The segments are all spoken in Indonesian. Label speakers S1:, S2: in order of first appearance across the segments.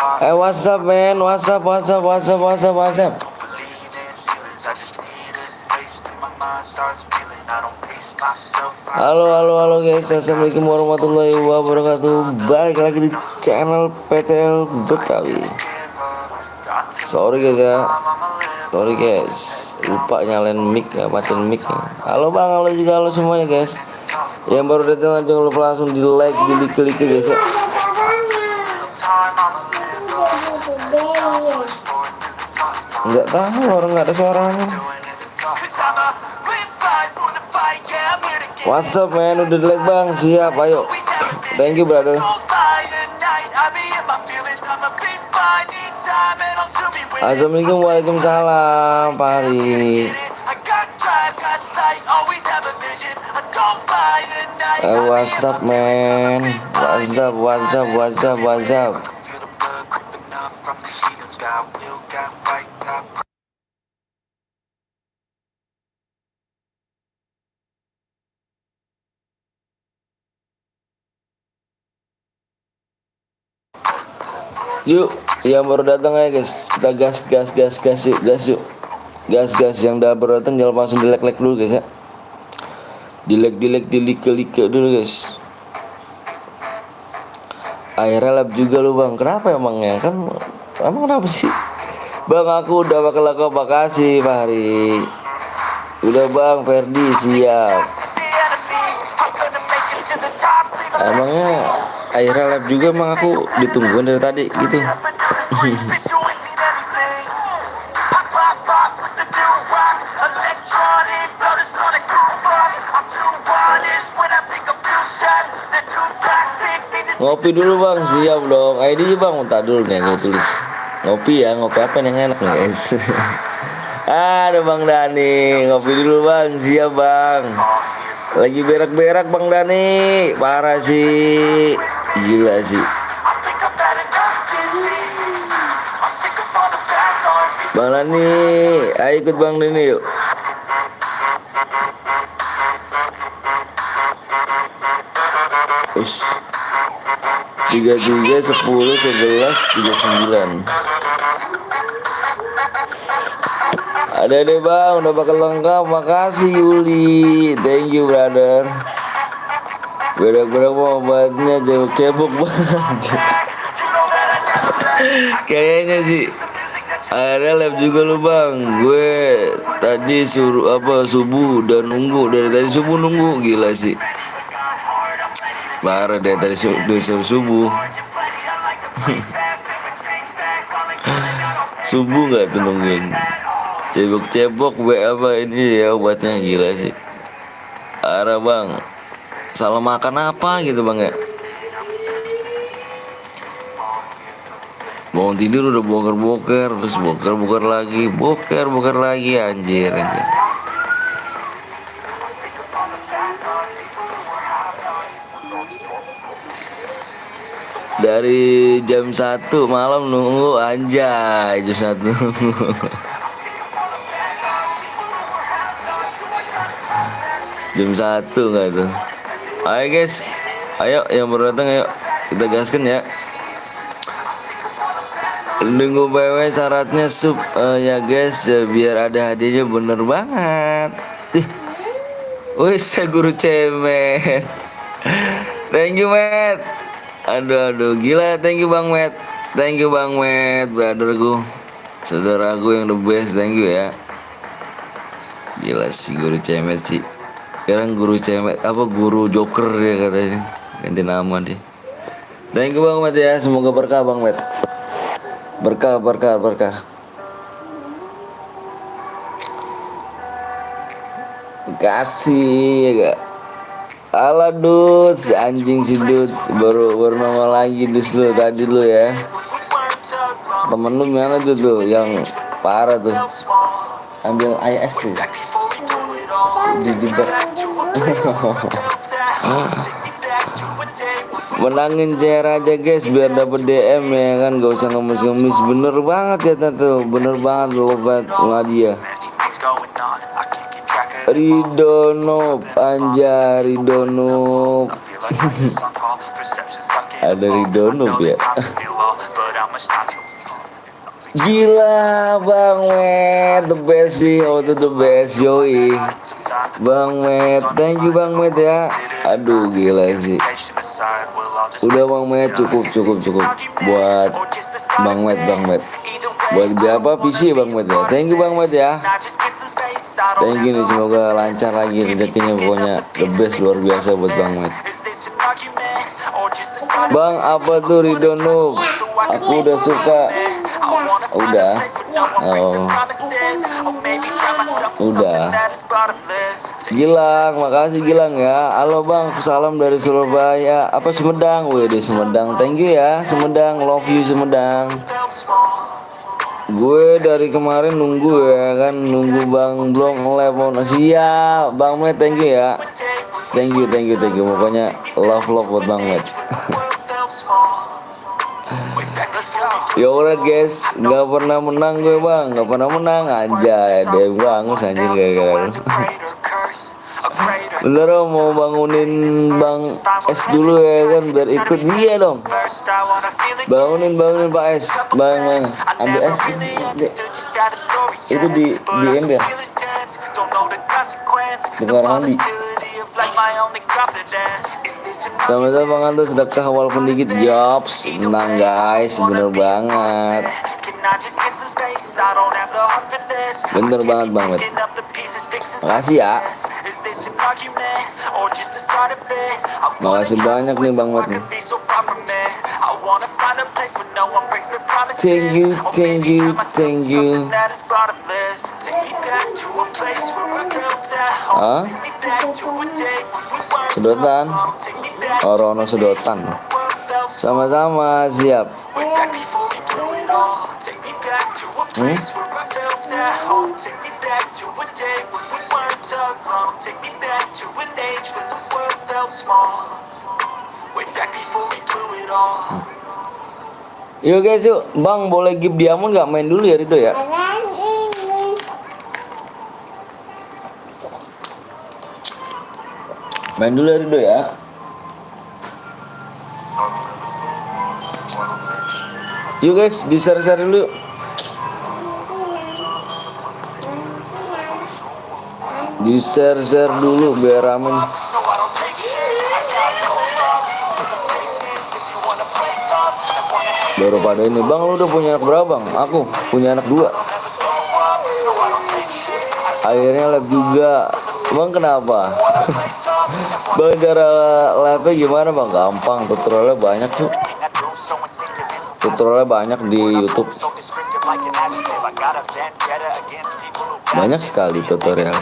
S1: What's up man, what's up, what's up, what's up, what's up, what's up. Halo, halo, halo guys, assalamualaikum warahmatullahi wabarakatuh. Balik lagi di channel PTL Betawi. Sorry guys ya, sorry guys, lupa nyalain mic ya, matiin mic ya. Halo bang, halo juga, halo semuanya guys. Yang baru datang jangan lupa langsung di like, di like guys ya. Nggak tahu, orang nggak ada suaranya. What's up man, udah di like bang, siap, ayo. Thank you brother. Assalamualaikum, waalaikumsalam Pak Hari. What's up man, what's up, what's up, what's up, what's up. Yuk, yang baru datang ya guys, kita gas yuk, gas yang udah baru datang jangan langsung di like dulu guys ya, di like dulu guys. Akhirnya lab juga lu bang, kenapa emangnya kan, emang kenapa sih bang? Aku udah bakal laku, makasih Pak Hari. Udah bang, Ferdi siap. Emangnya akhirnya live juga, emang aku ditungguin dari tadi gitu. Ngopi dulu bang, siap dong. ID bang, minta dulu nih, gue tulis. Ngopi ya, ngopi apa yang enak nih guys. Ada bang Dani, ngopi dulu bang, siap bang. Lagi berak-berak bang Dani, parah sih, gila sih. Bang Dani, ayo ikut bang Dani yuk. Ush. 33 10 11 39. Ada deh bang, udah bakal lengkap. Makasih Yuli, thank you brother. Berak-berak mau obatnya jauh cebok banget. Kayaknya sih ada lab juga lu bang. Gue tadi suruh apa subuh udah nunggu, dari tadi subuh nunggu, gila sih. Parah deh tadi subuh. Subuh nggak tuh nungguin. Cebok apa ini ya obatnya, gila sih. Parah bang. Salah makan apa gitu bang ya. Bangun tidur udah boker, terus boker lagi, anjir. Dari jam 1 malam nunggu, anjay, jam 1. Jam 1 nggak tuh. Ayo guys, ayo yang baru datang, ayo kita gaskan ya. Nunggu PW syaratnya sub ya guys ya, biar ada hadiahnya, bener banget. Wih, saya guru cemen. Thank you Matt. Aduh gila, thank you Bang Matt. Thank you Bang Matt, brotherku, saudaraku yang the best, thank you ya. Gila sih guru cemen sih. Sekarang guru cemen apa, guru joker ya katanya, ganti nama dia. Thank you Bang Matt ya, semoga berkah Bang Matt. Berkah. Kasih ya. Ala dudes, anjing si dudes, baru nongol lagi dus lu tadi lu ya. Temen lu mana tuh yang parah tuh, ambil IS tuh di jebak. Menangin CR aja guys biar dapet DM ya kan, gak usah ngemis. Bener banget ya tante, bener banget lo obat Nadia. Ridonop, anjay Ridonop. Ada Ridonop ya. Gila Bang Met, the best sih, oh itu the best yoi. Bang Met, thank you Bang Met ya. Aduh gila sih. Udah Bang Met, cukup buat Bang Met. Buat beli apa PC Bang Met ya. Thank you Bang Met ya. Thank you nih, semoga lancar lagi rezekinya, pokoknya the best, luar biasa buat Bang Met. Bang apa tuh Ridho Noob? Aku udah suka. Udah. Oh. Udah. Gilang, makasih Gilang ya. Halo Bang, salam dari Surabaya. Apa Sumedang? Wih di Sumedang. Thank you ya Sumedang, love you Sumedang. Gue dari kemarin nunggu ya kan, nunggu Bang belum nge-live. Siap Bang Met, thank you ya. Thank you. Pokoknya love buat Bang Met. Ya udah guys, nggak pernah menang gue Bang, nggak pernah menang aja. Dia bangun anjir gagal. Bener om, mau bangunin Bang S dulu ya kan, biar ikut dia dong. Bangunin Pak S, bang ambil S itu di ember di kamar mandi. Sama-sama Bang Anto, sedekah walaupun dikit. Jobs, menang guys, bener banget. Bener banget Bang Met. Makasih ya. Makasih banyak nih Bang Met. Thank you. Hah? Sedotan? Oh, Rono sedotan. Sama-sama, siap. Yuk guys, yuk. Bang boleh give diamond nggak? Main dulu ya Ridho ya. Main dulu ya Ridho ya. Yuk guys, di share dulu. Di share dulu biar ramen. Baru pada ini, Bang lu udah punya anak berapa Bang? Aku punya anak 2. Akhirnya live juga. Bang kenapa? Bang cara live-nya gimana Bang? Gampang, tutorialnya banyak tuh. Tutorialnya banyak di YouTube. Banyak sekali tutorial.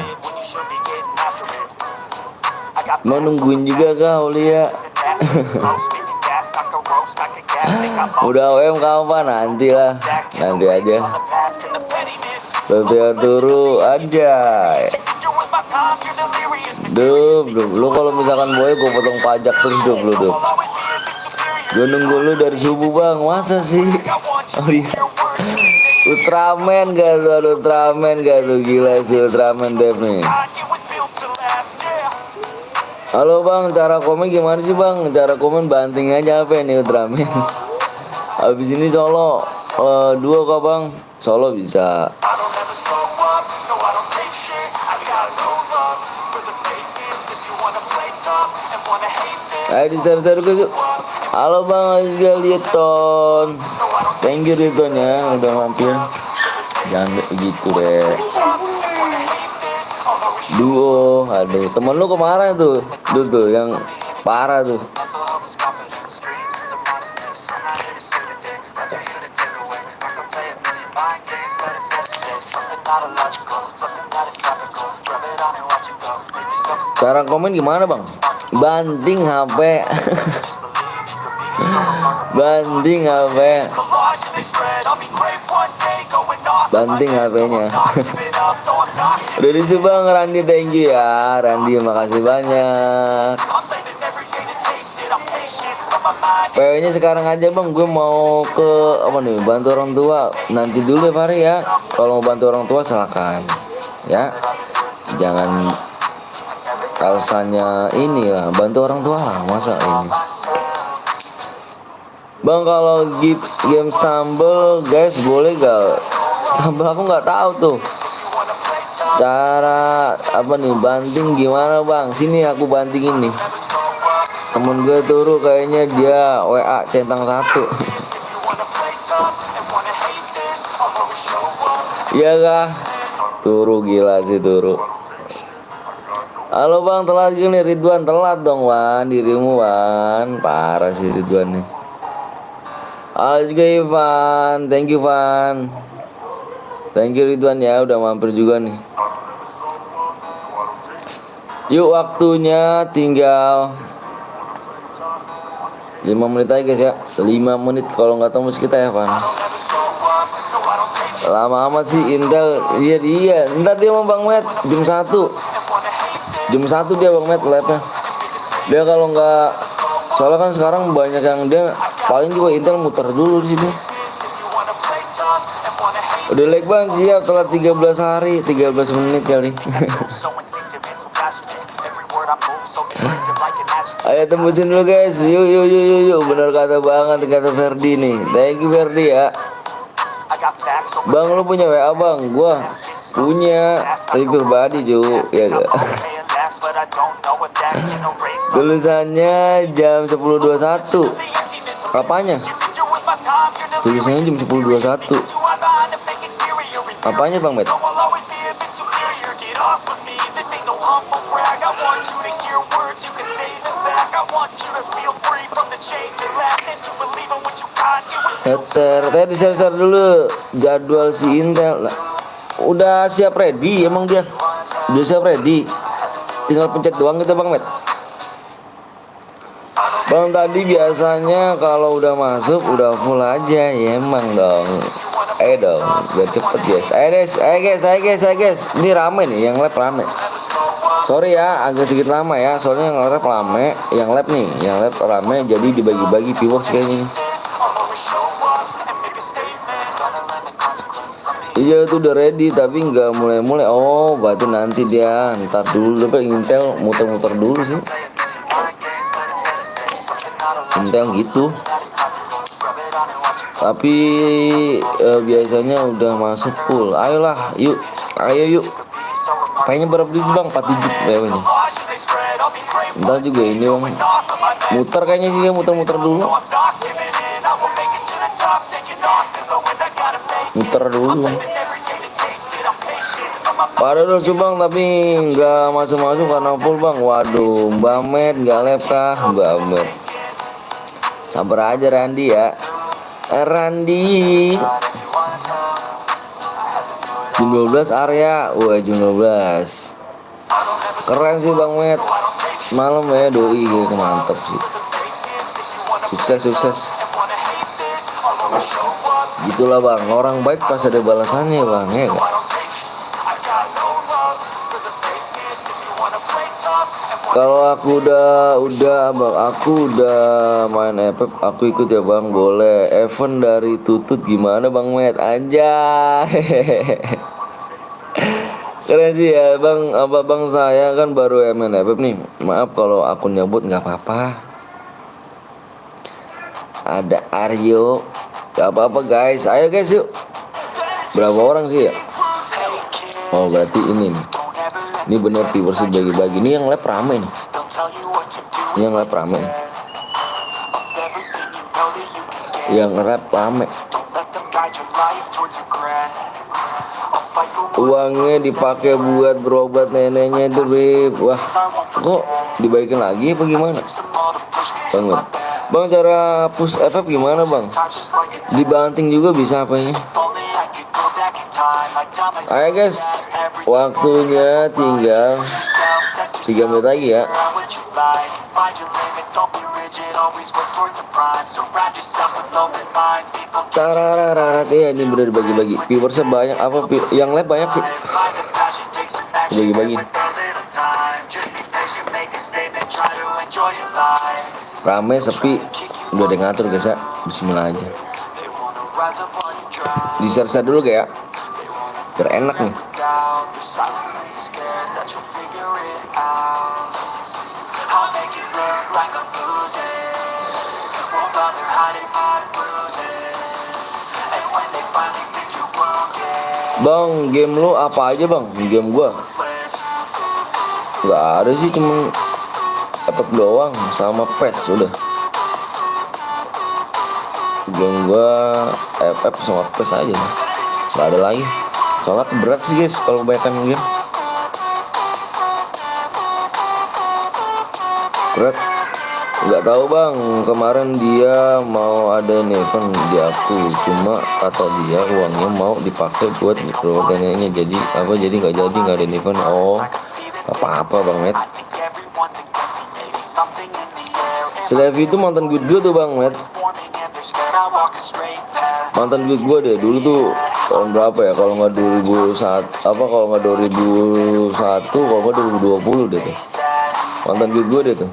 S1: Mau nungguin juga kau Lia. Udah OM kapan? Nanti aja. Latihan turu aja. Duh, lu kalau misalkan boy gue potong pajak terus lu. Gue nunggu lu dari subuh Bang, masa sih? Oh iya. Ultraman gak tuh, gila sih Ultraman Dev nih. Halo Bang, cara komen gimana sih Bang? Cara komen banting aja apa nih Ultraman. Habis ini solo duo kok Bang. Solo bisa. Ayo di share gue yuk. Halo Bang Galiton. Thank you Ritonnya udah mampir. Jangan gitu deh. Duo, aduh temen lu kemarin tuh yang parah tuh. Cara komen gimana Bang? Banting HP. Banting HP-nya. Dari Subang Randi, thank you ya Randi, makasih banyak. PW-nya sekarang aja Bang, gue mau ke apa nih, bantu orang tua. Nanti dulu ya Fahri ya. Kalau mau bantu orang tua silakan ya. Jangan alasannya inilah, bantu orang tua lah, masa ini. Bang, kalau game Stumble guys boleh gak? Stumble aku nggak tahu tuh cara apa nih banting gimana bang. Sini aku bantingin nih. Temen gue turu kayaknya dia WA centang satu. Iya kah? Turu gila sih turu. Halo bang, telat gini Ridwan, telat dong Wan, dirimu Wan, parah sih Ridwan nih. Halo juga Ivan, thank you Van. Thank you Ridwan ya, udah mampir juga nih. Yuk waktunya tinggal 5 menit aja guys ya. 5 menit kalau nggak tembus kita ya Van. Lama amat sih Intel, iya. Ntar dia mau Bang Met, jam 1. Jam 1 dia Bang Met live-nya. Dia kalau nggak, soalnya kan sekarang banyak yang dia paling juga Intel muter dulu di sini. Udah like bang, siap telat 13 hari, 13 menit kali. Ayo tembusin dulu guys, yuk. Bener kata banget kata Ferdi nih. Thank you Ferdi ya. Bang lu punya WA bang? Gua punya, tapi pribadi cu, ya gak? Tulisannya jam 10.21. Apanya? Tulisannya jam 10.21. Apanya Bang Met? Tadi di-share dulu jadwal si Intel. Udah siap ready emang dia. Udah siap ready. Tinggal pencet doang gitu Bang Met. Bang tadi biasanya kalau udah masuk udah full aja ya emang dong. Ayo dong biar cepet guys. Ayo guys. Ini rame nih yang lab rame. Sorry ya agak sedikit lama ya. Soalnya yang lab rame, yang lab rame jadi dibagi-bagi viewers kayaknya. Iya tuh udah ready tapi nggak mulai. Oh berarti nanti dia ntar dulu Intel muter-muter dulu sih. Intel gitu. Tapi biasanya udah masuk full. Ayolah, yuk. Kayaknya berapa sih bang? 4 digit kayaknya. Ntar juga ini bang. Muter kayaknya sih dia muter-muter dulu. Muter dulu bang. Padahal bang tapi nggak masuk karena full bang. Waduh, Mbak Met nggak lep kah? Mbak Met. Sabar aja Randi ya. Randi. Jam 12 area. Wah jam 12. Keren sih Bang Met. Malam ya doi gitu mantep sih. Sukses. Gitulah Bang. Orang baik pas ada balasannya Bang ya gak? Kalau aku udah bang, aku udah main FF, aku ikut ya bang, boleh. Event dari Tutut gimana bang Met? Anjay. Keren sih ya bang, apa bang saya kan baru main FF nih. Maaf kalau aku nyebut nggak apa-apa. Ada Aryo, nggak apa-apa guys. Ayo guys yuk. Berapa orang sih ya? Oh berarti ini nih. Ini bener viewers bagi-bagi. Ini yang lab rame nih. Yang rap rame. Uangnya dipakai buat berobat neneknya itu Bib. Wah kok dibaikin lagi apa gimana banget bang? Cara push FF gimana bang? Dibanting juga bisa apanya? Ayo guys, waktunya tinggal 3 menit lagi ya. Tarararat ya, ini bener bagi-bagi. Viewersnya banyak apa? Yang live banyak sih. Bagi-bagi. Rame sepi, udah ada ngatur guys ya. Bismillah aja. Di-share dulu kayak biar enak nih. Bang, game lu apa aja bang? Game gua nggak ada sih, cuma FF doang sama PES udah. Game gua FF sama PES aja nih. Nggak ada lagi. Soalnya berat sih guys kalau kebanyakan game. Berat. Nggak tahu bang, kemarin dia mau ada event di aku, cuma kata dia uangnya mau dipakai buat perwakilannya, jadi nggak ada event. Oh, apa bang Met. Si Levi itu mantan gue tuh bang Met. Mantan gue deh dulu tuh tahun berapa ya, kalau nggak 2001 kalau nggak 2001, kalau nggak 2020 deh tuh. Mantan gue deh tuh.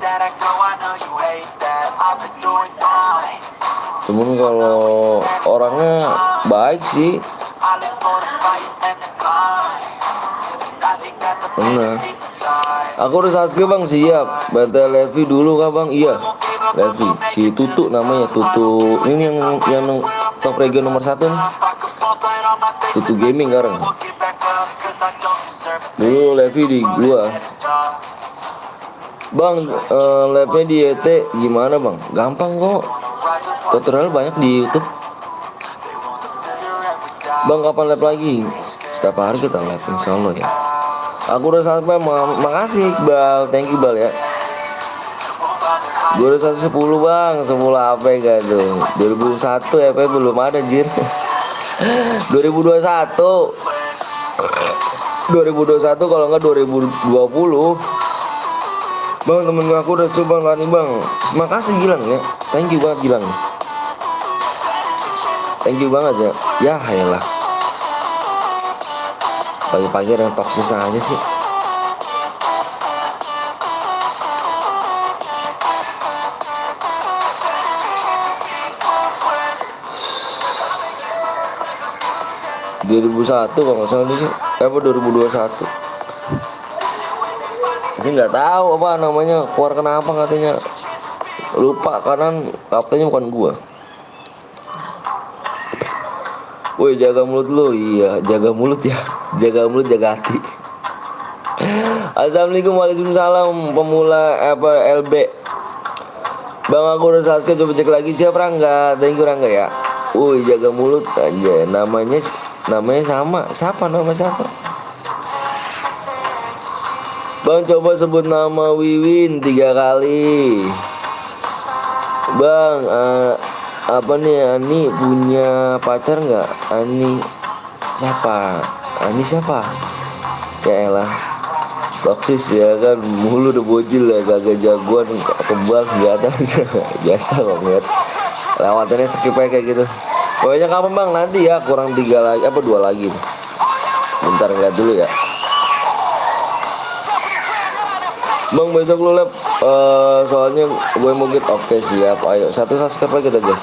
S1: Cuman kalau orangnya baik sih. Bener. Aku udah Sasuke bang, siap. BT Levi dulu kah bang? Iya, Levi. Si Tutu namanya, Tutu. Ini yang top region nomor 1 nih. Tutu Gaming sekarang. Dulu Levi di gua. Bang, labnya di ET gimana bang? Gampang kok. Tutorial banyak di YouTube. Bang, kapan lab lagi? Setiap hari kita lab, insya Allah ya. Aku udah sampai, makasih Iqbal, thank you Bal ya. Gue udah 110 bang, semula apa ya tuh? 2001 ya, belum ada jir. 2021 kalau nggak 2020. Bang, temen aku udah coba lari bang. Makasih Gilang ya, thank you banget Gilang. Thank you banget ya. Ya lah. Pagi-pagi yang toksis aja sih. ...2001 kalau nggak salah sih. Apa 2021? Ini nggak tahu apa namanya, keluar kenapa katanya. Lupa, kanan kaptennya bukan gua. Woi, jaga mulut lu. Iya, jaga mulut ya. Jaga mulut, jaga hati. Assalamualaikum, waalaikumsalam. Pemula LB. Bang, aku udah Sasuke, coba cek lagi. Siapa Rangga? Thank you Rangga ya. Woi, jaga mulut aja. Namanya sama. Siapa nama siapa? Bang, coba sebut nama Wiwin 3 kali. Bang, apa nih, Ani punya pacar nggak? Ani siapa? Ya elah, toksis ya kan, mulu udah bocil ya, kagak jagoan, kebal senjata. Biasa kok ngeliat lewatannya, skip aja kayak gitu. Pokoknya kapan bang? Nanti ya, kurang 3 lagi, 2 lagi. Bentar ngeliat dulu ya. Bang, besok lu lab, soalnya gue mau get. Oke siap, ayo 1 subscribe lagi kita guys.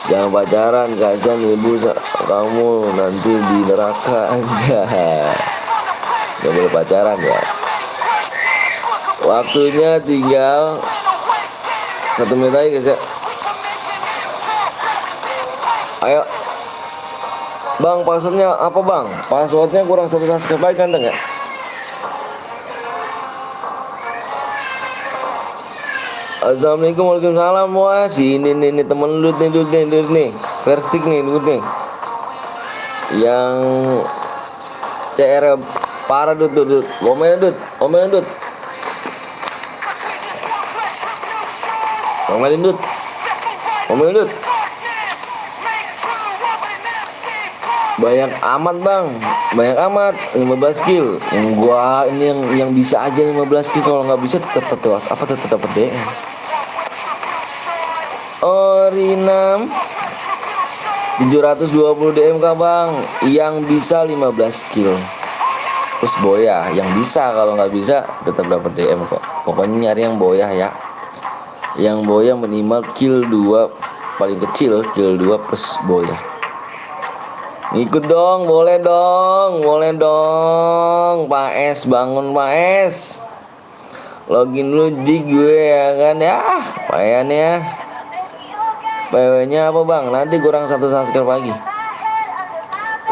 S1: Jangan pacaran, kasihan ibu kamu nanti di neraka aja. Gak boleh pacaran ya. Waktunya tinggal 1 menit lagi guys ya. Ayo bang, passwordnya apa bang? Passwordnya kurang 1 subscribe lagi ganteng ya. Assalamualaikum, waalaikumsalam. Wah, sini nih temen lu nih, Versik nih, nih. Yang CR parah dut. Omelin dut. Banyak amat bang, 15 kill. Yang gua ini yang bisa aja 15 kill, kalau nggak bisa tetap dapat DM. Orinam 720 DM kah bang, yang bisa 15 kill. Terus boya yang bisa, kalau nggak bisa tetap dapat DM kok. Pokoknya nyari yang boya ya. Yang boya minimal kill 2, paling kecil kill 2 plus boya. Ikut dong, boleh dong. Pak S, bangun Pak S. Login lu jig gue ya kan ya. Payan ya. PW-nya apa bang? Nanti kurang 1 subscribe lagi.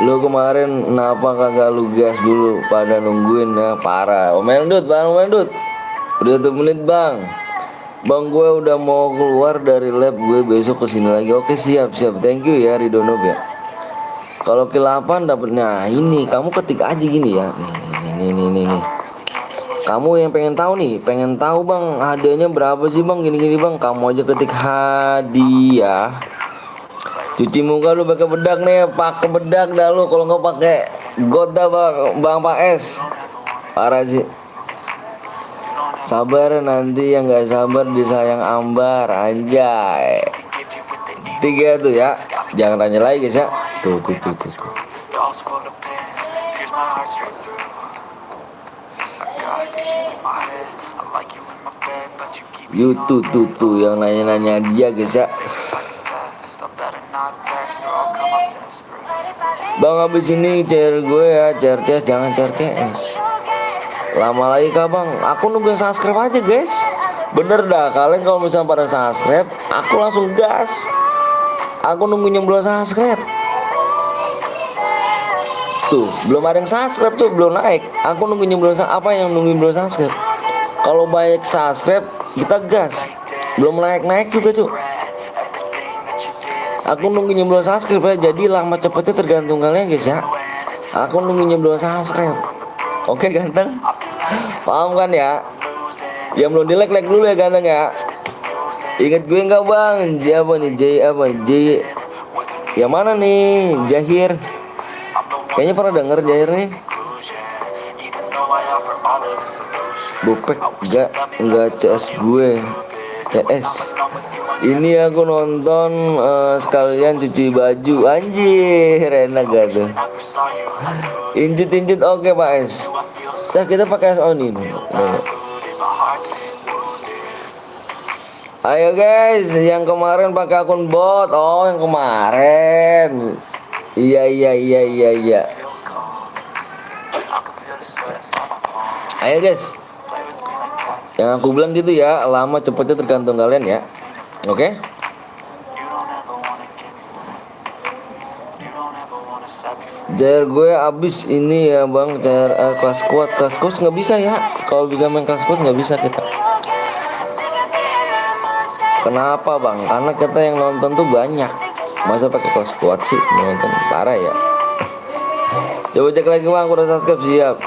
S1: Lu kemarin kenapa kagak lu gas dulu? Pada nungguin ya, parah. Omel Dut, bang Omel Dut. Udah 1 menit bang. Bang gue udah mau keluar dari lab, gue besok kesini lagi. Oke siap. Thank you ya Ridono ya. Kalau kill 8 dapetnya ini, kamu ketik aja gini ya. Nih. Kamu yang pengen tahu bang hadiahnya berapa sih bang, gini bang, kamu aja ketik hadiah. Cuci muka lu pakai bedak nih, pakai bedak dah lu, kalau nggak pakai god dah bang Pak S. Parah sih. Sabar nanti yang nggak sabar disayang ambar, anjay. 3 tuh ya, jangan tanya lagi guys ya. Tuh. Tuh yang nanya dia guys ya. Bang habis ini share gue ya, share CS, jangan share CS. Lama lagi kah bang? Aku nungguin subscribe aja guys. Bener dah, kalian kalau misalnya pada subscribe, aku langsung gas. Aku nungguin yang belum subscribe. Tuh, belum ada yang subscribe tuh, belum naik. Aku nungguin yang belum subscribe. Kalau banyak subscribe, kita gas. Belum naik juga tuh. Aku nungguin yang belum subscribe ya. Jadi lama cepetnya tergantung kalian guys ya. Aku nungguin yang belum subscribe. Oke ganteng, paham kan ya? Yang belum di like dulu ya ganteng ya. Ingat gue nggak bang? J yang mana nih? Jahir. Kayaknya pernah denger Jahir nih. Bopek nggak CS gue. CS. Ini aku nonton sekalian cuci baju. Anjir, enak gak tuh? Injit oke Pak S. Nah kita pakai on ini. Ayo guys, yang kemarin pakai akun bot. Oh yang kemarin. Iya. Ayo guys. Yang aku bilang gitu ya, lama cepetnya tergantung kalian ya. Oke. Jar gue abis ini ya bang, jar kelas kuat nggak bisa ya. Kalau bisa main kelas kuat nggak bisa kita. Kenapa bang? Karena kita yang nonton tuh banyak. Masa pakai kelas kuat sih nonton, parah ya. Coba cek lagi bang, udah subscribe siap.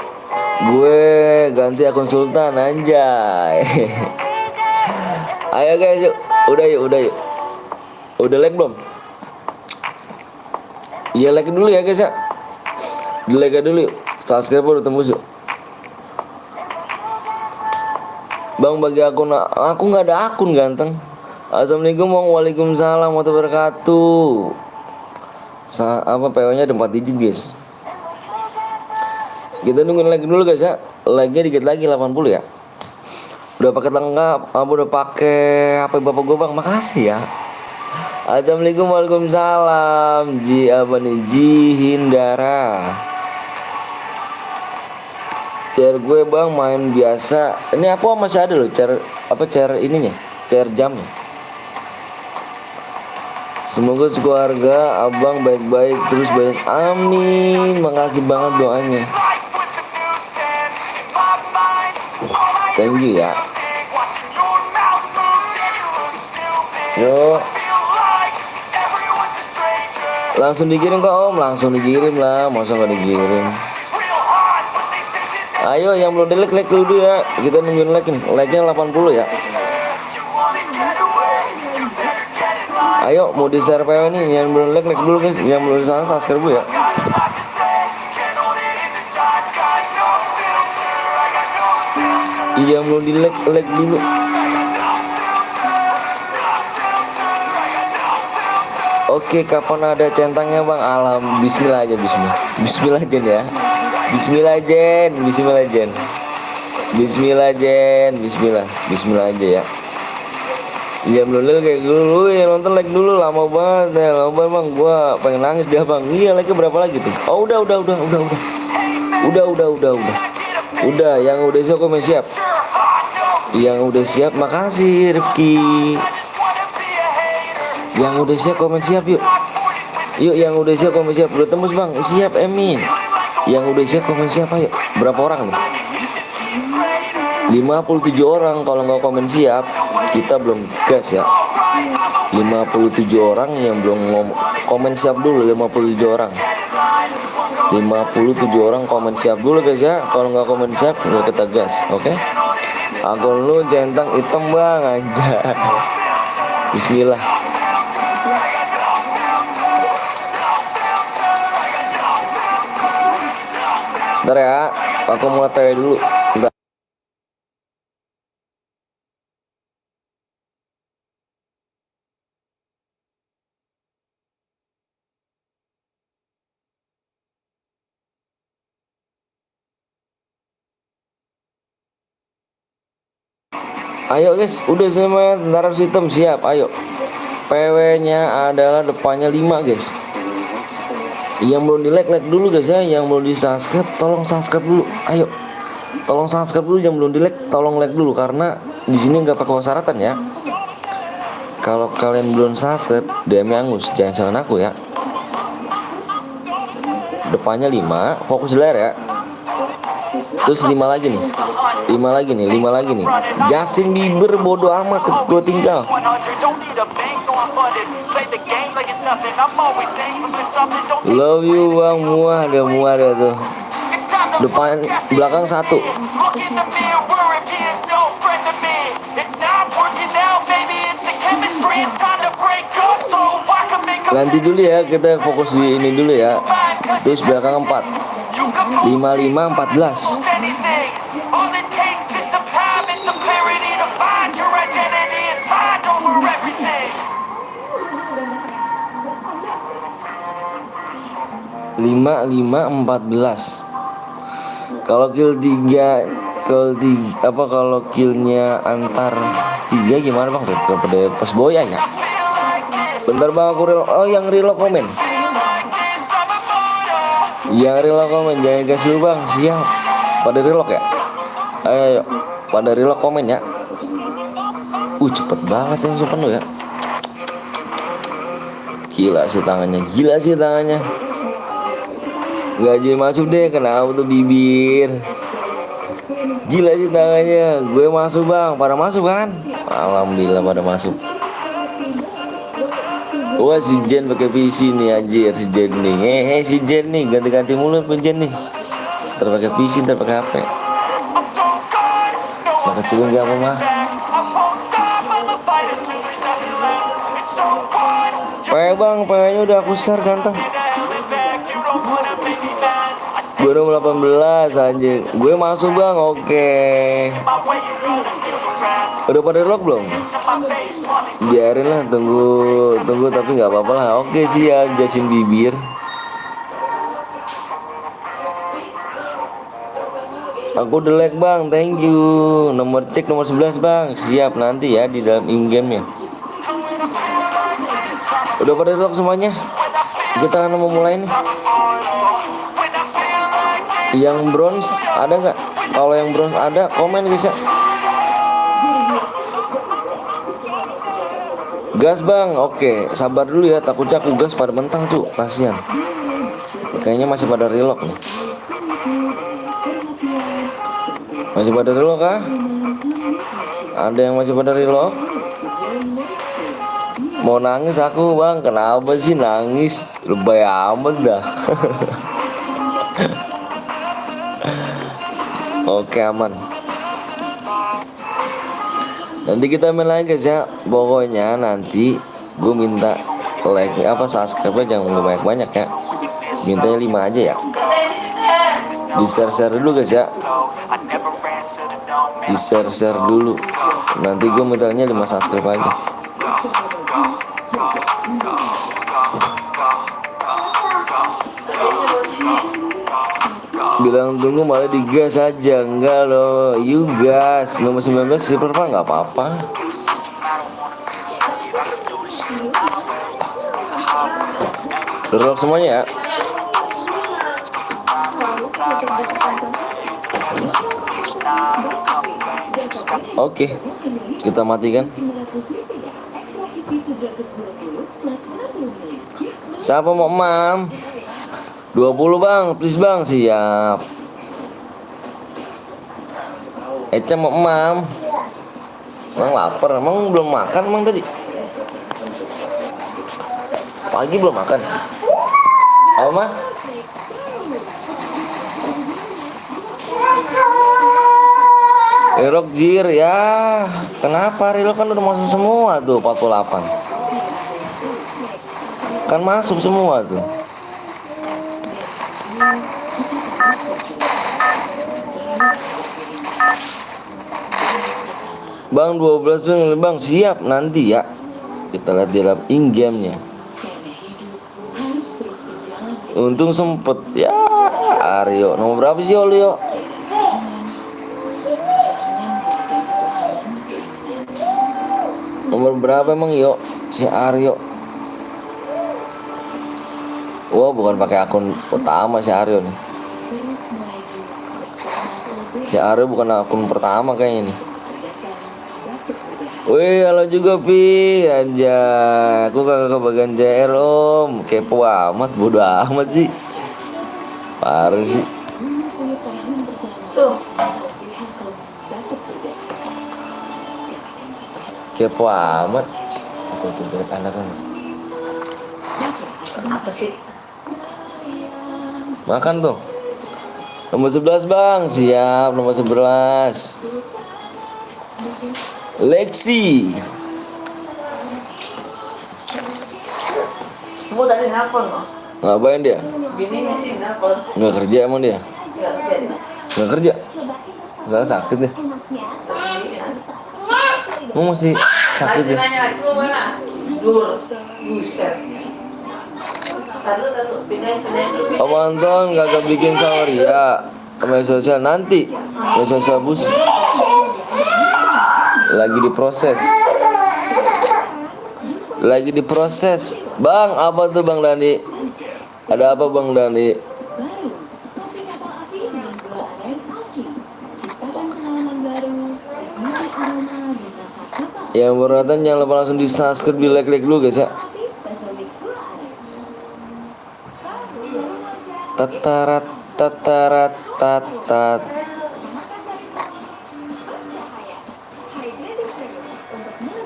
S1: Gue ganti akun Sultan anjay. Ayo guys yuk. Udah yuk. Udah like belum? Iya like dulu ya guys ya. Di like dulu yuk. Subscribe udah tembus yuk. Bang bagi akun, aku nggak ada akun ganteng. Assalamualaikum waalaikumsalam warahmatullahi wabarakatuh. PW-nya ada 4 digit guys. Kita nungguin like dulu guys ya. Like-nya dikit lagi 80 ya. Udah pakai lengkap, udah pakai HP bapak gue bang, makasih ya. Assalamualaikum waalaikumsalam. Ji Hindara. Chair gue bang main biasa. Ini aku masih ada loh chair ininya, chair jamnya. Semoga keluarga abang baik-baik terus banyak. Amin. Makasih banget doanya. Thank you ya. Yuk. Langsung dikirim kok om, langsung dikirim lah, masa nggak dikirim. Ayo yang belum di like dulu ya, kita nungguin like nih, like-nya 80 ya. Ayo mau di share PW nih, yang belum like dulu guys, yang belum subscribe dulu ya. Iya belum di like dulu. Oke, kapan ada centangnya bang? Bismillah aja ya. Bismillah aja ya. Iya belum like dulu ya, nonton like dulu, lama banget ya, lama banget bang, gua pengen nangis dia bang. Iya like berapa lagi tuh? Oh udah. Udah, yang udah siap komen siap. Yang udah siap makasih Rifki. Yang udah siap komen siap yuk. Yuk yang udah siap komen siap. Udah tembus bang. Siap Emin. Yang udah siap komen siap ayo. Berapa orang nih? 57 orang. Kalau nggak komen siap kita belum gas ya. 57 orang yang belum komen siap dulu. 57 orang 57 orang komen siap dulu guys ya. Kalau nggak komen siap nggak kita gas. Oke, akun lu centang hitam bang aja. Bismillah. Bentar ya, aku mulai tanya dulu. Bentar. Ayo guys, udah semua tentara sistem siap. Ayo. PW-nya adalah depannya 5 guys. Yang belum di like dulu guys ya. Yang belum di subscribe tolong subscribe dulu. Ayo. Tolong subscribe dulu, yang belum di like tolong like dulu karena di sini nggak pakai persyaratan ya. Kalau kalian belum subscribe DM Angus, jangan salahkan aku ya. Depannya 5, fokus layar ya. Terus 5 lagi nih. 5 lagi nih, 5 lagi nih. Justin Bieber bodo amat gue tinggal. Love you bang, muah ada tuh. Depan belakang 1. Nanti dulu ya, kita fokus di ini dulu ya. Terus belakang 4. 55 14. Lima 14. Kalau kill 3, kalau killnya antar 3 gimana bang? Pada pas boya ya. Bentar bang aku reload. Oh yang reload komen. Yang reload komen jangan kasih dulu bang. Siap. Pada reload ya. Ayo pada reload komen ya. Cepet banget yang penuh ya. Gila sih tangannya. Gak jadi masuk deh, kenapa tuh bibir. Gila sih tangannya. Gue masuk bang, pada masuk kan? Alhamdulillah pada masuk. Wah si Jen pakai PC nih anjir, si Jen nih. Si Jen nih ganti-ganti mulu pun Jen nih. Ntar pakai PC, ntar pakai HP. Pakai culun gak apa mah. Bang, PW-nya udah aku share ganteng. Gue 18 anjir. Gue masuk bang, oke. Udah pada lock belum? Biarin lah, tunggu tapi nggak apa-apa lah. Oke siap, Justin Bieber. Aku udah like bang, thank you. Nomor 11 bang, siap nanti ya di dalam in-game ya. Udah pada lock semuanya. Kita akan memulai nih. Yang bronze ada nggak? Kalau yang bronze ada, komen bisa. Gas bang, oke. Sabar dulu ya, takutnya aku gas pada mentang tuh, kasihan. Kayaknya masih pada relock nih. Masih pada relock kah? Ada yang masih pada relock? Mau nangis aku bang, kenapa sih nangis? Lebay amat dah. Oke aman. Nanti kita main lagi guys ya. Pokoknya nanti gue minta like subscribe jangan banyak-banyak ya. Mintanya 5 aja ya. Di share dulu guys ya. Di share dulu. Nanti gue mintanya 5 subscribe aja. Bilang tunggu malah digas aja. Enggak loh, you gas. Nomor 19 silver pak nggak apa-apa. Drop semuanya ya. Oke, kita matikan. Siapa mau mam? 20 bang, please bang. Siap. Eca mau mam. Emang lapar, emang belum makan emang tadi? Pagi belum makan? Apa mah? Erok jir ya. Kenapa Rilo kan udah masuk semua tuh 48. Kan masuk semua tuh. Bang 12 tuh bang siap nanti ya. Kita lihat di dalam in-game-nya. Untung sempet ya. Aryo nomor berapa sih Olio? Nomor berapa emang yo si Aryo? Wah bukan pakai akun utama si Aryo nih. Si Aryo bukan akun pertama kayaknya nih. Wih halo juga Pi. Anja aku kakak kebagian JR om. Kepo amat, bodo amat sih. Parah sih.
S2: Tuh.
S1: Kepo amat. Tuh lihat anak kan.
S2: Apa sih?
S1: Makan tuh. Nomor 11 bang. Siap nomor 11. Lexi.
S2: Kamu tadi nelpon loh.
S1: Ngapain dia?
S2: Bininya sih nelpon.
S1: Nggak kerja emang dia?
S2: Gak jadi.
S1: Nggak kerja? Nggak sakit deh. Emang masih sakit
S2: Lagi
S1: ya?
S2: nanya lagi lu mana? Dur. Buset. Taruh. Pindahin dulu.
S1: Om Anton kagak bikin sahur ya. Media sosial nanti. Media sosial bus. Lagi diproses. Bang, apa tuh Bang Dani? Ada apa Bang Dani? Yang baru datang jangan lupa langsung di subscribe, di like dulu guys ya. Tatarat tatat.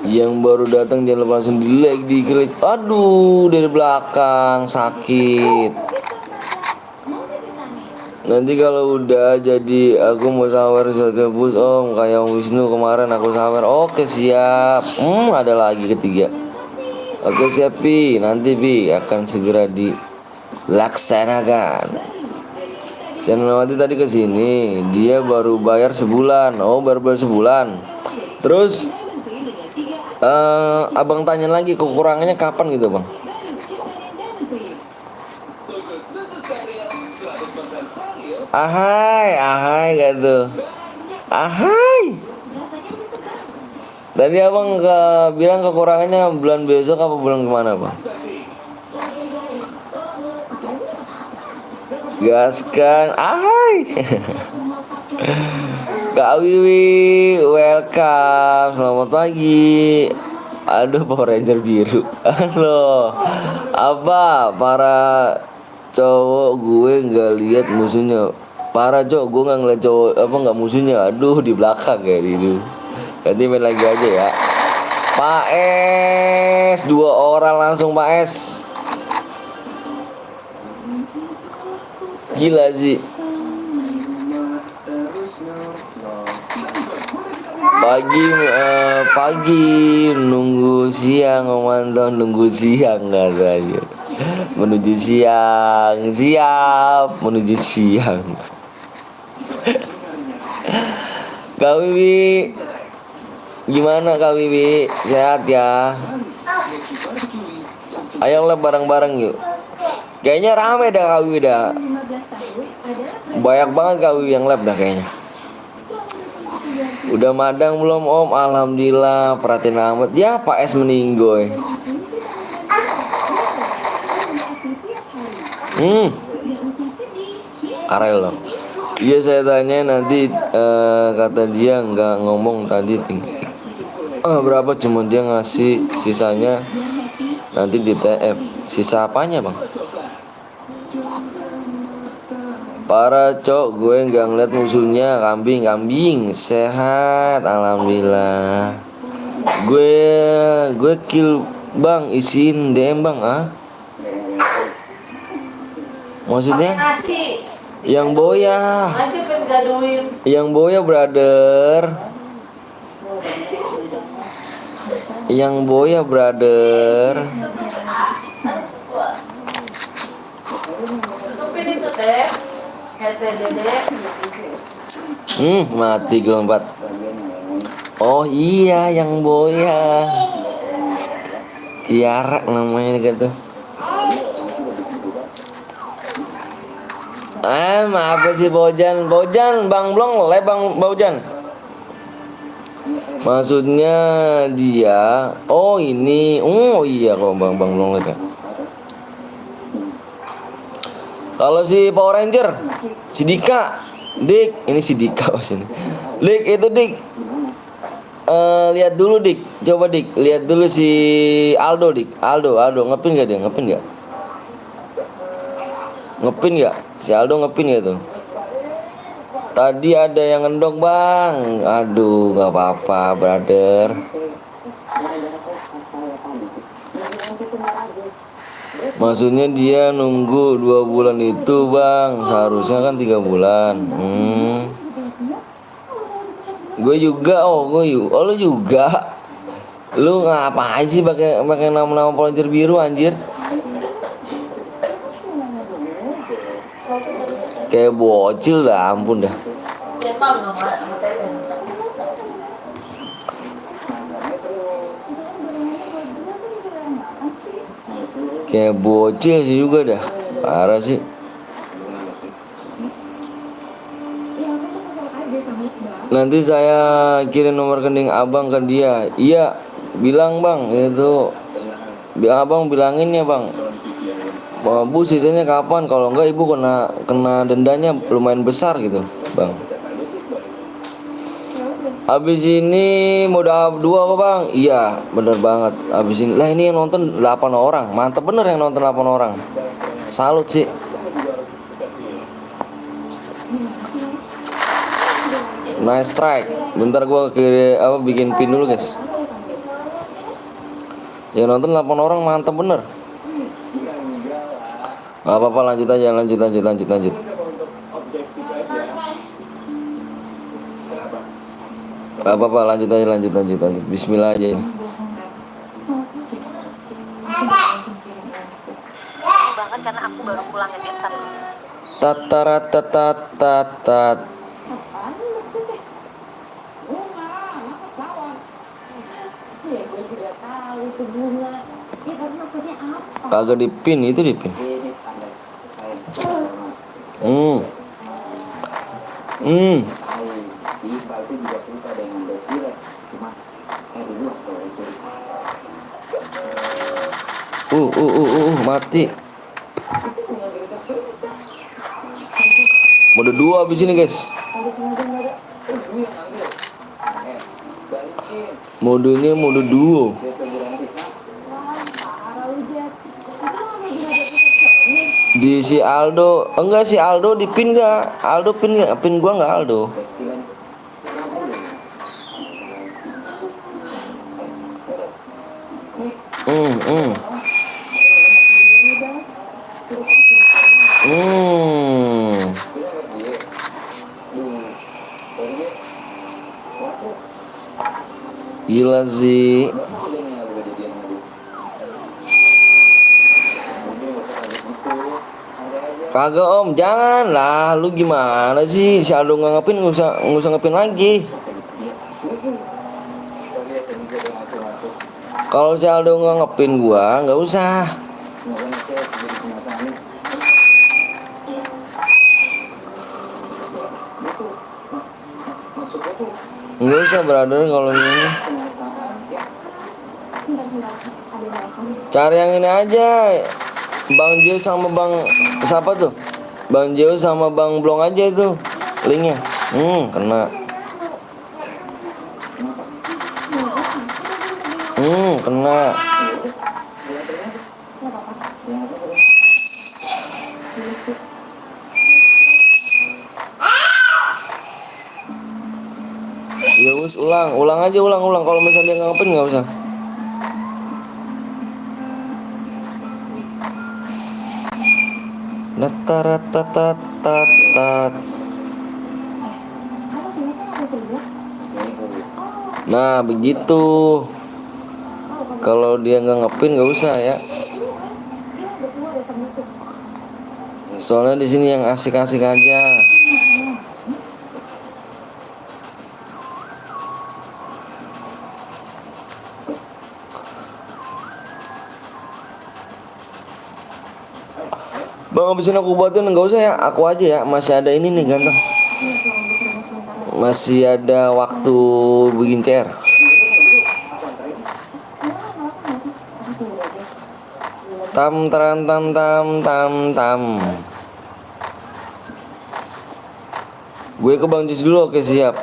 S1: Yang baru datang jangan lupa langsung di like, di klik. Aduh dari belakang sakit. Nanti kalau udah jadi aku mau sawer satu bus om kayak Om Wisnu kemarin aku sawer. Oke siap. Ada lagi ketiga. Oke siap Pi. Nanti Pi akan segera dilaksanakan. Channel nanti tadi kesini dia baru bayar sebulan. Oh baru bayar sebulan. Terus abang tanya lagi kekurangannya kapan gitu bang? Ahai gitu. Ahai. Tadi abang bilang kekurangannya bulan besok apa bulan kemana bang? Gaskan. Ahai. Kak Wiwi, welcome. Selamat pagi. Aduh Power Ranger biru. Halo. Apa para cowok gue nggak lihat musuhnya? Para cowok gue nggak ngeliat cowok nggak musuhnya. Aduh di belakang kayak gitu. Nanti main lagi aja ya. Pak S 2 orang langsung Pak S. Gila sih. Pagi nunggu siang Om nunggu siang katanya. Menuju siang siap menuju siang. Kak Wiwi gimana Kak Wiwi sehat ya? Ayo lah bareng-bareng yuk. Kayaknya rame dah Kak Wiwi dah. Banyak banget Kak Wiwi yang lab dah kayaknya. Udah madang belum Om? Alhamdulillah perhatiin amat. Ya Pak S meninggoy. Karel loh. Iya saya tanya nanti kata dia nggak ngomong tadi berapa cuma dia ngasih sisanya Nanti di TF. Sisa apanya bang? Para cok, gue nggak ngeliat musuhnya. Kambing sehat, alhamdulillah. Gue kill bang, isiin DM bang ah. Maksudnya?
S2: Nasi.
S1: Yang boya.
S2: Nanti pengaduin.
S1: Yang boya brother. Yang boya brother.
S2: Tutupin itu teh. Kata dedek.
S1: Mati keempat. Oh iya, yang boya. Tiara namanya gitu. Maaf sih Bojan, Bang Blong, Bang Bojan. Maksudnya dia, oh ini, oh iya kok Bang Blong ya. Kalau si Power Ranger, si Dika, Dik, ini si Dika pas ini. Dik itu Dik. Lihat dulu Dik, coba Dik, lihat dulu si Aldo Dik, Aldo ngepin gak dia, ngepin gak? Ngepin gak? Si Aldo ngepin gak tuh? Tadi ada yang ngendok bang. Aduh gak apa-apa brother. Maksudnya dia nunggu 2 bulan itu bang. Seharusnya kan 3 bulan. Gue juga, lu juga. Lu ngapain sih pakai nama-nama Ranger biru anjir? Kayak bocil dah, ampun dah. Kayak bocil sih juga dah. Parah sih. Nanti saya kirim nomor rekening abang ke dia. Iya, bilang bang itu. Abang bilangin ya bang. Bu sisanya kapan? Kalau enggak ibu kena dendanya lumayan besar gitu, bang. Abis ini mau dahap 2 kok bang. Iya bener banget. Abis ini lah ini yang nonton 8 orang. Mantep bener yang nonton 8 orang. Salut sih. Nice strike. Bentar gua bikin pin dulu guys. Yang nonton 8 orang mantep bener. Gak apa-apa, lanjut aja, lanjut. Gak apa-apa, lanjut aja. Bismillah aja ya.
S3: Banget karena aku baru pulang ya tiap Sabtu.
S1: Tataratatatatat. Kagak dipin, itu dipin. Mati. Mode 2 abis ini guys. Modenya mode duo. Di si Aldo, enggak si Aldo dipin gak? Aldo pin gak? Pin gua nggak Aldo. Gila sih. Kagak om, jangan lah. Lu gimana sih? Si Aldo nggak ngepin, nggak usah ngepin lagi. Kalau si Aldo nggak ngepin gua, nggak usah. Nggak usah brother kalau ini. Cari yang ini aja. Bang Jeo sama Bang siapa tuh? Bang Jeo sama Bang Blong aja itu linknya. Kena. Kena. ulang aja, ulang. Kalau misalnya dia nggak ngepin nggak usah. Nataratatat. Nah begitu. Kalau dia nggak ngepin nggak usah ya. Soalnya di sini yang asik-asik aja. Bang, habisin aku buatin, nggak usah ya, aku aja ya, masih ada ini nih ganteng. Masih ada waktu bikin chair. Tam tam tam tam tam tam. Gue ke Bang Jus dulu, oke siap.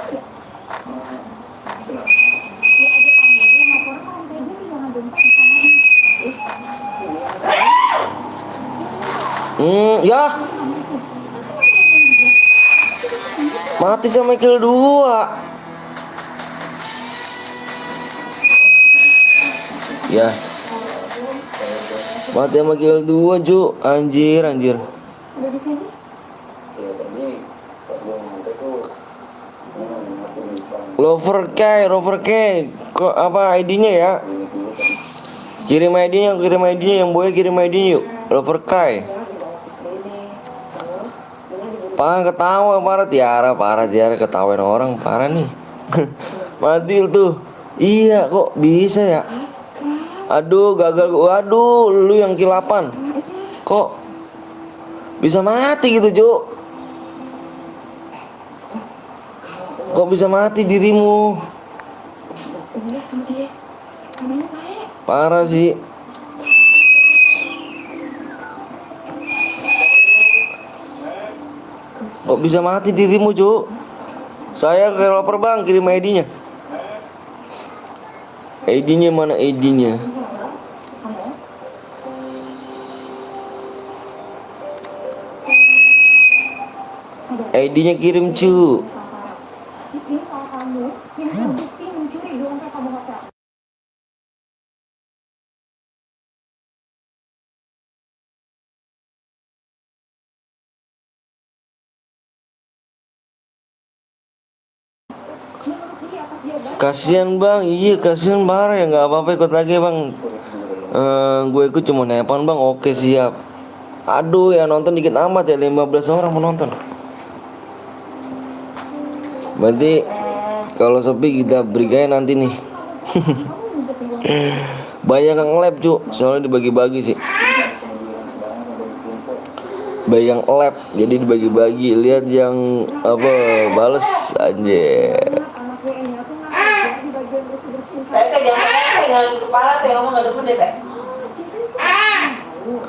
S1: Ya. Mati sama kill 2. Ya. Mati sama kill 2, Ju. Anjir. Rover K. Kok apa ID-nya ya? Kirim ID-nya yang boy kirim ID-nya yuk. Rover K. Ketawa parah Tiara ketawain orang parah nih. Mati tuh. Iya kok bisa ya? Aduh gagal. Waduh lu yang kilapan. Kok bisa mati gitu Jo? Kok bisa mati dirimu? Parah sih. Kok bisa mati dirimu, Cuk? Saya ke developer Bang, kirim ID-nya. ID-nya mana ID-nya? ID-nya kirim, Cuk. Kasian Bang, iya kasian parah ya, nggak apa-apa ikut lagi Bang. Gue ikut cuma nepon Bang, oke siap. Aduh ya nonton dikit amat ya, 15 orang menonton. Berarti kalau sepi kita break aja nanti nih. Banyak yang nge-lab Cuk, soalnya dibagi-bagi sih. Banyak yang lab, jadi dibagi-bagi. Lihat yang apa bales aja.
S2: Jangan kepala teh, ngomong nggak demen deh teh.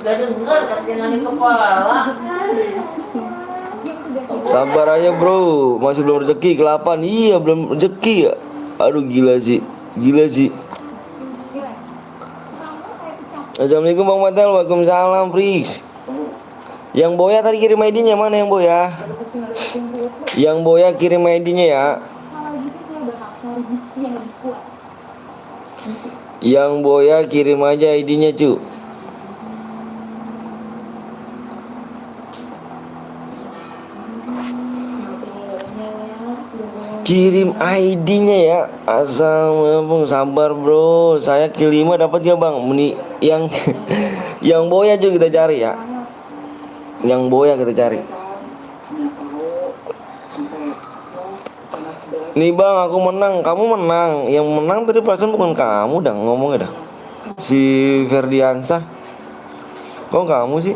S2: Gak denger kan jangan di kepala.
S1: Sabar aja bro, masih belum rezeki ke-8. Iya belum rezeki ya. Aduh gila sih. Assalamualaikum Bang Matel. Waalaikumsalam Frix. Yang Boya tadi kirim ID-nya mana yang Boya? Yang Boya kirim ID-nya ya. Yang Boya kirim aja ID-nya cu. Kirim ID-nya ya. Assalamualaikum, sabar bro. Saya kill 5 dapat ya bang. Yang yang Boya juga kita cari ya. Yang Boya kita cari. Nih bang, aku menang, kamu menang. Yang menang tadi perasaan bukan kamu dah ngomongnya dah. Si Ferdiansa. Kok kamu sih?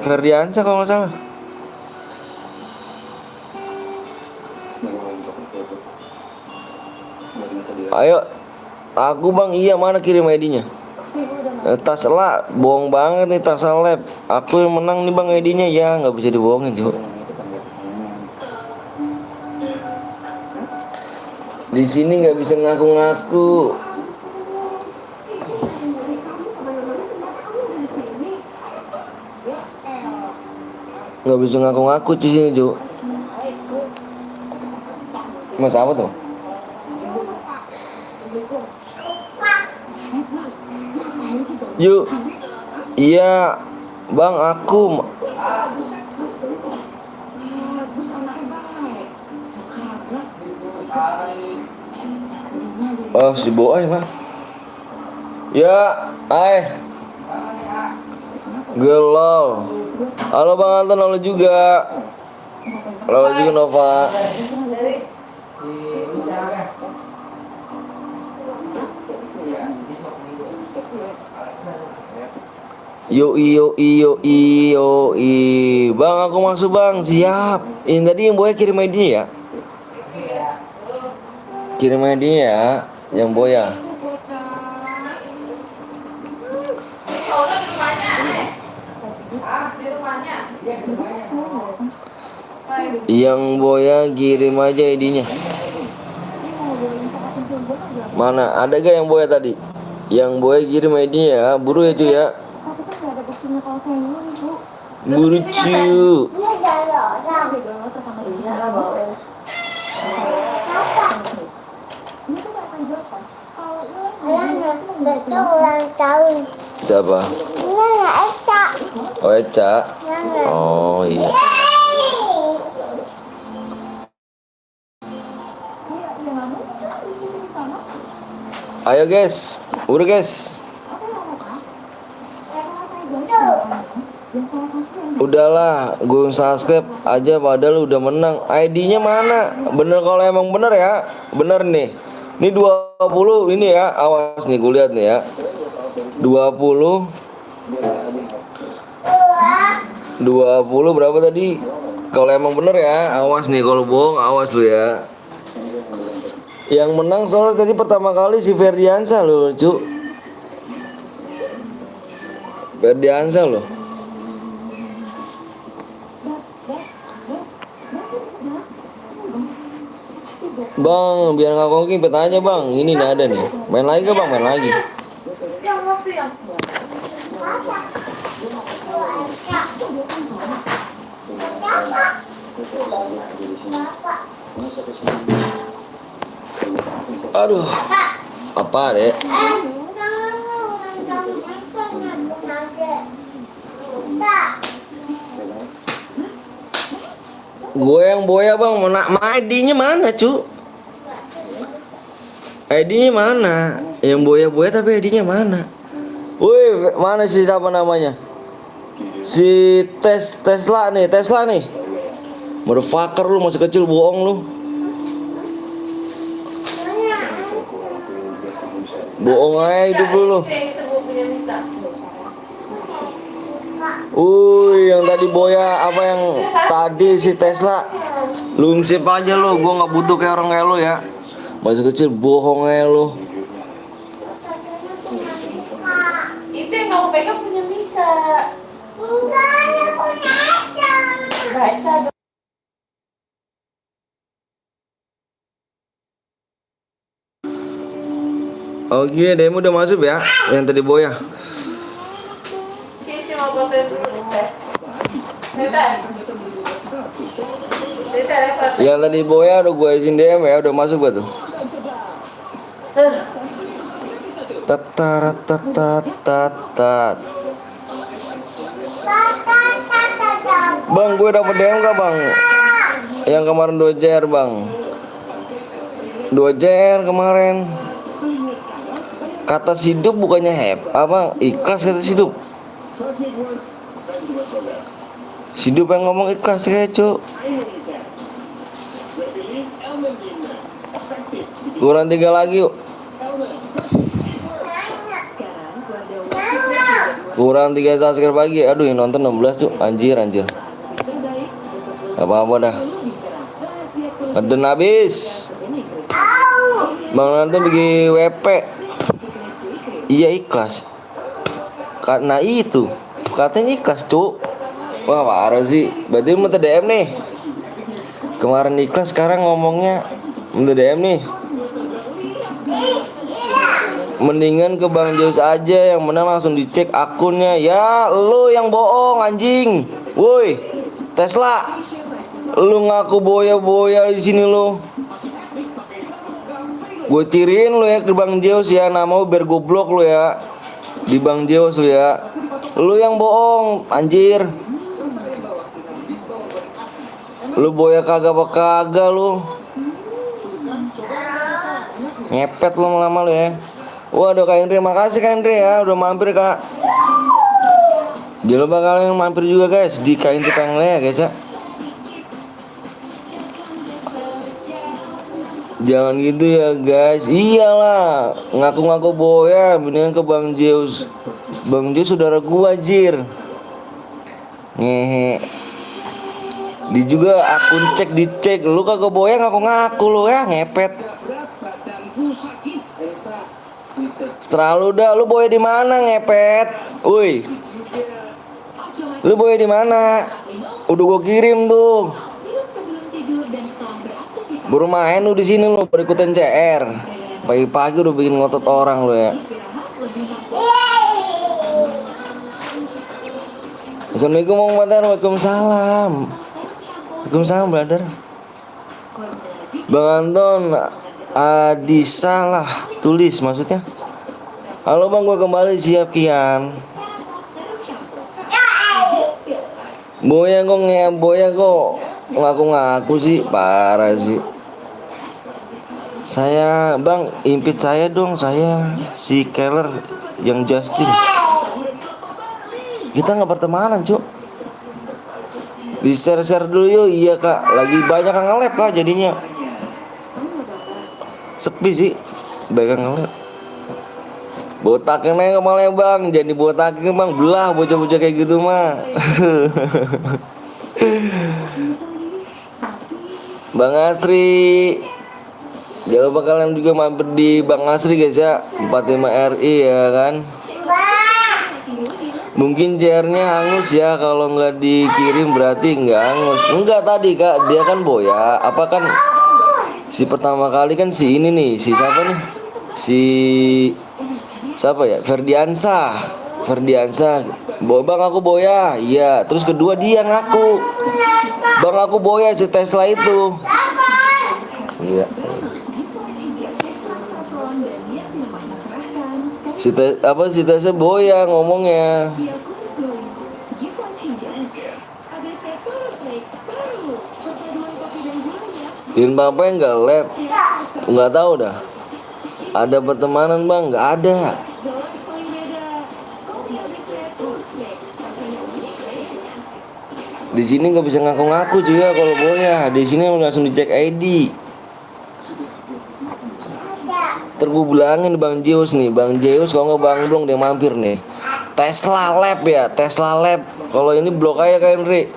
S1: Ferdiansa kalau nggak salah. Ayo, aku bang, iya mana kirim ID-nya? Tas lah, bohong banget nih tas lab. Aku yang menang nih bang ID-nya ya, nggak bisa dibohongin juga. Di sini nggak bisa ngaku-ngaku. Nggak bisa ngaku-ngaku di sini Jo. Mas apa tuh? Yuk. Iya, Bang, aku. Oh, si Boy mah. Ya, gelol. Halo Bang Anton, halo juga. Halo juga Nova. Yo, Bang, aku masuk Bang, siap. Ini tadi yang Boya kirim ID-nya ya. Kirim ID-nya ya, yang Boya. Yang Boya kirim aja ID-nya. Mana? Ada gak yang Boya tadi? Yang Boya kirim ID-nya ya. Buru ya cuy ya. Buru cuy.
S4: ulang tahun.
S1: Siapa?
S4: Ini Eca.
S1: Oh Eca. Oh iya. Ayo guys, udah guys. Udahlah, gue subscribe aja padahal udah menang. ID-nya mana? Bener kalau emang bener ya. Bener nih. Ini 20 ini ya. Awas nih gue lihat nih ya. 20 berapa tadi? Kalau emang bener ya, awas nih kalau bohong, awas lu ya. Yang menang soalnya tadi pertama kali si Ferdiansa loh, Cuk. Ferdiansa loh. Bang, biar nggak kongki petanya bang. Ini nih ada nih. Main lagi ke bang, main lagi. Aduh, apa deh? Gue yang boya bang, ID-nya mana cu? ID-nya mana? Yang boya-boya tapi ID-nya mana? Woi, mana sih siapa namanya? Si Tesla nih. Motherfucker lu masih kecil bohong lu. Bohong aja hidup lu. Yang tadi boya apa yang tadi si Tesla. Lungsip aja lu, gua nggak butuh kayak orang kayak lu ya. Masih kecil bohong aja lu.
S2: Itu yang kamu pegang punya Mika.
S4: Enggak, ya punya Eca.
S2: Baca dong.
S1: Oh iya, demo udah masuk ya, yang tadi boya.
S2: Sisi mau fotoin dulu nih. Bentar.
S1: Yang tadi boya udah gue izin DM ya, udah masuk gua tuh. Tat. Bang, gue dapet DM gak bang? Yang kemarin 2 JR bang. 2 JR kemarin. Kata hidup bukannya apa ikhlas kata hidup. Hidup yang ngomong ikhlas kayak cuk. Kurang 3 lagi yuk. Kurang 3 subscribe lagi. Aduh yang nonton 16 cuk. Anjir. Gak apa-apa dah. Ngeden habis. Bang nonton bikin WP. Iya ikhlas. Karena itu katanya ikhlas cuk. Wah parah sih. Berarti minta DM nih. Kemarin ikhlas sekarang ngomongnya minta DM nih. Mendingan ke Bang Zeus aja, yang menang langsung dicek akunnya. Ya lu yang bohong anjing. Woi Tesla, lu ngaku boya di sini lu. Gue ciriin lu ya ke Bang Zeus ya, nama biar goblok lu ya. Di Bang Zeus lu ya. Lu yang bohong, anjir. Lu boya kagak apa kagak lu. Ngepet lu lama lu ya. Waduh Kak Indri, makasih Kak Indri ya udah mampir Kak. Jangan lupa kalian mampir juga guys di Kak Indri Pengle ya guys ya. Jangan gitu ya guys. Iyalah, ngaku-ngaku boya mendingan ke Bang Zeus. Bang Zeus saudara gua anjir. Ngehe. Di juga akun cek dicek. Lu kagak boya ngaku-ngaku lu ya, ngepet. Setelah lu dah, lu boya di mana ngepet? Woi. Lu boya di mana? Udah gua kirim tuh. Baru main lu di sini lu baru ikutan CR. Pagi-pagi udah bikin ngotot orang lu ya. Assalamualaikum warahmatullahi wabarakatuh. Waalaikumsalam. Waalaikumsalam brother. Bang Anton Adisa lah tulis maksudnya. Halo bang, gua kembali siap Kian. Boya kok ngaku-ngaku sih, parah sih. Saya bang, impit saya dong, saya si Keller yang Justin. Kita nggak pertemanan cuk. Di share dulu yuk. Iya kak, lagi banyak yang nge-lab kak jadinya. Sepi sih, banyak yang nge-lab. Botakin aja malah bang, jadi botakin bang, belah bocah-bocah kayak gitu mah. Bang Asri, jangan lupa kalian juga mampir di Bang Asri guys ya, 45 RI ya kan. Mungkin CR-nya hangus ya, kalau nggak dikirim berarti nggak hangus. Enggak tadi kak, dia kan boya. Apa kan si pertama kali kan si ini nih, si siapa nih? Siapa ya? Ferdiansa. Bang aku boya. Iya, terus kedua dia ngaku. Bang aku boya si Tesla itu. Iya. Si Tesla boya ngomongnya. In apa yang nggak lab? Nggak tahu dah. Ada pertemanan bang? Nggak ada. Di sini nggak bisa ngaku-ngaku juga kalau boya. Di sini langsung dicek ID. Tergulangin Bang Zeus nih, Bang Zeus kalau nggak Bang Blong dia mampir nih. Tesla Lab ya, Tesla Lab. Kalau ini blok aja Kak Henry.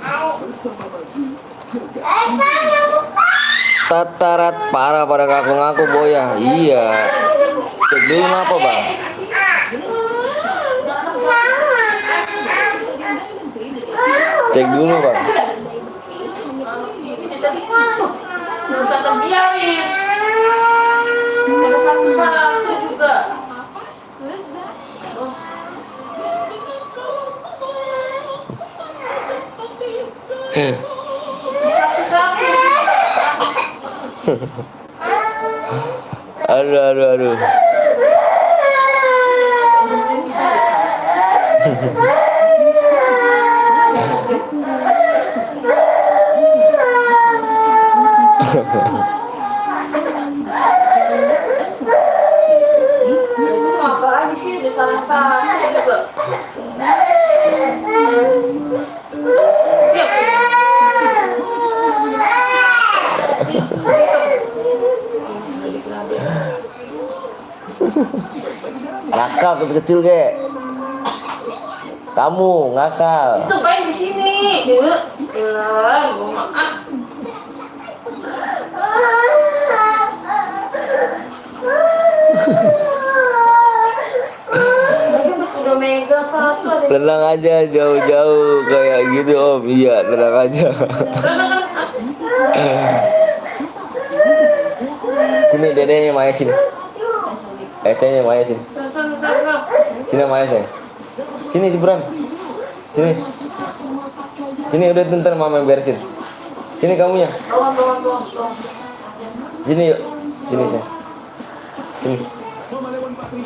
S1: Tatarat parah pada ngaku-ngaku boya. Iya. Cek dulu apa bang? Cek dulu bang.
S2: Minta kebiarin. Ada satu juga.
S1: Aduh.
S2: Apa lagi sih di sana juga.
S1: Nakal kecil kek. Kamu ngakal.
S2: Itu main di sini. Ya, maaf. Udah megang satu.
S1: Tenang aja, jauh-jauh kayak gitu om. Iya, tenang aja. Sini dedenya Maya sini. Ecenya Maya sini. Sini Maya sayang. Sini Jibran. Sini udah ntar mama yang beresin. Sini kamunya. Sini yuk. Sini sayang.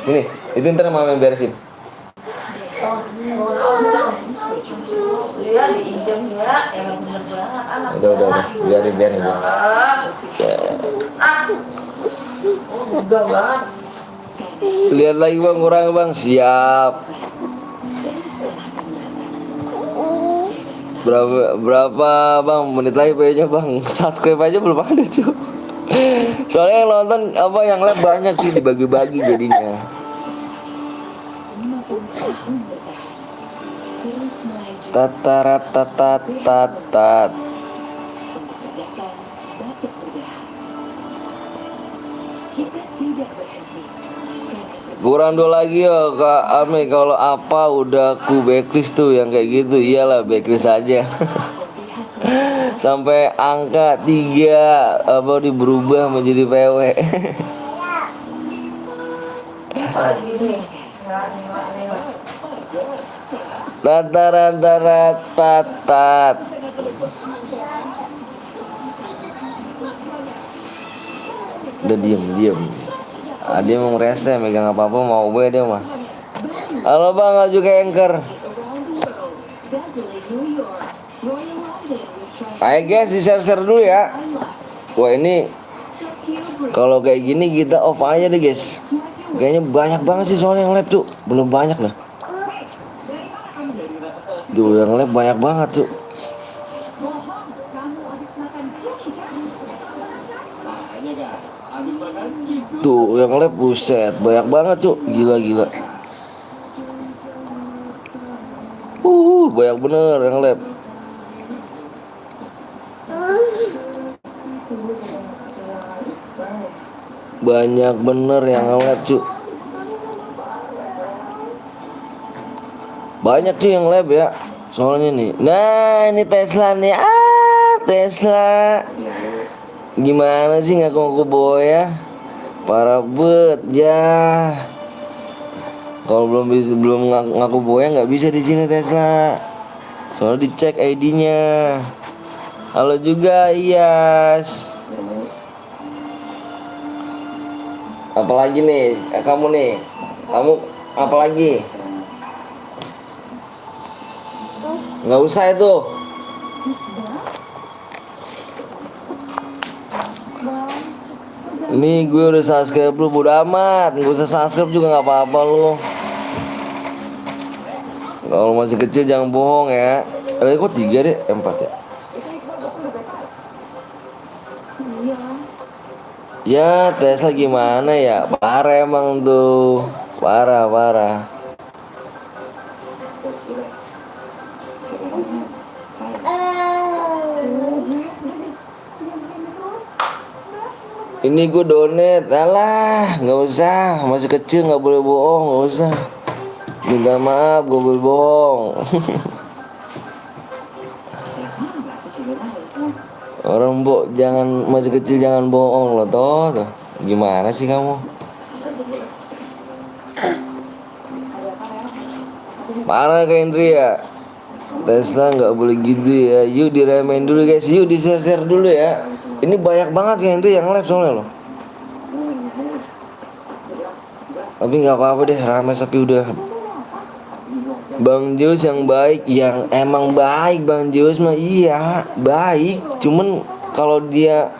S1: Sini. Itu ntar mama yang beresin.
S2: Dia diinjam ya, emang bener banget anak.
S1: Udah, biarin.
S2: Enggak banget.
S1: Lihat lagi bang, kurang bang, siap. Berapa bang menit lagi kayaknya bang? Subscribe aja belum ada cuy. Soalnya yang nonton apa yang live banyak sih, dibagi-bagi jadinya. Tatarat. Kurang dua lagi ya Kak Ami, kalau apa udah ku backlist tuh yang kayak gitu. Iyalah backlist aja. Sampai angka 3 apa berubah menjadi PW. Tatarat. Udah diem. Dia mau ngerese, megang apa-apa mau gue dia mah. Halo bang, aju ke anchor. Ayo guys, di share dulu ya. Wah ini kalau kayak gini kita off aja deh guys. Kayaknya banyak banget sih soalnya yang live tuh. Belum banyak dah. Tuh yang live banyak banget tuh. Tuh yang live buset banyak banget tuh, gila. Banyak bener yang live. Banyak bener yang live cuy. Banyak tuh yang live ya. Soalnya nih. Nah ini Tesla nih. Tesla. Gimana sih ngaku-ngaku boya? Parah bet ya. Kalau belum ngaku boya nggak bisa di sini Tesla. Soalnya dicek ID-nya. Halo juga Iyas. Apalagi nih kamu nih? Kamu apalagi? Nggak usah itu. Ini gue udah subscribe lu, bodo amat. Gak usah subscribe juga gak apa-apa lu. Kalau masih kecil jangan bohong ya. Kok 3 deh, 4 ya. Ya Tesla gimana ya. Parah emang tuh. Parah. Ini gue donate. Alah gak usah. Masih kecil gak boleh bohong. Gak usah. Minta maaf gue boleh bohong. Orang jangan, masih kecil jangan bohong loh toh. Gimana sih kamu? Parah Kak Indri ya. Tesla nggak boleh gitu ya. Yuk diremehin dulu guys. Yuk di share dulu ya. Ini banyak banget Kak Indri yang live soalnya loh. Tapi nggak apa-apa deh, ramai tapi udah. Bang Jus yang baik, yang emang baik Bang Jus mah iya baik. Cuman kalau dia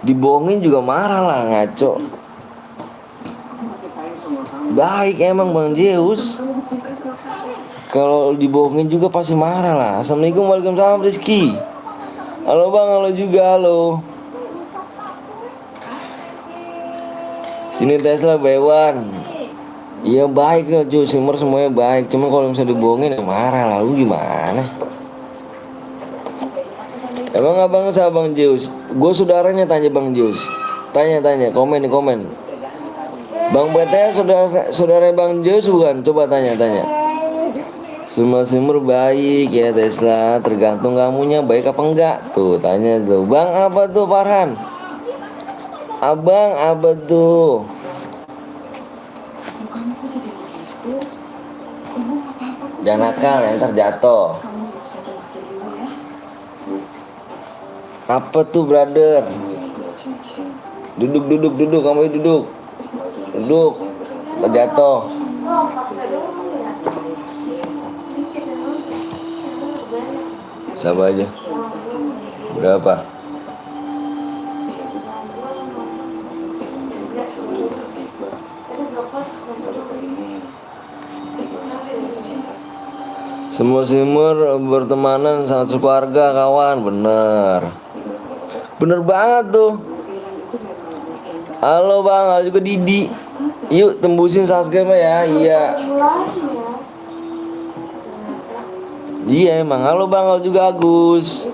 S1: dibohongin juga marah lah, ngaco. Baik emang Bang Zeus. Kalau dibohongin juga pasti marah lah. Assalamualaikum, waalaikumsalam Rizky. Halo bang, halo juga, halo. Sini Tesla Bewan. Iya baik loh Ju, Simmer semuanya baik. Cuma kalau misalnya dibohongin ya marah lah. Lu gimana? Emang abang sama Bang Zeus? Gue saudaranya, tanya Bang Zeus. Tanya, komen. Bang BT saudara Bang Zeus bukan? Coba tanya. Semua Simmer baik ya Tesla. Tergantung kamunya baik apa enggak. Tuh tanya tuh. Bang apa tuh Farhan? Abang apa tuh? Jangan nakal, ntar jatuh. Apa tuh brother? Duduk, kamu duduk. Ntar jatuh. Sabar aja. Berapa? Semur-semur bertemanan satu keluarga kawan. Bener. Bener banget tuh. Halo bang, halo juga Didi. Yuk tembusin subscribe ya. Iya. Iya emang. Halo bang, halo juga Agus.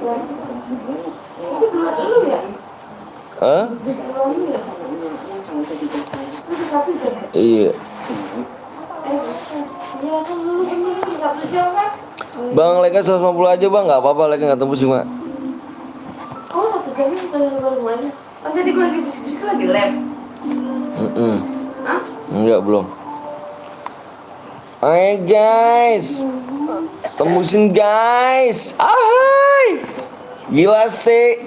S1: Hah? Iya. Bang, like 150 aja bang, nggak apa-apa, like nggak tembus cuma.
S2: Oh, 1 jam baru mulai. Oh, tadi gue lagi bisik-bisik lagi lab. Hah?
S1: Enggak, belum. Hai guys, tembusin guys. Ahai, gila sih,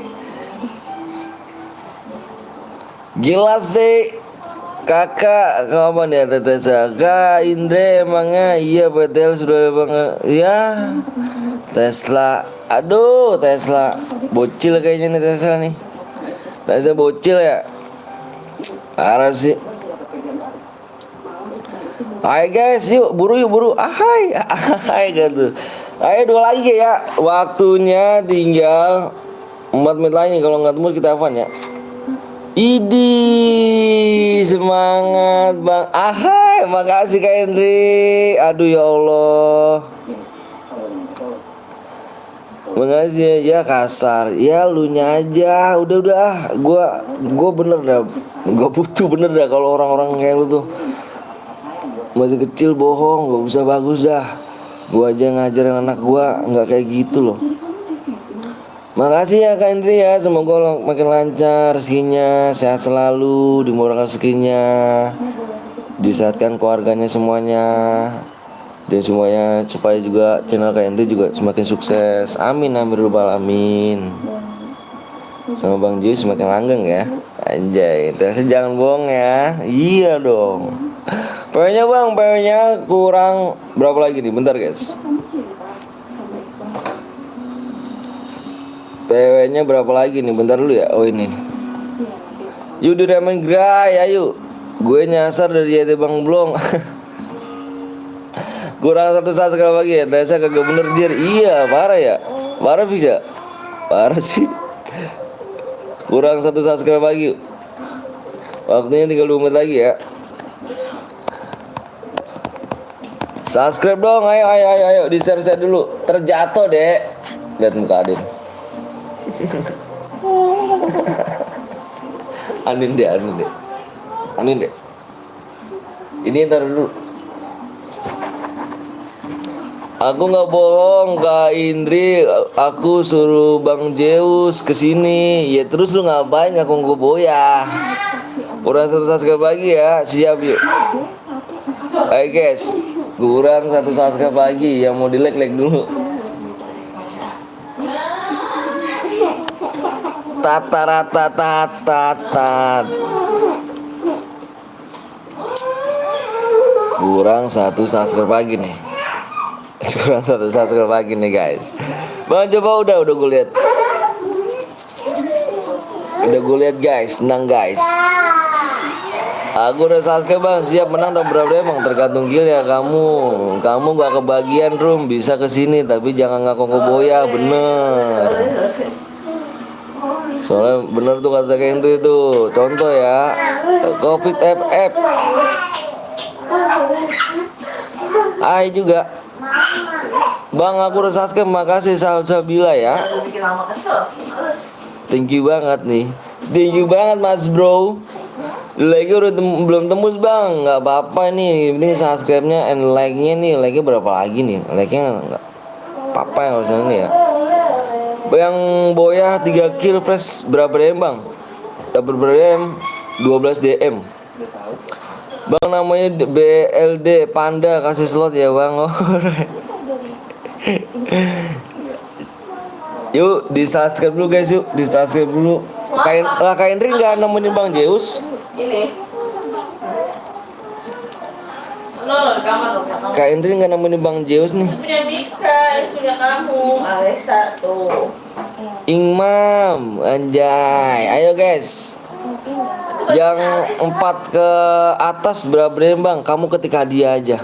S1: kakak kapan ya Tetesa? Kak Indre emangnya iya betul sudah bang ya. Tesla, aduh Tesla bocil kayaknya nih Tesla nih. Tesla bocil ya, parah sih. Hai guys, yuk buru. Ahai gitu. Ayo 2 lagi ya. Waktunya tinggal 4 menit lagi. Kalau nggak temu kita Evan ya. Idi, semangat bang. Ahai, makasih Kak Henry. Aduh ya Allah. Makasih ya kasar. Ya lu nya aja. Udah. Gua bener dah. Gua butuh bener dah kalau orang-orang kayak lu tuh. Masih kecil bohong, gak usah bagus dah. Gua aja ngajarin anak gua nggak kayak gitu loh. Makasih ya Kak Indri ya, semoga makin lancar rezekinya, sehat selalu, dimurahkan rezekinya, disehatkan keluarganya semuanya, dan semuanya supaya juga channel Kak Indri juga semakin sukses. Amin rabbal alamin. Sama Bang Jiu semakin langgeng ya. Anjay, terus jangan bohong ya. Iya dong. PW-nya bang, PW-nya kurang berapa lagi nih? Bentar guys. PW-nya berapa lagi nih? Bentar dulu ya. Oh ini. Yuk di Ramen Gray, ayo. Gue nyasar dari YT Bang Blong. Kurang 1 subscribe lagi ya. Terasa kagak bener jir. Iya, parah ya. Parah bisa. Parah sih. Kurang 1 subscribe lagi. Waktunya tinggal 2 menit lagi ya. Subscribe dong, ayo di share dulu. Terjatuh deh. Lihat muka Adin. Anin deh. Ini ntar dulu. Aku nggak bohong Kak Indri, aku suruh Bang Zeus kesini. Ya terus lu ngapain aku boya? Kurang 1 subscribe lagi ya, siap yuk. Ayo guys, kurang 1 subscribe lagi, yang mau di like dulu. Tatat. Kurang 1 subscribe lagi nih. Kurang 1 subscribe lagi nih guys. Bang coba udah gue lihat. Udah gue lihat guys, senang guys. Aku udah subscribe bang, siap menang dan berapa emang tergantung kill ya kamu gak kebagian room, bisa kesini tapi jangan ngaku boya, bener. Soalnya bener tuh kata kayak itu contoh ya, Covid FF. Hai juga bang, aku udah subscribe, makasih Salsabila ya. Thank you banget nih, thank you banget mas bro. Like udah belum tembus bang, nggak apa-apa nih, ini subscribe-nya and like-nya nih, like-nya berapa lagi nih, like-nya nggak apa-apa yang harusnya nih ya. Yang boya 3 kill fresh berapa DM bang? Dapat berapa DM? 12 DM. Bang namanya BLD Panda, kasih slot ya bang. Yuk di subscribe dulu guys, yuk di subscribe dulu. Kain Ring nggak nemenin Bang Zeus?
S2: Ini. No, di kamar loh sama.
S1: Kak Indri nggak nemenin Bang Zeus nih.
S2: Punya Mika, itu punya kamu, Alessa tuh.
S1: Ingmam, anjay. Ayo guys. Yang 4 ke atas berapa Bang? Kamu ketik hadiah aja.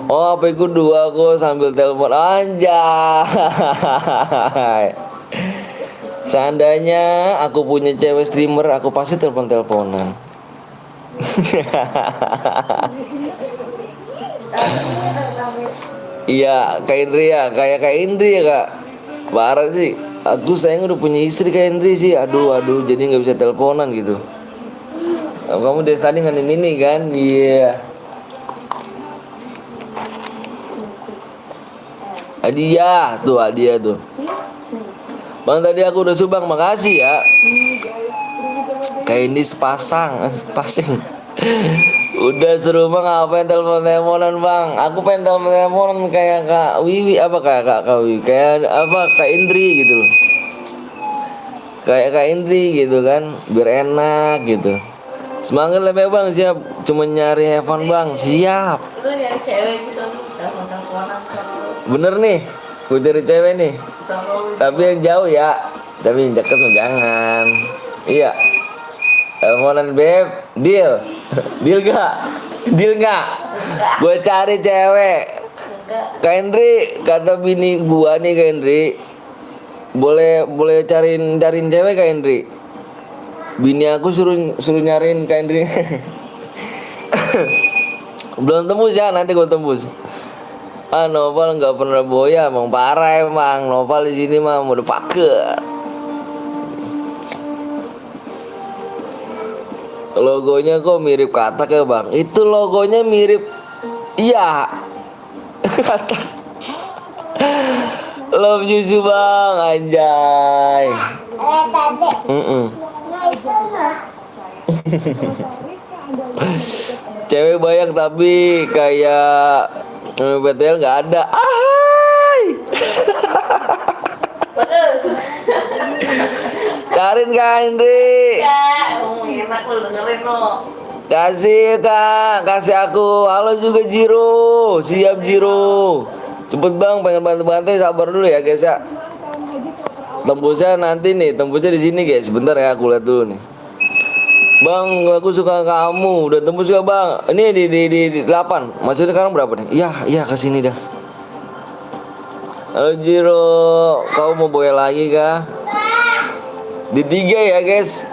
S1: Oh, apa itu 2 aku sambil telepon anjay. Seandainya aku punya cewek streamer, aku pasti telepon-teleponan. Iya, Kak Indri ya, kayak Kak Indri ya Kak. Parah sih. Aku sayang udah punya istri Kak Indri sih. Aduh, jadi nggak bisa teleponan gitu. Kamu dari tadi nganin ini kan? Iya. Hadiah tuh. Bang tadi aku udah subang, makasih ya. Kayak ini sepasang. Udah seru bang, ngapain telepon-teleponan bang? Aku pengen telepon-teleponan kayak Kak Wiwi, kayak Kak Wiwi, kayak Kak Indri gitu loh. Kayak Kak Indri gitu kan, biar enak gitu. Semangat lah bang, siap. Cuma nyari have fun bang, siap.
S2: Itu nyari cewek gitu, telepon-teleponan.
S1: Bener nih, gue cari cewek nih. Tapi yang jauh ya, tapi yang deket mah jangan. Iya. Teleponan beb, deal gak? Gue cari cewek. Kak Indri, kata bini gua nih Kak Indri, boleh cariin cewek Kak Indri. Bini aku suruh nyariin Kak Indri. Belum tembus ya, nanti gue tembus. Noval nggak pernah boya, emang parah emang. Noval di sini mah udah paket. Logonya kok mirip Katak ya bang? Itu logonya mirip. Iya. Katak. Love you bang, anjay. Cewek banyak tapi kayak BTL nggak ada. Karin Kak Indri.
S2: Enak lu dengerin lo.
S1: Kasih Kak, kasih aku. Halo juga Jiro. Siap Jiro. Cepet bang, pengen bantu-bantu, sabar dulu ya guys ya. Tembusnya nanti nih, tembusnya di sini guys. Sebentar ya, aku lihat dulu nih. Bang, aku suka kamu. Udah tembus gak bang? Ini di 8. Maksudnya sekarang berapa nih? Iya kesini dah. Halo Jiro, kamu mau boya lagi kah? Di 3 ya guys.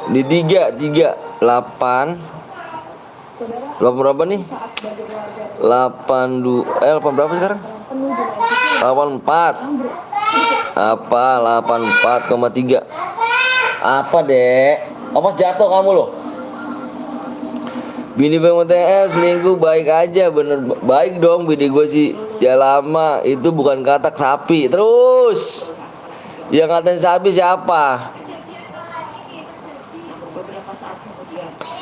S1: Di 3 8 berapa nih? 8 berapa sekarang? 84. Apa 84,3? Apa dek? Apa jatuh kamu loh? Bini BMTL selingkuh baik aja, bener baik dong bini gue sih. Ya lama itu bukan Katak sapi. Terus yang katain sapi siapa?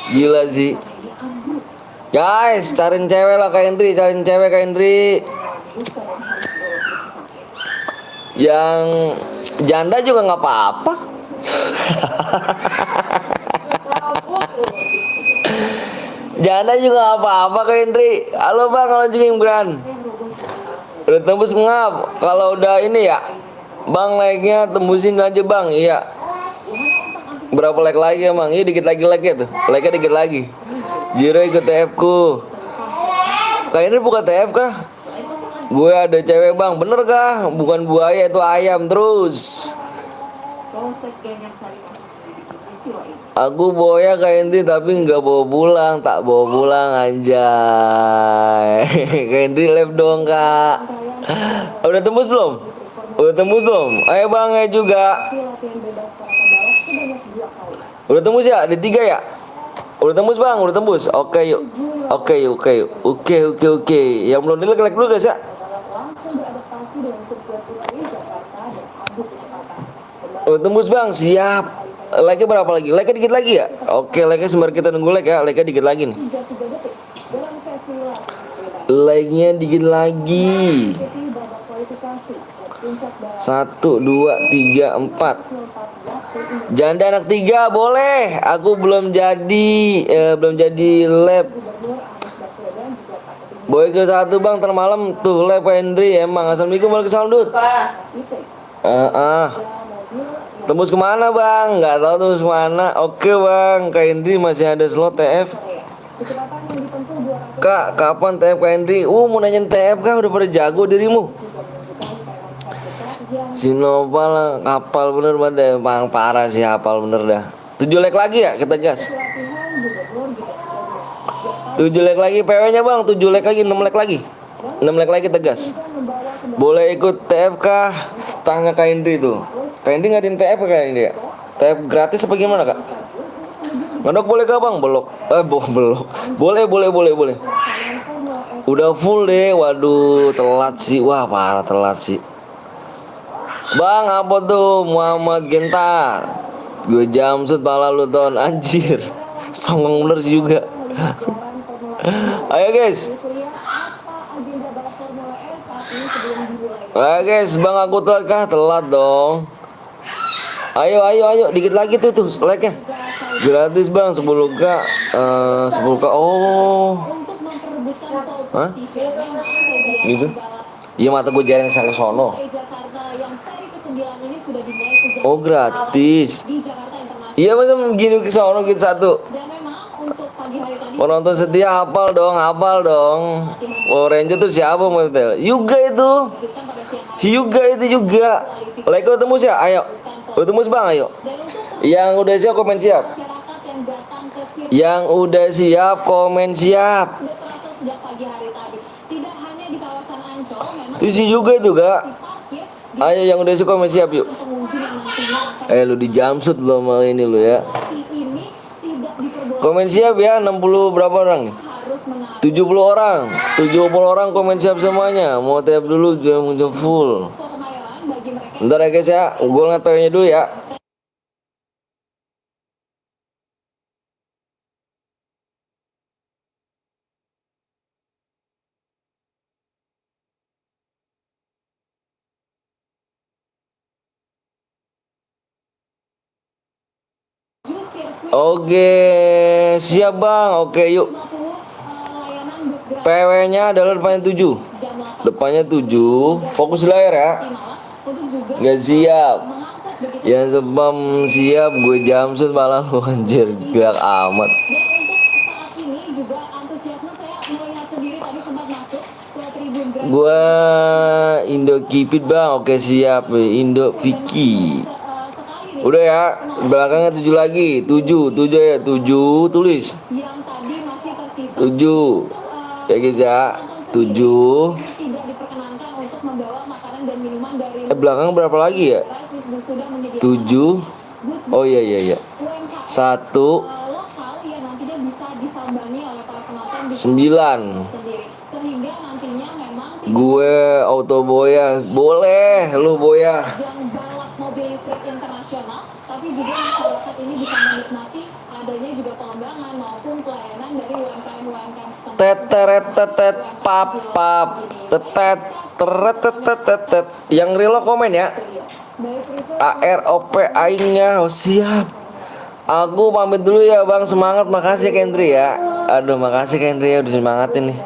S1: Gila sih. Guys, cariin cewek lah Kak Indri, cariin cewek Kak Indri. Yang janda juga nggak apa-apa. Janda juga nggak apa-apa Kak Indri. Halo bang, kalau juga Imran. Udah tembus ngap. Kalau udah ini ya, bang like-nya tembusin aja bang. Iya. Berapa like lagi emang? Iya dikit lagi like-nya tuh. Like-nya dikit lagi. Jiro ikut TF ku. Kak Indri buka TF kah? Gue ada cewek bang, bener kah? Bukan buaya itu ayam terus. Aku boya Kak Indri tapi nggak bawa pulang, tak bawa pulang anjay. Kak Indri live dong kak. Udah tembus belum? Udah tembus belum? Ayo bang ya juga. Udah tembus ya? Di 3 ya? Udah tembus bang, udah tembus. Oke yuk. Oke. Yang belum di like dulu guys ya. Udah tembus bang, siap. Like-nya berapa lagi? Like-nya dikit lagi ya? Oke, like-nya sembari kita nunggu like ya. Like-nya dikit lagi nih. Like-nya dikit lagi. 1, 2, 3, 4. Janda anak 3 boleh. Aku belum jadi lab. Boy ke satu bang, termalam tuh live Pak Hendri emang. Assalamualaikum warahmatullahi wabarakatuh. Tembus kemana bang? Nggak tahu tembus kemana. Oke bang, Kak Hendri masih ada slot TF. Kak, kapan TF Kak Hendri? Mau nanyain TF kak, udah pada jago dirimu. Si Noval kapal bener banget deh, bang parah sih hafal bener dah. 7 leg lagi ya kita gas. 7 leg lagi PW-nya bang, 7 leg lagi, 6 leg lagi. 6 leg lagi tegas. Boleh ikut TF kah? Tanya Kak Hendri tuh. Kak Hendri ngadain TF Kak Hendri ya? TF gratis apa gimana kak? Ngedok boleh gak bang? Belok. Belok. Boleh. Udah full deh. Waduh, telat sih. Wah, parah telat sih. Bang, apa tuh Muhammad Gentar? Gue jamsut pala lu ton anjir. Songong bener sih juga. Ayo guys. Ayo guys, bang aku telat kah? Telat dong. Ayo, dikit lagi tuh like-nya. Gratis bang, 10k 10k. Oh. Hah? Gitu? Iya mata gue jarang sampai sono. Oh gratis. Iya macam gini ke sono gitu satu. Penonton setia hafal dong. Oh Ranger tuh siapa Martel? Juga itu. Like tembus ya, ayo. Tembus bang, ayo. Yang udah siap komen siap. Itu sih juga itu kak. Ayo yang udah siap komen siap yuk. Lu di jamsut lo mau ini lo ya. Komen siap ya, 60 berapa orang nih? 70 orang komen siap semuanya. Mau tap dulu juga muncul full. Bentar ya guys ya, gue ngeliat PW-nya dulu ya. Oke, siap bang. Oke yuk. PW-nya adalah depannya 7. Fokus layar ya. Gak siap. Yang sebam siap, gue jamsut malah lu anjir. Gelak amat. Gue Indo Kipit bang. Oke siap. Indo Vicky. Udah ya, belakangnya 7 lagi. 7 ya, 7 tulis. 7. Ya guys ya, 7. Belakang berapa lagi ya? 7. Oh iya. 1 9. Gue auto boya. Boleh lu boya. Tapi juga masyarakat ini bisa menikmati adanya juga pengembangan maupun pelayanan dari UMKM teteret pap tetet. Yang real komen ya. AROP aingnya. Oh siap. Aku pamit dulu ya bang, semangat. Makasih Kendri ya. Aduh makasih Kendri ya udah semangatin nih.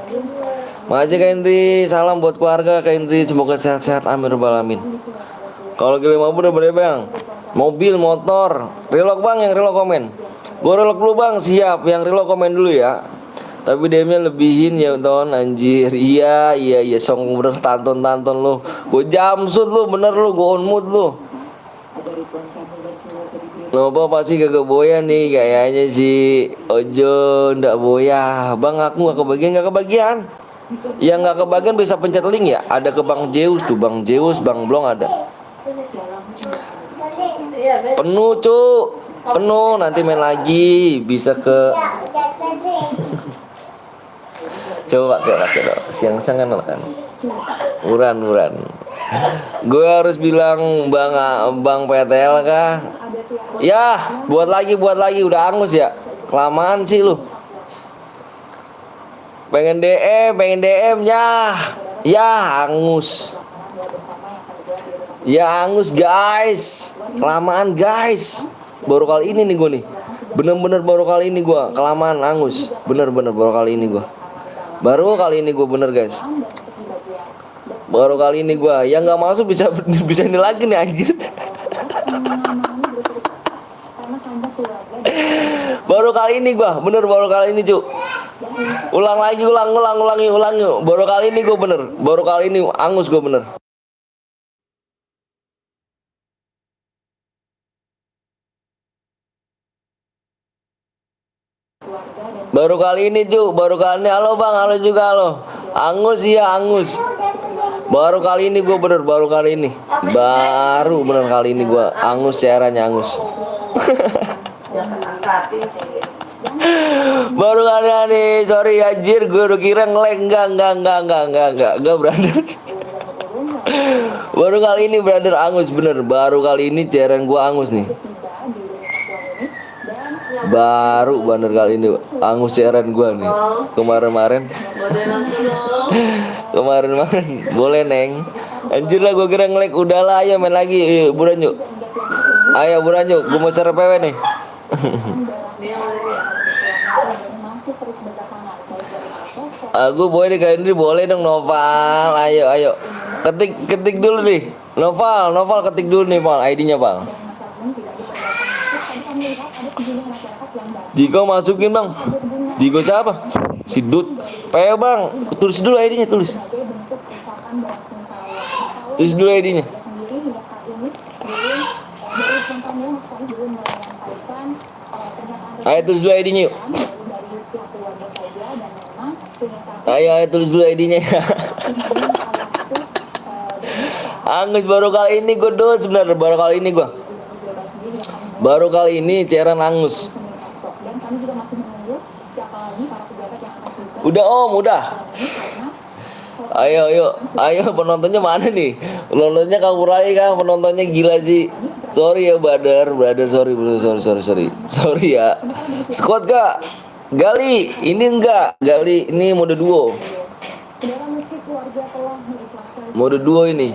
S1: Makasih Kendri, salam buat keluarga Kendri, semoga sehat-sehat amin rabbal alamin. Kalau gila mabur udah berapa bang? Mobil, motor, relok bang, yang relok komen. Gue relok dulu bang, siap. Yang relok komen dulu ya. Tapi DM-nya lebihin ya ton, anjir. Iya, song bener tanton lu. Gue jamsut lu, bener lu, gue on mood lu. Nopo pasti kagak boya nih, kayaknya si Ojo ndak boya. Bang aku gak kebagian. Yang gak kebagian bisa pencet link ya. Ada ke Bang Zeus tuh, Bang Zeus, Bang Blong ada. Penuh nanti main lagi bisa ke coba pakai dong siang-siang kan uran gue harus bilang bang PTL kah ya buat lagi udah angus ya kelamaan sih lu pengen DM ya angus guys, kelamaan guys. Baru kali ini nih gue nih. Bener-bener baru kali ini gue kelamaan angus. Bener baru kali ini gue. Baru kali ini gue bener guys. Baru kali ini gue. Yang nggak masuk bisa bisa ini lagi nih anjir. Baru kali ini gue bener, baru kali ini cu. Ulang lagi, ulang yuk. Baru kali ini gue bener. Baru kali ini angus gue bener. Baru kali ini cu, baru kali ini. Halo bang, halo juga halo. Angus iya angus. Baru kali ini gue bener, baru kali ini. Baru bener kali ini gue angus, cairannya angus. Baru kali ini, sorry anjir, gue udah kira nge-lag. Enggak brother. Baru kali ini brother angus bener, baru kali ini cairan gue angus nih. Baru bener kali ini angus cairan gue nih. Kemarin boleh neng. Anjir lah gue kira nge-lag. Udahlah ayo main lagi. Ayo buruan yuk. Ayo buruan yuk, gue mau share PW nih. Aku boleh di Indri, boleh dong Noval. Ayo. Ketik dulu nih. Noval ketik dulu nih, Pal. ID-nya, Pal. Jiko masukin, Bang. Jiko siapa? Si Dut. PW, Bang. Tulis dulu ID-nya, tulis. Tulis dulu ID-nya. Ayo tulis dulu ID-nya yuk. Ayo tulis dulu ID-nya. Angus baru kali ini gue dulu sebenarnya, baru kali ini gue. Baru kali ini cairan angus. Udah om, udah. Ayo penontonnya mana nih? Penontonnya kabur lagi kan, penontonnya gila sih. Sorry ya brother, sorry ya. Squad gak? Gali, ini enggak. Gali, ini mode duo. Mode duo ini.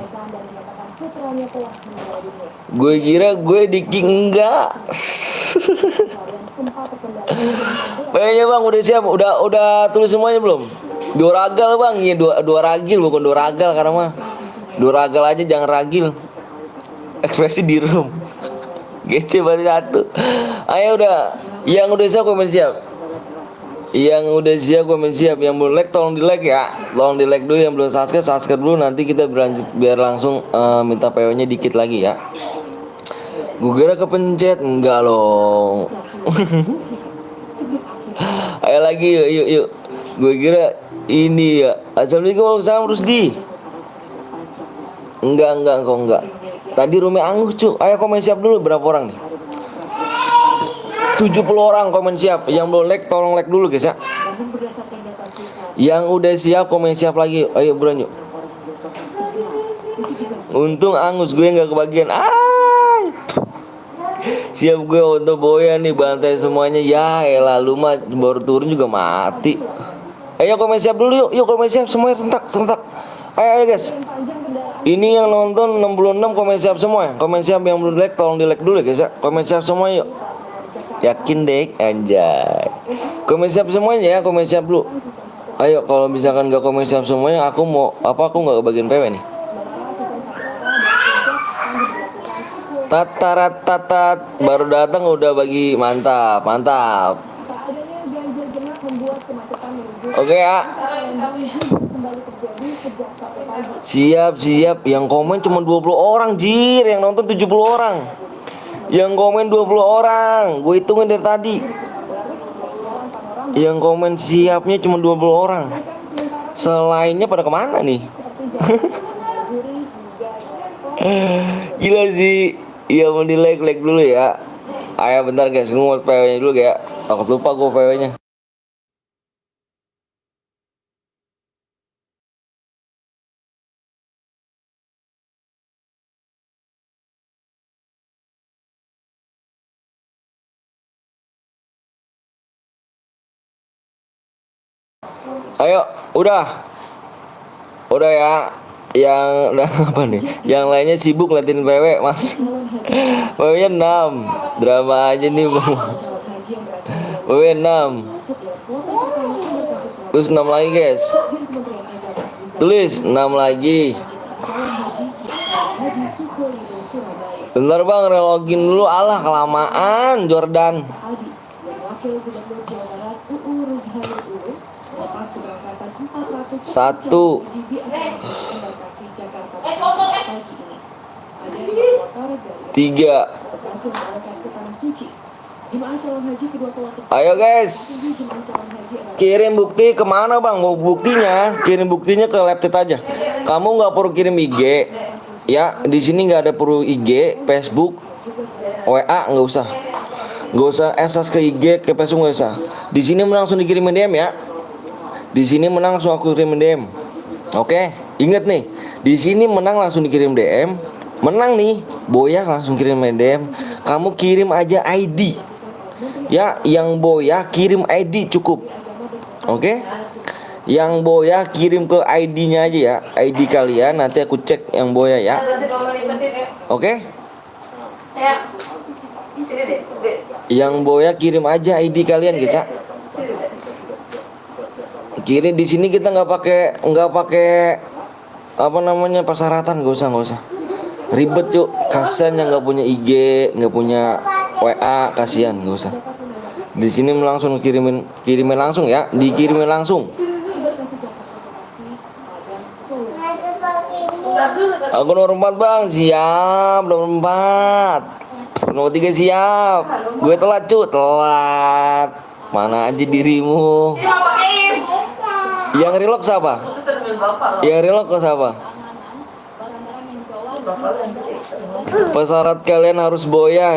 S1: Gue kira gue di king enggak. Kayaknya bang udah siap, udah tulis semuanya belum? Dua ragal bang, ya dua ragil bukan dua ragal karena mah. Dua ragal aja jangan ragil. Ekspresi di room. GC baru satu. Ayo udah, yang udah siap komen siap. Yang udah siap komen siap, yang belum like tolong di like ya. Tolong di like dulu, yang belum subscribe dulu, nanti kita berlanjut biar langsung minta PO-nya dikit lagi ya. Gue kira kepencet, enggak loh. Ayo lagi yuk. Gue kira ini ya. Assalamualaikum warahmatullahi wabarakatuh. Enggak. Tadi rumah angus cu. Ayo komen siap dulu, berapa orang nih? 70 orang komen siap. Yang belum like tolong like dulu guys ya. Yang udah siap komen siap lagi. Ayo buruan yuk. Untung angus gue nggak kebagian. Siap gue untuk boya nih, bantai semuanya. Ya elah lu mah baru turun juga mati. Ayo komen siap dulu yuk komen siap semuanya serentak. Ayo guys. Ini yang nonton 66 komen siap semua ya. Komen siap yang belum like tolong di like dulu guys ya. Komen siap semua yuk. Yakin deh anjay. Komen siap semuanya ya, komen siap dulu. Ayo kalau misalkan gak komen siap semuanya, aku gak kebagian PW nih. Tatat baru datang udah bagi, mantap. Oke ya. Siap. Yang komen cuma 20 orang jir, yang nonton 70 orang. Yang komen 20 orang. Gue hitungin dari tadi. Yang komen siapnya cuma 20 orang. Selainnya pada kemana nih? Gila sih. Iya mau di like dulu ya. Ayo bentar guys, gue mau PW-nya dulu ya. Takut lupa gue PW-nya. Ayo, udah ya. Yang udah apa nih? Yang lainnya sibuk ngeliatin PW, Mas. PW-nya 6. Drama aja nih, Bang. PW 6. Terus 6 lagi guys. Tulis 6 lagi. Bentar bang, relogin dulu. Alah kelamaan Jordan. Satu. Tiga. Ayo guys, kirim bukti kemana bang? Mau buktinya? Kirim buktinya ke laptop aja. Kamu nggak perlu kirim IG, ya. Di sini nggak ada perlu IG, Facebook, WA nggak usah. Nggak usah access ke IG, ke Facebook nggak usah. Di sini langsung dikirimin DM ya. Di sini menang langsung aku kirim DM. Oke, inget nih. Di sini menang langsung dikirim DM. Menang nih, Boya langsung kirim DM. Kamu kirim aja ID. Ya, yang Boya kirim ID cukup. Oke? Yang Boya kirim ke ID-nya aja ya. ID kalian nanti aku cek yang Boya ya. Oke? Yang Boya kirim aja ID kalian guys ya. Kirim di sini kita nggak pakai apa namanya persyaratan, nggak usah. Ribet cuk, kasian yang nggak punya IG, nggak punya WA, kasihan, nggak usah. Di sini langsung kirimin langsung ya, dikirimin langsung. Aku nomor 4 bang, siap. Nomor 4. Nomor 3 siap. Gue telat cu, telat. Mana aja dirimu. Yang relax siapa? Yang relax siapa? Pesyarat kalian harus Boya,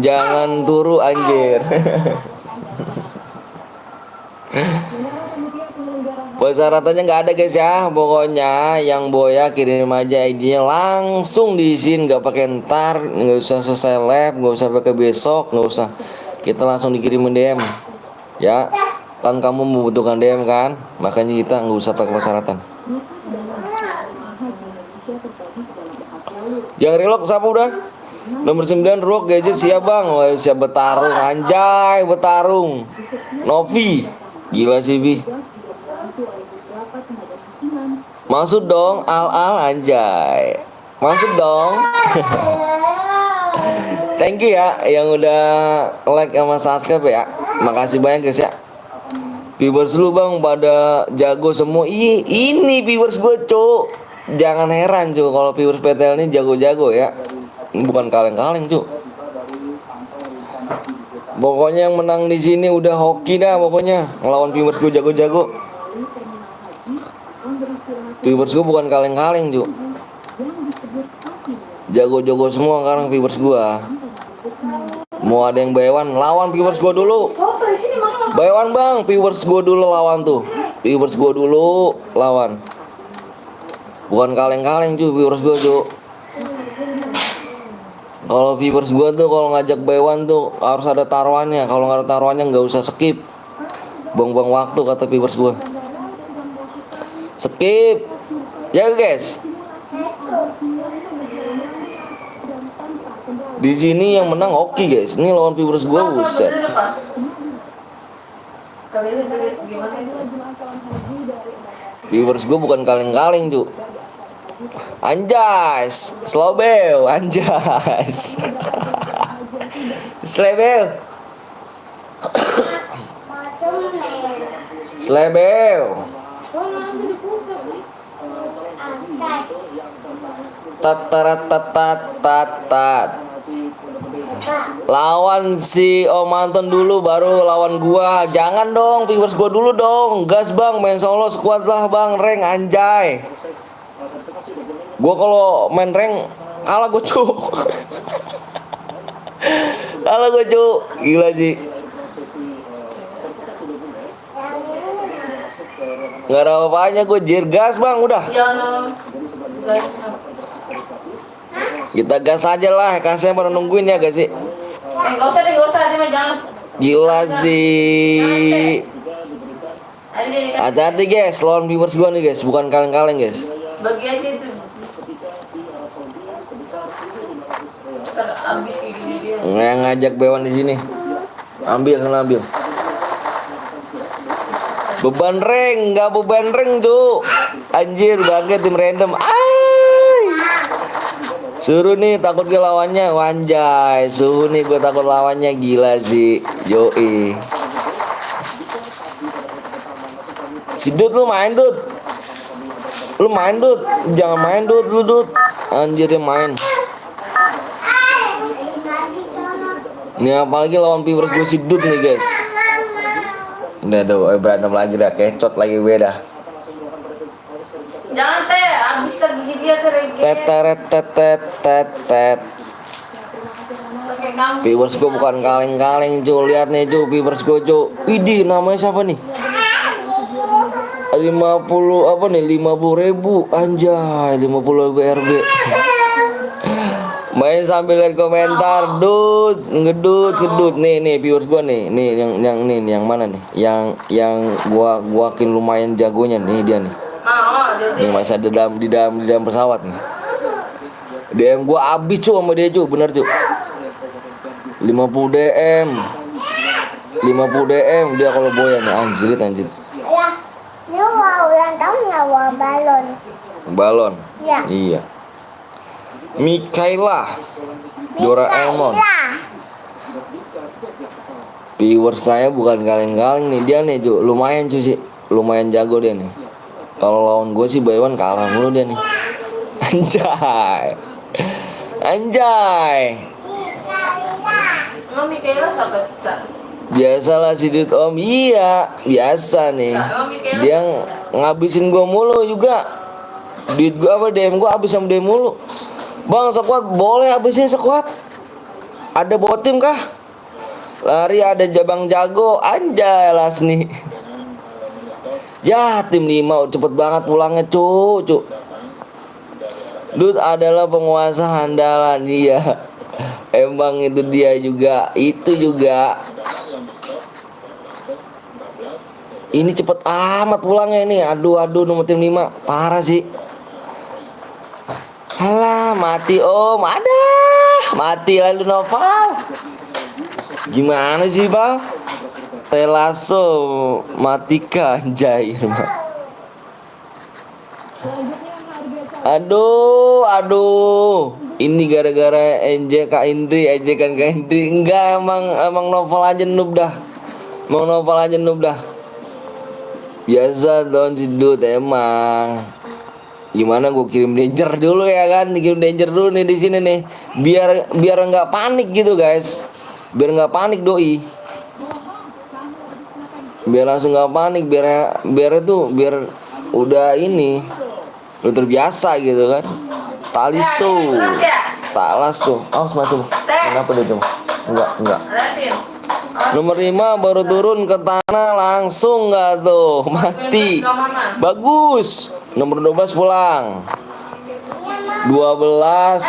S1: jangan turu anjir. Persyaratannya nggak ada guys ya. Pokoknya yang Boya kirim aja ID-nya langsung diisiin, nggak pakai ntar, nggak usah selesai lab, nggak usah pakai besok, nggak usah. Kita langsung dikirimin DM ya. Kan kamu membutuhkan DM kan, makanya kita nggak usah pakai persyaratan. Yang relok siapa udah? Nomor 9 Rock gadget siap bang. Wah, siap bertarung anjay, bertarung. Novi. Gila sih Bi. Masuk dong al anjay. Masuk dong. Thank you ya yang udah like sama subscribe ya. Makasih banyak guys ya. Viewers lu bang pada jago semua. Ini viewers gue cuk. Jangan heran cu kalau viewers PTL ini jago-jago ya. Bukan kaleng-kaleng cu. Pokoknya yang menang di sini udah hoki dah pokoknya. Ngelawan viewers gue jago-jago. Viewers gue bukan kaleng-kaleng cu. Jago-jago semua sekarang viewers gue. Mau ada yang bayawan, lawan viewers gue dulu. Bayawan bang, viewers gue dulu lawan tuh. Viewers gue dulu lawan. Bukan kaleng-kaleng cu viewers gue cu. Kalau viewers gue tuh kalau ngajak baywan tuh harus ada taruhannya. Kalau nggak ada taruhannya nggak usah skip. Buang-buang waktu kata viewers gue. Skip. Ya guys. Di sini yang menang oke guys. Ini lawan viewers gue buset. Viewers gue bukan kaleng-kaleng cu. Anjas, slobel, anjas. Slebel. Slebel. Tat. Lawan si Om Anton dulu baru lawan gua. Jangan dong, viewers gua dulu dong. Gas bang, main solo squad lah bang, rank anjay. Gua kalau main rank kalah gua cu. Kalah gua cu. Gila sih. Gak ada apa-apanya gua jir gas bang udah. Kita gas aja lah, kasih pada nungguin ya gak sih?
S2: Gak usah deh, jangan.
S1: Gila sih. Hati-hati guys, lawan viewers gua nih guys, bukan kaleng-kaleng guys.
S2: Bagi aja itu. Habis gini dia.
S1: Ngajak bewan di sini. Ambil. Beban ring, nggak beban ring tuh. Anjir, bangke tim random. Ay. Suruh nih takut ke lawannya, wanjay. Suruh nih gue takut lawannya, gila sih. Yoi. Si Dut lu main Dut. Lu main Dut, jangan main Dut lu Dut. Anjir dia main. Ini apalagi lawan viewers gue si Dut nih guys. Udah tuh, berantem lagi dah, kecot lagi gue dah.
S2: Jangan teh, abis tergigit dia tergigit.
S1: Teteret tetet.
S2: Pakai kamu.
S1: Viewers gue bukan kaleng-kaleng cu, lihat nih cu, viewers gue cu. Widih, namanya siapa nih? 50 apa nih? 50.000 anjay, 50.000 RB. Main sambil lihat komentar, Dut, ngedut. Nih viewers gua nih. Nih yang mana nih? Yang gua yakin lumayan jagonya nih dia nih. Nih masih ada di dalam pesawat nih. DM gua abis cu sama dia cu, bener cu. 50 DM. 50 DM dia kalau boya nih, anjir.
S4: Ya, ini ulang tahun nggak balon?
S1: Balon.
S4: Ya.
S1: Iya. Mikaela Doraemon. Viewers saya bukan kaleng-kaleng nih, dia nih cu, lumayan cu sih, lumayan jago dia nih. Kalau lawan gue sih Baywan kalah mulu dia nih. Anjay.
S2: Emang Mikaela siapa?
S1: Biasalah si Dut Om, iya biasa nih. Dia ngabisin gue mulu juga. Duit gue apa DM gue habis sama dia mulu. Bang sekuat boleh habisin sekuat. Ada bawa tim kah? Lari ada Jabang Jago, anjay las nih. Ya tim 5 cepet banget pulangnya cu. Dut adalah penguasa handalan dia. Emang itu dia juga, itu juga. Ini cepet amat pulangnya ini. Aduh nomor tim 5 parah sih. Halah mati Om, ada mati lalu Noval. Gimana sih Bal? Telaso matika anjay. Aduh. Ini gara-gara NJ Kak Indri, ejekan Kak Indri. Enggak, emang Novel aja noob dah. Biasa don si Dut emang. Gimana gue kirim danger dulu ya kan, dikirim danger dulu nih di sini nih, biar nggak panik gitu guys, biar nggak panik doi, biar langsung nggak panik, biar udah ini, udah terbiasa gitu kan. Taliso, awas mati lu. Kenapa dia cuma? Enggak. Nomor 5 baru turun ke tanah langsung nggak tuh mati. Bagus. Nomor 12 pulang. 12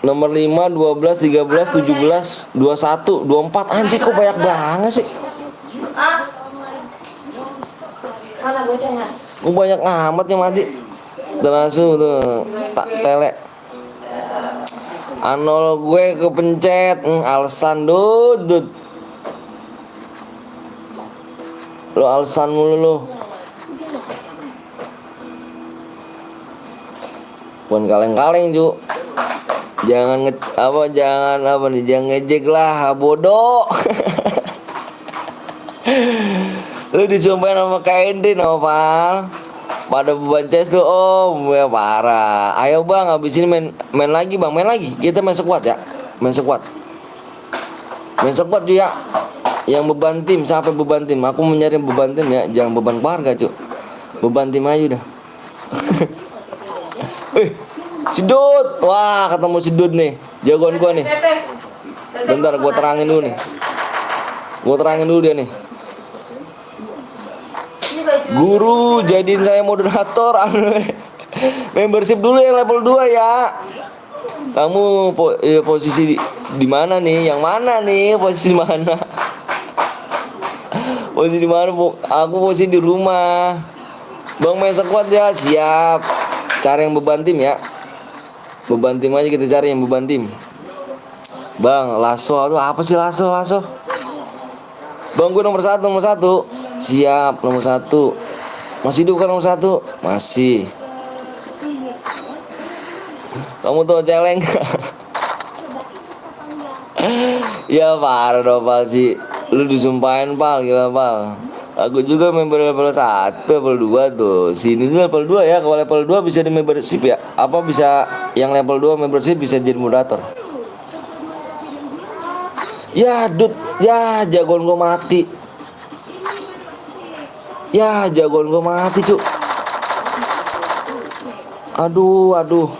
S1: nomor 5 12 13 17 21 24 anjir kok banyak banget sih.
S2: Mana gocengnya?
S1: Kok banyak amat yang mati. Terlalu tuh tak tele. Anol gue kepencet, alasan Dut. Lo alasan mulu lo. Bukan kaleng-kaleng cu. Jangan ngejek lah bodoh. Lu disumpahin sama Kaindi Noval. Pada beban chest tuh Om, ya parah. Ayo bang, abis ini main lagi bang, main lagi. Kita main squad ya, main squad juga. Yang beban tim, siapa beban tim? Aku mau nyari beban tim ya, jangan beban keluarga cu. Beban tim aja udah. Si Dut, wah ketemu si Dut nih, jagoan gua nih. Bentar, gua terangin dulu dia nih. Guru, jadiin saya moderator membership dulu yang level 2 ya. Kamu posisi di mana nih? Yang mana nih? Posisi mana? Posisi di mana? Aku posisi di rumah. Bang main squad ya, siap. Cari yang beban tim ya. Beban tim aja kita cari yang beban tim. Bang, lasso itu apa sih lasso? Bang gue nomor satu. Siap, nomor 1. Masih hidup kan nomor 1? Masih. Kamu tuh celeng gak? Ya parah dong Pal sih. Lu disumpahin Pal, gila Pal. Aku juga member level 1, level 2 tuh. Sini tuh level 2 ya. Kalau level 2 bisa di membership ya. Apa bisa yang level 2 membership bisa jadi moderator. Ya Dut, ya jagoan gua mati. Ya jagoan gua mati cuk. Aduh.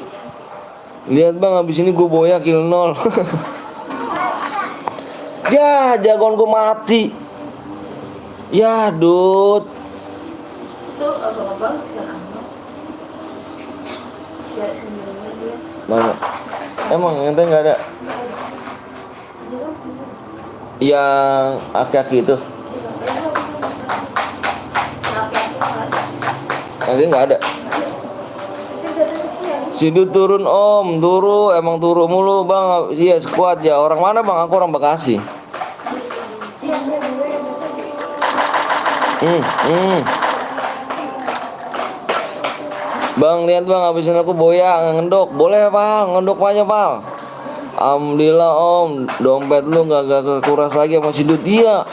S1: Lihat bang, abis ini gue boya kill 0. Ya jagoan gue mati. Ya Dut.
S2: Tuh abang-abang sana. Ya sendirinya dia.
S1: Mana? Emang ente nggak ada? Yang aki-aki itu? Nanti nggak ada. Sidu turun om, turu emang turu mulu bang. Iya squad ya. Orang mana bang? Aku orang Bekasi. Bang lihat bang, habisin aku boya ngendok. Boleh Pal, ngendok aja Pal. Alhamdulillah om, dompet lu nggak kekuras lagi sama si Dut. Iya.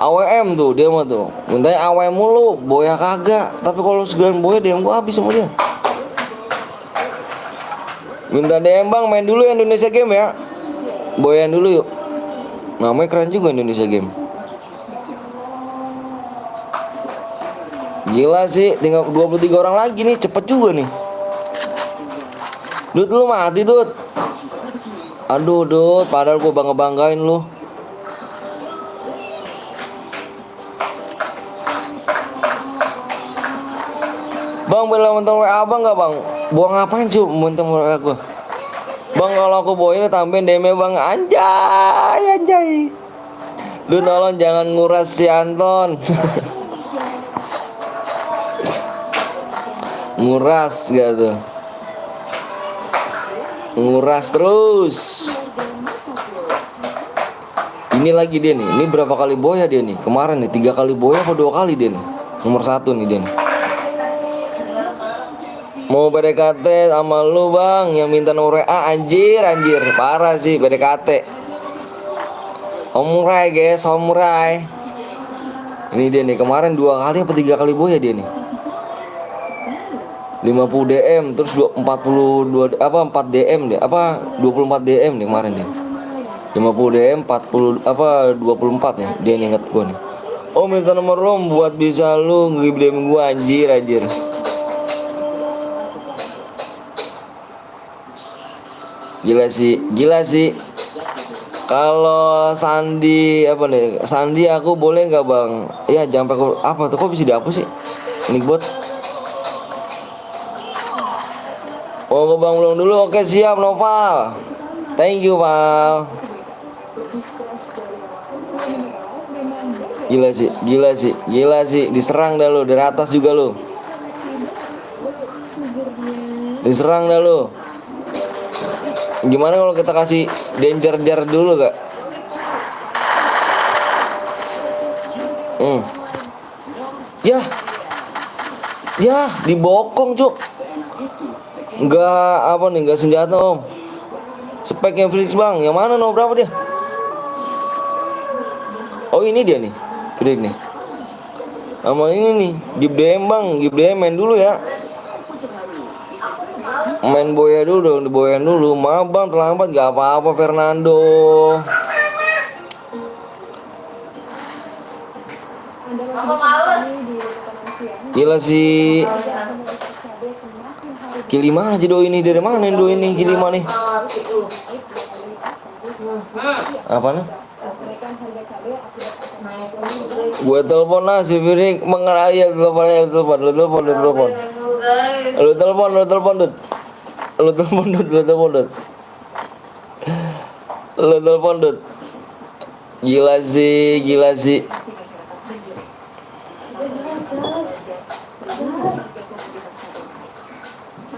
S1: AWM tuh dia mah tuh. Mintanya AWM mulu, boya kagak. Tapi kalau segan boya DM gua habis sama dia. Minta DM bang, main dulu Indonesia Game ya. Boyan dulu yuk. Namanya keren juga Indonesia Game. Gila sih, tinggal 23 orang lagi nih, cepet juga nih. Dut lu mati Dut. Aduh Dut, padahal gua bangga-banggain lu. Bang boleh mentang WA abang gak bang? Buang ngapain cu mentang WA gua? Bang kalau aku boyin tambahin DM bang. Anjay. Lu tolong jangan nguras si Anton. Nguras gak tuh? Nguras terus. Ini lagi dia nih. Ini berapa kali boya dia nih? Kemarin nih 3 kali boya apa 2 kali dia nih? Nomor 1 nih dia nih. Mau PDKT sama lu bang, yang minta nomor WA. Anjir parah sih PDKT. Om Rai guys, Om Rai. Ini dia nih, kemarin 2 kali apa 3 kali boya dia nih. 50 DM terus 42 apa 4 DM deh, apa 24 DM nih kemarin nih. 50 DM 40 apa 24 ya. Dia nih inget gua nih. Oh minta nomor lu buat bisa lu nge-DM gua. Anjir. Gila sih. Kalau Sandi apa nih? Sandi aku boleh nggak bang? Ya jangan pakai apa tuh, kok bisa dihapus sih? Ini bot. Oh ke bang belum dulu. Oke siap Noval. Thank you Val. Gila sih. Diserang dah lu dari atas juga lu. Diserang dah lu. Gimana kalau kita kasih danger jar dulu gak? Ya dibokong cuk. Enggak senjata om. Speknya Felix bang. Yang mana no berapa dia? Oh ini dia nih Felix nih. Sama ini nih Gip DM bang. Gip DM main dulu ya. Main boya dulu dong, diboyain dulu. Maaf bang terlambat, gak apa-apa Fernando.
S2: Mama males.
S1: Gila sih. Kilima aja do ini, dari mana do ini Kilima nih? Apa nih? Gue telepon lah si Firik mengeraya Lu telepon Dut. Gila sih.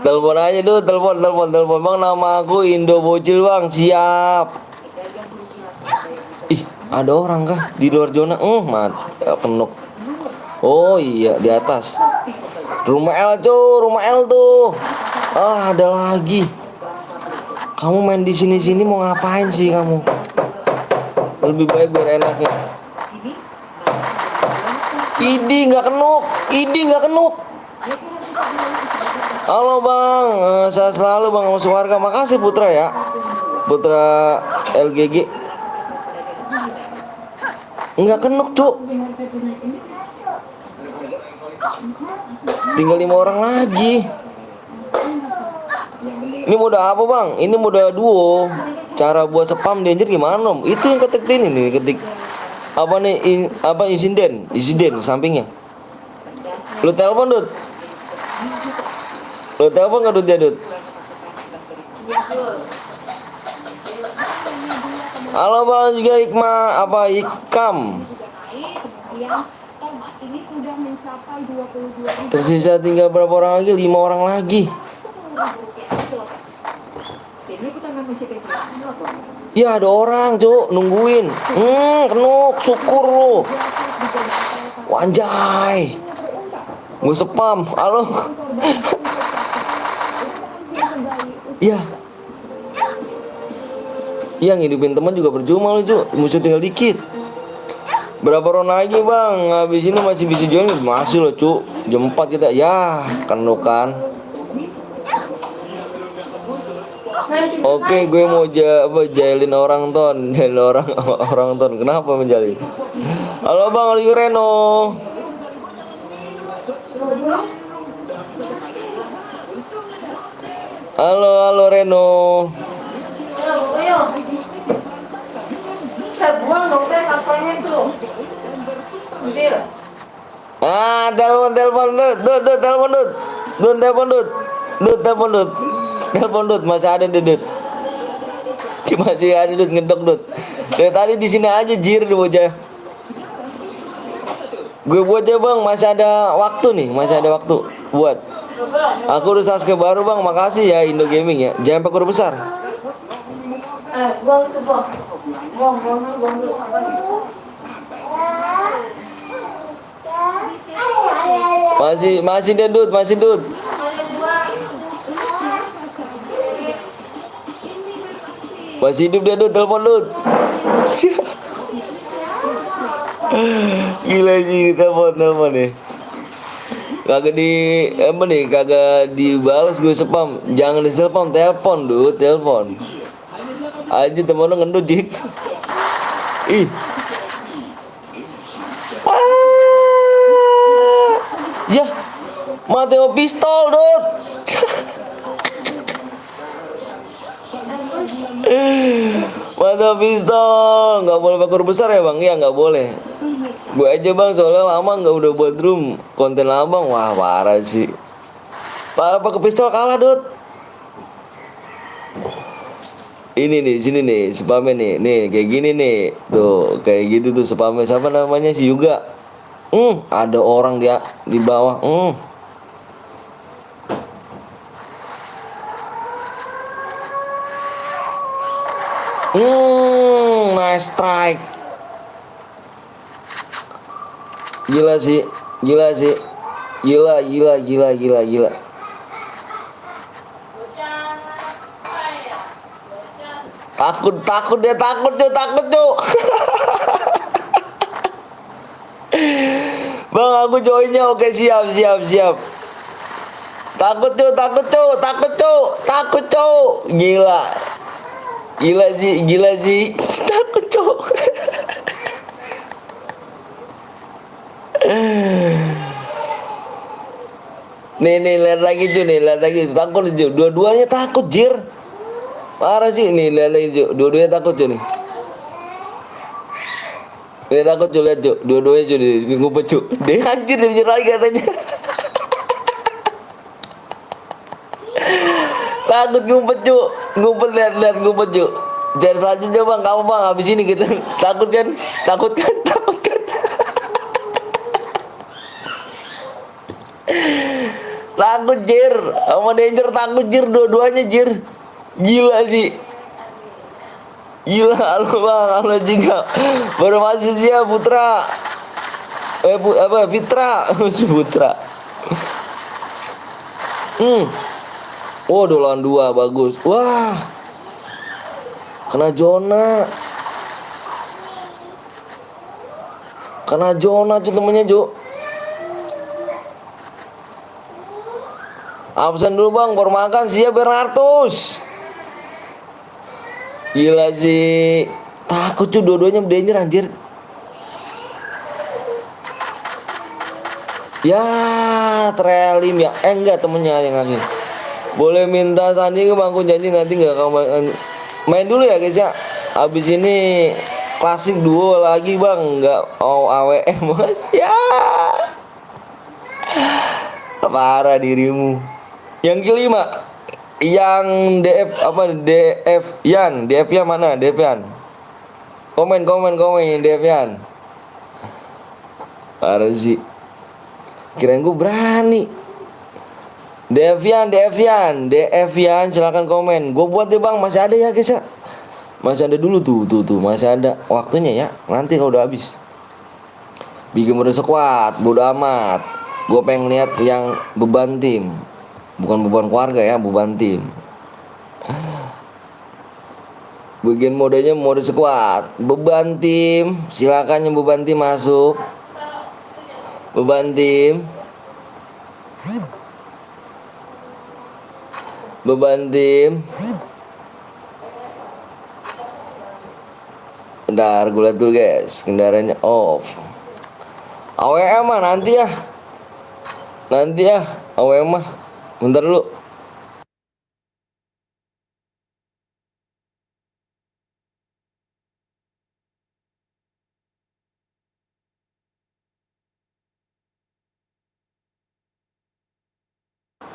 S1: Telepon aja Dut, telepon bang, nama aku Indo Bocil bang, siap. Ih, ada orang kah di luar zona? Mati, penuk. Oh iya di atas. Rumah L rumah L tuh. Ah ada lagi. Kamu main di sini mau ngapain sih kamu? Lebih baik biar enaknya. Idi nggak kenuk. Halo bang, saya selalu bang masuk warga. Makasih Putra ya, Putra LGG. Nggak kenuk cuk. Tinggal 5 orang lagi. Ini mode apa bang? Ini mode duo. Cara buat spam danger gimana om? Itu yang ketik ini nih, ketik apa nih? Insiden sampingnya. Lu telepon Dut? Lu telepon nggak Dut ya Dut? Halo bang juga Ikam.
S5: Ini sudah mencapai 22.000.
S1: Tersisa tinggal berapa orang lagi? 5 orang lagi. Ya ada orang cuk nungguin. Kenuk syukur lu. Wanjay. Gue spam. Halo. Iya. Iya ngidupin teman juga percuma lu cuk. Musuh tinggal dikit. Berapa round lagi bang? Habis ini masih bisa join? Masih loh cuk. Jam 4 kita. Ya kenuk kan. Oke, gue mau jailin orang ton. Orang ton. Kenapa menjalin? Halo bang, lagi Reno. Halo Reno.
S2: Ayo. Saya buang dong teh sampahnya tuh. Ambil.
S1: Telepon telepon Dut, masih ada Dut. Masih ada Dut ngedok Dut. Dari tadi di sini aja jir di bocah. Gue buat ya bang, masih ada waktu nih, buat. Aku udah subscribe baru bang, makasih ya Indo Gaming ya. Jangan pakai huruf besar.
S2: Buang itu buang. Buang dulu.
S1: Masih dia Dut. Masih hidup dia Dut, telepon Dut. Gila sih telepon nih. Kagak dibalas gue spam. Jangan di spam, telepon Dut, telepon. Aja temen lu ngendut Jik. Ih. Ya. Mati sama pistol Dut. Mata pistol, nggak boleh pakai huruf besar ya bang? Iya nggak boleh. Gue aja bang, soalnya lama nggak udah buat room konten abang. Wah parah sih. Pakai pistol kalah Dut. Ini nih, sini nih, spamnya nih kayak gini nih, tuh kayak gitu tuh spamnya. Siapa namanya sih juga? Ada orang dia di bawah. Nice strike. Gila sih. Gila. Takut dia cuk. Bang aku joinnya, oke siap. Takut cuk. Gila sih. Takut cuk. Nih lihat lagi takut Ju. Dua-duanya takut jir. Parah sih nih, lihat lagi Ju. Dua-duanya takut Ju nih. Dia takut Ju, lihat Ju. Dua-duanya Ju ngumpet Ju. Dia anjir dia lagi katanya. Takut ngumpet Ju. Lihat ngumpet Ju. Jangan selanjutnya bang, kamu bang habis ini kita takut kan? Takut jir, sama danger takut jir, dua-duanya jir. Gila sih. Halo bang, halo juga. Baru masuk sih ya Putra. Apa Fitra? Putra. Oh, dolan 2 bagus. Wah. Kena zona. Kena zona tuh temennya, Jo. Absen dulu bang, baru makan. Siap Bernartus. Gila sih. Takut cuy, dua-duanya danger anjir. Ya, trelim ya. Enggak, temennya yang angin. Boleh minta Sandi ke bangku, janji nanti nggak kamu main dulu ya guys ya. Abis ini klasik duo lagi bang, nggak mau AWM mas ya. Parah dirimu. Yang kelima, yang DF apa DF Yan, DF Yan mana? DF Yan. Komen yang DF Yan. Parah sih. Kirain gue berani. Devian, silakan komen. Gue buat deh bang, masih ada ya guys ya. Masih ada dulu tuh, masih ada waktunya ya. Nanti kalau udah habis. Bikin mode squad, bodo amat. Gue pengen lihat yang beban tim, bukan beban keluarga ya, beban tim. Bikin modenya mode squad, beban tim. Silakan yang beban tim masuk. Beban tim. Bentar, gue liat dulu guys, kendaraannya off. AWM mah nanti ya. AWM mah bentar dulu.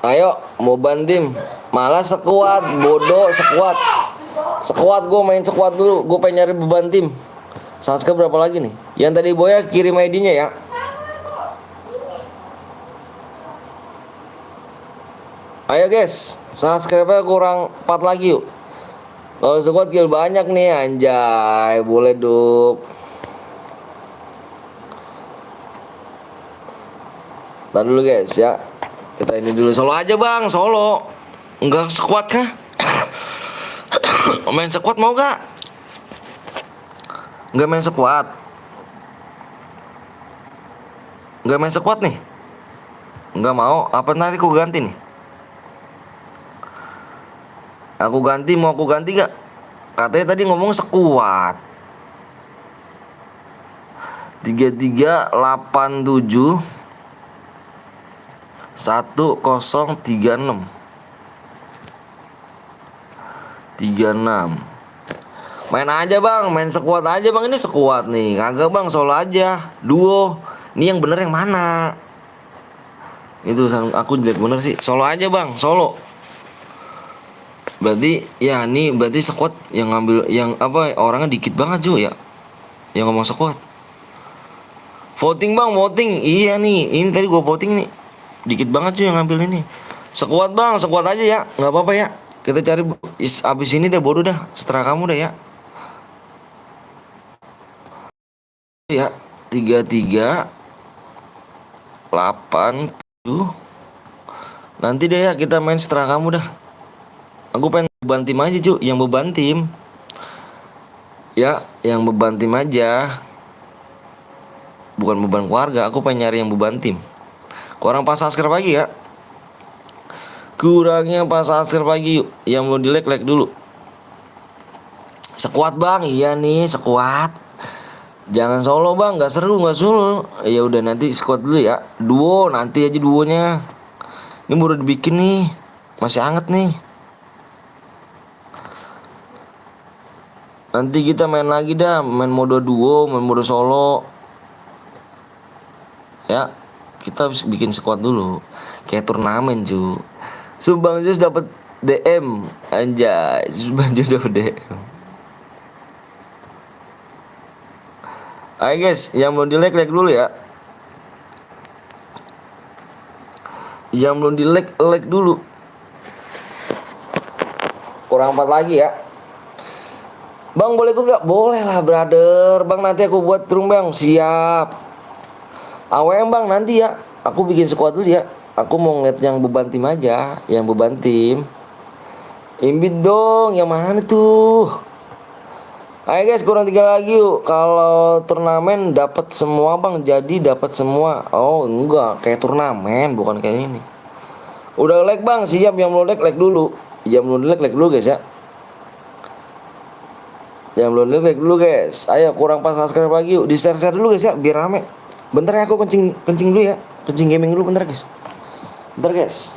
S1: Ayo, mau bantim. Malah sekuat, bodoh, sekuat. Sekuat gue main sekuat dulu. Gue pengen nyari beban tim. Subscribe berapa lagi nih? Yang tadi Boya kirim ID-nya ya. Ayo guys, subscribe-nya kurang 4 lagi yuk. Kalau sekuat kill banyak nih anjay. Boleh dup. Ntar dulu guys ya. Kita ini dulu solo aja bang, solo. Enggak sekuat kah? Main sekuat mau gak? Enggak main sekuat. Enggak main sekuat nih. Enggak mau, apa nanti aku ganti nih? Aku ganti, mau aku ganti gak? Katanya tadi ngomong sekuat. 3387 1036 Main aja bang, main sekuat aja bang. Ini sekuat nih, kagak bang, solo aja, duo. Ini yang bener yang mana? Itu aku jelek bener sih. Solo aja bang, solo. Berarti ya ini berarti sekuat yang ngambil yang apa orangnya dikit banget juga ya. Yang ngomong sekuat. Voting bang, voting. Iya nih, ini tadi gua voting nih. Dikit banget cuy yang ngambil ini. Sekuat bang, sekuat aja ya, nggak apa-apa ya. Kita cari abis ini deh bodoh dah, setelah kamu deh ya. Ya 3387. Nanti deh ya kita main setelah kamu dah. Aku pengen beban tim aja cuy, yang beban tim. Ya, yang beban tim aja. Bukan beban keluarga, aku pengen nyari yang beban tim. Kurang pas subscribe lagi ya. Kurangnya pas subscribe lagi yuk. Yang belum di like dulu. Sekuat bang, iya nih sekuat. Jangan solo bang, nggak seru nggak solo. Ya udah nanti sekuat dulu ya. Duo nanti aja duonya. Ini baru dibikin nih, masih hangat nih. Nanti kita main lagi dah, main mode duo, main mode solo. Ya. Kita harus bikin squad dulu kayak turnamen cu. Sumbang Jus dapat DM anjay. Sumbang Jus dapat DM. Ayo guys, yang belum di like dulu ya. Yang belum di like dulu. Kurang 4 lagi ya. Bang boleh ikut gak? Boleh lah brother. Bang nanti aku buat room bang. Siap. AWM bang nanti ya. Aku bikin squad dulu ya. Aku mau ngeliat yang beban tim aja. Yang beban tim. Invite dong. Yang mana tuh? Ayo guys, kurang 3 lagi yuk. Kalau turnamen dapat semua bang. Jadi dapat semua. Oh enggak, kayak turnamen bukan kayak ini. Udah like bang, siap. Yang belum like dulu. Yang belum like dulu guys ya. Yang belum like dulu guys. Ayo kurang 4 subscribe lagi yuk. Di share dulu guys ya, biar rame. Bentar ya, aku kencing dulu ya. Kencing gaming dulu bentar guys. Bentar guys.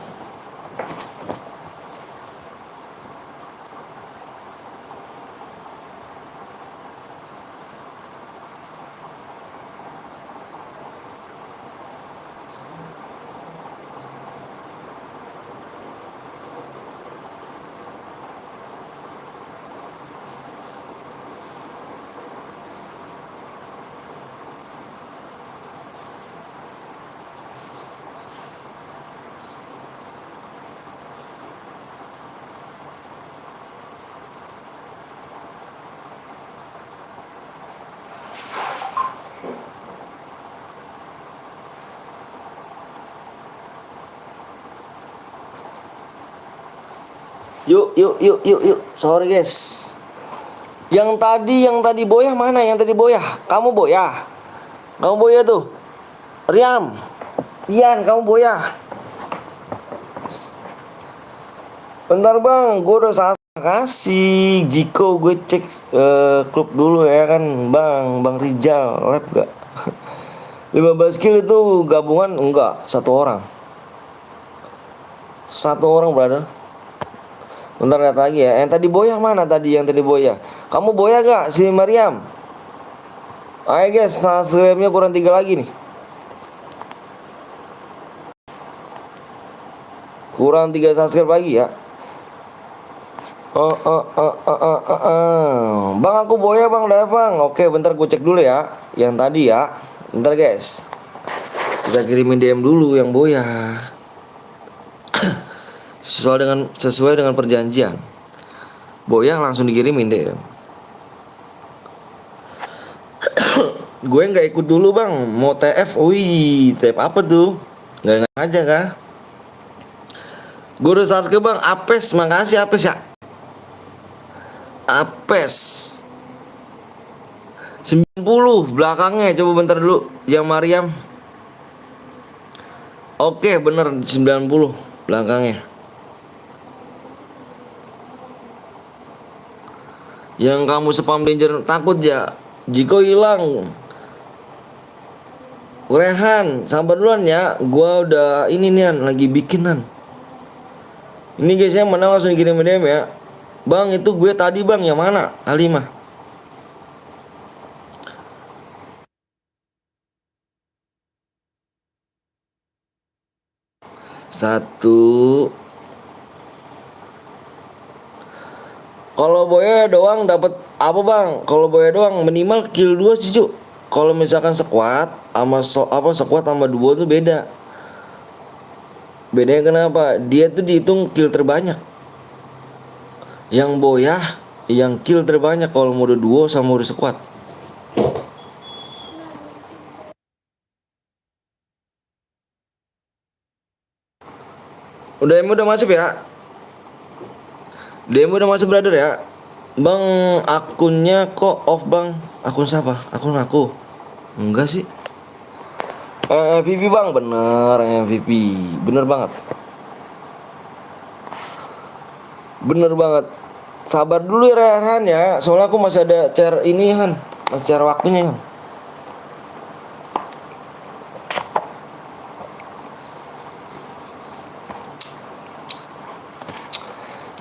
S1: Yuk. Sorry guys. Yang tadi Boyah mana? Yang tadi Boyah. Kamu Boyah. Kamu Boyah tuh. Riam. Ian, kamu Boyah. Bentar bang, gue udah kasih. Jiko gue cek klub dulu ya kan, Bang Rijal lab gak? 15 kill itu gabungan enggak, satu orang brother. Bentar lihat lagi ya. Yang tadi Boyah mana tadi? Yang tadi Boyah. Kamu Boyah gak si Mariam? Ayo guys, subscribe-nya kurang 3 lagi nih. Kurang 3 subscribe lagi ya. Bang aku Boyah bang, dah bang. Oke bentar gue cek dulu ya. Yang tadi ya. Bentar guys. Kita kirimin DM dulu yang Boyah. Sesuai dengan perjanjian. Boyah langsung dikirimin deh. Gue nggak ikut dulu bang, mau TF. Wih, TF apa tuh? Nggak aja kah? Gue udah subscribe bang. Apes, makasih Apes ya. Apes 90 belakangnya, coba bentar dulu. Yang Mariam. Oke bener 90 belakangnya. Yang kamu spam danger takut ya. Jika hilang Rehan, sabar duluan ya. Gua udah ini nih lagi bikinan. Ini guys yang mana langsung kirim DM ya. Bang itu gue tadi bang, yang mana? Halimah. Satu. Kalau Boya doang dapat apa bang? Kalau Boya doang minimal kill 2 sih cu. Kalau misalkan squad sama squad sama duo tuh beda. Bedanya kenapa? Dia tuh dihitung kill terbanyak. Yang Boya yang kill terbanyak kalau mode duo sama mode squad. Udah masuk ya? Demo udah masuk brother ya. Bang akunnya kok off bang? Akun siapa? Akun aku. Enggak sih. MVP bang, bener MVP. Bener banget. Bener banget. Sabar dulu ya Rehan ya. Soalnya aku masih ada share ini kan. Masih share waktunya kan.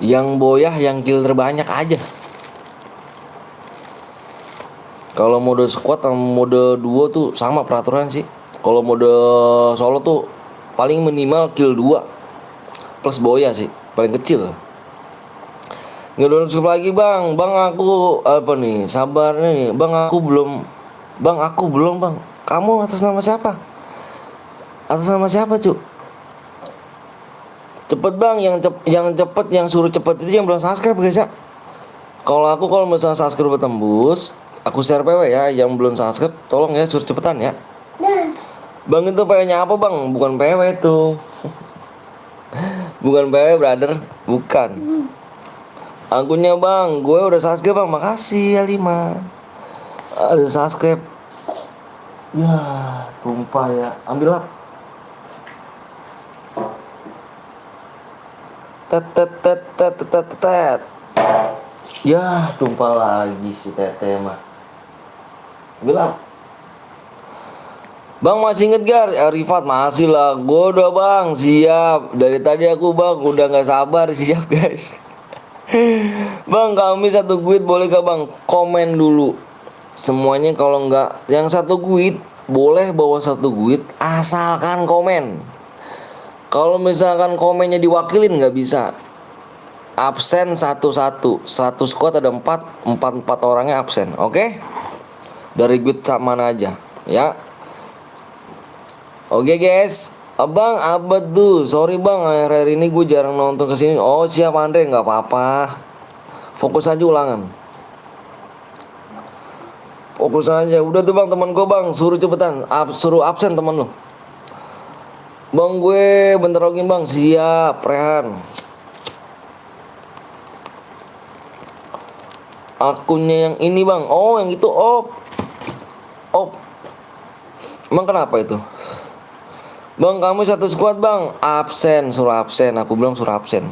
S1: Yang Boyah yang kill terbanyak aja. Kalau mode squad sama mode duo tuh sama peraturan sih. Kalau mode solo tuh paling minimal kill 2 plus Boyah sih, paling kecil. Nggak skip lagi bang. Bang aku apa nih? Sabar nih. Bang aku belum. Bang. Kamu atas nama siapa? Atas nama siapa cu? Cepet bang, yang cepet, yang suruh cepet itu yang belum subscribe guys ya. Kalau misalnya subscribe tembus, aku share PW ya. Yang belum subscribe tolong ya suruh cepetan ya. Bang itu PW-nya apa bang? Bukan PW itu. Bukan PW brother. Bukan. Akunnya bang, gue udah subscribe bang. Makasih ya 5. Ada subscribe. Ya tumpah ya. Ambil lap. Tet tet tet tet tet tet tet. Ya tumpah lagi si Tete mah. Ambil lap. Bang masih inget gar? Rifat masih lah. Gue udah bang siap. Dari tadi aku bang udah gak sabar siap guys. Bang kami 1 guit boleh gak bang? Komen dulu. Semuanya kalau nggak yang 1 guit boleh bawa 1 guit asalkan komen. Kalau misalkan komennya diwakilin nggak bisa. Absen satu-satu. 1 squad ada 4 orangnya absen. Oke? Dari guit mana aja ya. Oke guys, abang abad tuh, sorry bang, akhir-akhir ini gue jarang nonton kesini. Oh siap Andre, nggak apa-apa. Fokus aja ulangan. Fokus aja. Udah tuh bang, teman gue bang, suruh cepetan, suruh absen teman lu. Bang gue bentar login bang, siap Rehan. Akunnya yang ini bang, oh yang itu op. Emang kenapa itu? Bang kamu 1 squad bang, absen, suruh absen. Aku bilang suruh absen.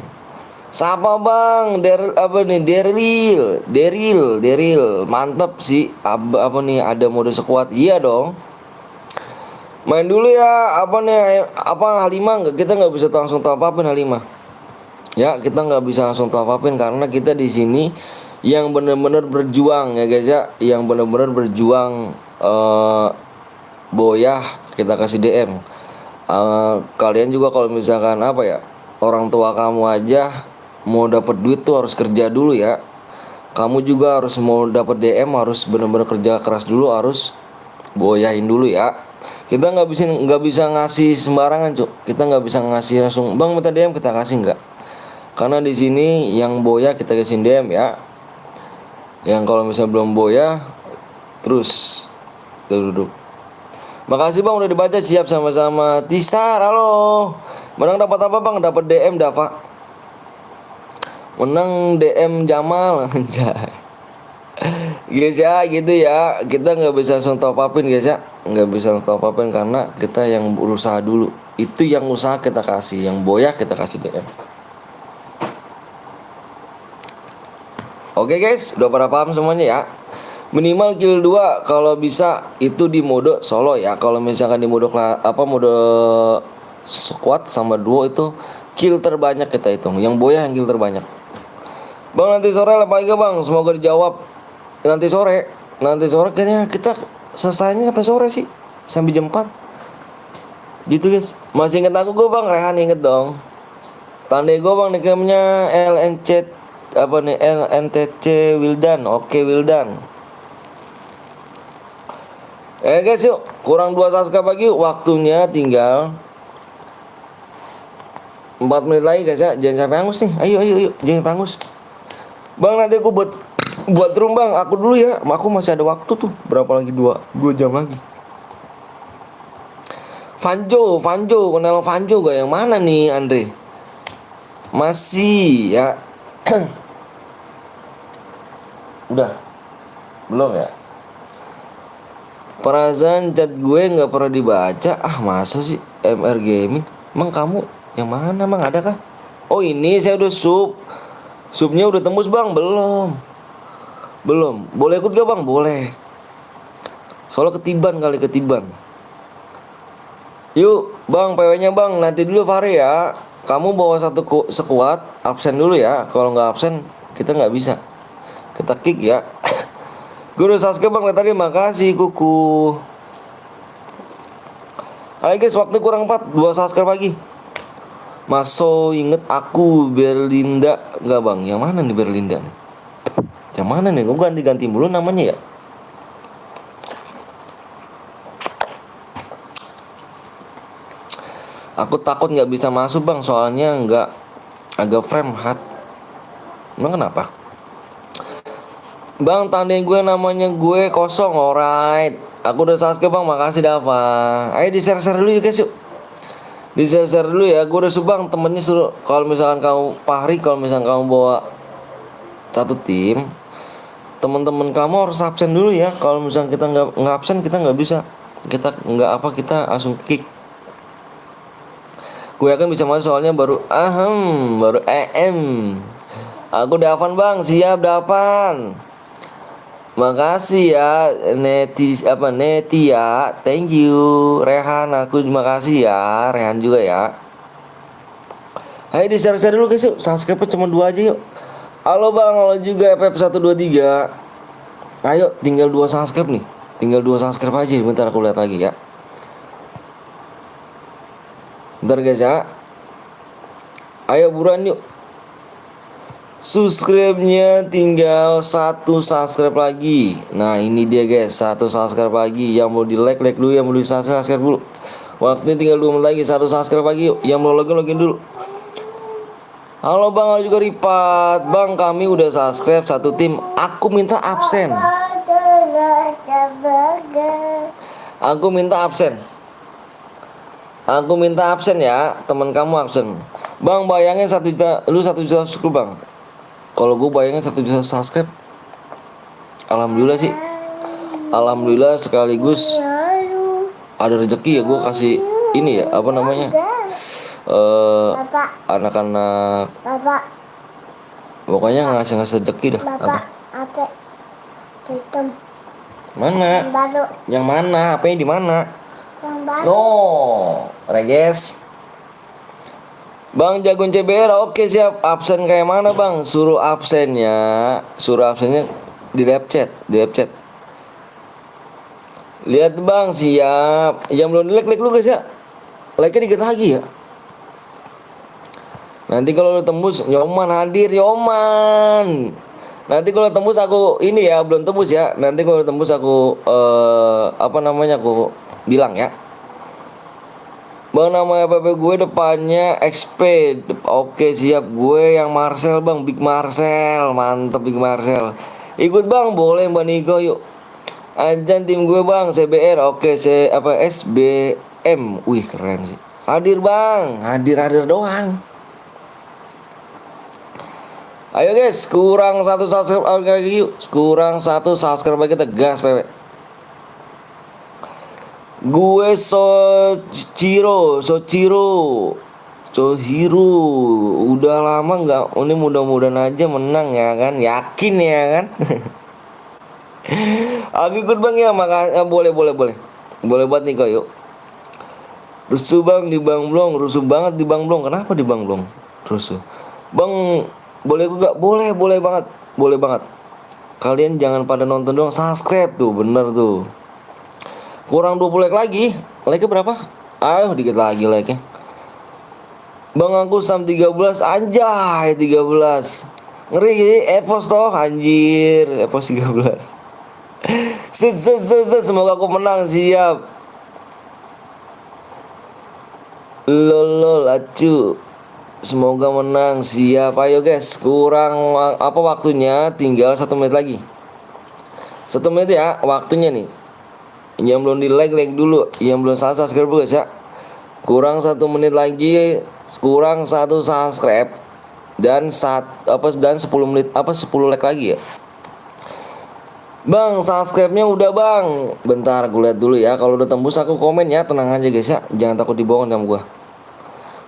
S1: Siapa bang? Deril, mantep sih. Apa nih ada mode squad? Iya dong. Main dulu ya. Apa nih? Apa H5? Kita nggak bisa langsung top upin H5. Ya kita nggak bisa langsung top upin karena kita di sini yang bener-bener berjuang ya guys ya. Yang bener-bener berjuang boyah kita kasih DM. Kalian juga kalau misalkan apa ya, orang tua kamu aja mau dapat duit tuh harus kerja dulu ya. Kamu juga harus mau dapat DM harus benar-benar kerja keras dulu, harus boyahin dulu ya. Kita nggak bisa ngasih sembarangan cuk. Kita nggak bisa ngasih langsung bang minta DM kita kasih nggak. Karena di sini yang boya kita kasih DM ya. Yang kalau misalnya belum boya terus duduk. Makasih bang udah dibaca, siap sama-sama. Tisar, halo. Menang dapat apa bang? Dapat DM Dava. Menang DM Jamal anjay. Guys ya gitu ya. Kita nggak bisa langsung top upin guys ya. Nggak bisa langsung top upin karena kita yang berusaha dulu. Itu yang usaha kita kasih, yang boya kita kasih DM. Oke guys, udah pada paham semuanya ya. Minimal kill 2 kalau bisa itu di mode solo ya. Kalau misalkan di mode mode squad sama duo itu kill terbanyak kita hitung. Yang boya yang kill terbanyak. Bang nanti sore apa aja bang? Semoga dijawab. Nanti sore kayaknya kita selesainya sampai sore sih. Sampai jam 4. Gitu guys. Masih inget aku gue bang? Rehan inget dong. Tandai gue bang nickname-nya LNC apa nih? LNTC Wildan. Oke Wildan. Guys yuk, kurang 2 subscribe lagi, waktunya tinggal 4 menit lagi guys ya. Jangan sampai hangus nih. Ayo, jangan sampai hangus. Bang nanti aku buat room bang. Aku dulu ya. Aku masih ada waktu tuh. Berapa lagi 2 jam lagi. Vanjo, kenal Vanjo gak? Yang mana nih Andre? Masih ya. Udah. Belum ya? Perasaan chat gue nggak pernah dibaca. Masa sih MR Gaming? Emang kamu yang mana emang ada kah? Oh ini saya udah subnya udah tembus bang. Belum. Boleh ikut gak bang? Boleh. Soalnya ketiban. Yuk bang PW-nya bang. Nanti dulu Fahri ya. Kamu bawa 1 sekuat. Absen dulu ya. Kalau nggak absen kita nggak bisa. Kita kick ya. Gue udah subscribe bang tadi, makasih kuku. Ayo guys, waktu kurang 4, 2 subscribe lagi. Maso inget aku Berlinda. Enggak bang, yang mana nih Berlinda nih? Yang mana nih, gue ganti-ganti mulu namanya ya. Aku takut gak bisa masuk bang, soalnya nggak agak frame hat. Emang kenapa? Bang tanding gue namanya gue kosong, alright. Aku udah subscribe bang, makasih Dava. Ayo di share dulu yuk guys yuk. Di share dulu ya. Gue udah subang temennya suruh. Kalau misalkan kamu Fahri, kalau misalkan kamu bawa satu tim, teman-teman kamu harus absen dulu ya. Kalau misalkan kita nggak absen, kita nggak bisa. Kita nggak apa, kita langsung kick. Gue yakin bisa masuk soalnya baru baru Aku Davan bang, siap Davan. Makasih ya Neti ya, thank you. Rehan, aku terima kasih ya, Rehan juga ya. Ayo di share dulu guys yuk, subscribe cuma 2 aja yuk. Halo bang, halo juga FF123. Ayo tinggal 2 subscribe nih, tinggal 2 subscribe aja. Bentar aku lihat lagi ya. Bentar guys ya. Ayo buruan yuk. Subscribe-nya tinggal 1 subscribe lagi. Nah ini dia guys, 1 subscribe lagi. Yang mau di like dulu, yang mau di subscribe dulu. Waktunya tinggal 2 menit lagi, 1 subscribe lagi yuk. Yang mau login dulu. Halo bang, halo juga Ripat. Bang kami udah subscribe 1 tim. Aku minta absen. Aku minta absen. Aku minta absen ya, teman kamu absen. Bang bayangin 1 juta, lu 1 juta subscribe bang. Kalau gue bayangin 1 juta subscribe, alhamdulillah sih. Alhamdulillah sekaligus ada rezeki ya, gue kasih ini ya, apa namanya, anak-anak, pokoknya ngasih rezeki dah.
S4: Apa? Hitam.
S1: Mana?
S4: Baru.
S1: Yang mana? HP-nya di mana?
S4: Yang baru.
S1: No, Reges. Bang jagoan CBR, oke siap. Absen kayak mana bang? Suruh absennya di live chat, Lihat bang, siap. Yang belum like lu guys ya. Like-nya dikit lagi ya. Nanti kalau lu tembus, Yoman hadir Yoman. Nanti kalau tembus aku ini ya, belum tembus ya. Nanti kalau tembus aku aku bilang ya. Bang nama FB gue depannya XP. Oke siap, gue yang Marcel bang, Big Marcel. Mantep Big Marcel. Ikut bang, boleh Mbak Niko yuk. Anjan tim gue bang, CBR. Oke, SBM. Wih keren sih. Hadir bang, hadir doang. Ayo guys, kurang 1 subscribe lagi yuk. Kurang 1 subscribe lagi, kita gas PW. Gue Sochiro udah lama nggak, ini mudah-mudahan aja menang ya kan, yakin ya kan. Aku ikut bang ya, makanya boleh banget nih kok yuk. Rusuh bang di Bang Blong, rusuh banget di Bang Blong. Kenapa di Bang Blong rusuh bang? Boleh juga, boleh banget. Kalian jangan pada nonton doang, subscribe tuh, bener tuh. Kurang 20 like lagi. Like-nya berapa? Ayo dikit lagi like-nya. Bang aku Sam 13. Anjay 13. Ngeri Evos toh anjir. Evos 13. Semoga aku menang, siap. Lol acu. Semoga menang, siap. Ayo guys, kurang apa waktunya? Tinggal 1 menit lagi. 1 menit ya waktunya nih. Yang belum di like dulu, yang belum subscribe guys ya. Kurang 1 menit lagi, kurang 1 subscribe dan 10 menit 10 like lagi ya. Bang, subscribe-nya udah bang. Bentar gue lihat dulu ya. Kalau udah tembus aku komen ya, tenang aja guys ya. Jangan takut dibohong sama gua.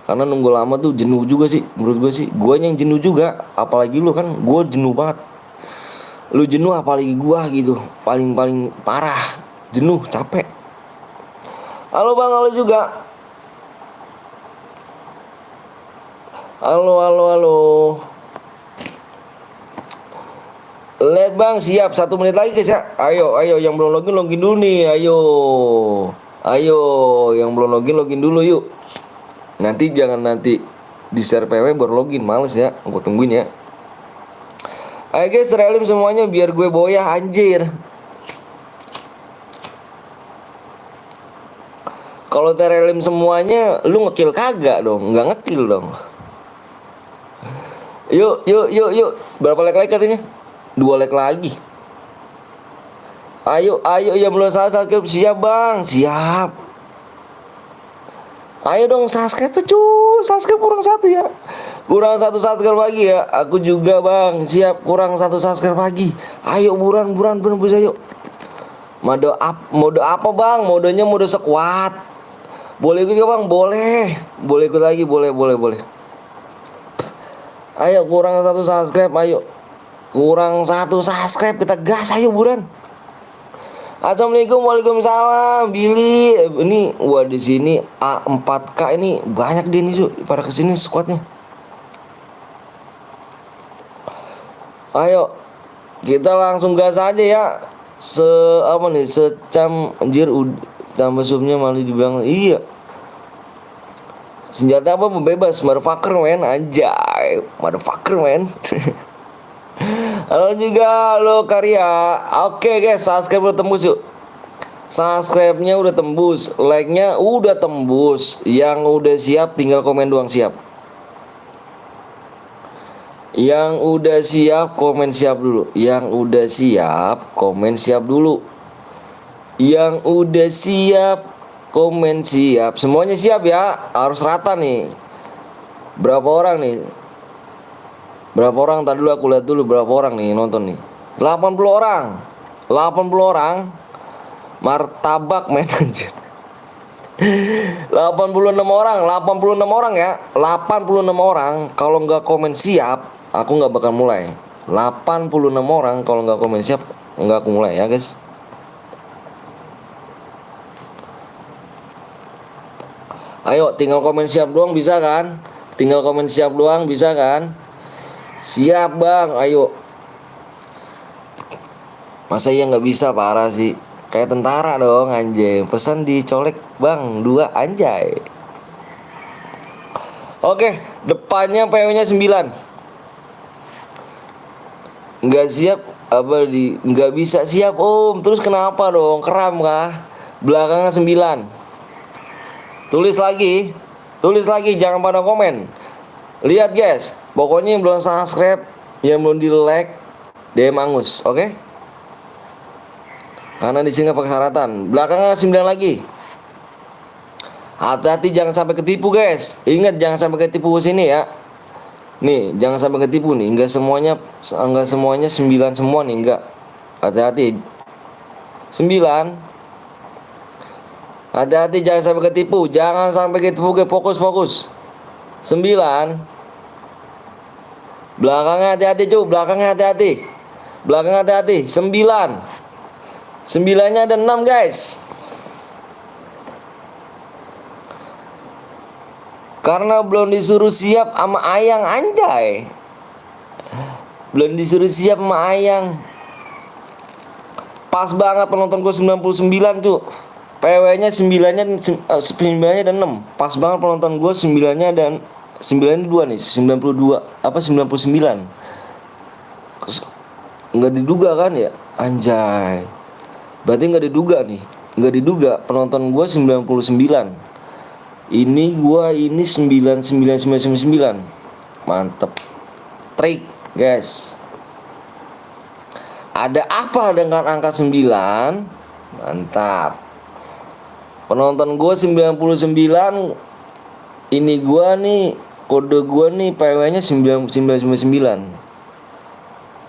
S1: Karena nunggu lama tuh jenuh juga sih, menurut gue sih. Gua yang jenuh juga, apalagi lu kan, gua jenuh banget. Lu jenuh apalagi gua gitu, paling parah. Jenuh, capek. Halo bang, halo juga. Halo. Lihat bang, siap 1 menit lagi guys ya. Ayo yang belum login dulu nih. Ayo yang belum login dulu yuk. Nanti jangan nanti di share PW baru login, males ya. Gue tungguin ya. Ayo guys, relim semuanya biar gue boyah anjir. Kalau terelim semuanya, lu ngekill kagak dong, nggak ngekill dong. Yuk. Berapa like katanya? 2 like lagi. Ayo yang belum subscribe siap bang, siap. Ayo dong subscribe cuy, subscribe kurang satu ya. Kurang satu subscribe lagi ya. Aku juga bang, siap kurang satu subscribe lagi. Ayo buruan bisa yuk. Mode apa bang? Modenya mode squad. Boleh ikut bang? Boleh ikut lagi, boleh. Ayo kurang satu subscribe, ayo. Kurang satu subscribe, kita gas ayo buruan. Assalamualaikum, waalaikumsalam, Billy. Ini di sini A4K ini banyak dia nih cuy, pada kesini squadnya. Ayo kita langsung gas aja ya. Secam anjir tambah subnya malah dibilang iya. Senjata apa bebas, motherfucker men, anjay, motherfucker men. Halo juga lo Karya. Oke guys, subscribe udah tembus yuk. Subscribe-nya udah tembus, like-nya udah tembus. Yang udah siap tinggal komen doang siap. Yang udah siap komen siap dulu. Yang udah siap komen siap dulu. Yang udah siap komen siap. Semuanya siap ya. Harus rata nih. Berapa orang nih? Berapa orang? Tadi dulu aku lihat dulu berapa orang nih nonton nih. 80 orang. 80 orang. Martabak men anjir. 86 orang ya. 86 orang kalau nggak komen siap, aku nggak bakal mulai. 86 orang kalau nggak komen siap, nggak aku mulai ya guys. Ayo tinggal komen siap doang bisa kan? Tinggal komen siap doang bisa kan? Siap bang, ayo. Masa iya nggak bisa, parah sih. Kayak tentara dong anjay. Pesan dicolek bang 2 anjay. Oke, depannya PO nya 9. Nggak siap apa nggak bisa siap om. Terus kenapa dong, keram kah? Belakangnya 9. Tulis lagi jangan pada komen. Lihat guys, pokoknya yang belum subscribe, yang belum di like, DM Angus, oke? Karena di sini persyaratan. Belakangnya 9 lagi. Hati-hati jangan sampai ketipu guys. Ingat jangan sampai ketipu sini ya. Nih, jangan sampai ketipu nih. Enggak semuanya 9 semua nih, enggak. Hati-hati. 9. Hati-hati jangan sampai ketipu. Jangan sampai ketipu guys. Fokus. 9. Belakangnya hati-hati cuy, belakangnya hati-hati. 9. 9-nya ada 6 guys. Karena belum disuruh siap sama Ayang anjay. Belum disuruh siap sama Ayang. Pas banget penonton gue 99 tuh. PW-nya 9-nya ada 6. Pas banget penonton gue 9-nya dan 92 nih, 92 apa 99. Enggak diduga kan ya? Anjay. Berarti enggak diduga penonton gue 99. Ini gua 9999. Mantep. Trik, guys. Ada apa dengan angka 9? Mantap. Penonton gue 99. Ini gua nih, kode gua nih PW-nya 9999.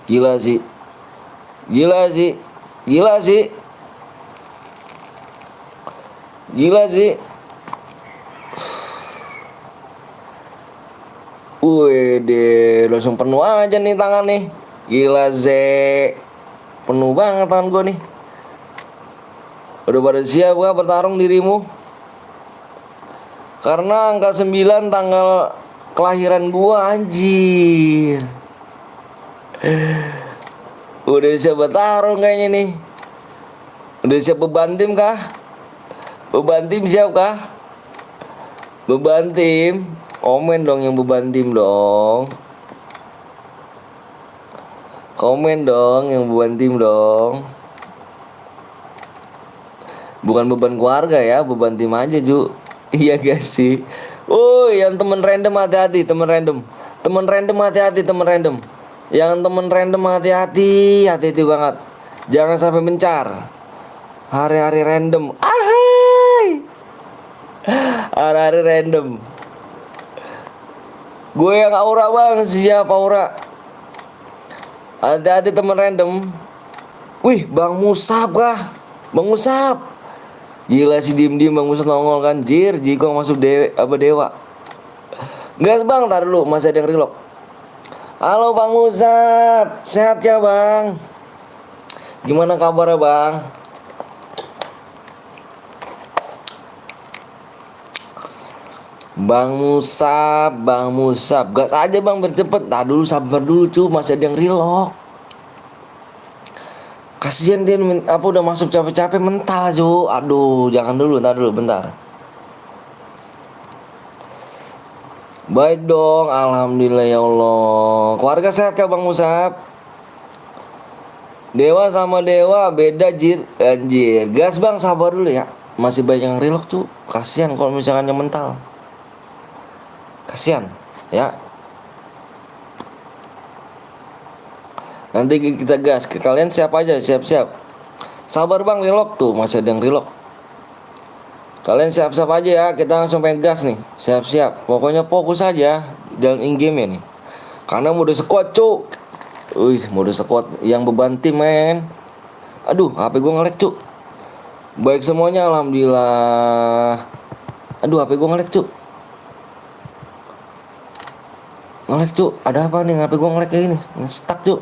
S1: Gila sih. Wede, langsung penuh aja nih tangan nih. Gila Ze. Penuh banget tangan gua nih. Udah pada siap gak bertarung dirimu? Karena angka 9 tanggal kelahiran gua anjir. Udah siap bertarung kayaknya nih. Udah siap beban tim kah? Beban tim siap kah? Beban tim. Komen dong yang beban tim dong. Komen dong yang beban tim dong. Bukan beban keluarga ya, beban tim aja Ju. Iya gak sih? Yang temen random hati-hati, temen random hati-hati, temen random. Yang temen random hati-hati banget. Jangan sampai mencar. Hari-hari random. Ahai. Hari-hari random. Gue yang aura bang. Siapa aura? Hati-hati teman random. Wih, Bang Musab kah? Bang Musab. Gila sih diem-diem Bang Musab nongol kan. Jikong masuk dewa. Gas bang, tar dulu masih ada yang relock. Halo Bang Musab. Sehat ya bang? Gimana kabarnya bang? Bang Musab, gas aja bang bercepet. Nah dulu sabar dulu cu, masih ada yang relock. Kasian dia udah masuk capek-capek mental cu. Aduh, jangan dulu, ntar dulu bentar. Baik dong, alhamdulillah ya Allah. Keluarga sehat kah Bang Musab? Dewa sama dewa beda anjir. Gas bang, sabar dulu ya. Masih banyak yang relock cu. Kasian kalau misalkan yang mental. Kasian ya. Nanti kita gas. Ke kalian siap aja, siap-siap. Sabar bang, relock tuh, masih ada yang relock. Kalian siap-siap aja ya, kita langsung pengen gas nih. Siap-siap. Pokoknya fokus aja dalam in-game ya nih. Karena mode squad cuk. Wih, mode squad yang beban tim men. Aduh, HP gue nge-lag cuk. Baik semuanya alhamdulillah. Aduh, HP gue nge-lag cuk. Nge-lag cuk, ada apa nih HP gue nge-lag kayak gini? Nge-stuck cuk.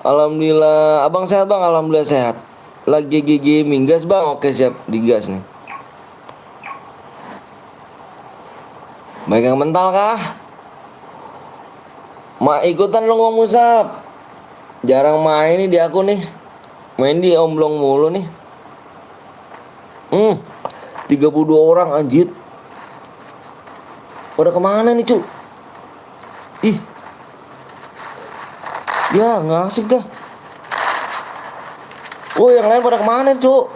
S1: Alhamdulillah, abang sehat bang, alhamdulillah sehat. Lagi gaming, gas bang, oke siap, digas nih. Baik yang mental kah? Ikutan dong Bang Musab. Jarang main nih di aku nih. Main di omblong mulu nih. 32 orang anjir. Pada kemana nih cu? Ih. Ya nggak asik dah. Oh yang lain pada kemana nih cu?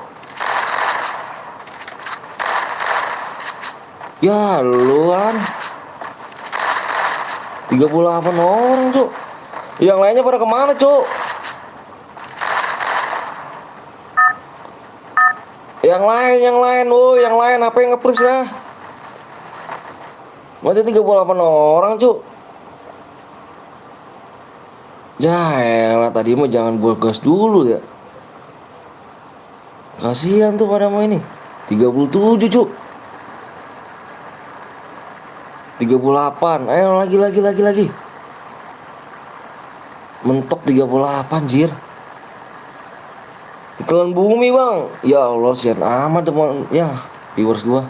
S1: Ya lu kan 38 orang cu. Yang lainnya pada kemana cu? Yang lain, yang lain apa yang nge-push lah? Masih 38 orang cu. Ya elah, tadi mah jangan gua gas dulu ya. Kasihan tuh pada mau ini 37 cu. 38. Ayo lagi. Mentok 38 jir. Iklan bumi bang. Ya Allah sian amat teman. Ya viewers gua.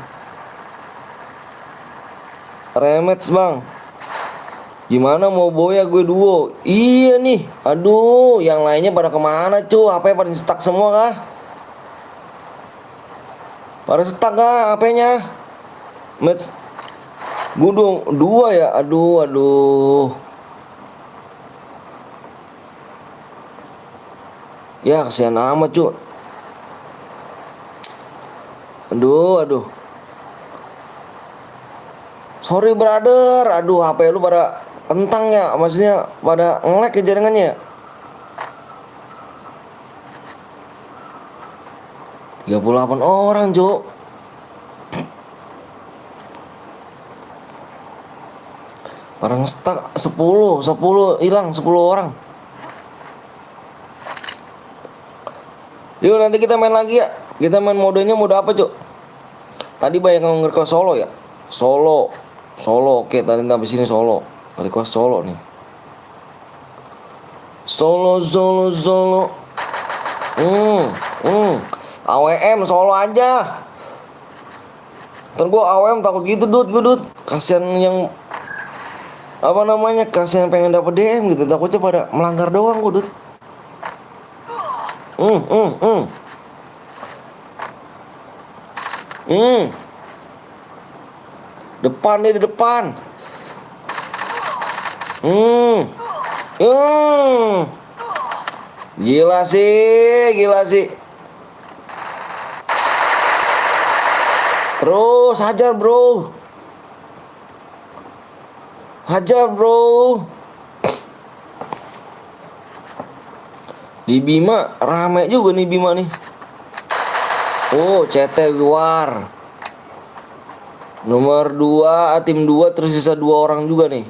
S1: Rematch bang. Gimana mau boya gue duo? Iya nih. Aduh, yang lainnya pada kemana cu? HP pada stuck semua kah? Pada stuck kah HP-nya? Match Gudung 2 ya. Aduh. Ya kasihan amat cu. Aduh. Sorry brother. Aduh, HP lu pada kentang ya. Maksudnya pada nge-lag ya jaringannya. 38 orang cu. Barang stuck 10 hilang 10 orang. Yuk nanti kita main lagi ya. Kita main modenya mode apa cuk? Tadi banyak yang nge-request solo ya. Solo. Oke, tadi habis ini solo. Request solo nih. Solo. AWM solo aja. Ntar gua AWM takut gitu dud. Kasian yang apa namanya? Kasian yang pengen dapet DM gitu. Takutnya pada melanggar doang gua dud. Depan nih di depan. Gila sih. Terus hajar bro. Di Bima rame juga nih Bima nih. Oh, CT luar. Nomor 2, tim 2 tersisa 2 orang juga nih.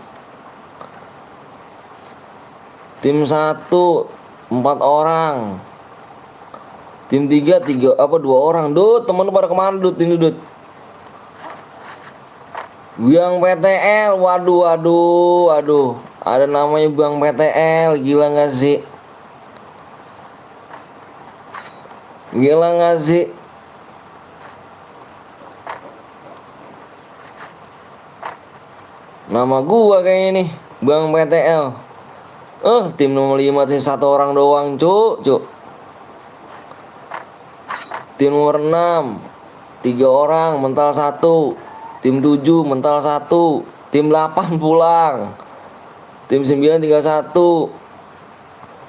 S1: Tim 1 4 orang. Tim 3 2 orang. Dut, temen lu pada kemana Dut? Ini Dut. Biang PTL. Waduh. Ada namanya Biang PTL. Gila gak sih? Nama gua kayaknya nih, Bang PTL. Tim nomor 5 tim 1 orang doang, cuk. Tim nomor 6 3 orang, mental 1. Tim 7 mental 1. Tim 8 pulang. Tim 9 tinggal 1.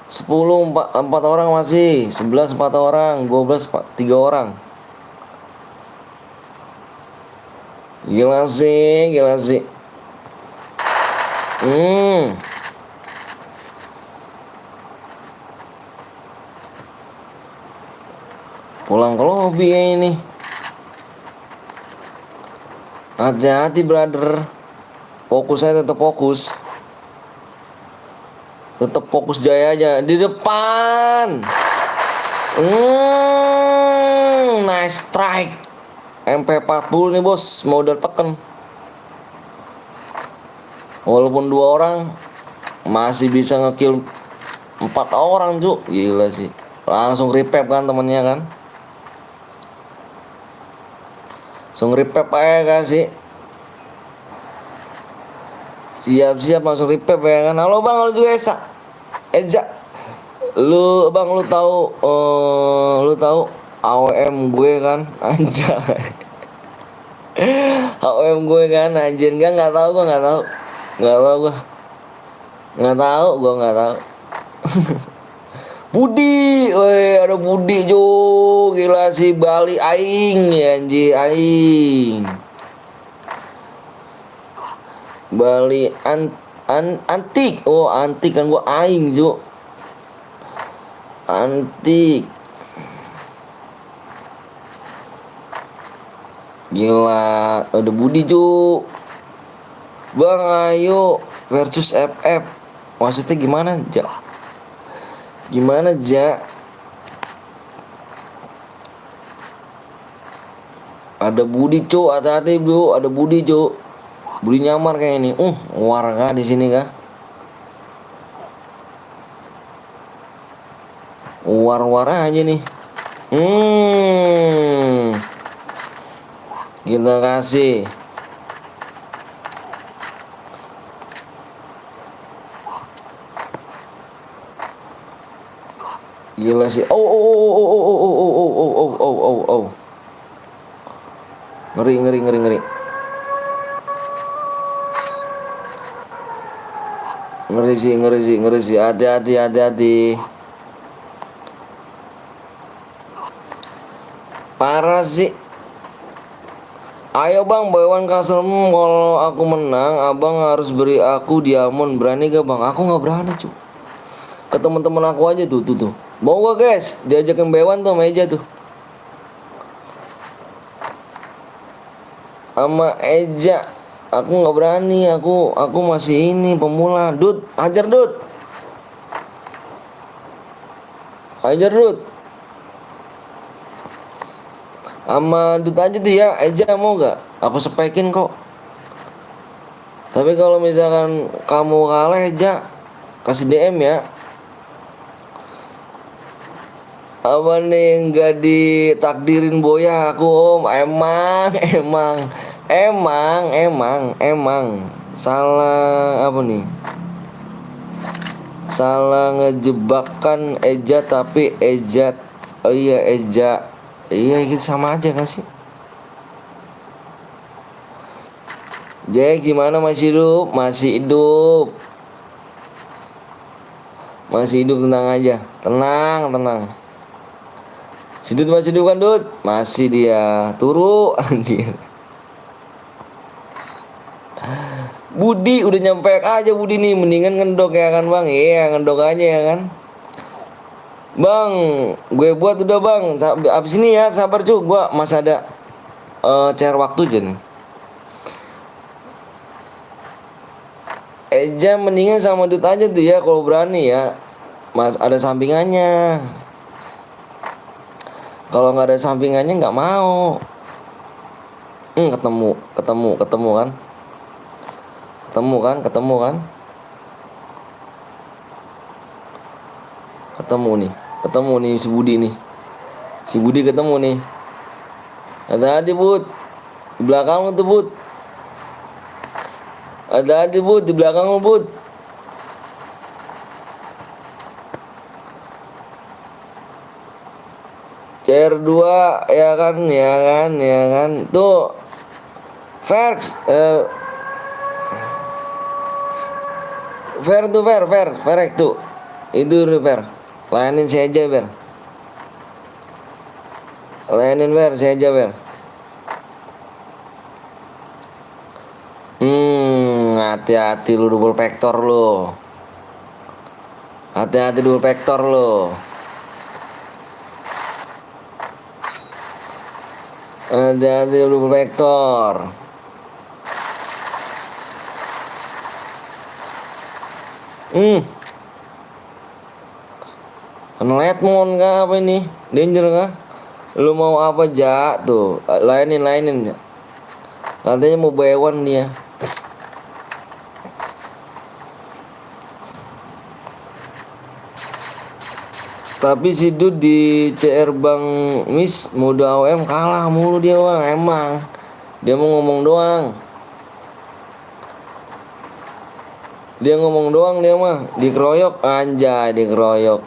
S1: 10 4 orang masih. 11 4 orang, 12 3 orang. Gila sih. Pulang ke lobby kayak ini. Hati-hati brother. Fokus saya tetap fokus. Tetap fokus Jaya aja di depan. Nice strike. MP40 nih bos, mau udah teken. Walaupun 2 orang masih bisa ngekill 4 orang cuk. Gila sih. Langsung repep kan temennya kan. Langsung repep aja kan sih. Siap langsung repep ya kan. Halo bang, lu juga Eza. Lu bang, lu tahu AWM gue kan anjay. AWM gue kan anjir. Nggak tahu gue. Nggak tahu. Budi, weh ada Budi jo, gila sih Bali aing ya anjir aing. Bali antik, antik kan gua aing jo. Antik. Gila, ada Budi jo. Bang ayo versus FF. Maksudnya gimana, Ja? Ada Budi, Cuk. Hati-hati, Bro. Ada Budi, Cuk. Budi nyamar kayak ini. Warga di sini kah? War aja nih. Kita kasih. Gila sih. Ngeri. Ngeri sih. Hati-hati. Parah sih. Ayo bang, bawain custom. Kalau aku menang, abang harus beri aku diamond. Berani gak bang? Aku gak berani cuy. Ke teman-teman aku aja tuh. Mau gak guys? Diajakin Bewan tuh meja tuh. Sama Eja. Aku gak berani. Aku masih ini pemula. Dut, hajar Dut. Sama Dut aja tuh ya. Eja mau gak? Aku spekin kok. Tapi kalau misalkan kamu kalah Eja, kasih DM ya. Apa nih nggak ditakdirin boya aku om. Emang salah apa nih, salah ngejebakkan Eja tapi Eja Eja gitu sama aja kan sih. Jack gimana, masih hidup tenang aja, tenang. Si Dut masih hidup kan Dut? Masih dia. Turu anjir. Budi udah nyampe aja Budi nih. Mendingan ngendok ya kan bang? Iya ngendok aja ya kan. Bang, gue buat udah bang. Abis ini ya, sabar cu. Gue masih ada cair waktu aja nih. Eja mendingan sama Dut aja tuh ya kalau berani ya. Ada sampingannya. Kalau nggak ada sampingannya nggak mau. Ketemu kan? Ketemu kan? Ketemu nih si Budi nih. Si Budi ketemu nih. Hati-hati Bud. Di belakang lu tuh Bud. Hati-hati Bud, di belakang lu Bud. CR2 ya kan. Tuh. Verx Ver tuh Verek tuh. Itu Ver. Layanin saya aja Ver. Layanin Ver, saya aja Ver. Hati-hati lu double vector lu. Hati-hati double vector lu. Hati-hati double vector. Kena letmon kah apa ini? Danger kah? Lu mau apa ja tuh? Lainin. Katanya mau buy one dia. Tapi si Dud di CR Bang Miss mode AOM kalah mulu dia bang. Emang dia mau ngomong doang. Dia ngomong doang dia mah. Dikeroyok anjay, dikeroyok.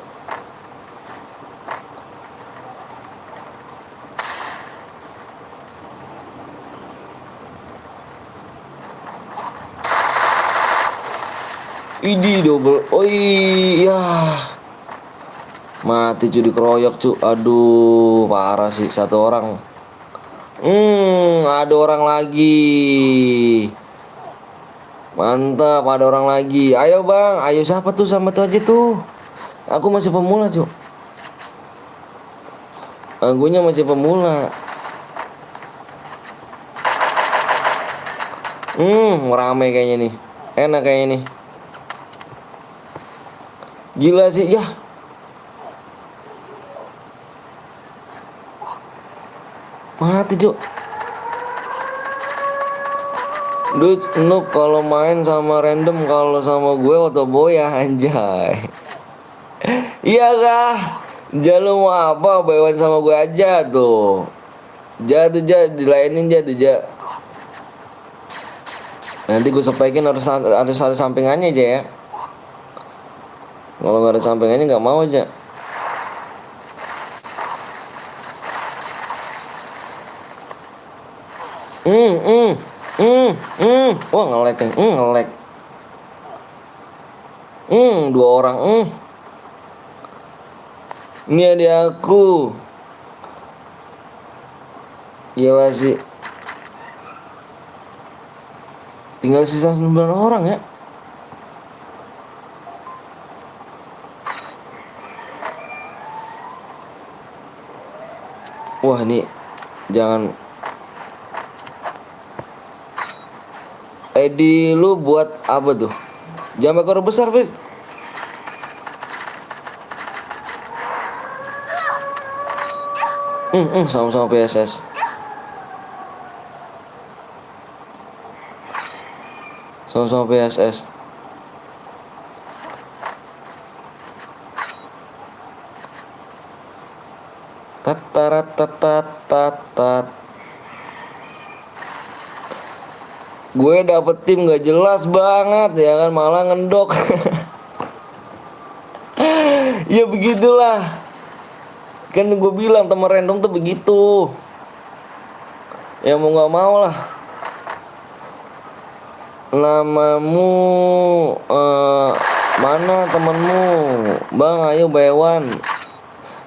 S1: Idi double. Oh iya. Mati cu dikeroyok cu. Aduh parah sih satu orang. Ada orang lagi. Mantap ada orang lagi. Ayo bang. Ayo siapa tuh sama tuh aja tuh. Aku masih pemula cu. Akunya masih pemula. Rame kayaknya nih. Enak kayaknya nih. Gila sih ya. Mati cuk. Dude noob kalau main sama random, kalau sama gue otoboya anjay. Iya kah? Jangan mau apa bayawan sama gue aja tuh. Jatuh dilainin jatuh. Nanti gue sampaikan harus ada sampingannya aja ya. Kalau nggak ada sampingannya nggak mau aja. Wah ngelek ya. Ngelek. Dua orang. Ini ada aku. Gila sih. Tinggal sisa 9 orang ya. Wah ini jangan. Edi lu buat apa tuh? Jam ekor besar Fit. Sama-sama PSS. Sama-sama PSS. Tat. Gue dapet tim gak jelas banget ya kan, malah ngendok. Ya begitulah. Kan gue bilang temen random tuh begitu. Ya mau gak mau lah. Namamu mana temenmu? Bang ayo bayawan.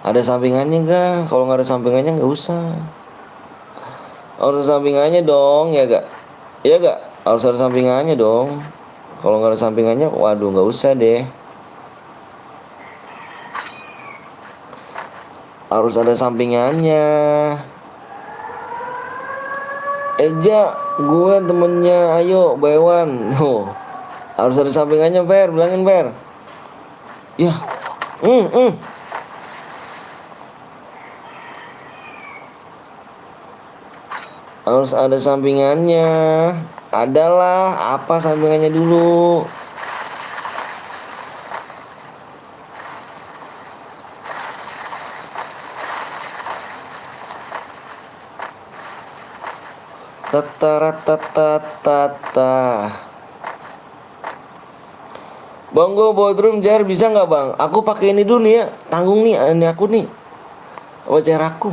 S1: Ada sampingannya gak? Kalau gak ada sampingannya gak usah. Harus sampingannya dong ya gak? Iya gak? Harus ada sampingannya dong. Kalau nggak ada sampingannya, waduh nggak usah deh. Harus ada sampingannya. Eja, gue temennya, ayo Baywan. Tuh, harus ada sampingannya, Fer. Bilangin, Fer. Ya, harus ada sampingannya. Adalah apa sampingannya dulu? Tata. Bang, gue boardroom cair bisa nggak bang? Aku pakai ini dulu nih ya, tanggung nih, ini aku nih. Apa cair aku?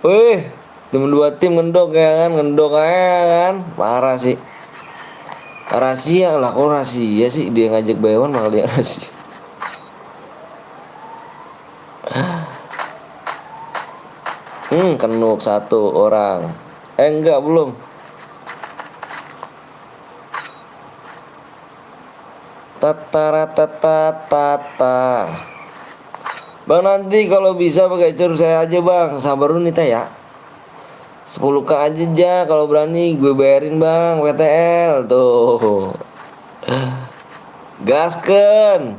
S1: Wih, tim 2 tim ngendok ya kan, ngendok aja kan, parah sih. Rahasia lah, kok rahasia sih dia ngajak Baywan malah dia rahasia. Kenuk 1 orang. Enggak belum. Tata. Bang, nanti kalau bisa pakai cur saya aja bang. Sabar dulu nih teh ya. 10k aja kalau berani gue bayarin bang WTL tuh. Gasken.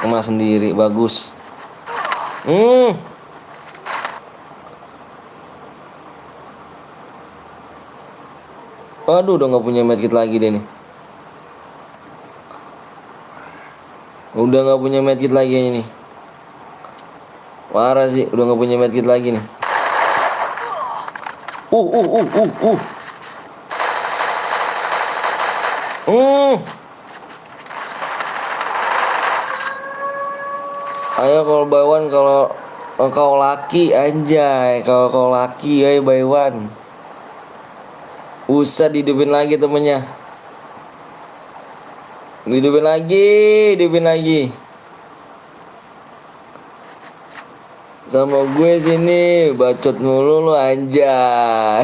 S1: Emas sendiri bagus. Waduh, udah nggak punya medkit lagi deh nih. Udah nggak punya medkit lagi ini. Parah sih, udah nggak punya medkit lagi nih. Ayo kalau Baywan, kalau kau laki anjay, kalau kau laki ayo Baywan. Usah dihidupin lagi temennya. Dihidupin lagi. Sama gue sini bacot mulu lu anjay.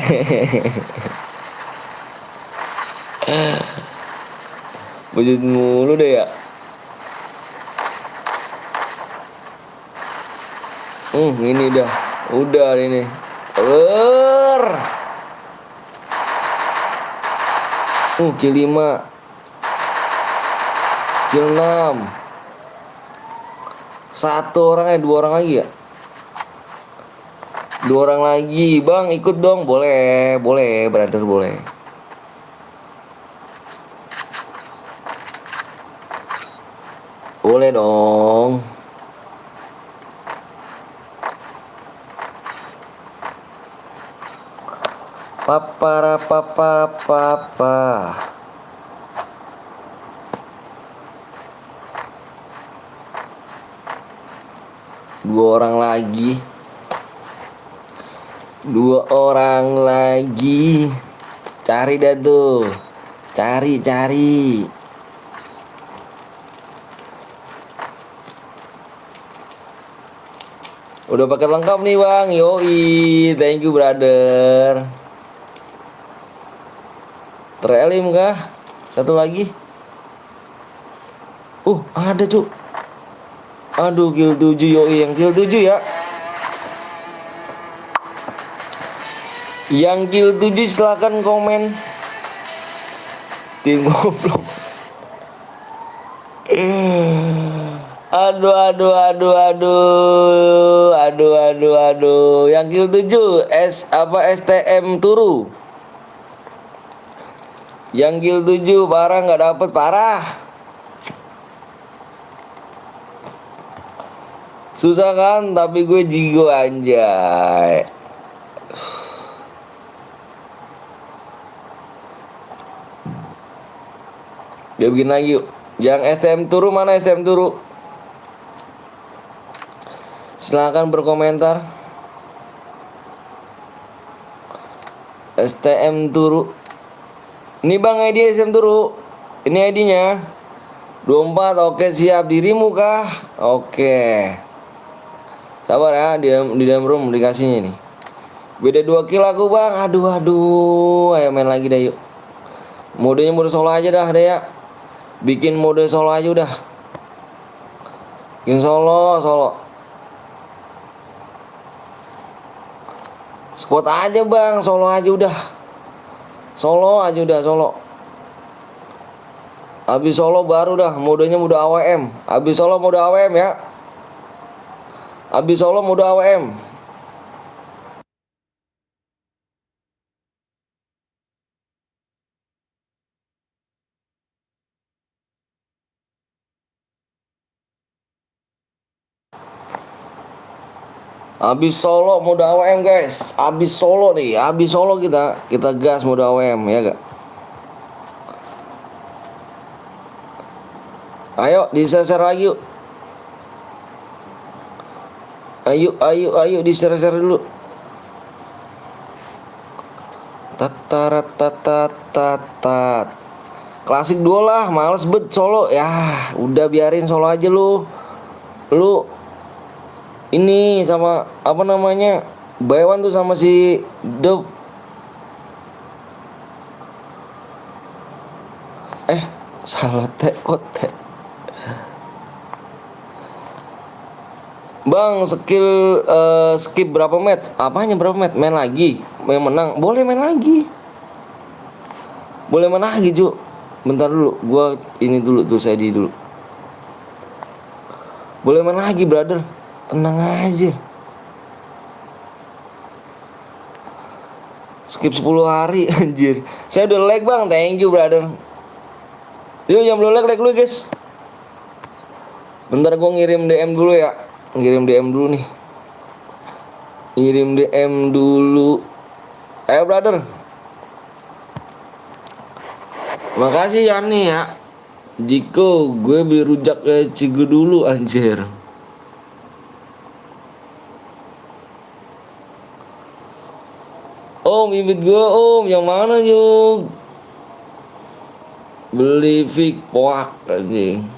S1: Bacot mulu deh ya. Ini udah ini. Kill 5, kill 6. 1 orang 2 orang lagi ya. 2 orang lagi, bang ikut dong, boleh brother, boleh. Boleh dong. Papa. 2 orang lagi. 2 orang lagi. Cari dah tuh. Cari. Udah paket lengkap nih bang. Yoi, thank you brother. Terelim kah? 1 lagi. Ada cuk. Aduh, kill 7 yoi, yang kill 7 ya. Yang kill 7 silakan komen. Tim goblok. Aduh. Yang kill 7 STM Turu. Yang kill 7 parah, nggak dapet, parah. Susah kan, tapi gue jigo anjay. Dia bikin lagi yuk. Yang STM Turu mana, STM Turu? Silahkan berkomentar. STM Turu. Ini bang ID STM Turu. Ini ID-nya 24. Oke, siap. Dirimu kah? Oke. Sabar ya, di dalam room dikasihnya nih. Beda 2 kill aku bang. Aduh. Ayo main lagi dah yuk. Modenya mode solo aja dah ya. Bikin mode solo aja udah. Bikin solo. Squad aja bang, solo aja udah. Solo. Habis solo baru dah modenya mode AWM. Habis solo mode AWM ya. Habis solo mode AWM. Habis solo mode AWM guys. Habis solo nih, habis solo kita gas mode AWM ya gak? Ayo di-share lagi yuk. Ayo di-share dulu. Tatarat. Klasik dua lah, males bet solo. Ya, udah biarin solo aja lu. Lu ini sama apa namanya? Baywan tuh sama si Dub. Salah kote. Bang, skip berapa match? Apanya berapa match? Main lagi, main menang. Boleh main lagi. Ju. Bentar dulu, gua ini dulu tuh saya dulu. Boleh main lagi, brother. Tenang aja. Skip 10 hari anjir. Saya udah like, Bang. Thank you, brother. Yuk, yang belum like dulu, guys. Bentar gua ngirim DM dulu ya. Ngirim DM dulu. Ayo brother. Makasih Yani ya. Jiko gue beli rujak Cigu dulu anjir. Om bibit gue om, yang mana yuk? Beli Vic Poak anjing.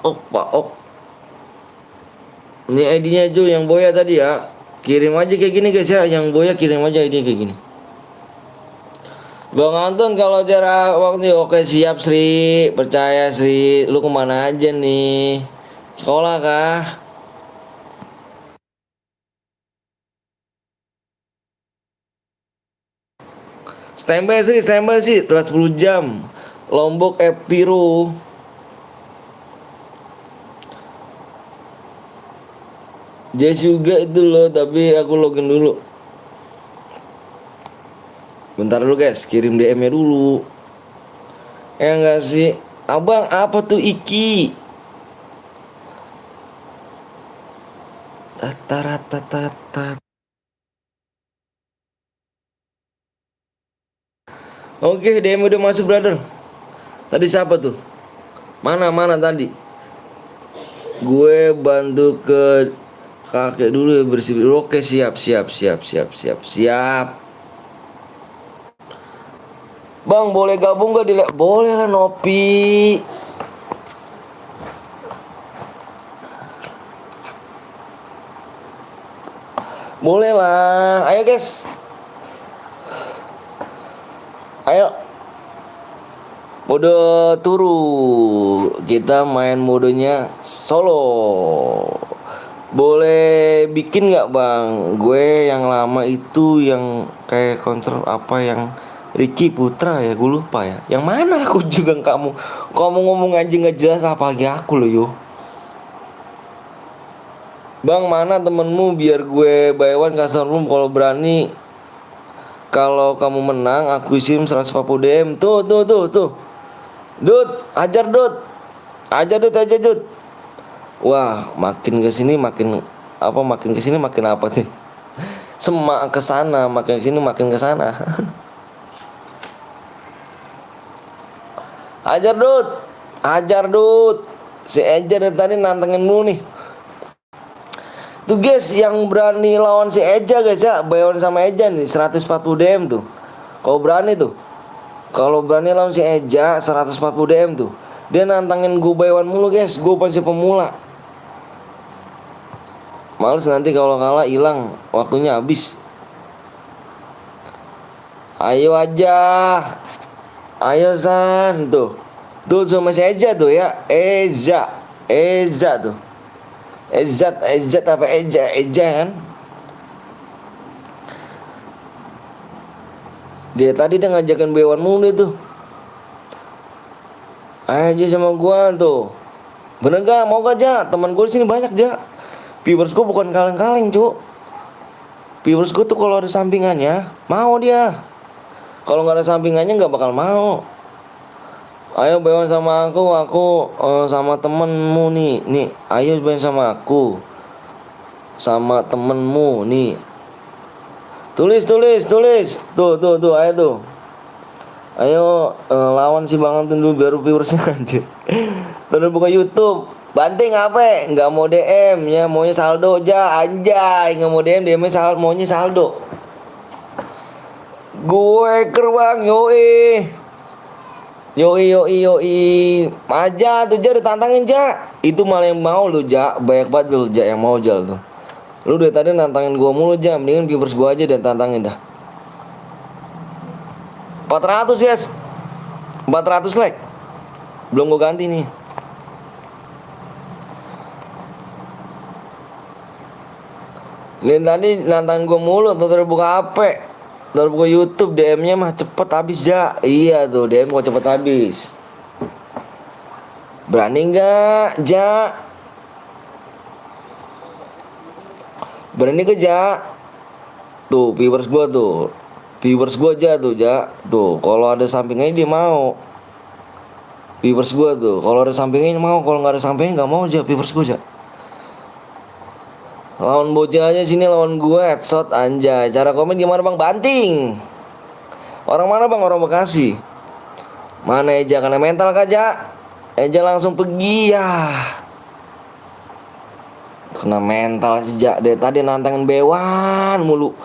S1: Pak Ok. Ini ID-nya Jo yang Boya tadi ya. Kirim aja kayak gini guys ya. Yang Boya kirim aja ID kayak gini. Bang Anton kalau jarak waktu oke siap Sri. Percaya Sri. Lu kemana aja nih? Sekolah kah? Standby sih. Telat 10 jam. Lombok Epiro. Jess juga itu loh, tapi aku login dulu. Bentar dulu guys, kirim DM-nya dulu. Enggak sih. Abang, apa tuh Iki? Tatarat. Oke, DM udah masuk brother. Tadi siapa tuh? Mana tadi? Gue bantu ke kakek dulu ya bersih. Oke, siap. Bang, boleh gabung gak boleh lah Nopi. Boleh lah. Ayo guys. Ayo. Mode turu. Kita main modenya solo. Boleh bikin nggak bang? Gue yang lama itu yang kayak konser apa yang Ricky Putra ya, gue lupa ya. Yang mana aku juga kamu ngomong aja nggak jelas apalagi aku loh yo. Bang mana temenmu biar gue baywan kasar room kalau berani. Kalau kamu menang aku sim 140 DM. Tuh. Dut, ajar Dut. Aja Dut. Wah, makin kesini makin apa nih? Semak kesana, makin kesini makin kesana. Ajar Dut. Si Eja dari tadi nantengin mulu nih. Tuh guys, yang berani lawan si Eja guys ya, bayaran sama Eja nih 140 DM tuh. Kalau berani lawan si Eja 140 DM tuh. Dia nantangin gue bayaran mulu guys, gue masih pemula. Males nanti kalau kalah hilang, waktunya habis. Ayo aja. Ayo San tuh. Tuh sama si Eza tuh ya. Eza tuh. Eza apa Eja kan? Dia tadi udah ngajakin Bewan mulu tuh. Ayo aja sama gua tuh. Bener gak? Mau gak aja? Teman gue di sini banyak aja. Viewers gue bukan kaleng-kaleng, Cuk. Viewers gue tuh kalau ada sampingannya mau dia. Kalau nggak ada sampingannya nggak bakal mau. Ayo Bewan sama aku sama temenmu nih. Ayo Bewan sama aku, sama temenmu nih. Tulis. Tuh, ayo tuh. Ayo lawan si Bang Antun dulu biar viewersnya aja. Terus buka YouTube. Banting apa? Nggak mau DM ya, maunya saldo aja. Anjay, nggak mau DM saldo, maunya saldo. Gue kerbang yoi. Aja tuh Ja, ditantangin Ja. Itu malah yang mau lu Ja. Banyak banget lu Ja yang mau Ja tuh. Lu dari tadi nantangin gua mulu Ja. Mendingan viewers gua aja dan tantangin dah. 400 guys. 400 like. Belum gua ganti nih. Ini tadi nantangin gua mulu tuh terbuka HP. Terbuka YouTube DM-nya mah cepet habis Ja. Iya tuh DM gua cepet habis. Berani nggak Ja? Berani ke Ja? Tuh viewers gua tuh. Viewers gua aja tuh Ja. Tuh kalau ada sampingnya dia mau. Viewers gua tuh kalau ada sampingnya mau, kalau nggak ada sampingnya nggak mau Ja viewers gua Ja. Lawan bocah aja sini, lawan gue headshot anjay. Cara komen gimana Bang? Banting. Orang mana Bang? Orang Bekasi. Mana Eja? Karena mental kaja. Eja langsung pergi ya. Kena mental sejak dari tadi nantangin Bewan mulu.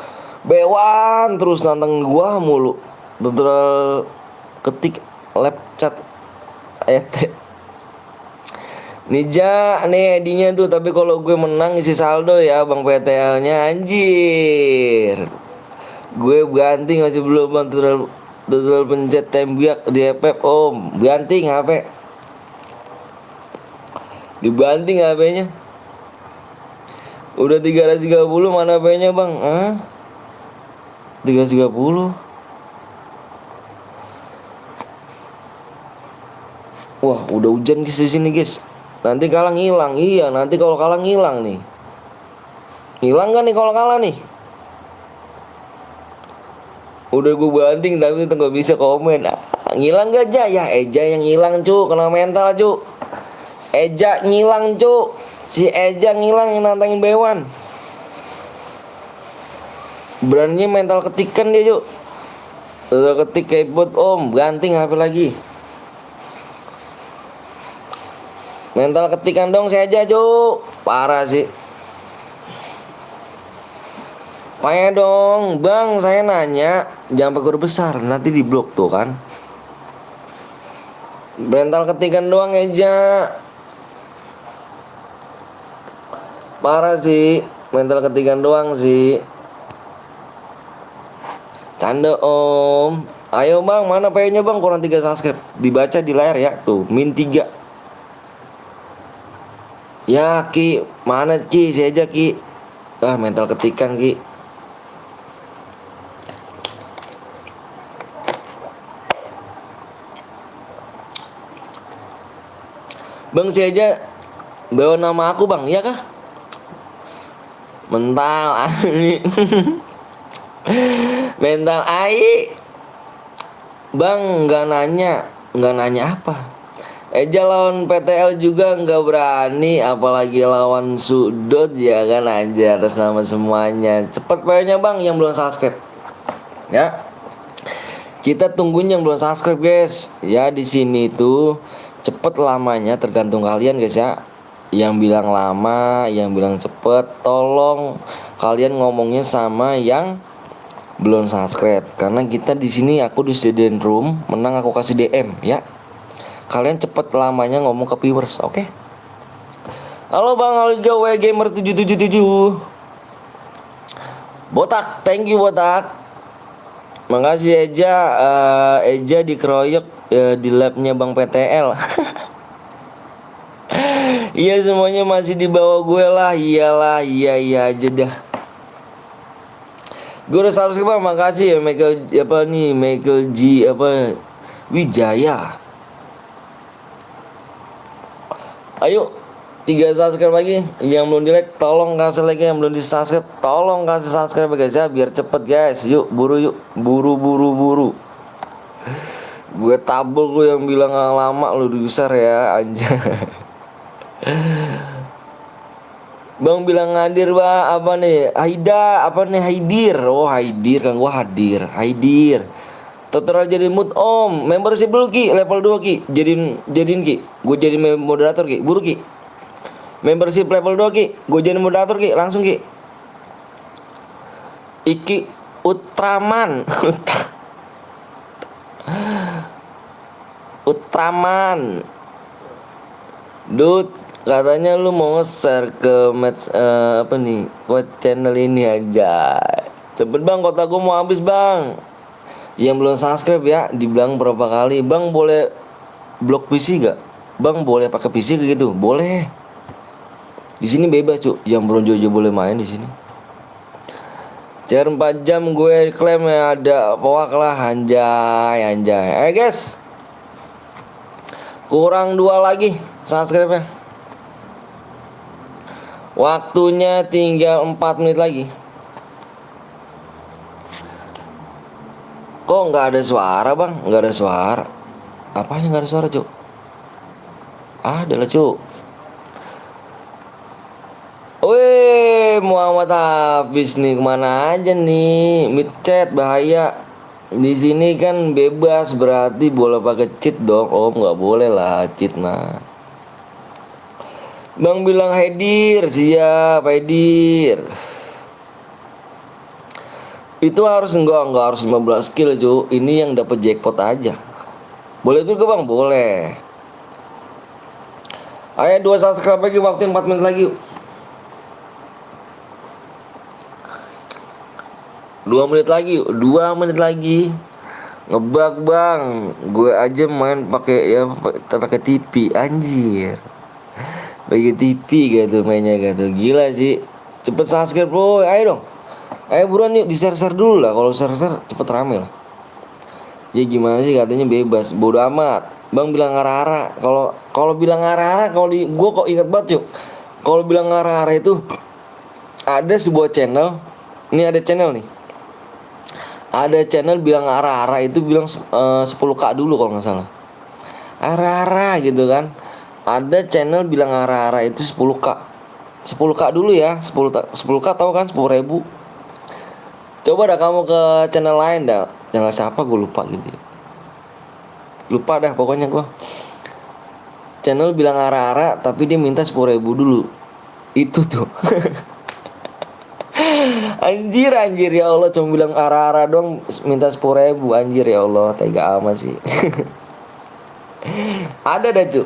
S1: Bewan terus nantangin gua mulu. Betul ketik lab chat ayat. Nija nih edinya tuh, tapi kalau gue menang isi saldo ya Bang PTL-nya anjir. Gue ganti masih belum Bang, tutorial pencet tembak di FF Om. Ganting HP. Dibanting HP-nya. Udah 330 mana HP-nya Bang? 330. Wah, udah hujan guys di sini guys. Nanti kalah ngilang. Iya, nanti kalau kalah ngilang nih. Ngilang kan nih kalau kalah nih? Udah gue banting tapi itu gak bisa komen. Ngilang gak Ja? Ya Eja yang ngilang cu. Kena mental cu. Eja ngilang cu. Si Eja ngilang yang nantangin Bewan. Beraninya mental ketikan dia cu. Udah ketik keyboard Om. Ganting HP lagi. Mental ketikan dong saya aja cu. Parah sih. Payah dong Bang, saya nanya. Jangan pakai huruf besar, nanti di blok tuh kan. Mental ketikan doang aja. Parah sih. Mental ketikan doang sih. Canda Om. Ayo Bang, mana payahnya Bang? Kurang 3 subscribe. Dibaca di layar ya. Tuh, min 3. Ya Ki, mana Ki? Saya aja Ki. Mental ketikan Ki. Bang saya aja bawa nama aku Bang, iya kah? Mental ai. Mental ai. Bang nggak nanya apa? Eja lawan PTL juga nggak berani, apalagi lawan Sudut ya kan aja atas nama semuanya. Cepet payahnya Bang yang belum subscribe. Ya. Kita tungguin yang belum subscribe guys. Ya di sini tuh cepet lamanya tergantung kalian guys ya. Yang bilang lama, yang bilang cepet, tolong kalian ngomongnya sama yang belum subscribe. Karena kita di sini aku disediain room, menang aku kasih DM ya. Kalian cepet lamanya ngomong ke viewers, oke? Okay? Halo Bang Alga W Gamer 777. Botak, thank you Botak. Makasih Eja. Eja dikeroyok di labnya Bang PTL. Iya semuanya masih di bawah gue lah. Iyalah, iya aja dah. Gue udah subscribe Bang, makasih ya Michael G Wijaya. Ayo 3 subscribe lagi. Yang belum di like tolong kasih like, yang belum di subscribe tolong kasih subscribe guys ya, biar cepet guys. Yuk buru. Gue tabel lu yang bilang lama lu diusir ya anjay. Bang bilang hadir Bang, apa nih? Haidir. Oh Haidir kan gua hadir. Haidir. Tutorial jadi mood Om. Membership dulu Ki, level 2 Ki. Jadiin Ki. Gue jadi moderator Ki. Buru Ki. Membership level 2 Ki. Gue jadi moderator Ki, langsung Ki. Iki Ultraman. Ultraman. Dut, katanya lu mau nge-share ke buat channel ini aja. Cepet Bang, kota gua mau habis Bang. Yang belum subscribe ya, dibilang berapa kali, Bang boleh blok PC gak? Bang boleh pakai PC kayak gitu? Boleh. Di sini bebas Cuk, yang belum Jojo boleh main di sini. CR 4 jam gue klaim ya, ada powak lah anjay. Guys, kurang 2 lagi subscribe-nya. Waktunya tinggal 4 menit lagi. Kok nggak ada suara Bang? Nggak ada suara. Apanya nggak ada suara Cuk? Ada lah Cuk. Wih, Muhammad Hafiz nih kemana aja nih? Mid chat bahaya. Di sini kan bebas, berarti boleh pakai cheat dong. Oh nggak boleh lah cheat mah. Bang bilang Haidir, siap Haidir. Itu harus enggak harus 15 skill cu. Ini yang dapat jackpot aja. Boleh juga Bang, boleh. Ayo 2 subscribe lagi, waktu 4 menit lagi yuk. 2 menit lagi yuk, 2 menit lagi. Ngebug Bang, gue aja main pakai TV anjir. Pakai TV gitu mainnya gitu. Gila sih. Cepet subscribe bro, ayo dong. Ayo buruan yuk, di share dulu lah. Kalau share cepet rame lah. Ya gimana sih, katanya bebas. Bodo amat. Bang bilang arah-arah. Kalau bilang arah-arah, kalau di gue kok inget banget yuk. Kalau bilang arah-arah itu ada sebuah channel. Ini ada channel nih. Ada channel bilang arah-arah itu bilang 10k dulu kalau nggak salah. Arah-arah gitu kan. Ada channel bilang arah-arah itu 10k. 10k dulu ya. 10k tahu kan 10.000. Coba dah kamu ke channel lain dah. Channel siapa gue lupa gitu. Lupa dah pokoknya gue. Channel bilang arah-arah tapi dia minta 10.000 dulu. Itu tuh. Anjir ya Allah, cuma bilang arah-arah dong minta 10.000. Anjir ya Allah, tega amat sih. Ada dah cu,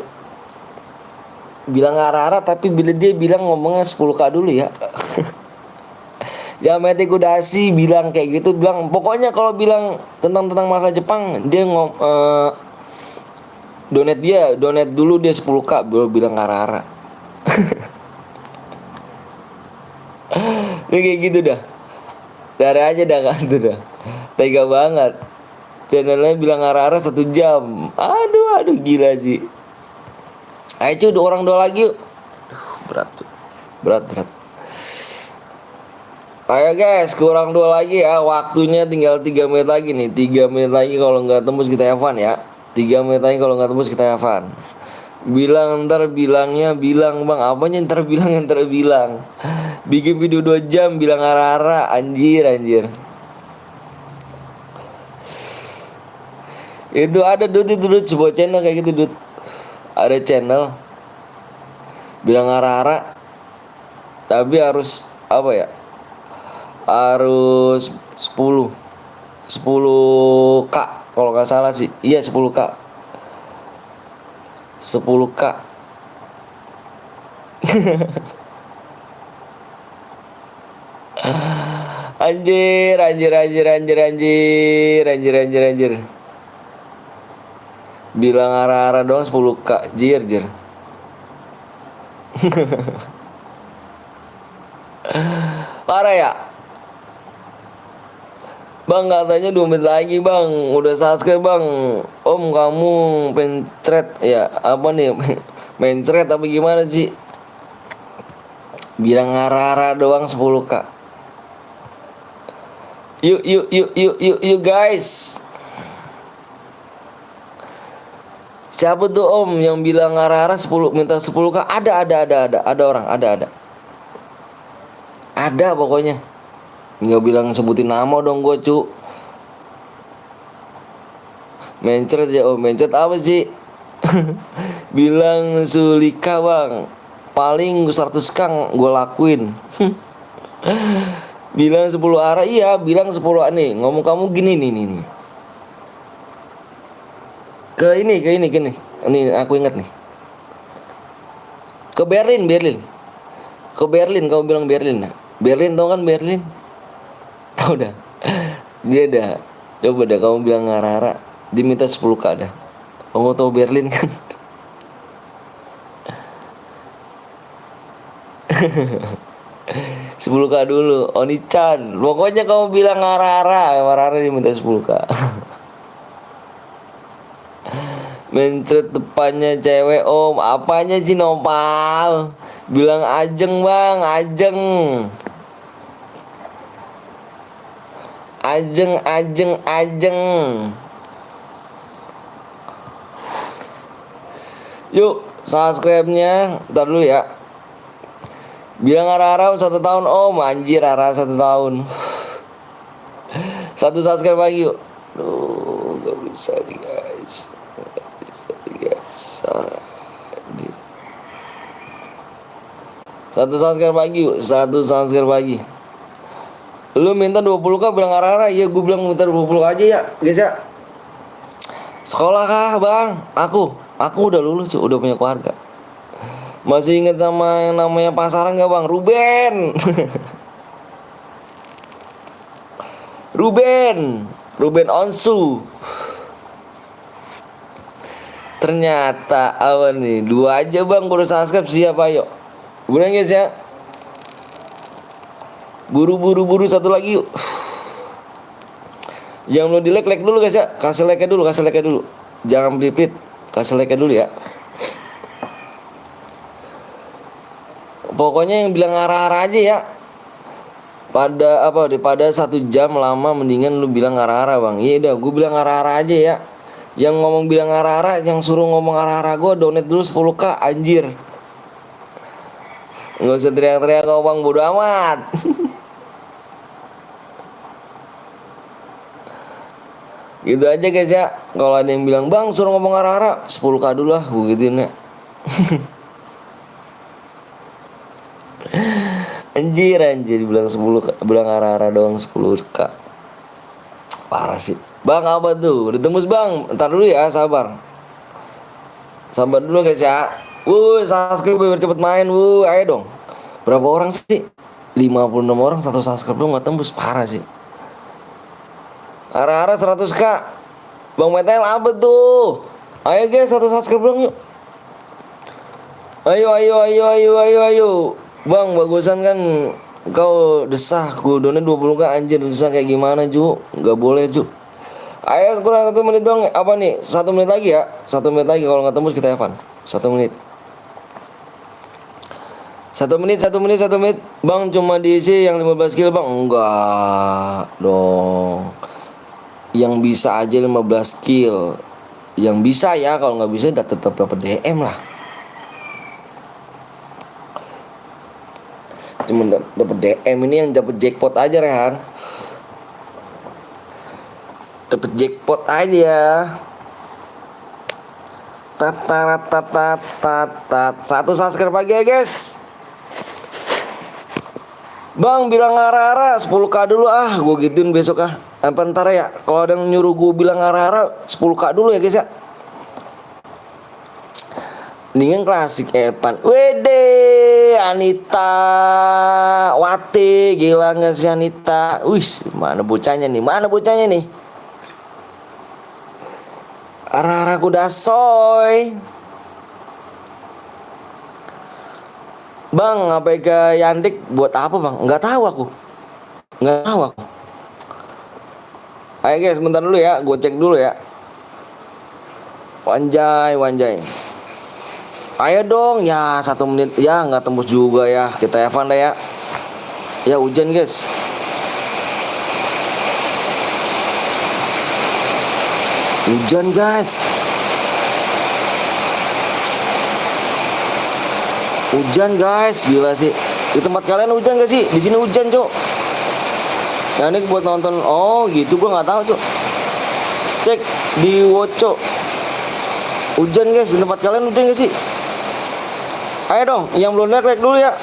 S1: bilang arah-arah tapi bila dia bilang ngomongnya 10k dulu ya. Ya Mete Kudasi bilang kayak gitu, bilang pokoknya kalau bilang tentang masa Jepang dia donate dulu dia 10k baru bilang arah-arah. Ini kayak gitu dah. Dari aja dah kan tuh dah. Tega banget. Channelnya bilang arah-arah 1 jam. Aduh gila sih. Ayo cuy, 2 orang lagi yuk. Berat tuh. Berat. Ayo guys, kurang 2 lagi ya. Waktunya tinggal 3 menit lagi nih. 3 menit lagi kalau nggak tembus kita have fun ya. 3 menit lagi kalau nggak tembus kita have fun. Bilangnya bilang Bang. Apanya ntar bilang. Bikin video 2 jam bilang arah-arah. Anjir. Itu ada Dut sebuah channel kayak gitu Dut. Ada channel bilang arah-arah tapi harus apa ya? Harus 10k kalau nggak salah sih. Iya 10k. Anjir, anjir, anjir, anjir, anjir, anjir, anjir, anjir. Bilang arah-arah doang 10k, jir, jir. Parah ya? Bang katanya 2 menit lagi bang. Udah subscribe bang. Om kamu pencret ya. Apa nih? Mencret apa gimana sih? Bilang arah-arah doang 10k. Yuk yuk yuk yuk yuk yuk guys. Siapa tuh om yang bilang arah-arah 10 minta 10k? Ada orang, ada. Ada pokoknya. Nggak bilang sebutin nama dong gue cu. Mencret ya om, mencret apa sih? Bilang Sulika bang. Paling 100k gue lakuin. Bilang 10 arah, iya bilang 10 nih. Ngomong kamu gini nih. Ke ini. Ini aku ingat nih. Ke Berlin. Ke Berlin, kamu bilang Berlin. Berlin tau kan Berlin? Tau dah. Dia dah. Coba dah kamu bilang arah-arah. Diminta 10k dah. Kamu tau Berlin kan? 10k dulu, Oni-chan. Pokoknya kamu bilang arah-arah diminta 10k. Mencret depannya cewek om. Apanya sih nopal? Bilang Ajeng bang, Ajeng. Ajeng. Yuk subscribe-nya. Ntar dulu ya. Bilang arah-arah 1 tahun om. Anjir arah 1 tahun. 1 subscribe lagi yuk. Duh, gak bisa nih guys. Satu subscribe lagi yuk. 1 subscribe lagi. Lu minta 20k bilang arah-arah. Iya gue bilang minta 20 aja ya guys ya. Sekolah kah bang? Aku udah lulus udah punya keluarga. Masih ingat sama yang namanya pasaran gak bang? Ruben Onsu. Ternyata apa nih? 2 aja bang baru subscribe, siap ayo. Buruan guys ya. Buru 1 lagi yuk. Yang belum di like dulu guys ya. Kasih like dulu. Jangan pelipit. Kasih like dulu ya. Pokoknya yang bilang arah-arah aja ya. Pada 1 jam lama mendingan lu bilang arah-arah bang. Iya udah gue bilang arah-arah aja ya. Yang ngomong bilang arah-arah, yang suruh ngomong arah-arah gue donate dulu 10k anjir. Nggak usah teriak-teriak kau bang, bodo amat. Gitu aja guys ya. Kalau ada yang bilang bang suruh ngomong arah-arah 10k dulu lah, gue gituin ya. Anjir bilang arah-arah doang 10k. Parah sih. Bang apa tuh? Udah tembus bang. Ntar dulu ya, sabar dulu guys ya. Subscribe biar cepet main. Ayo dong. Berapa orang sih? 56 orang 1 subscribe dong gak tembus. Parah sih. Arah-arah 100k. Bang Metel apa tuh? Ayo guys 1 subscribe dong yuk. Ayo. Bang bagusan kan kau desah gue donate 20k anjir, desah kayak gimana Ju? Gak boleh Ju. Ayo kurang 1 menit dong. Apa nih? 1 menit lagi ya. 1 menit lagi kalau nggak tembus kita Evan. 1 menit. 1 menit. Bang cuma diisi yang 15 kill bang. Enggak dong. Yang bisa aja 15 kill. Yang bisa ya, kalau nggak bisa udah tetap dapat DM lah. Cuma dapat DM ini yang dapat jackpot aja Rehan. Dapat jackpot aja. Tat. 1 subscribe lagi ya guys. Bang bilang arah-arah 10k dulu gue gituin besok apa ntar ya. Kalau ada yang nyuruh gue bilang arah-arah 10k dulu ya guys ya. Dengan klasik Evan. Wede, Anita Wati, gila nggak sih Anita? Wis, mana bocahnya nih? Mana bocahnya nih? Arah-arah kuda soy. Bang, apa ke Yandik buat apa bang? Nggak tahu aku. Nggak tahu aku. Ayo guys, bentar dulu ya. Gue cek dulu ya. Wanjay, wanjay. Ayo dong, ya 1 menit. Ya nggak tembus juga ya. Kita Evan dah ya. Ya hujan guys. Hujan guys. Hujan guys, gila sih. Di tempat kalian hujan gak sih? Di sini hujan, Cok. Nah, ini buat nonton. Oh, gitu gua nggak tahu, Cok. Cek di Woco. Hujan guys, di tempat kalian hujan gak sih? Ayo dong, yang belum like dulu ya.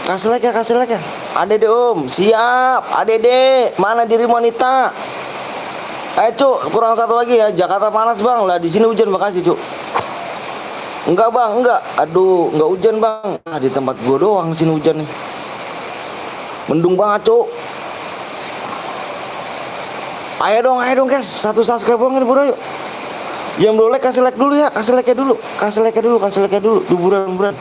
S1: Kasih like ya, kasih like ya. Adede Om, siap. Adede, mana diri wanita? Ayo, Cok, kurang satu lagi ya. Jakarta panas, Bang. Lah di sini hujan, makasih, Cok. Enggak bang, enggak. Aduh, enggak hujan bang. Nah, di tempat gua doang sini hujan nih. Mendung banget, Cuk. Ayo dong guys. 1 subscribe dong ini bro yuk. Yang belum like kasih like dulu ya. Kasih like dulu. Kasih like dulu. Buruan.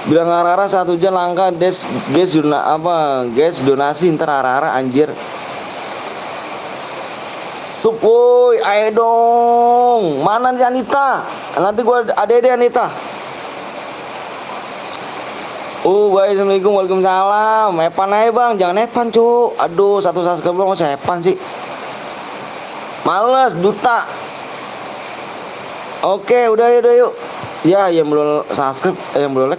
S1: Bilang arah-arah saat hujan langka guys donasi ntar arah-arah anjir. Sup, woi, ayo dong. Mana nih Anita? Nanti gua Adede Anita. Baik, assalamualaikum, waalaikumsalam. Epan aja bang, jangan Epan cu. Aduh, 1 subscribe bang, masa Epan sih. Males, duta. Oke, udah yuk. Ya, yang belum subscribe, yang belum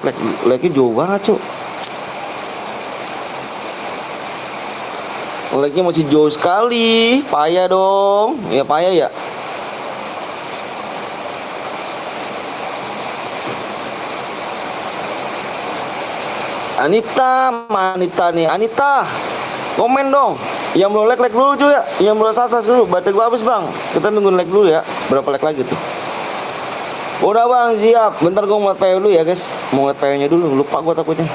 S1: like jauh banget cu. Like-nya masih jauh sekali. Payah dong. Ya payah ya. Anita, Anita nih. Anita, komen dong. Yang belum like dulu cuy ya. Yang belum subscribe dulu. Baterai gua habis bang. Kita nungguin like dulu ya. Berapa like lagi tuh? Udah bang, siap. Bentar gua ngeliat PW dulu ya guys. Mau ngeliat PW-nya dulu. Lupa gua takutnya.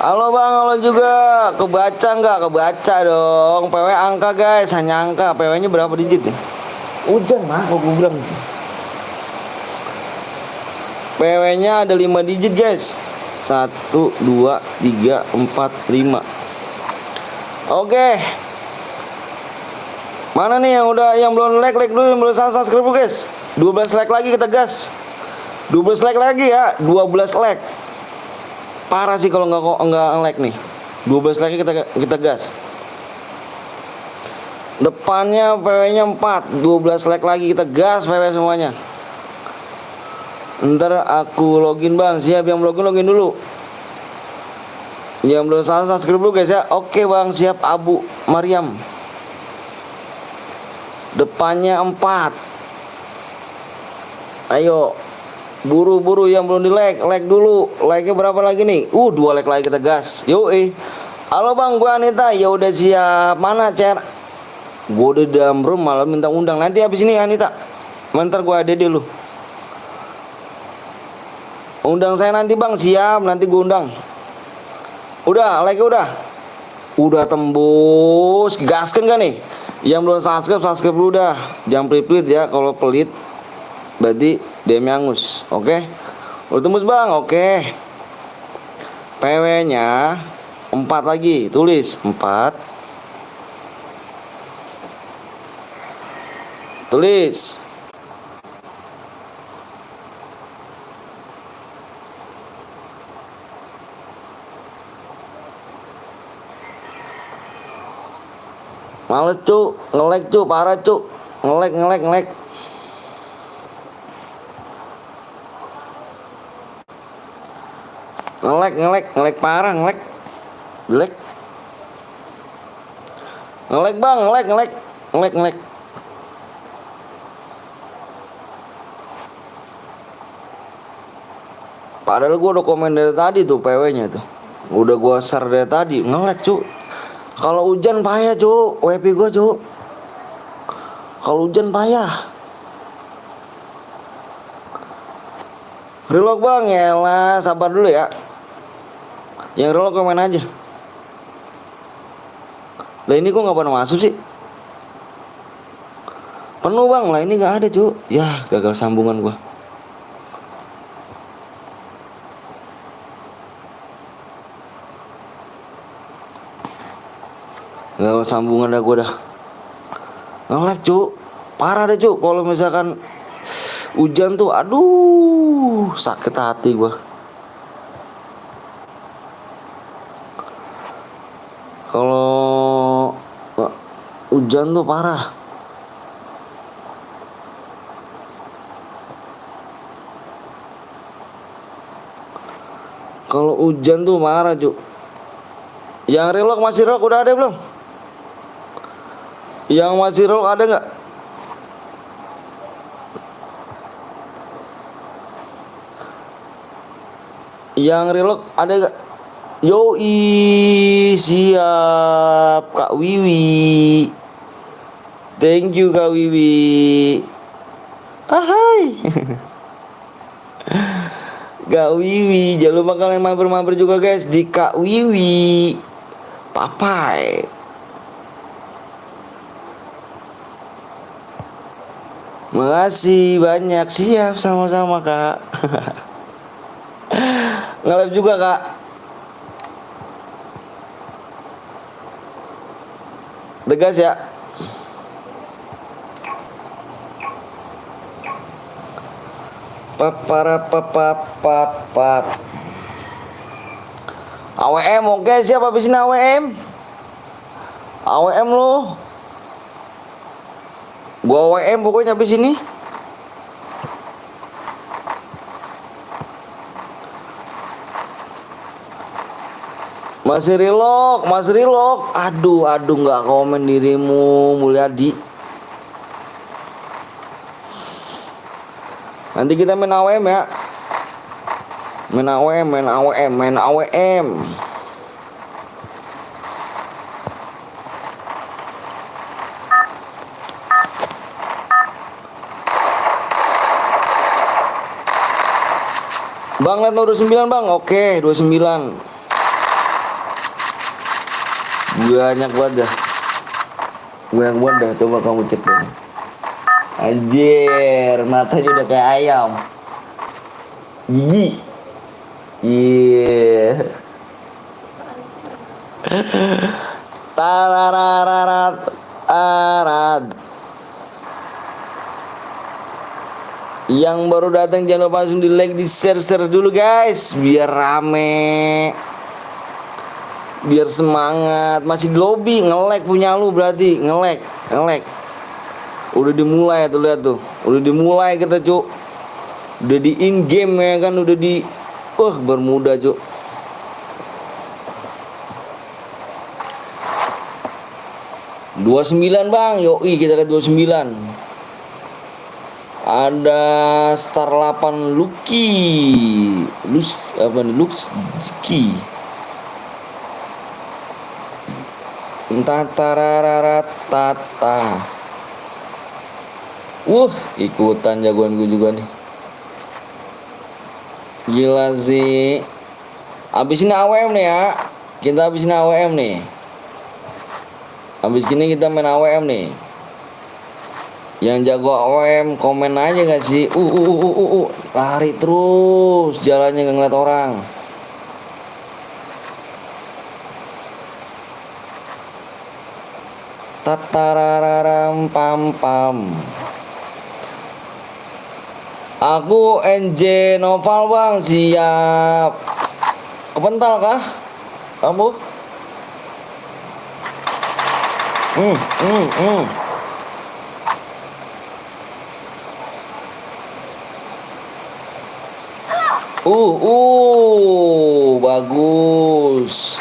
S1: Halo bang, halo juga. Kebaca nggak? Kebaca dong. PW angka guys, hanya angka. PW-nya berapa digit nih? Hujan mah, kok gue bilang. PW-nya ada 5 digit guys. 1, 2, 3, 4, 5. Oke. Mana nih yang belum like dulu, yang belum subscribe guys. 12 like lagi kita gas. 12 like lagi ya, 12 like. Parah sih kalau nggak like nih. 12 lagi kita gas. Depannya PW-nya 4, 12 like lagi kita gas PW semuanya. Ntar aku login bang. Siap, yang login dulu. Yang belum subscribe dulu guys ya. Oke bang, siap. Abu Mariam. Depannya 4. Ayo. Buru-buru yang belum di like dulu. Like-nya berapa lagi nih? 2 like lagi kita gas. Halo bang, gua Anita. Ya udah siap. Mana cer? Gua udah dalam room malah minta undang. Nanti habis ini Anita. Bentar gua ada dulu. Undang saya nanti bang. Siap, nanti gua undang. Udah, like udah. Udah tembus. Gaskan kan nih? Yang belum subscribe dulu dah. Jangan pelit-pelit ya. Kalau pelit berarti DM angus. Oke. Udah tembus bang. Oke. PW-nya 4 lagi. Tulis 4. Tulis. Males cuk, nge-like cuk, parah cuk. Nge-like. Nge-like parah, nge-like. Jelek. Ngelek bang, ngelek. Padahal gue udah komen dari tadi tuh PW-nya tuh. Udah gue share dari tadi, ngelek cu. Kalau hujan payah cu, WP gue cu. Kalau hujan payah. Relock bang, ya lah, sabar dulu ya. Yang relock komen aja. Lah ini kok nggak pernah masuk sih? Penuh bang, lah ini nggak ada cu. Ya gagal sambungan gua. Gagal sambungan dah gua dah. Nge-lag cu, parah deh cu. Kalau misalkan hujan tuh, aduh sakit hati gua. Kalau hujan tuh parah. Kalau hujan tuh marah cu. Yang relock masih relock udah ada belum? Yang masih relock ada nggak? Yang relock ada nggak? Yoi, siap Kak Wiwi. Thank you Kak Wiwi. Ahai. Kak Wiwi, jangan lupa kalian mampir-mampir juga guys di Kak Wiwi Papai. Makasih banyak, siap sama-sama Kak. Nge-live juga Kak. Tegas ya. Papar. AWM oke, siapa habis ini AWM? AWM lo. Gua AWM pokoknya habis ini. Masih relock. Aduh nggak komen dirimu Mulyadi. Nanti kita main AWM ya. Main AWM. Bang, lihat 29 bang. Oke, 29. Banyak banget dah. Coba kamu cek deh. Anjir, matanya udah kayak ayam. Gigi. Iya. Tarararat arad. Yang baru datang jangan lupa langsung di like, di share dulu guys, biar rame, biar semangat. Masih di lobby, nge-lag punya lu berarti nge-lag. Udah dimulai tuh, lihat tuh, udah dimulai kita cuk, udah di in game ya kan, udah di Bermuda cuk. "29 bang, yoi kita lihat 29. Ada Star 8 Lucky Lucky Tata. Ikutan jagoan gue juga nih. Gila sih. Abis ini AWM nih ya. Kita abis ini AWM nih. Abis ini kita main AWM nih. Yang jago AWM komen aja gak sih? Lari terus jalannya gak ngeliat orang. Tatararam pam. Aku NJ Noval bang, siap. Kepental kah kamu? Bagus.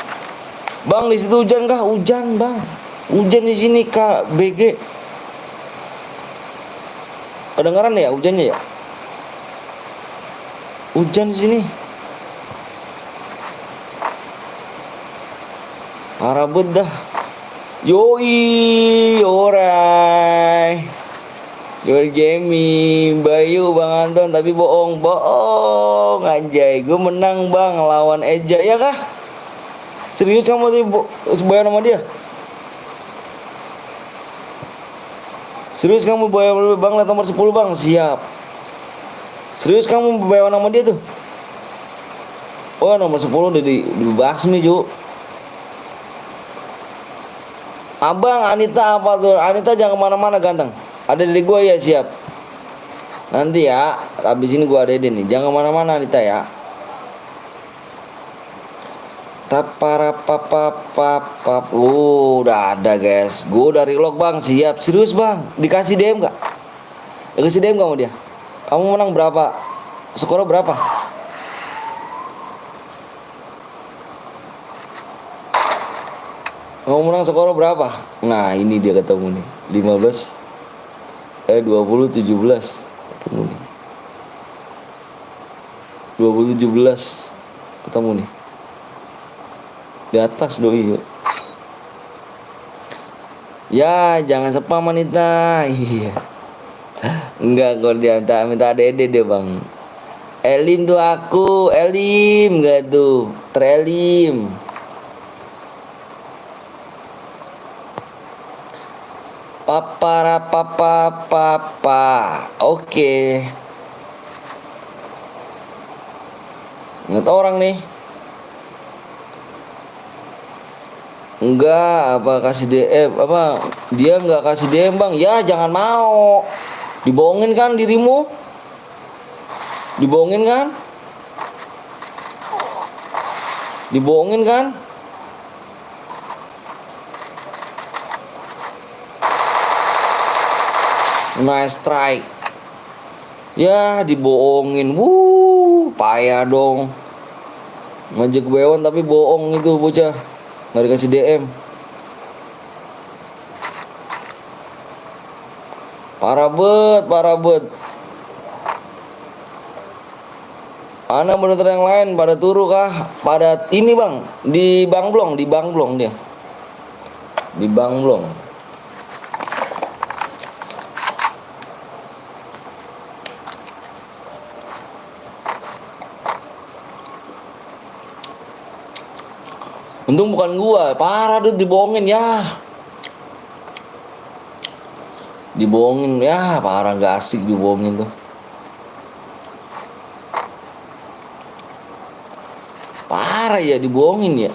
S1: Bang, di situ hujan kah? Hujan, Bang. Hujan di sini, Kak BG. Kedengaran ya hujannya ya? Hujan di sini. Parah bedah. Yoi, alright. Your gaming, Bayu, Bang Anton, tapi bohong, anjay. Gue menang bang lawan Eja, ya kah? Serius kamu tadi bayar sama dia? Serius kamu bayar bang, lihat nomor 10 bang, siap. Serius kamu bayar sama dia tuh? Oh nomor 10 udah dibasmi Ju. Abang Anita apa tuh? Anita jangan kemana-mana ganteng. Ada dari gue ya siap. Nanti ya, habis ini gue ada nih. Jangan kemana-mana Anita ya. Taparapapapapap. Udah ada guys. Gue udah relock bang, siap. Serius bang, dikasih DM gak? Dikasih DM gak sama dia? Kamu menang berapa? Skornya berapa? Kamu menang skor berapa? Nah ini dia ketemu nih 20 17 ketemu nih 17 ketemu nih di atas doi. Ya jangan spam wanita. Iya enggak, kalau dia minta dede deh bang. Elim tuh aku, Elim enggak tuh, Trelim. Papa. Oke. Nggak tahu orang nih. Enggak, apa kasih DM apa? Dia enggak kasih DM, Bang. Ya, jangan mau. Dibohongin kan dirimu? Dibohongin kan? Dibohongin kan? Nice strike. Ya dibohongin. Payah dong. Ngajak bewan tapi bohong itu bocah. Nggak dikasih DM. Parah bet. Anak moderator yang lain pada turu kah? Pada ini bang. Di Bangblong dia. Di Bangblong. Untung bukan gua, parah tuh dibohongin ya. Dibohongin ya, parah gak asik dibohongin tuh. Parah ya dibohongin ya.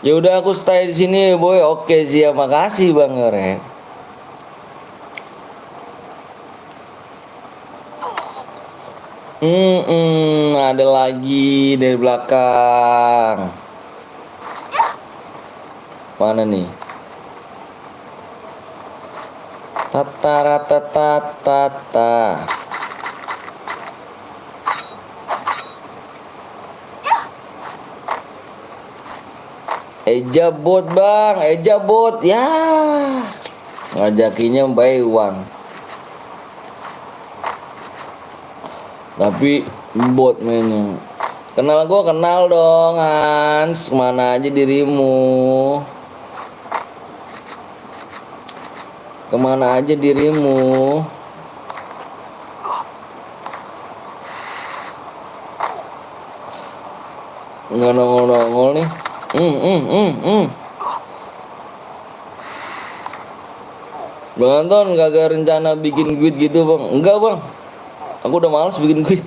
S1: Ya udah aku stay di sini, boy. Oke, siap. Makasih Bang Ore. Ada lagi dari belakang. Mana nih? Tata. Eja bot bang, Eja bot ya. Ngajakinya by one. Tapi bot mainnya. Kenal dong Hans. Kemana aja dirimu? Kemana aja dirimu? Nggak nongol nih. Bang Anton gak ada rencana bikin guide gitu bang? Enggak bang. Aku udah males bikin quit.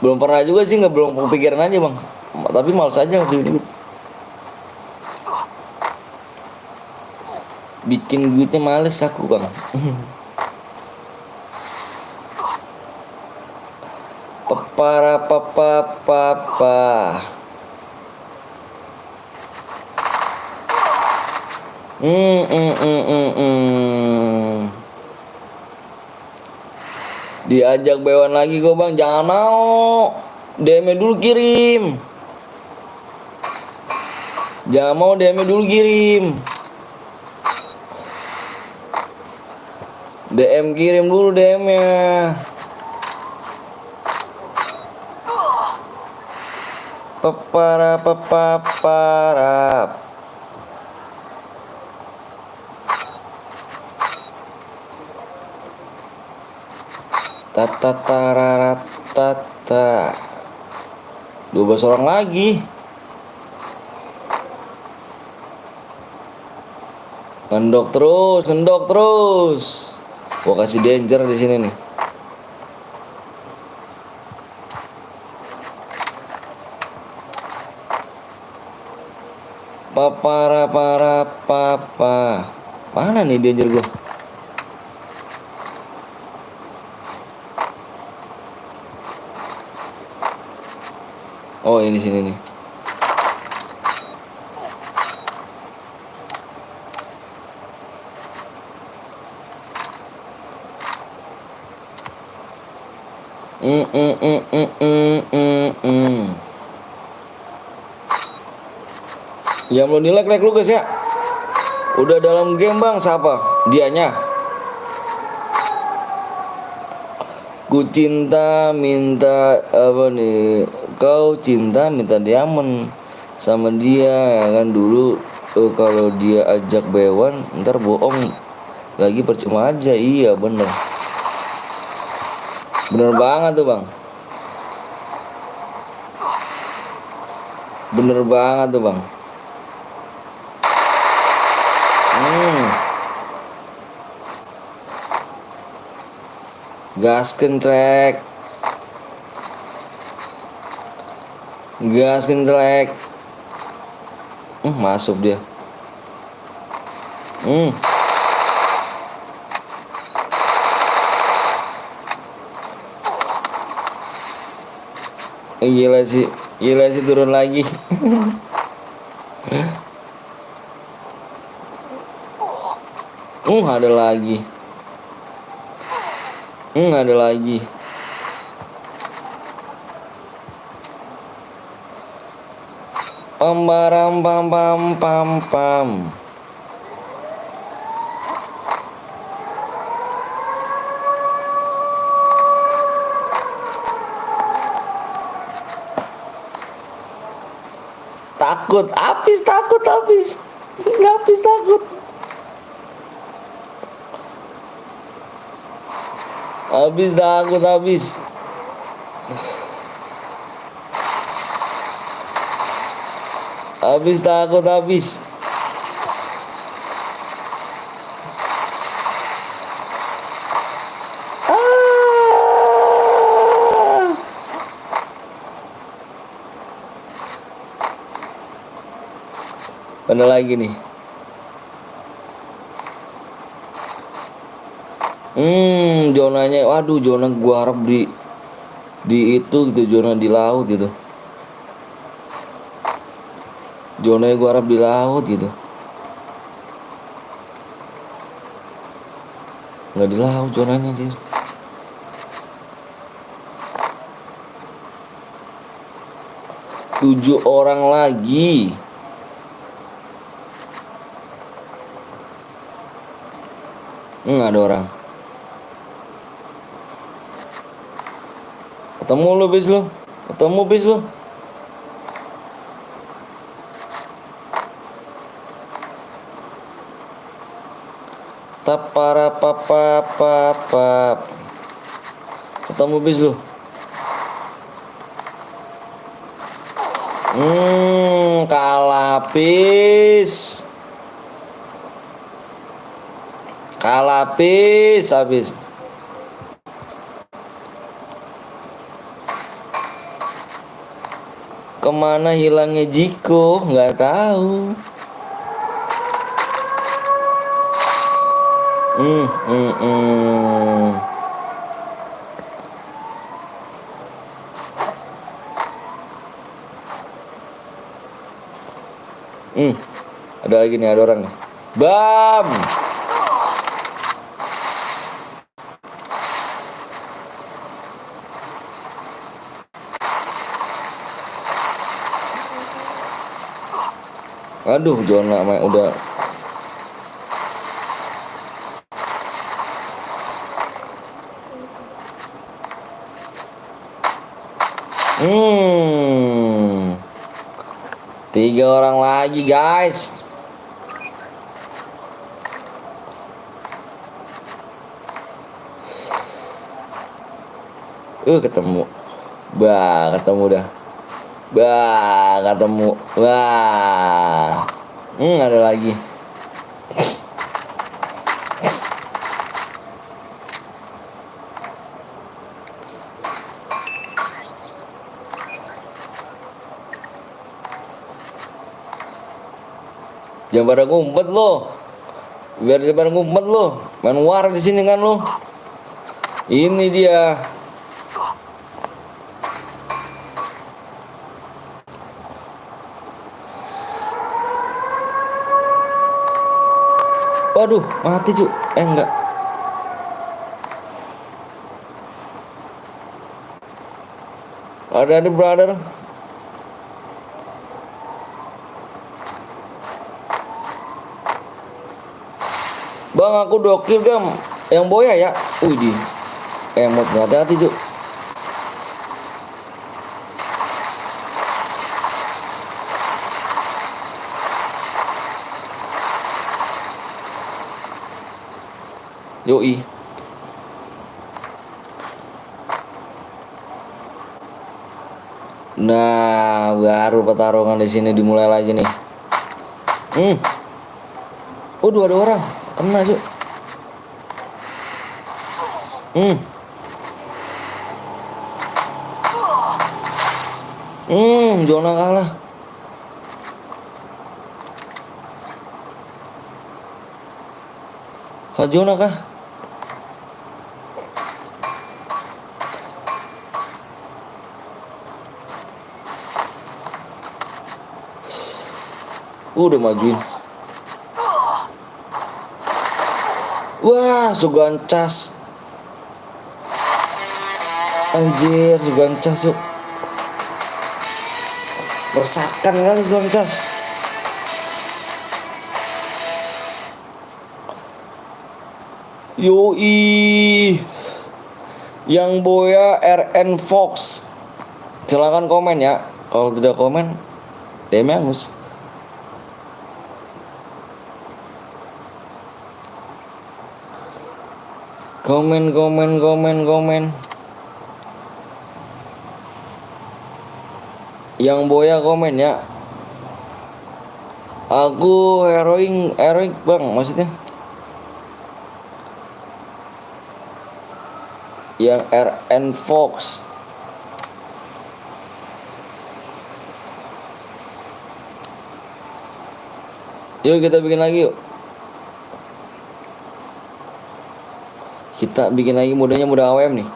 S1: Belum pernah juga sih, belum kepikiran aja bang. Tapi males aja bikin quit. Bikin quitnya males aku bang. Papa. Diajak bewan lagi kok bang, jangan mau. DM dulu kirim. Jangan mau, DM dulu kirim. DM kirim dulu DM-nya. Pepara pepaparap. Tata tararat tata. 12 orang lagi. Ngendok terus, ngendok terus. Gua kasih danger di sini nih. Papara para papa. Mana nih danger gua? Oh, ini sini nih. Yang belum di-like lu guys ya. Udah dalam game bang, siapa? Dianya. Ku cinta minta apa nih? Kau cinta minta diamen sama dia ya kan dulu. Kalau dia ajak bewan, ntar bohong lagi percuma aja. Iya bener. Bener banget tuh bang. Bener banget tuh bang. Gaskeun trek. Gaskeun trek. Masuk dia. Gila sih turun lagi. Ada lagi. Ada lagi. Pambaram pam pam pam pam. Takut, habis takut, habis takut. Habis takut, habis. Habis takut, habis. Ada lagi nih. Zonanya, waduh, zona gua harap di itu gitu, zona di laut gitu. Zonanya gua harap di laut gitu. Nggak di laut zonanya sih. Tujuh orang lagi. Ada orang. Ketemu lu bis lu. Tapara papa papa. Ketemu bis lu. Kalah bis. Habis. Kemana hilangnya Jiko? Nggak tahu. Ada lagi nih, ada orang nih. Bam. Aduh, Jona udah. Hmm. 3 orang lagi, guys. Ketemu. Ketemu dah. Ketemu. Ada lagi. Jangan pada ngumpet lo. Biar jangan pada ngumpet lo. Main war di sini kan lo. Ini dia. Waduh, mati cu. Enggak. Ada brother. Bang, aku dokil gam. Yang boya ya. Di. Emot, hati-hati cu. Yoi. Nah, baru pertarungan di sini dimulai lagi nih. Ada orang. Kena, Cuk. Jona kalah. Kak Jona kah? Udah majuin. Wah, Sugancas. Anjir, Sugancas, Cuk. Meresahkan kali Sugancas. Yoi. Yang boya RN Fox. Silakan komen ya. Kalau tidak komen, DM angus. Komen. Yang boya komen ya. Aku heroik bang, maksudnya. Yang RN Fox. Yuk kita bikin lagi yuk. Kita bikin lagi modenya mode AWM nih.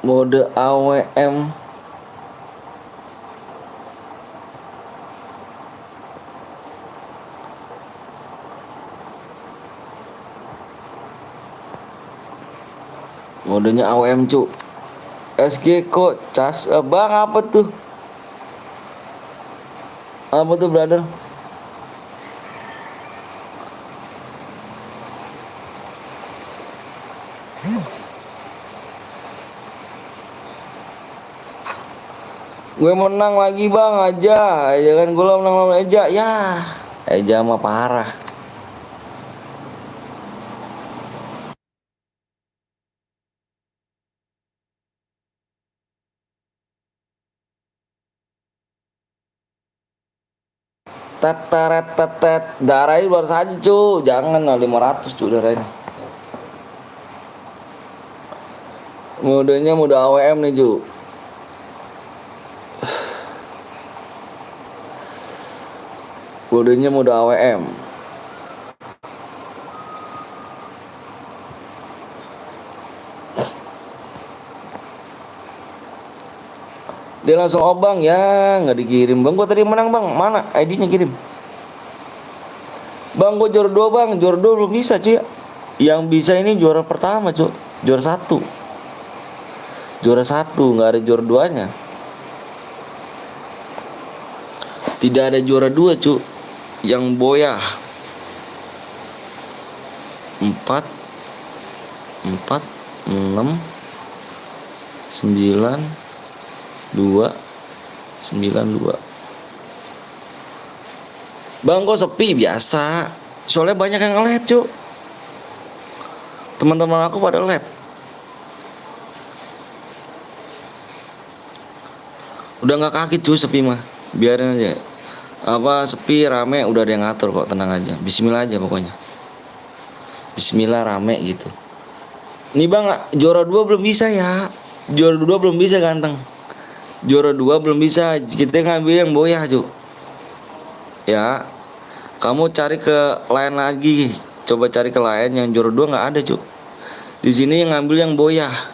S1: Mode AWM. Modenya AWM cu. SG kok cas bang, apa tuh? Apa tuh brother? Gue menang lagi bang aja. Ya kan gue menang lawan Eja. Ya Eja mah parah. Tetet darahnya luar saja cu. Jangan 500 cu darahnya. Modenya mode AWM nih cu. Modenya mode AWM. Dia langsung, oh bang ya nggak dikirim bang, gua tadi menang bang, mana ID-nya kirim bang, gua juara 2 bang, juara 2 belum bisa cuy ya. Yang bisa ini juara pertama cuy, juara 1. Juara 1, nggak ada juara 2-nya. Tidak ada juara 2, Cuk. Yang boyah. 4 4 6 9 2 9 2. Bang, kok sepi? Biasa. Soalnya banyak yang nge-lab, Cuk. Teman-teman aku pada lab. Udah nggak kaget cuy sepi mah. Biarin aja. Apa sepi rame udah ada yang ngatur kok, tenang aja. Bismillah aja pokoknya. Bismillah rame gitu. Nih bang, juara 2 belum bisa ya. Juara 2 belum bisa ganteng. Juara 2 belum bisa. Kita ngambil yang boyah cuy. Ya. Kamu cari ke lain lagi. Coba cari ke lain yang juara 2 nggak ada cuy. Di sini yang ngambil yang boyah.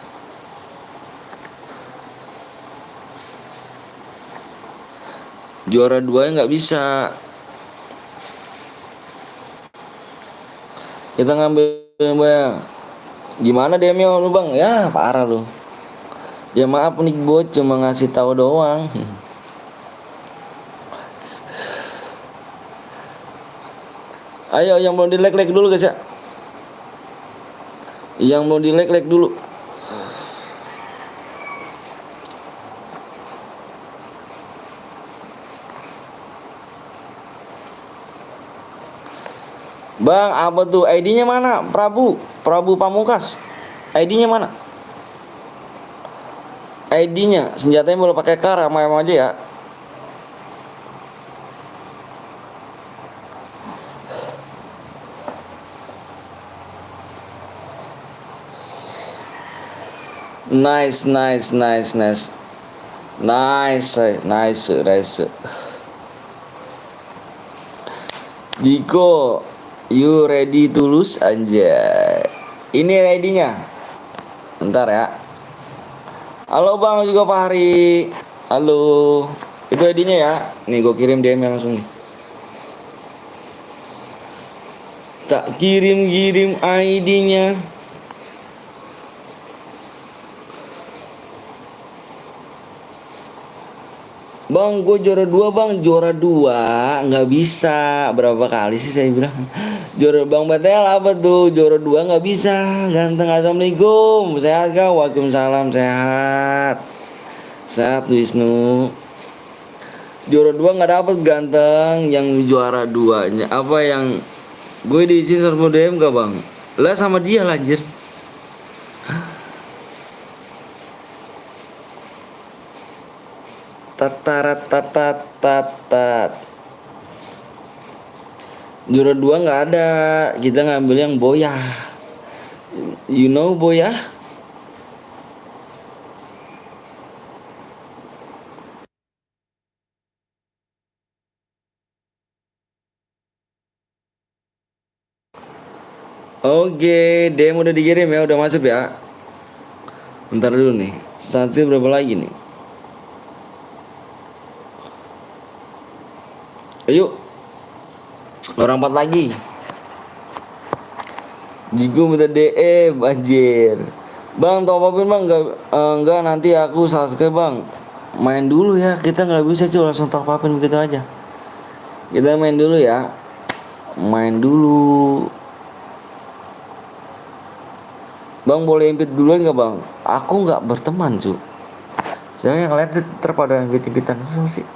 S1: Juara 2 nggak bisa. Kita ngambil yang boyah. Gimana Demio lu bang? Ya parah lu. Ya maaf nih bot, cuma ngasih tahu doang. Ayo yang belum di like dulu guys ya. Yang belum di like dulu. Bang, apa tuh? ID-nya mana? Prabu Pamungkas. ID-nya mana? ID-nya, senjatanya boleh pakai kar sama aja ya. Nice. Jiko, you ready to lose anjay. Ini ID-nya. Bentar ya. Halo Bang juga Pak Hari. Halo. Itu ID-nya ya. Nih gue kirim DM langsung nih. Tak kirim ID-nya. Bang, gue juara 2 bang, juara 2 nggak bisa. Berapa kali sih saya bilang juara Bang Betel apa tuh? Juara 2 nggak bisa. Ganteng, assalamualaikum, sehat kau? Waalaikumsalam, sehat. Sehat Wisnu. Juara 2 nggak dapet ganteng. Yang juara 2-nya apa yang gue diizin sama DM gak bang? Lah sama dia lanjir. Tat. Juara 2 nggak ada. Kita ngambil yang boyah. You know boyah? Oke, DM udah dikirim ya, udah masuk ya. Bentar dulu nih. Sanksi berapa lagi nih? Ayo. Orang 4 lagi. Jigo minta DM anjir. Bang, top upin bang, enggak nanti aku subscribe bang. Main dulu ya, kita nggak bisa cuy langsung top upin begitu aja. Kita main dulu ya. Main dulu. Bang boleh invite duluan nggak bang? Aku nggak berteman cuy. Saya yang lihat terpada invite-invitan sih.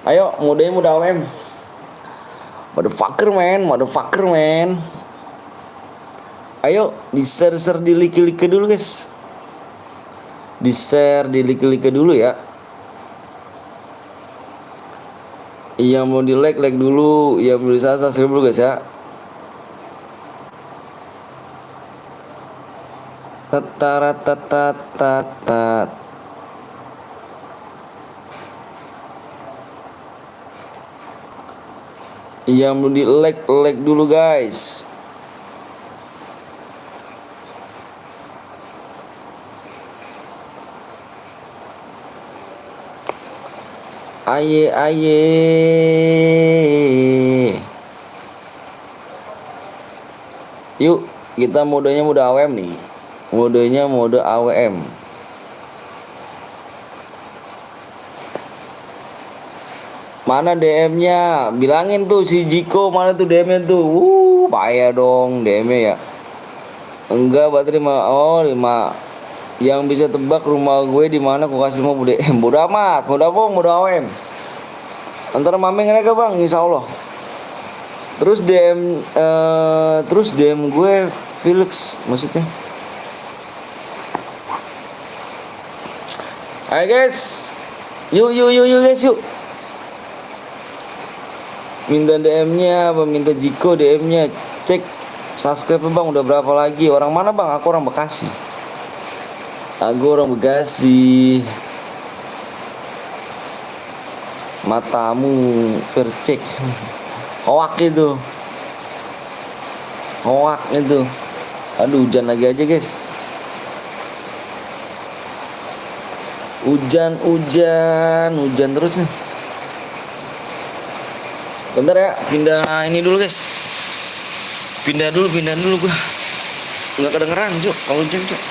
S1: Ayo, muda AWM. Motherfucker man. Ayo, di-share di like dulu guys. Di-share di like dulu ya. Yang mau di like dulu, yang belum subscribe dulu guys ya. Tat. Yang belum di like dulu guys. Aye. Yuk, kita modenya muda AWM nih. Modenya mode AWM. Mana DM-nya? Bilangin tuh si Jiko mana tuh DM-nya tuh. Payah dong DM-nya ya. Enggak, baterai 5. Yang bisa tebak rumah gue di mana, aku kasih mau DM. Bodo amat, bodo apa, bodo AWM. Antara mameng mereka bang, insya Allah. Terus DM gue Felix maksudnya. Ayo guys, yuk guys yuk. Minta DM-nya, apa minta Jiko DM-nya. Cek subscribe bang, udah berapa lagi? Orang mana bang? Aku orang Bekasi. Matamu percek. Hoak itu. Aduh, hujan lagi aja guys. Hujan terus nih. Bentar ya, pindah ini dulu guys. Pindah dulu gua. Nggak kedengeran Cuk, kalau hujan Cuk.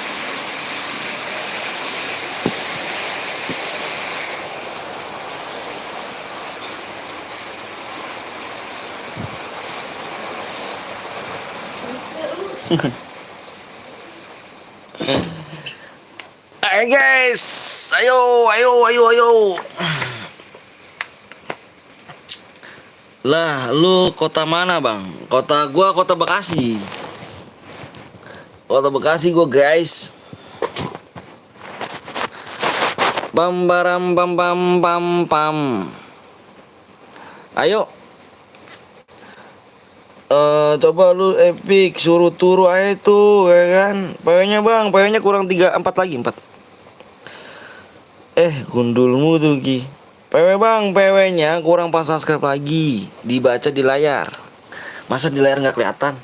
S1: Ayo guys, ayo. Lah, lu kota mana bang? Gua kota Bekasi. Gua guys. Baram pam. Ayo. Coba lu Epic suruh turu aja tuh ya kan. PW-nya bang, PW-nya kurang 4 lagi. Gundulmu tuh Ki. PW bang, PW-nya kurang 4 subscribe lagi. Dibaca di layar. Masa di layar nggak kelihatan?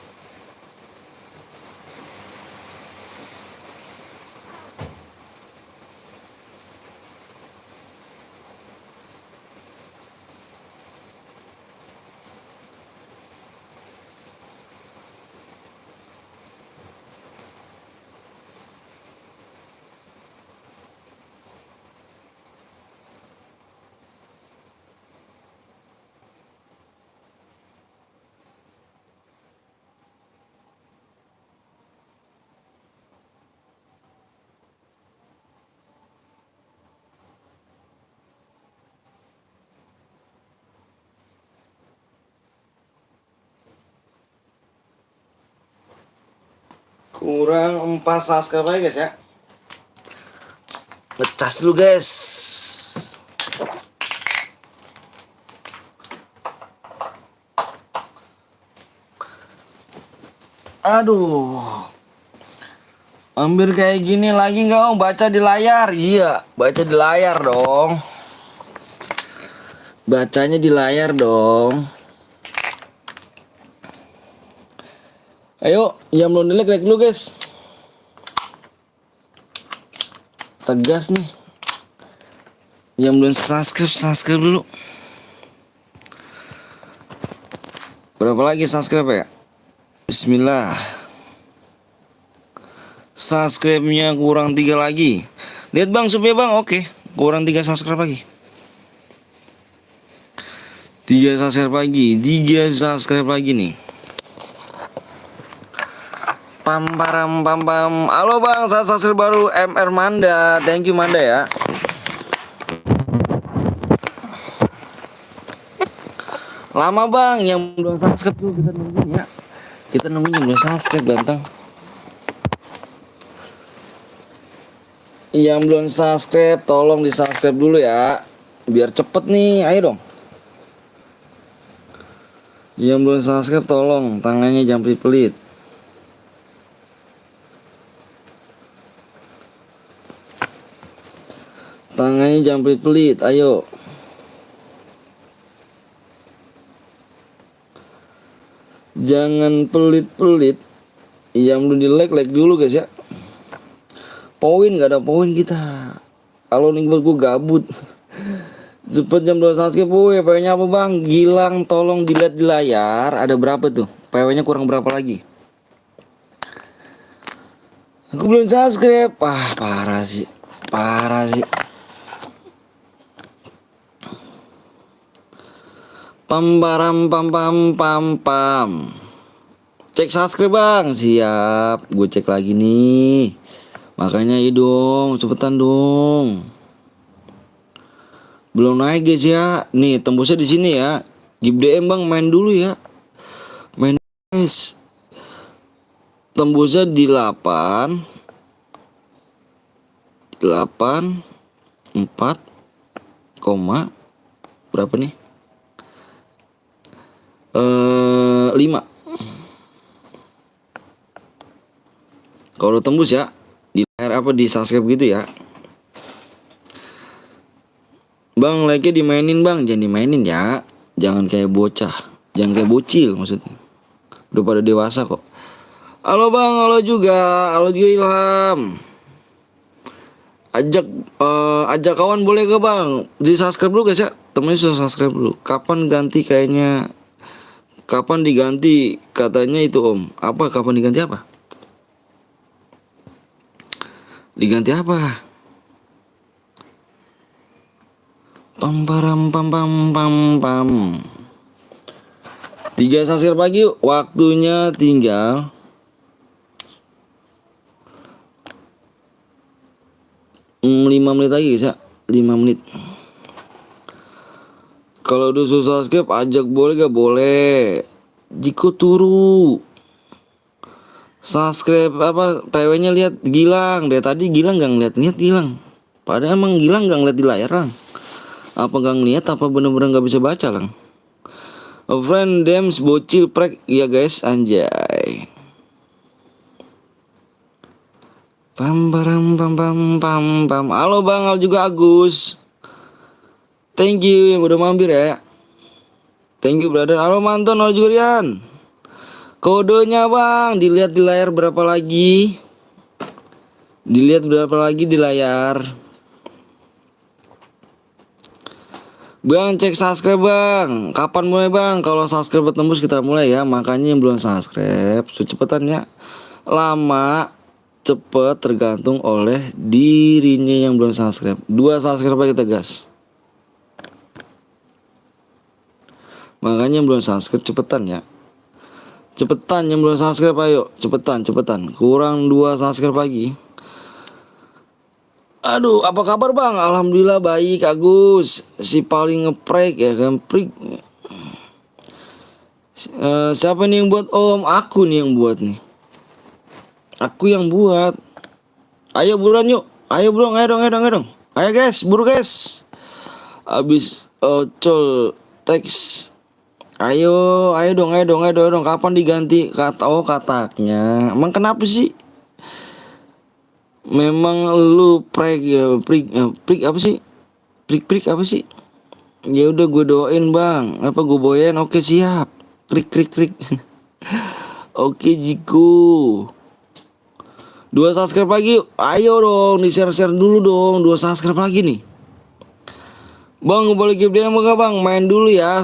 S1: Kurang 4 subscribe lagi guys ya. Ngecas dulu guys. Aduh. Hampir kayak gini lagi nggak om, baca di layar. Iya, baca di layar dong. Bacanya di layar dong. Ayo, yang belum like dulu guys. Tegas nih. Yang belum subscribe dulu. Berapa lagi subscribe ya? Bismillah. Subscribe-nya kurang 3 lagi. Lihat bang, supaya bang, oke. Kurang 3 subscribe lagi. 3 subscribe lagi nih. Pam. Halo bang, subscribe baru MR Manda. Thank you Manda ya. Lama bang, yang belum subscribe tuh kita nungguin ya. Kita nungguin yang belum subscribe banteng. Yang belum subscribe tolong di subscribe dulu ya. Biar cepet nih, ayo dong. Yang belum subscribe tolong tangannya jangan pelit-pelit. Tangannya jangan pelit-pelit, ayo. Jangan pelit-pelit. Yang belum di like dulu guys ya. Poin gak ada poin kita. Kalau nih gue gabut. Cepet jam 2 subscribe. PW-nya apa bang? Gilang, tolong dilihat di layar. Ada berapa tuh? PW-nya kurang berapa lagi? Aku belum subscribe. Parah sih. Parah sih. Pam param pam pam pam pam. Cek subscribe bang. Siap. Gue cek lagi nih. Makanya dong, cepetan dong. Belum naik guys ya. Nih tembusnya di sini ya. Give DM bang, main dulu ya. Main guys. Tembusnya di 8 4 koma berapa nih? 5. Kalau tembus ya di layar apa di subscribe gitu ya. Bang, like-nya dimainin bang, jangan dimainin ya. Jangan kayak bocah, jangan kayak bocil maksudnya. Udah pada dewasa kok. Halo bang, halo juga Ilham. Ajak kawan boleh ke bang? Di subscribe dulu guys ya. Temennya sudah subscribe dulu. Kapan ganti kayaknya? Kapan diganti katanya itu om? Apa kapan diganti apa? Diganti apa? Pam param pam pam pam pam. 3 subscribe pagi yuk. Waktunya tinggal 5 menit lagi guys ya. 5 menit. Kalau udah susah subscribe ajak boleh gak? Boleh. Jiko turu. Subscribe apa PW-nya lihat Gilang. Dari tadi Gilang gak ngeliat Gilang. Padahal emang Gilang gak ngeliat di layar lang. Apa gak ngeliat apa bener-bener gak bisa baca lang. A friend dems bocil prek ya guys anjay. Pam param pam pam pam pam. Halo bang, halo juga Agus. Thank you yang udah mampir ya. Thank you brother. Halo mantan, halo juga Rian. Kodenya bang, dilihat di layar berapa lagi? Dilihat berapa lagi di layar? Bang cek subscribe bang. Kapan mulai bang? Kalau subscribe tembus kita mulai ya. Makanya yang belum subscribe cepetan ya. Lama cepet tergantung oleh dirinya yang belum subscribe. 2 subscribe aja kita gas. Makanya yang belum subscribe cepetan ya. Cepetan yang belum subscribe ayo. Cepetan. Kurang 2 subscribe lagi. Aduh, apa kabar bang? Alhamdulillah baik Agus. Si paling ngeprek ya kan prik. Siapa nih yang buat om? Aku nih yang buat nih. Aku yang buat. Ayo buruan yuk. Ayo bro, ayo dong. Ayo guys, buru guys. Abis col teks. Ayo dong. Kapan diganti kataknya? Emang kenapa sih? Memang lu prik apa sih? Prik apa sih? Ya udah gue doain bang. Apa gue boyain? Oke siap. Krik. Oke Jiko. 2 subscribe lagi. Ayo dong, di share dulu dong. 2 subscribe lagi nih. Bang, boleh give DM enggak bang? Main dulu ya.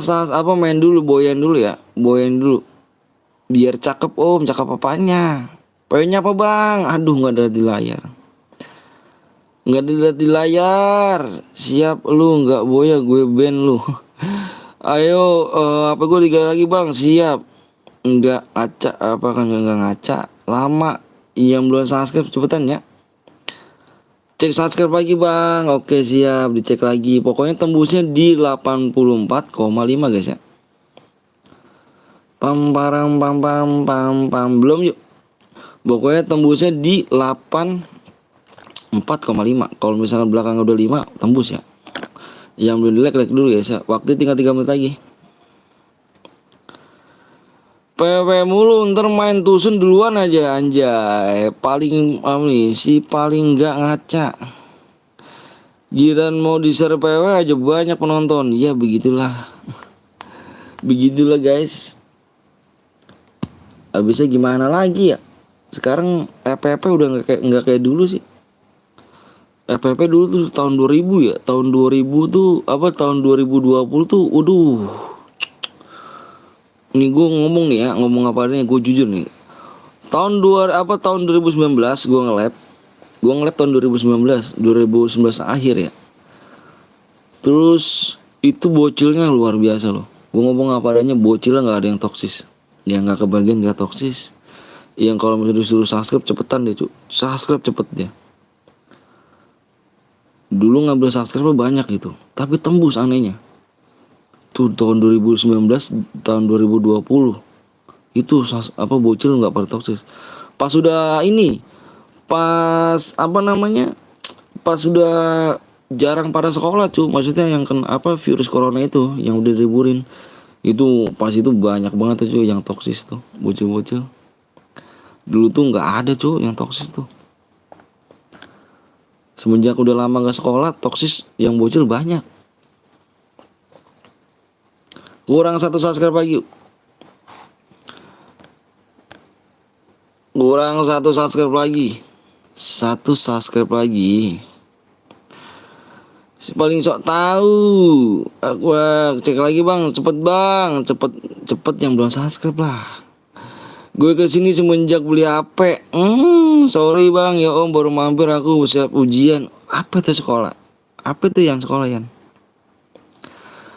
S1: Main dulu, boyan dulu ya. Biar cakep om, cakep apanya? Poinnya apa bang? Aduh nggak ada di layar. Siap lu nggak boya gue ban lu. Ayo apa gue 3 lagi bang? Siap. Nggak ngaca apa kan nggak ngaca. Lama. Yang belum subscribe cepetan ya. Cek subscribe lagi bang. Oke siap dicek lagi. Pokoknya tembusnya di 84,5 guys ya. Pam param pam pam. Belum yuk. Pokoknya tembusnya di 84,5. Kalau misalnya belakang udah 5 tembus ya. Yang belum di like dulu guys ya. Waktu tinggal 3 menit lagi. PW mulu ntar main tusun duluan aja anjay. Paling paling nggak ngaca. Giran mau di-share PW aja banyak penonton. Ya begitulah. Begitulah guys. Abisnya gimana lagi ya? Sekarang FPP udah nggak kayak dulu sih. FPP dulu tuh tahun 2000 ya. Tahun 2000 tuh tahun 2020 tuh Ini gue ngomong nih ya, ngomong apa adanya, gue jujur nih. Tahun 2019 gue nge-lab. Gue nge-lab tahun 2019 akhir ya. Terus itu bocilnya luar biasa loh. Gue ngomong apa adanya, bocilnya nggak ada yang toksis. Yang nggak kebagian nggak toksis. Yang kalau misalnya disuruh subscribe cepetan deh cuy. Subscribe cepet dia. Dulu ngambil subscribe banyak gitu, tapi tembus anehnya. Tuh tahun 2019, tahun 2020 itu bocil nggak pada toksis. Pas sudah ini, pas apa namanya, pas sudah jarang pada sekolah cuy, maksudnya yang virus corona itu yang udah diliburin itu, pas itu banyak banget tuh cuy yang toksis tuh, bocil-bocil. Dulu tuh nggak ada cuy yang toksis tuh. Semenjak udah lama gak sekolah, toksis yang bocil banyak. Kurang 1 subscribe lagi yuk. Kurang 1 subscribe lagi. 1 subscribe lagi. Si paling sok tahu. Aku cek lagi bang, cepet yang belum subscribe lah. Gue kesini semenjak beli HP. Sorry bang, ya om baru mampir, aku siap ujian. Apa itu sekolah? Apa itu yang sekolah Yan?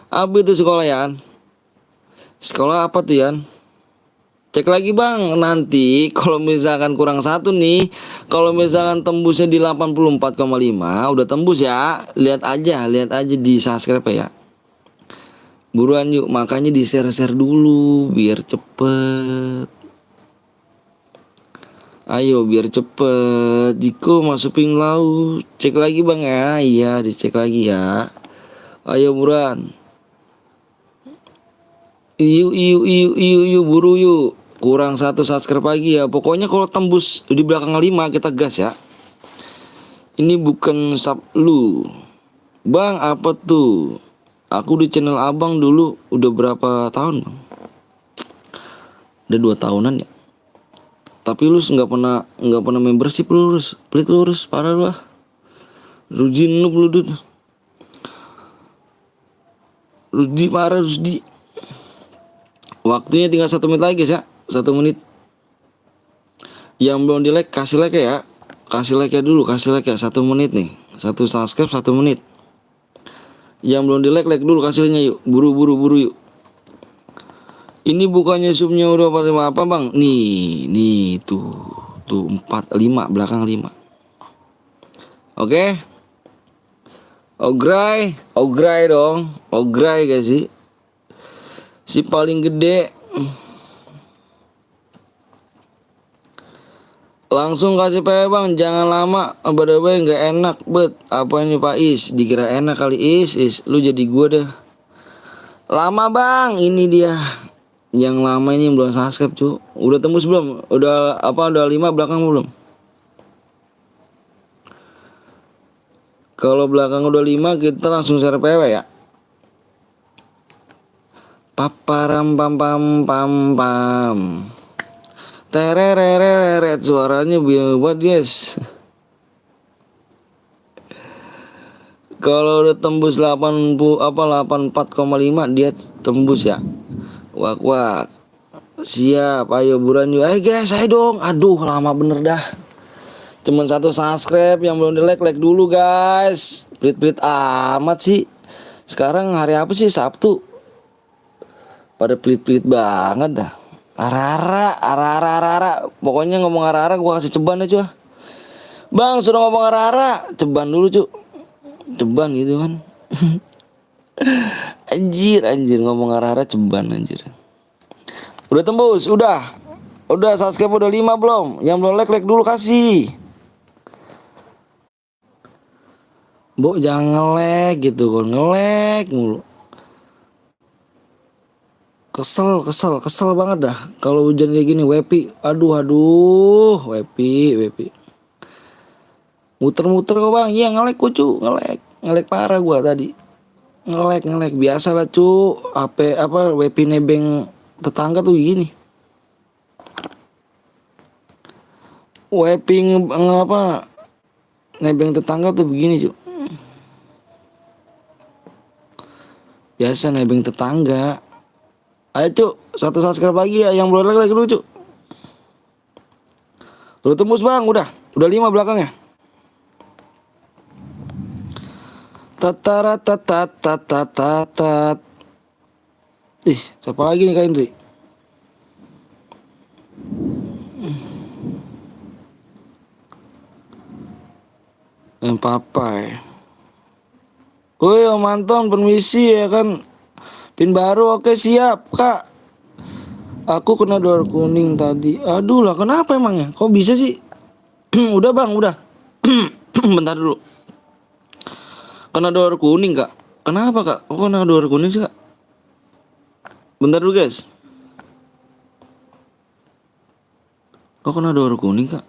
S1: Apa itu sekolah Yan? Sekolah apa tuh Yan? Cek lagi bang, nanti kalau misalkan kurang 1 nih, kalau misalkan tembusnya di 84,5, udah tembus ya. Lihat aja di subscribe ya. Buruan yuk, makanya di share dulu biar cepet. Ayo biar cepet. Diko masukin lau. Cek lagi bang ya. Iya dicek lagi ya. Ayo buruan. Yuk buru yuk. Kurang 1 subscribe lagi ya. Pokoknya kalau tembus di belakang 5 kita gas ya. Ini bukan sub lu bang, apa tuh? Aku di channel abang dulu udah berapa tahun bang? Udah 2 tahunan ya. Tapi lu nggak pernah membership lu, pelit lurus parah lu lah. Rujin lu peludut. Rudi parah Rudi. Waktunya tinggal 1 menit lagi guys ya. 1 menit. Yang belum di like kasih like ya. Kasih like ya dulu, 1 menit nih. 1 subscribe 1 menit. Yang belum di like dulu, kasih like-nya yuk. Buru yuk. Ini bukannya subnya udah apa bang? Nih tuh 4, 5 belakang 5. Oke. Ogray dong. Ogray gak sih? Si paling gede. Langsung kasih PW bang, jangan lama. By nggak enak bet. Apanya Pak Is? Dikira enak kali Is. Lu jadi gua dah. Lama bang, ini dia. Yang lama ini belum subscribe cu. Udah tembus belum? Udah 5 belakang belum? Kalau belakang udah 5 kita langsung share PW ya. Paparam pam pam pam pam. Terereret suaranya buat yes. Kalau udah tembus 84,5 dia tembus ya. Wak. Siap, ayo buruan yuk. Ayo guys, ayo dong. Aduh, lama bener dah. Cuman 1 subscribe yang belum di like dulu guys. Pelit amat sih. Sekarang hari apa sih? Sabtu. Pada pelit banget dah. Arara. Pokoknya ngomong arara gua kasih ceban aja. Bang, sudah ngomong arara, ceban dulu, Cuk. Ceban gitu kan. Anjir ngomong arah ceban anjir. Udah tembus, udah subscribe udah 5 belum? Yang belum like dulu kasih. Bo jangan nge-lag gitu kan, nge-lag mulu. Kesel banget dah kalau hujan kayak gini. Wepi, aduh, Wepi. Muter kok bang, iya nge-lag kucu, nge-lag parah gua tadi. Nge-lag biasa lah cu. WP nebeng tetangga tuh gini. WP nebeng tetangga tuh begini cu. Biasa nebeng tetangga. Ayo cu, 1 subscribe lagi ya yang belum like dulu cu. Udah tembus bang, udah 5 belakangnya. Tatara tatat. Ih, siapa lagi nih Kak Indri? Yang papai. Woi Om Anton, permisi ya kan. Pin baru, oke siap Kak. Aku kena dolar kuning tadi. Aduh lah, kenapa emangnya? Kok bisa sih? Udah bang, udah. Bentar dulu. Kena dolar kuning Kak. Kenapa Kak? Kok kena dolar kuning sih Kak? Bentar dulu guys. Kok kena dolar kuning Kak?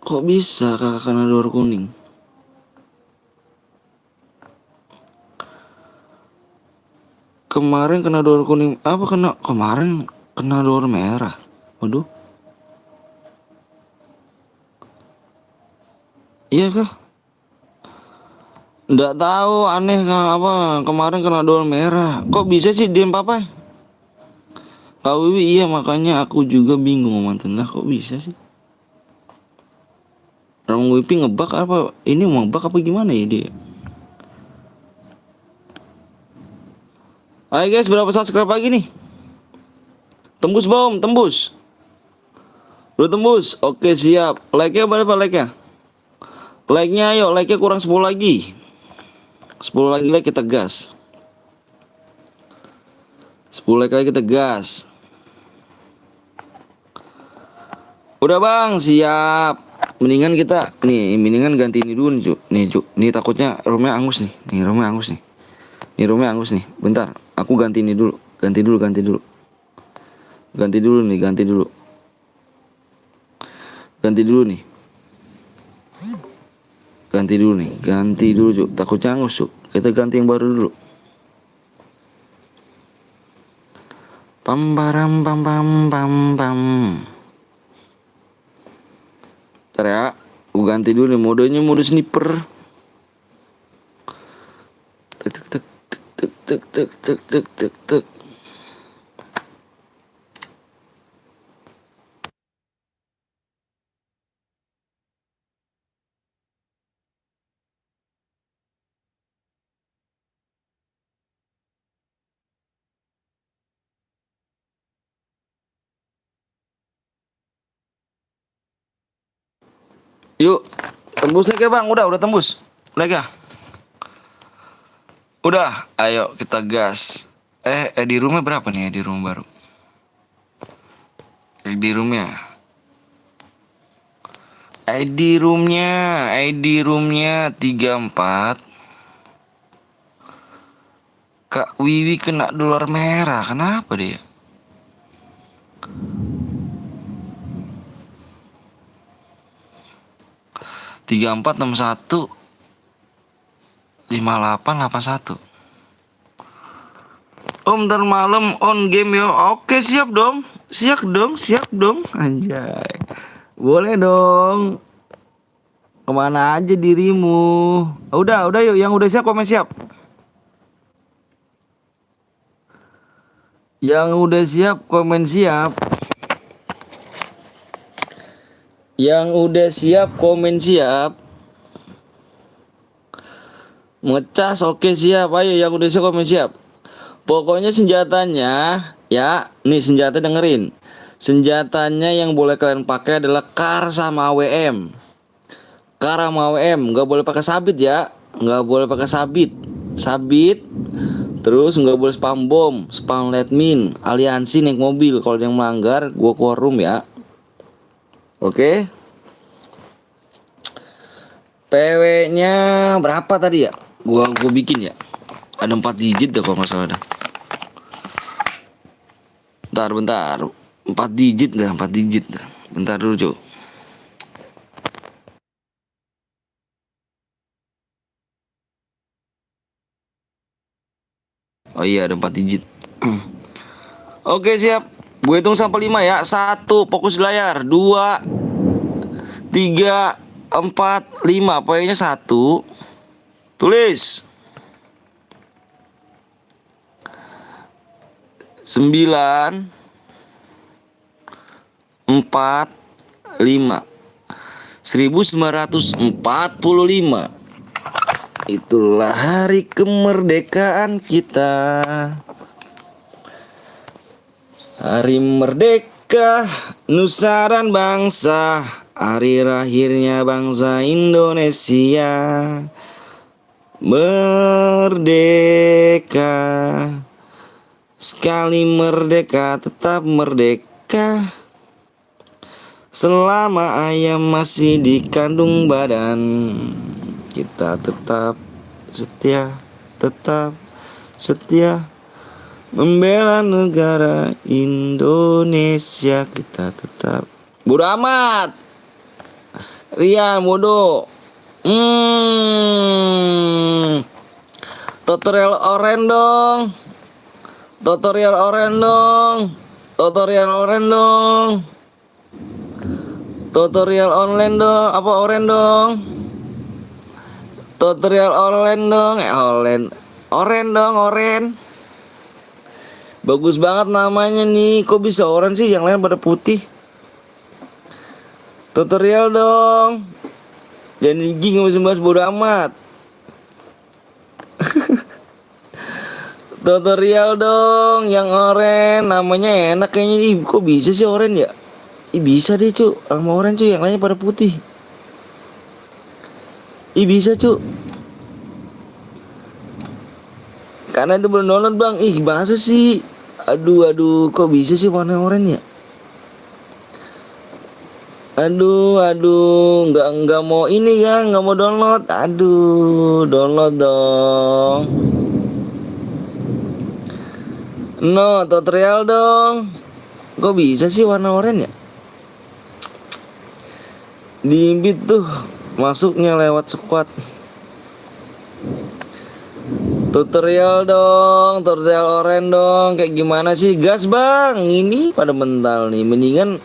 S1: Kok bisa Kak kena dolar kuning? Kemarin kena dolar kuning. Apa kemarin kena dolar merah? Waduh. Iya kah? Nggak tahu, aneh Kak, apa kemarin kena dolar merah. Kok bisa sih diem papai? Kak Wiwi, iya makanya aku juga bingung mantan. Lah kok bisa sih? Orang Wipi ngebak apa? Ini mau ngebak apa gimana ya dia? Ayo guys, berapa subscribe lagi nih? Tembus bom, tembus. Udah tembus. Oke siap. Like-nya berapa like-nya? Like-nya ayo, like-nya kurang 10 lagi. 10 lagi like kita gas. 10 like lagi kita gas. Udah bang, siap. Mendingan ganti ini dulu nih Cuk. Nih Cuk, nih takutnya romnya angus nih. Nih romnya angus nih. Bentar, aku ganti ini dulu. Ganti dulu nih, ganti dulu Cuk. Takutnya angus Cuk. Kita ganti yang baru dulu. Pam param pam pam pam pam. Ntar ya, aku ganti dulu nih modenya, mode sniper. Tek. Yuk, tembus lagi ya bang, udah tembus. Lagi ya. Udah, ayo kita gas. Di roomnya berapa nih di room baru? ID roomnya 34. Kak Wiwi kena dolar merah, kenapa dia? Tiga empat enam satu 5881. Om ntar malam on game yo. Oke siap dong. Anjay. Boleh dong. Kemana aja dirimu? Udah yuk. Yang udah siap komen siap. Yang udah siap komen siap. Ngecas oke siap. Ayo yang udah siap komen siap. Pokoknya senjatanya ya, nih senjata dengerin. Senjatanya yang boleh kalian pakai adalah kar sama AWM. Nggak boleh pakai sabit ya. Sabit. Terus nggak boleh spam bom, spam lead mine, aliansi naik mobil. Kalau yang melanggar, gua keluar room ya. Oke. PW-nya berapa tadi ya? Gua bikin ya. Ada 4 digit deh kalau nggak salah dah. Bentar. 4 digit dah. Bentar dulu Cuk. Oh iya ada 4 digit. Oke siap. Gue hitung sampai 5 ya. 1, fokus di layar. 2, 3, 4, 5. Poinnya 1. Tulis. 1945. 1945. Itulah hari kemerdekaan kita. Hari merdeka nusa dan bangsa, hari lahirnya bangsa Indonesia. Merdeka, sekali merdeka tetap merdeka. Selama ayam masih di kandung badan, kita tetap setia membela negara Indonesia. Kita tetap bodo amat. Rian bodoh. Tutorial oren dong. Tutorial oren dong. Tutorial online dong. Apa oren dong? Tutorial online dong. Oren dong, oren. Bagus banget namanya nih. Kok bisa oren sih? Yang lain pada putih. Tutorial dong. Jangan gigi ngebahas bodo amat. Tutorial dong, yang oren. Namanya enak kayaknya nih. Kok bisa sih oren ya? Bisa deh cu, sama oren cu, yang lainnya pada putih. Bisa cu. Karena itu belum download bang. Masa sih? Aduh, kok bisa sih warna oranye ya? Aduh, nggak mau ini ya, nggak mau download. Aduh, download dong. No, tutorial dong. Kok bisa sih warna oranye ya? Di Invite tuh masuknya lewat squad. Tutorial dong, tutorial oren dong. Kayak gimana sih gas bang? Ini pada mental nih. Mendingan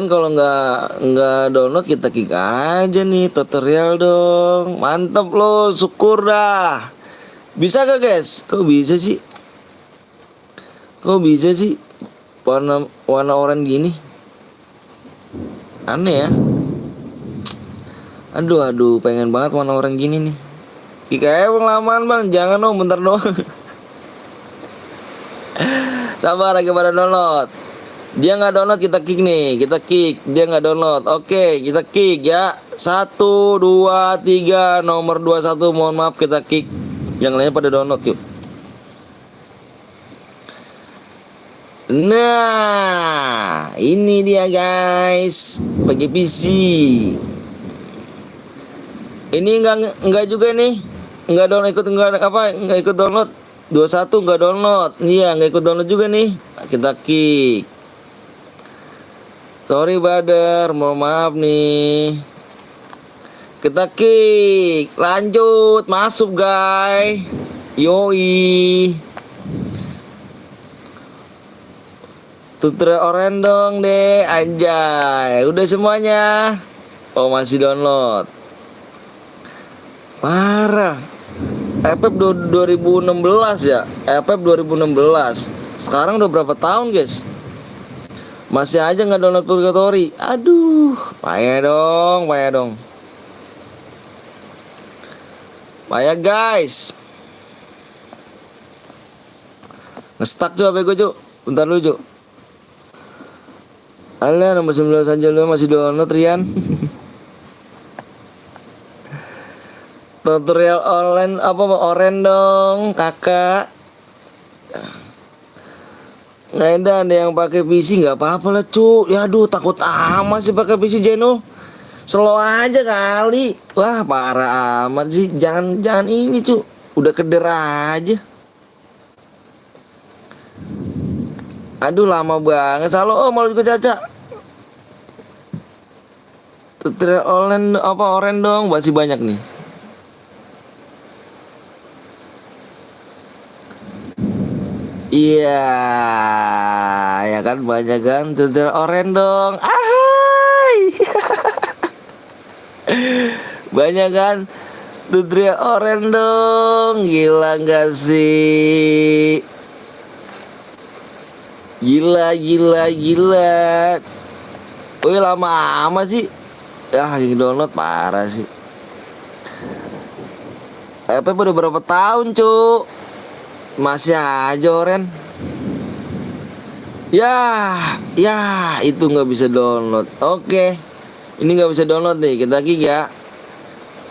S1: kalau nggak download kita kick aja nih. Tutorial dong. Mantep loh, syukur dah. Bisa gak guys? Kok bisa sih? Warna oren gini. Aneh ya. Aduh, pengen banget warna oren gini nih. Kayak pengalaman bang, jangan dong, bentar doang. Sabar lagi pada download. Dia nggak download, kita kick nih, dia nggak download. Oke, kita kick ya. 1, 2, 3, nomor 21 mohon maaf kita kick. Yang lainnya pada download yuk. Nah, ini dia guys, bagi PC. Ini enggak juga nih. Enggak ikut download. 21 enggak download. Iya, enggak ikut download juga nih. Kita kick. Sorry brother, mohon maaf nih. Kita kick. Lanjut, masuk guys. Yoi. Tutorial oren dong deh, anjay. Udah semuanya. Oh, masih download. Parah. FF 2016 ya. FF 2016. Sekarang udah berapa tahun guys? Masih aja nggak download Purgatory. Aduh, payah dong. Payah guys. Ngestak coba gue cu. Bentar dulu cu. Alah, nomor 19 aja lu masih download Rian. Tutorial online apa oren dong kakak. Nggak ada yang pakai PC, nggak apa-apa lah cu. Ya aduh, takut amat sih pakai PC Jeno. Slow aja kali. Wah parah amat sih. Jangan ini cu. Udah keder aja. Aduh lama banget. Halo malu juga Caca. Tutorial online apa oren dong, masih banyak nih. Iya, ya kan banyak kan tutorial oren dong. Ahai. Banyak kan tutorial oren dong. Gila gak sih? Gila, gila, gila. Wih, lama amat sih. Yang download parah sih. Udah berapa tahun, Cuk? Masih aja Oren. Ya, itu nggak bisa download. Oke, ini nggak bisa download nih. Kita kick ya.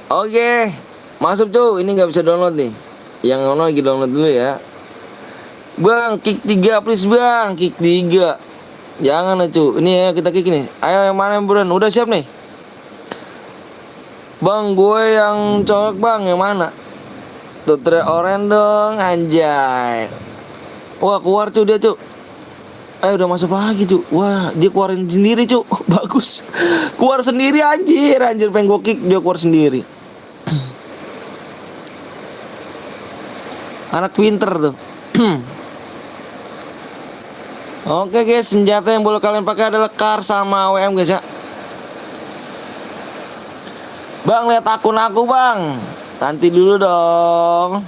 S1: Oke, masuk Cuk. Ini nggak bisa download nih. Yang ono lagi download dulu ya. Bang, kick 3 please bang, kick 3. Jangan lah cu, ini ya kita kick nih. Ayo yang mana yang buruan, udah siap nih. Bang, gue yang colok bang, yang mana? Tuh oren dong, anjay. Wah keluar cu dia cu. Ayo udah masuk lagi cu. Wah dia keluarin sendiri cu. Bagus. Keluar sendiri anjir, anjir pengen gue kick dia keluar sendiri. Anak pinter tuh. Oke guys, senjata yang boleh kalian pakai adalah kar sama AWM guys ya. Bang, lihat akun aku bang. Nanti dulu dong.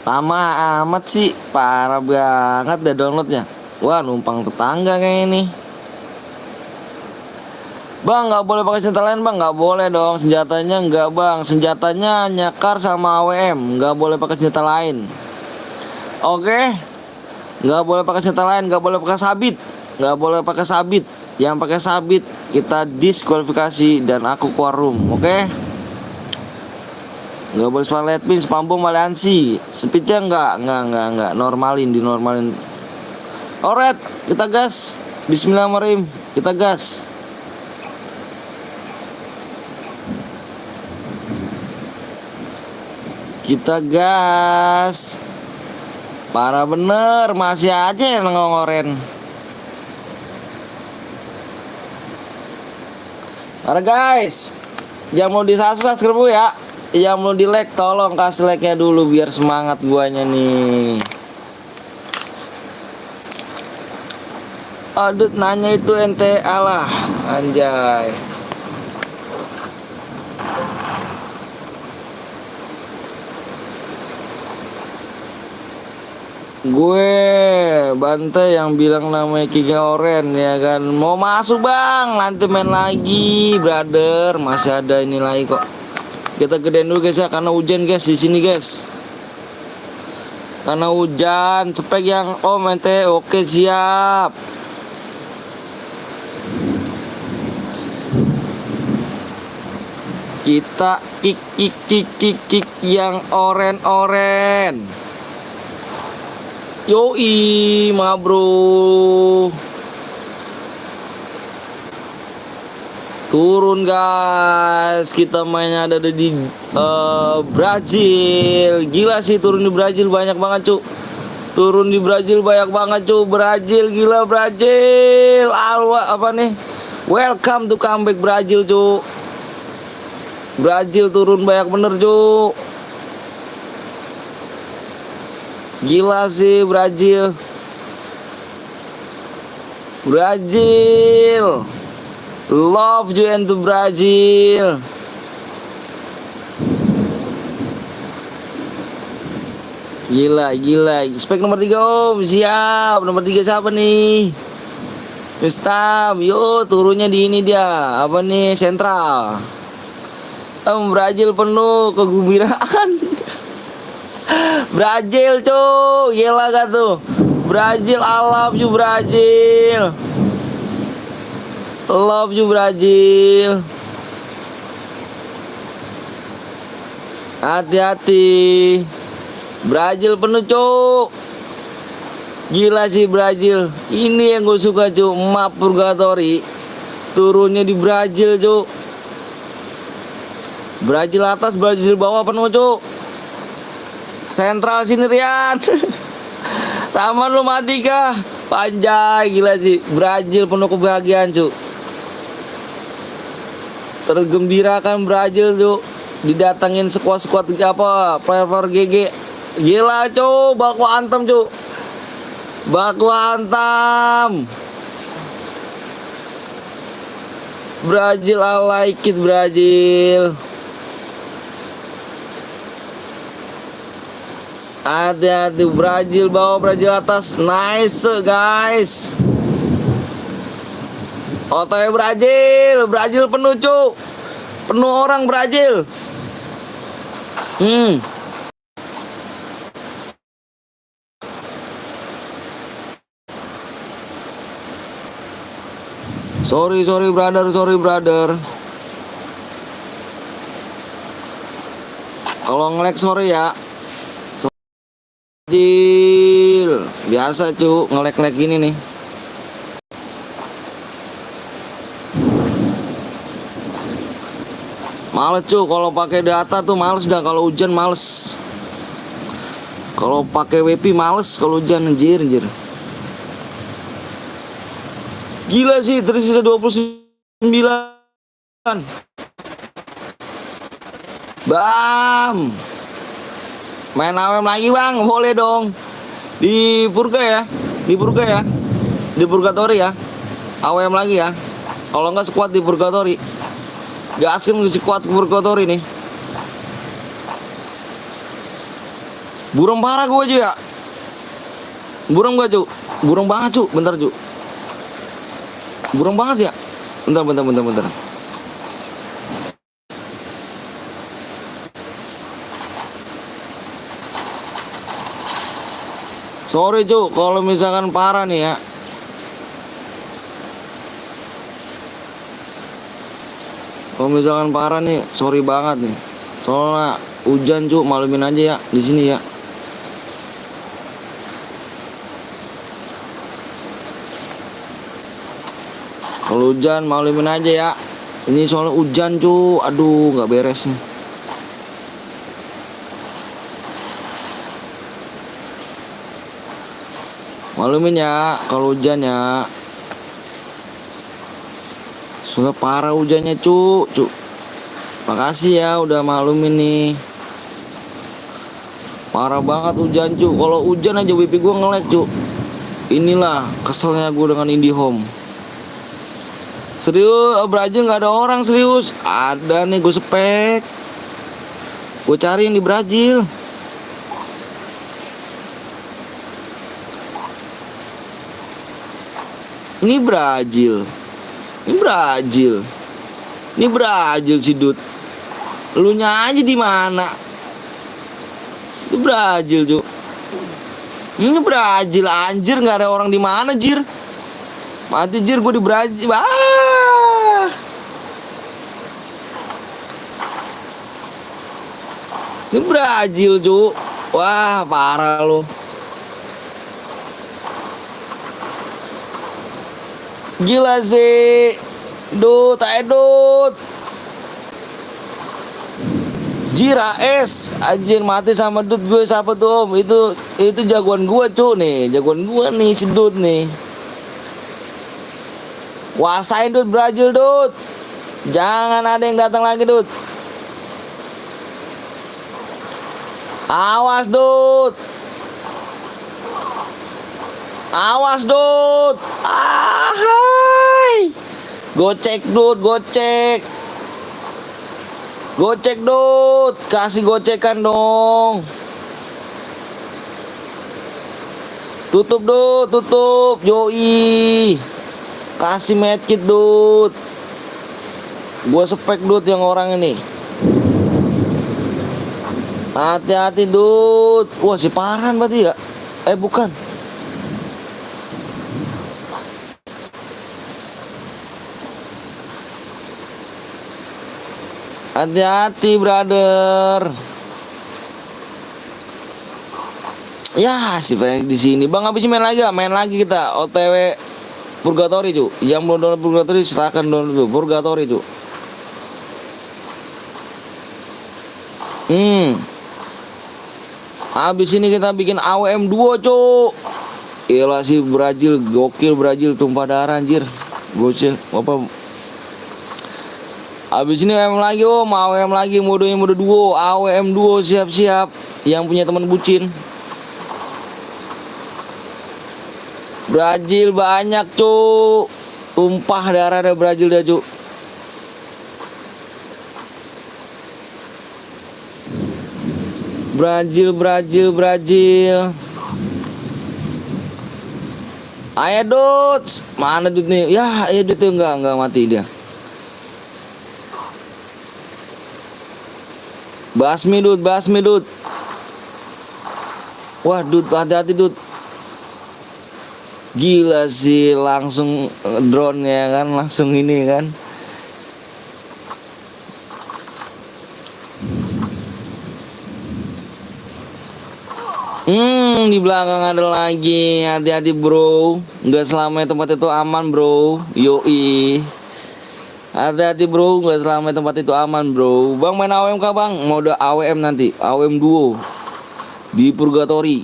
S1: Lama amat sih, parah banget deh downloadnya. Wah, numpang tetangga kayak ini. Bang, nggak boleh pakai senjata lain bang, nggak boleh dong. Senjatanya nggak bang, senjatanya hanya kar sama AWM, nggak boleh pakai senjata lain. Oke, nggak boleh pakai senjata lain, nggak boleh pakai sabit, nggak boleh pakai sabit. Yang pakai sabit kita diskualifikasi dan aku keluar room. Oke, nggak boleh spam pin, spam bom, aliansi. Speednya nggak normalin, dinormalin. Alright, kita gas. Bismillahirrahmanirrahim, kita gas. Kita gas. Parah bener, masih aja yang ngongoren. Alright guys, yang mau di-subscribe ya, yang mau di-like tolong kasih like-nya dulu biar semangat guanya nih. Aduh, nanya itu ente alah, anjay. Gue Bantai yang bilang namanya Kiga Oren ya kan. Mau masuk bang, nanti main lagi brother. Masih ada ini lagi kok. Kita gedein dulu guys ya, karena hujan guys di sini guys. Karena hujan, spek yang ente. Oke siap. Kita kick yang oren. Yoi, ma bro. Turun guys. Kita mainnya ada di Brazil. Gila sih turun di Brazil banyak banget cuk. Turun di Brazil banyak banget cuk. Brazil gila Brazil. Apa nih? Welcome to comeback Brazil cuk. Brazil turun banyak bener cuk. Gila sih Brazil. Brazil. Love you and to Brazil. Gila. Spek nomor 3 om. Siap. Nomor 3 siapa nih? Rustam. Yo turunnya di ini dia. Apa nih? Sentral. Brazil penuh kegembiraan. Brazil cuy, gila gak tuh? Brazil, I love you Brazil. Love you Brazil. Hati-hati. Brazil penuh cuy. Gila sih Brazil. Ini yang gue suka cuy. Map Purgatory. Turunnya di Brazil cuy. Brazil atas, Brazil bawah penuh cuy. Sentral sini Rian. Taman lu mati kah? Panjang gila sih. Brazil penuh kebahagiaan cu. Tergembirakan Brazil cu. Didatengin squad-squad apa player GG. Gila cu. Baku hantam cu. Baku hantam. Brazil, I like it Brazil. Hati-hati, Brazil bawah, Brazil atas. Nice guys. OTW Brazil, Brazil penuh cu. Penuh orang Brazil. Sorry brother. Kalau nge-lag sorry ya. Brazil, biasa cu, nge-lag gini nih. Males cu, kalau pakai data tuh males dah, kalau hujan males. Kalau pakai WP males kalau hujan, anjir. Gila sih, tersisa 29. Bam. Main AWM lagi bang, boleh dong. Di Purga ya. Di Purgatory ya. AWM lagi ya. Kalau enggak squad di Purgatory. Gaskin di squad Purgatory nih. Burung parah gue aja ya. Burung gak cu? Burung banget cu, bentar cu. Burung banget ya. Bentar. Sorry cu, kalau misalkan parah nih ya. Kalau misalkan parah nih, sorry banget nih. Soalnya hujan cu, malumin aja ya di sini ya. Kalau hujan malumin aja ya. Ini soalnya hujan cu, aduh nggak beres nih. Malumin ya kalau hujan ya. Sudah parah hujannya cu. Makasih ya udah malumin nih. Parah banget hujan cu. Kalau hujan aja WP gue nge-lag cu. Inilah keselnya gue dengan IndiHome. Serius, Brazil nggak ada orang serius. Ada nih gue spek. Gue cari yang di Brazil. Ini Brazil si Dut. Lu nya aja di mana? Itu Brazil cu. Ini Brazil anjir, nggak ada orang di mana jir. Mati jir, gue di Brazil. Ini Brazil cu. Wah parah lo. Gila sih. Dut. Jira es anjir, mati sama Dut gue. Siapa tuh om? Itu jagoan gue cu nih. Jagoan gue nih si Dut nih. Kuasain Dut Brazil Dut. Jangan ada yang datang lagi Dut. Awas Dut. Ahai. Gocek Dut. Gocek Dut. Kasih gocekan dong. Tutup Dut, tutup. Yoi. Kasih medkit Dut. Gua spek Dut yang orang ini. Hati-hati Dut. Wah si Farhan berarti ya. Bukan. Hati-hati brother. Ya si Frank di sini. Bang habis main lagi kita OTW Purgatory cu. Yang belum download Purgatory silahkan download dulu Purgatory cu. Habis ini kita bikin AWM duo cu. Gila si Brazil, gokil Brazil, tumpah darah anjir. Gocil apa. Habis ini AWM lagi om, AWM lagi modenya mode duo, AWM duo siap-siap. Yang punya teman bucin. Brazil banyak cu. Tumpah darah ada Brazil dah cu. Brazil, Brazil, Brazil. Ayo Dut, mana Dut nih? Ya, ayo Dut tuh enggak mati dia. Basmi Dut, basmi Dut. Wah Dut, hati-hati Dut. Gila sih, langsung drone ya kan, langsung ini kan. Di belakang ada lagi. Hati-hati bro. Nggak selamanya tempat itu aman bro. Yoi. Hati-hati bro. Nggak selamanya tempat itu aman bro. Bang main AWM kah bang? Mode AWM nanti. AWM duo. Di Purgatory.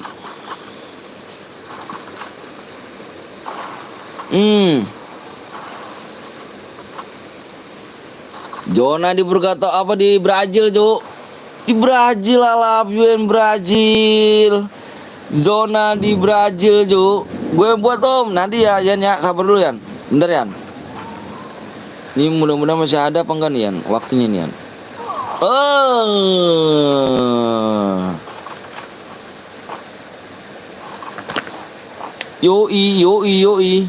S1: Zona di Purgatory apa di Brazil Jo? Di Brazil lah, Brazil. Zona di Brazil Jo. Gue buat om nanti ya Yan ya, sabar dulu Yan. Bentar Yan. Ini mudah-mudahan masih ada apa enggak nih Yan? Waktunya nih Yan. Yoi.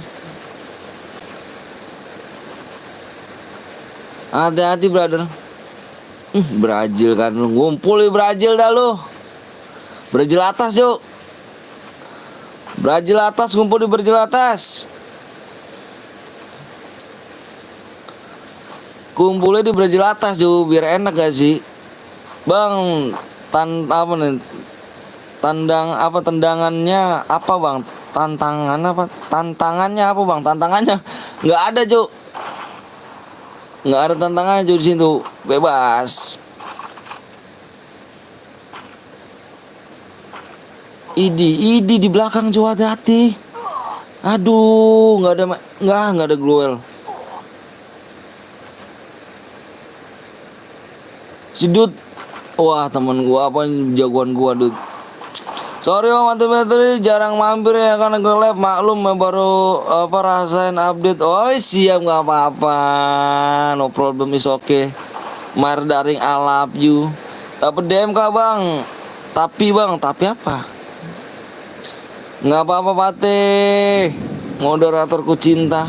S1: Hati-hati brother. Brazil kan ngumpul di Brazil dah lo. Brazil atas yuk. Brazil atas, ngumpul di Brazil atas. Kumpulnya di Brazil atas yuk, biar enak gak sih? Bang, tendangannya apa bang? Tantangannya apa bang? Tantangannya nggak ada Cuk. Nggak ada tantangannya Cuk di situ, bebas. Idi di belakang Cuk, hati-hati. Aduh, nggak ada Glowel. Si Dut, wah temen gua apa jagoan gua Dut. Sorry om mantap jarang mampir ya karena gue lab, maklum baru rasain update. Oh siap nggak apa-apa, no problem is okay. Mar daring I love you. Dapet DM kah bang? Tapi apa? Nggak apa-apa Pate, moderatorku cinta.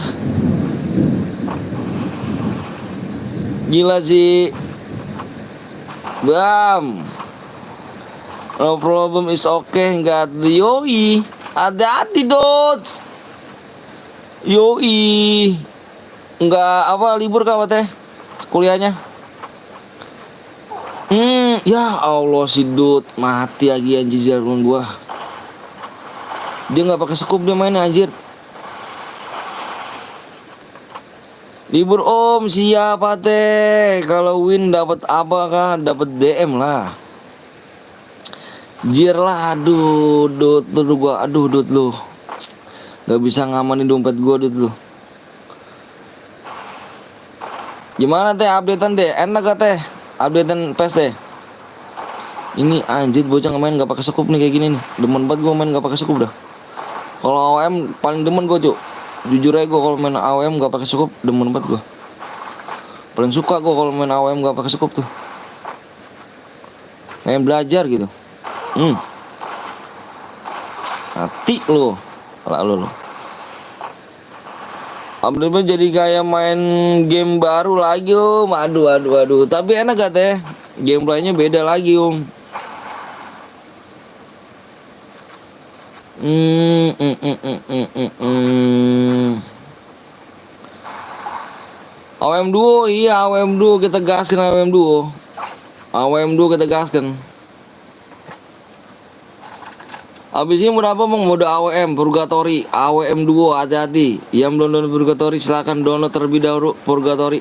S1: Gila sih, Bam. No problem is okay, nggak ada. Yoi, hati-hati Dots. Yoi, nggak apa libur kah teh kuliahnya? Ya Allah si Dut mati lagi anjir jarum gua. Dia nggak pakai scoop, dia main anjir. Libur om, siapa teh? Kalau win dapat apa kan? Dapat DM lah. Jir lah, aduh Dut lu gak bisa ngamanin dompet gua Dut lu. Gimana teh updatean deh, enak gak teh updatean PES teh? Ini anjir bocah main gak pakai scoop nih kayak gini nih. Demen banget gua main gak pakai scoop dah. Kalau AWM paling demen gua Cuk. Jujur aja gua kalau main AWM gak pakai scoop demen banget gua. Paling suka gua kalau main AWM gak pakai scoop tuh. Kayak belajar gitu. Hati lo, lo. Update jadi kayak main game baru lagi om. Aduh. Tapi enak gak teh? Gameplaynya beda lagi om. AWM Duo, iya AWM Duo kita gaskan AWM Duo kita gaskan. Abis ini berapa bang mode AWM Purgatory AWM Duo, hati-hati. Yang belum download Purgatory silahkan download terlebih dahulu Purgatory.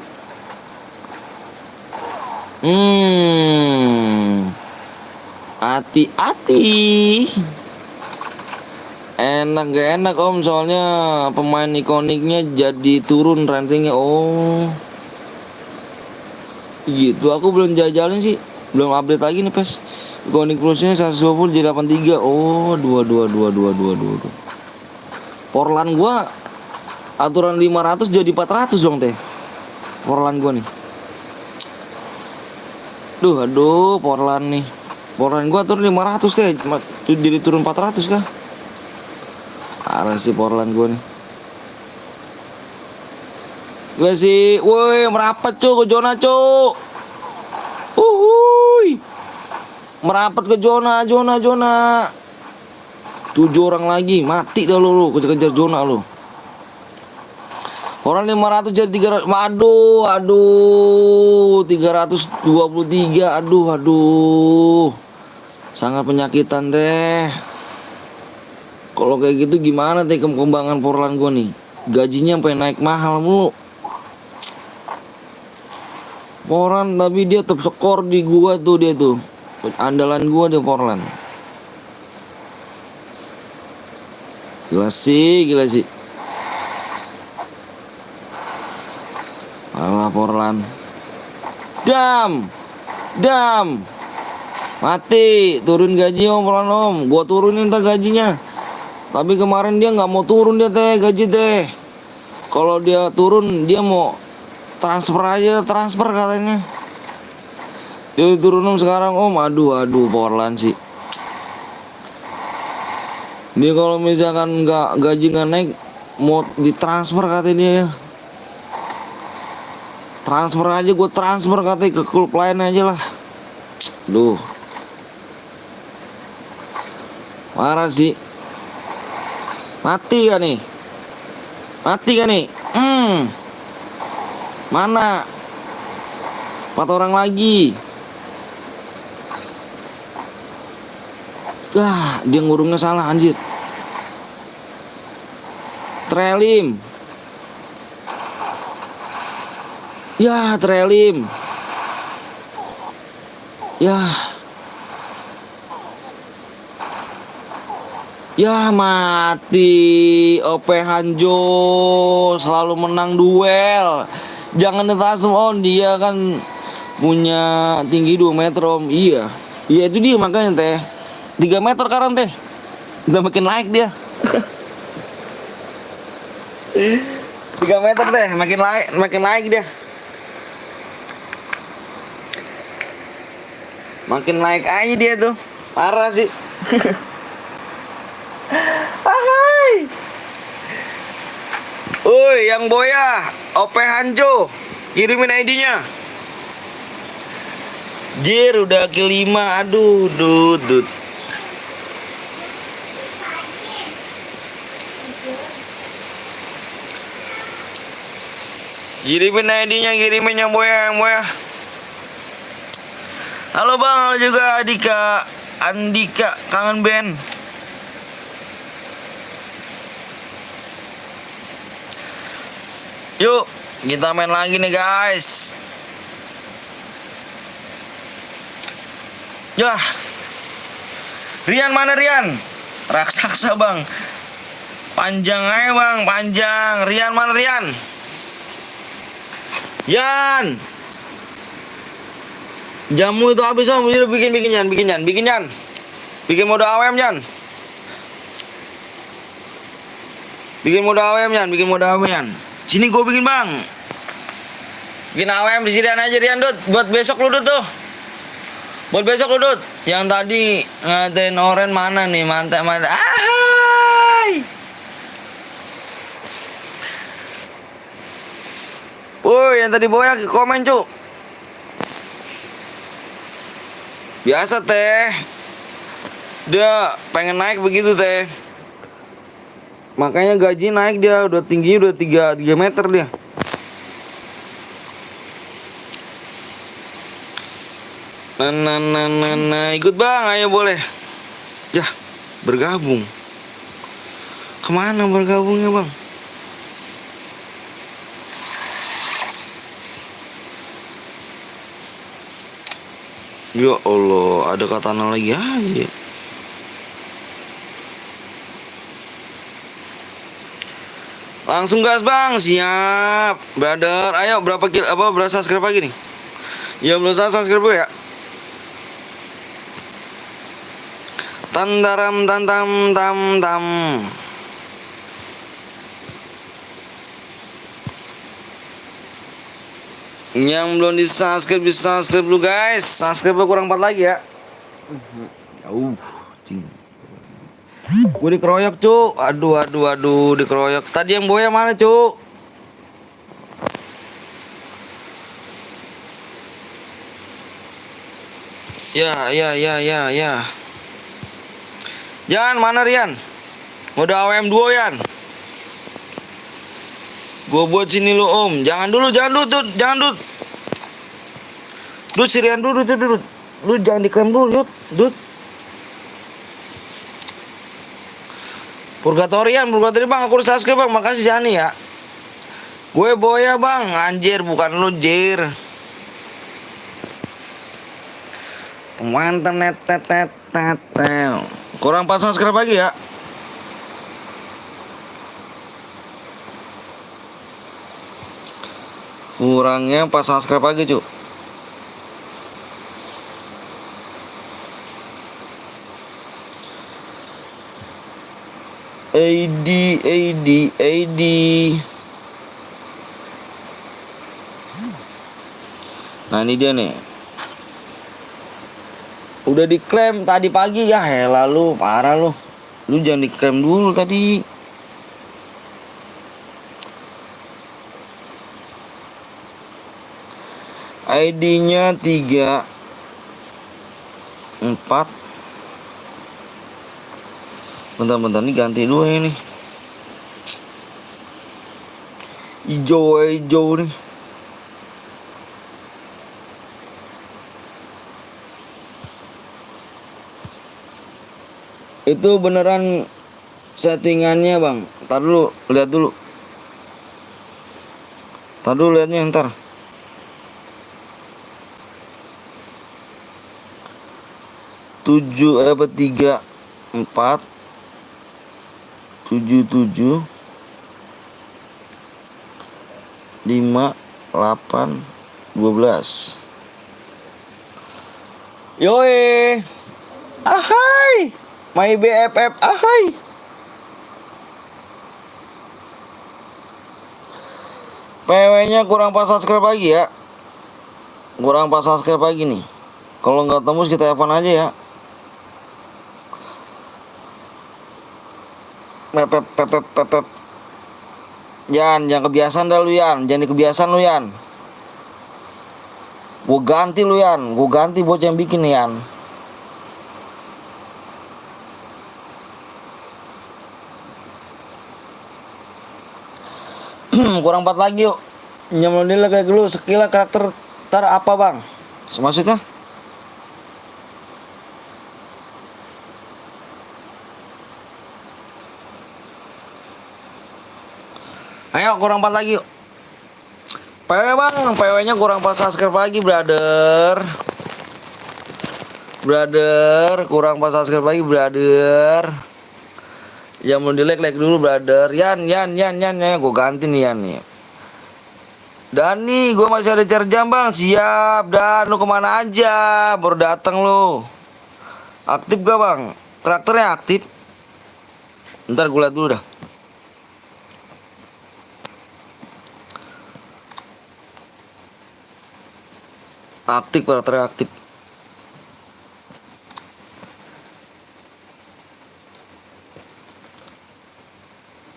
S1: Hati-hati. Enak gak enak om, soalnya pemain ikoniknya jadi turun rankingnya. Oh gitu, aku belum jajalin sih, belum update lagi nih PES. Ikonik plusnya 120 jadi 83. Oh, 22. Porlan gua aturan 500 jadi 400 dong teh. Porlan gua nih. Aduh, Porlan nih. Porlan gua turun 500 deh, jadi turun 400 kah? Parah sih porlan gua nih. Gue sih, woi merapat cu ke zona cu. Uhuy. Merapat ke zona. 7 orang lagi, mati dah lu kejar-kejar zona lu. Orang 500 jadi 300. Aduh, 323. Aduh. Sangat penyakitan teh. Kalau kayak gitu gimana teh kembangan porlan gua nih? Gajinya sampai naik mahal mulu. Porlan tapi dia tetap skor di gua tuh dia tuh. Andalan gua dia Porlan. Gila sih. Alah Porlan. Dam. Mati, turun gaji om Porlan om. Gua turunin ntar gajinya. Tapi kemarin dia nggak mau turun dia teh gaji teh. Kalau dia turun dia mau transfer katanya. Dia turun om sekarang om. Aduh Porlan sih. Dia kalau misalkan gaji nggak naik mau ditransfer katanya dia ya. Transfer aja, gue transfer katanya ke klub lain aja lah. Duh, marah sih. Mati kan nih? Mana? 4 orang lagi. Dia ngurungnya salah anjir. Trelim. Trelim. Mati. OP Hanjo selalu menang duel. Jangan ditasem on, dia kan punya tinggi 2 meter om. Iya itu dia makanya teh 3 meter sekarang teh. Udah makin naik dia. 3 meter teh makin naik dia. Makin naik aja dia tuh. Parah sih. Hai. Woi, yang boya, OP Hanjo, kirimin ID-nya. Jir, udah kill 5. Aduh, dud. Kirimin ID-nya, yang boya. Halo bang, halo juga Andika, kangen band. Yuk, kita main lagi nih guys. Rian mana Rian? Raksasa bang. Panjang aja bang, panjang. Rian mana Rian? Yan. Jamu itu habis om, bikin Yan. Bikin mode AWM Yan. Bikin mode AWM Yan. Sini gue bikin bang. Bikin AWM di sini aja Rian Dut. Buat besok lu Dut tuh. Yang tadi ngatain Oren mana nih? Mantap. Ahai. Woi, yang tadi boya komen cu. Biasa teh. Dia pengen naik begitu teh. Makanya gaji naik dia, udah tingginya udah 3 meter dia. Nah, ikut bang, ayo boleh. Bergabung. Kemana bergabungnya bang? Ya Allah, ada katana lagi aja. Langsung gas bang, siap, brother. Ayo berapa subscribe lagi nih? Ya belum subscribe gue ya. Tandaram tantam tam. Yang belum di subscribe bisa subscribe dulu guys. Subscribe kurang 4 lagi ya. Jauh, cing. Gue dikeroyok, Cuk. Aduh, dikeroyok. Tadi yang boya mana, Cuk? Ya. Yan, mana Rian? Mode AWM 2, Yan. Gue buat sini lu, Om. Jangan dulu, jangan dulu. Dut, si Rian dulu. Lu jangan diklaim dulu, Dut. Purgatori Bang, aku udah subscribe Bang, makasih Jani ya. Gue boya Bang, anjir bukan lu jir. Mantan kurang 4 subscribe lagi ya. Kurangnya 4 subscribe lagi Cuk. AD. Nah ini dia nih. Udah diklaim tadi pagi ya, helah lu, parah lu. Lu jangan diklaim dulu tadi. ID-nya 3 4. Bentar nih ganti dulu ini. Hijau nih. Itu beneran settingannya Bang. Ntar dulu, lihat dulu. Ntar dulu lihatnya ntar. Tiga 4 7 7 5 8 12. Yoi. Ahai. My BFF ahai. PW-nya kurang 4 subscribe lagi ya. Kurang 4 subscribe lagi nih. Kalau nggak tembus kita telepon aja ya. Pep. Yan, jangan kebiasaan dah lu Yan. Jangan kebiasaan lu Yan. Gue ganti lu Yan. Gue ganti bocah yang bikin Yan. Kurang 4 lagi yuk. Nyamlin lagi dulu. Skill karakter ntar apa Bang? Maksudnya? Ayo kurang 4 lagi yuk. PW Bang, PW-nya kurang 4 subscribe lagi, brother. Kurang 4 subscribe lagi, brother. Yang mau like dulu, brother. Yan, gue ganti nih Yan nih. Dani, gue masih ada cerjam Bang. Siap, Dan lu kemana aja? Baru datang lu. Aktif gak Bang? Karakternya aktif. Ntar gue liat dulu dah. Aktif, karakternya aktif.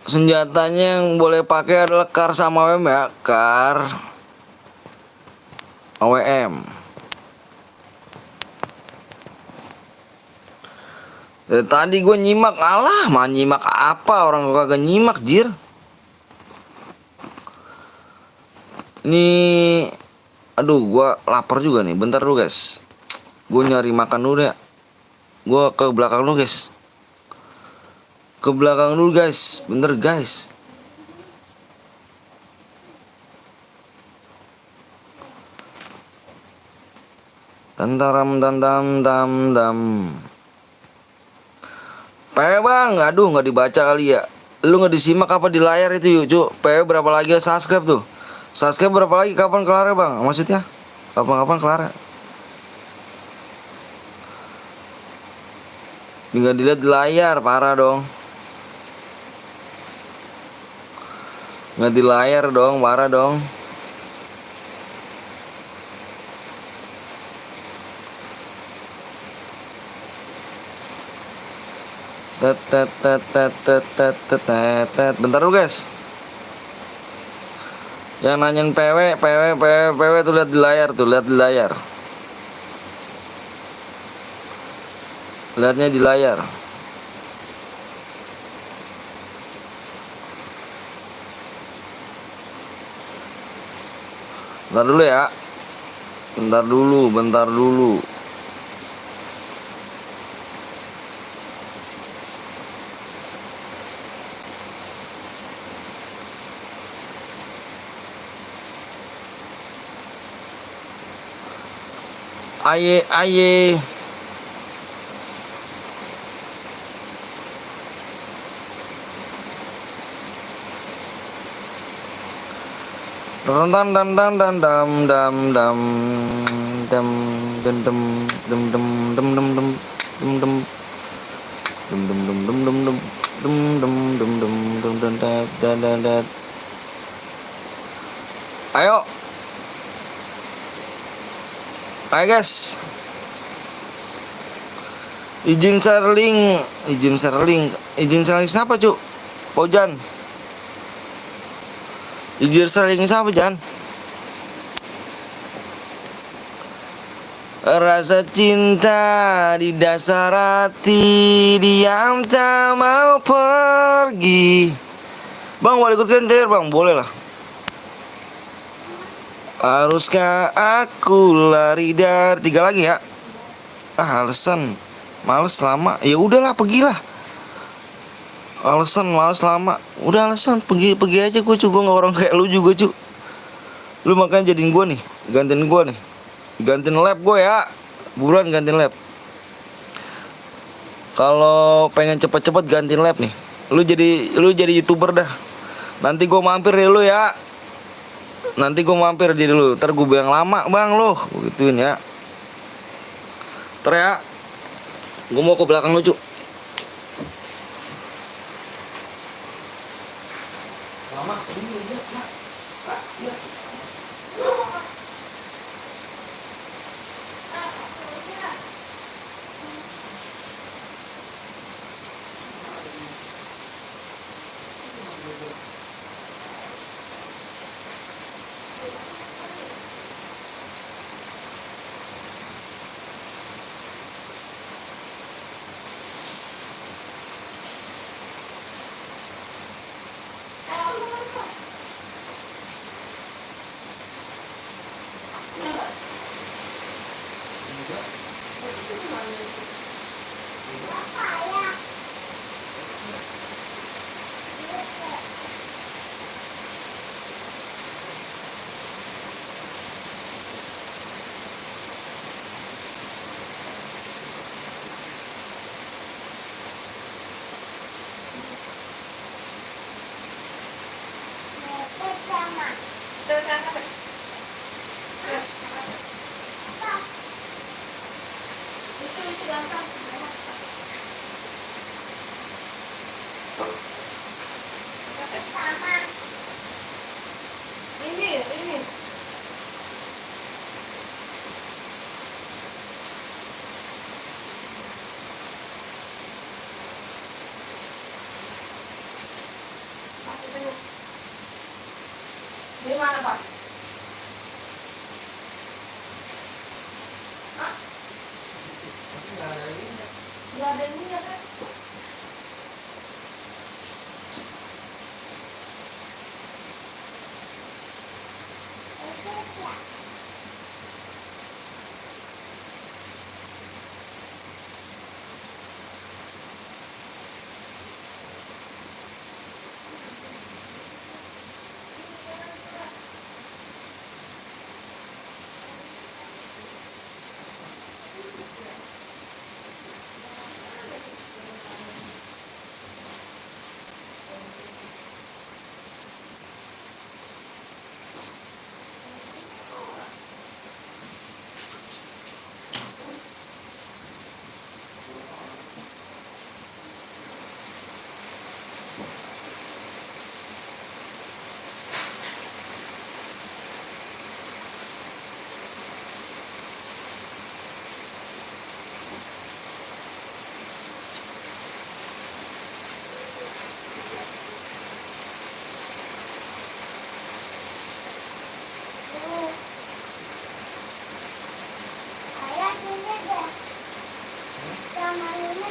S1: Senjatanya yang boleh pakai adalah kar sama AWM ya. Kar AWM. Dari tadi gue nyimak. Alah, mah nyimak apa? Orang gue kagak nyimak jir. Nih, aduh, gue lapar juga nih. Bentar dulu guys. Gue nyari makan dulu ya. Gue ke belakang dulu guys. Ke belakang dulu guys. Bener guys. Tantaram dam. PW Bang, aduh nggak dibaca kali ya. Lu nggak disimak apa di layar itu yuk Cuk. PW berapa lagi subscribe tuh? Subscribe berapa lagi, kapan kelar ya Bang? Maksudnya kapan kelar ya? Nggak dilihat di layar, parah dong. Nggak di layar dong, parah dong. Tet tet tet tet tet tet tet tet tet. Bentar dulu guys. Yang nanyain PW tuh lihat di layar tuh, lihat di layar. Lihatnya di layar. Bentar dulu ya. Bentar dulu. Aye. Dan dan dan dan dan dam dam dam dam dam dam dam dam dam dam dam dam dam dum dum dum dum dum dum dum dum dum. Ayo guys, izin share link siapa cuk? Pojan, izin share link siapa Jan? Rasa cinta di dasar hati, diam tak mau pergi. Bang, boleh ikut kentir bang? Boleh lah. Haruskah aku lari dari 3 lagi ya? Alasan males lama. Ya udahlah, pergilah. Alasan males lama. Udah alasan pergi aja gue juga nggak orang kayak lu juga cu. Lu makanya jadiin gue nih, gantiin gue nih. Gantiin lab gue ya. Buruan gantiin lab. Kalau pengen cepet-cepet gantiin lab nih. Lu jadi YouTuber dah. Nanti gue mampir deh lu ya. Nanti gue mampir di dulu. Ntar gue bilang lama bang lo. Gue gituin ya. Ntar ya. Gue mau ke belakang lu cu. Lama.
S2: Ini. Di mana Pak? Nggak ada minyak kan?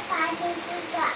S4: pagi juga.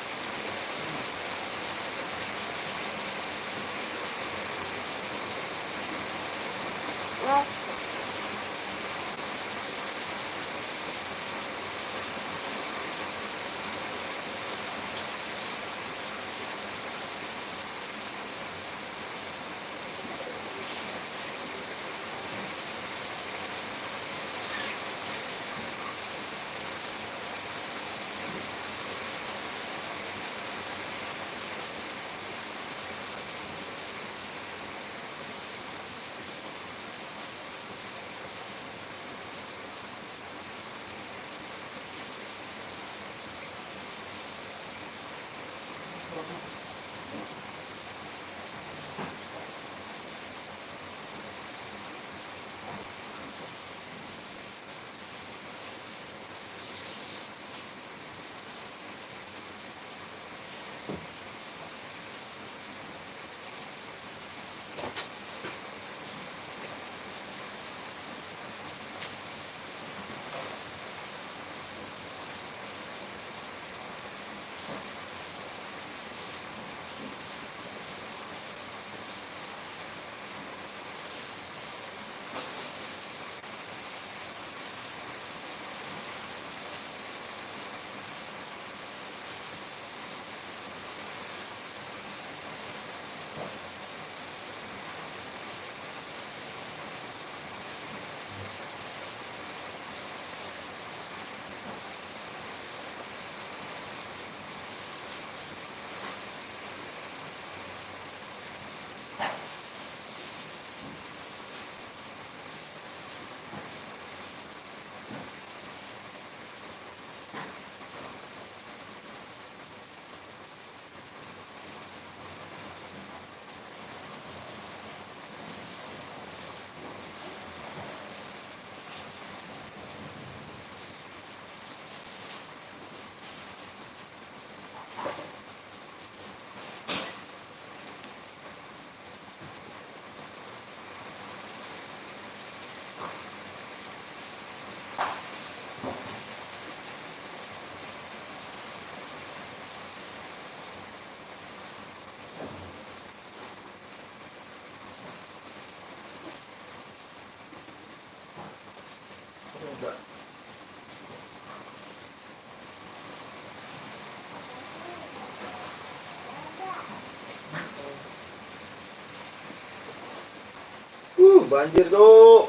S1: Banjir tuh.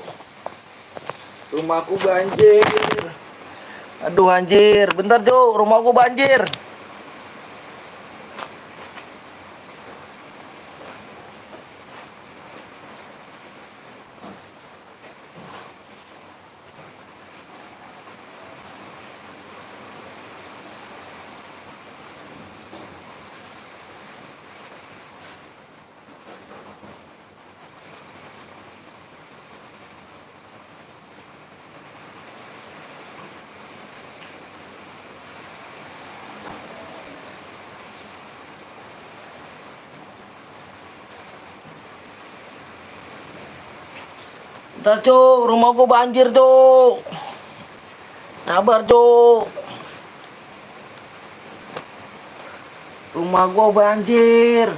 S1: Rumahku banjir. Aduh anjir, bentar Jo, rumahku banjir. Bentar Cuk, rumahku banjir Cuk. Sabar Cuk. Rumah gua banjir.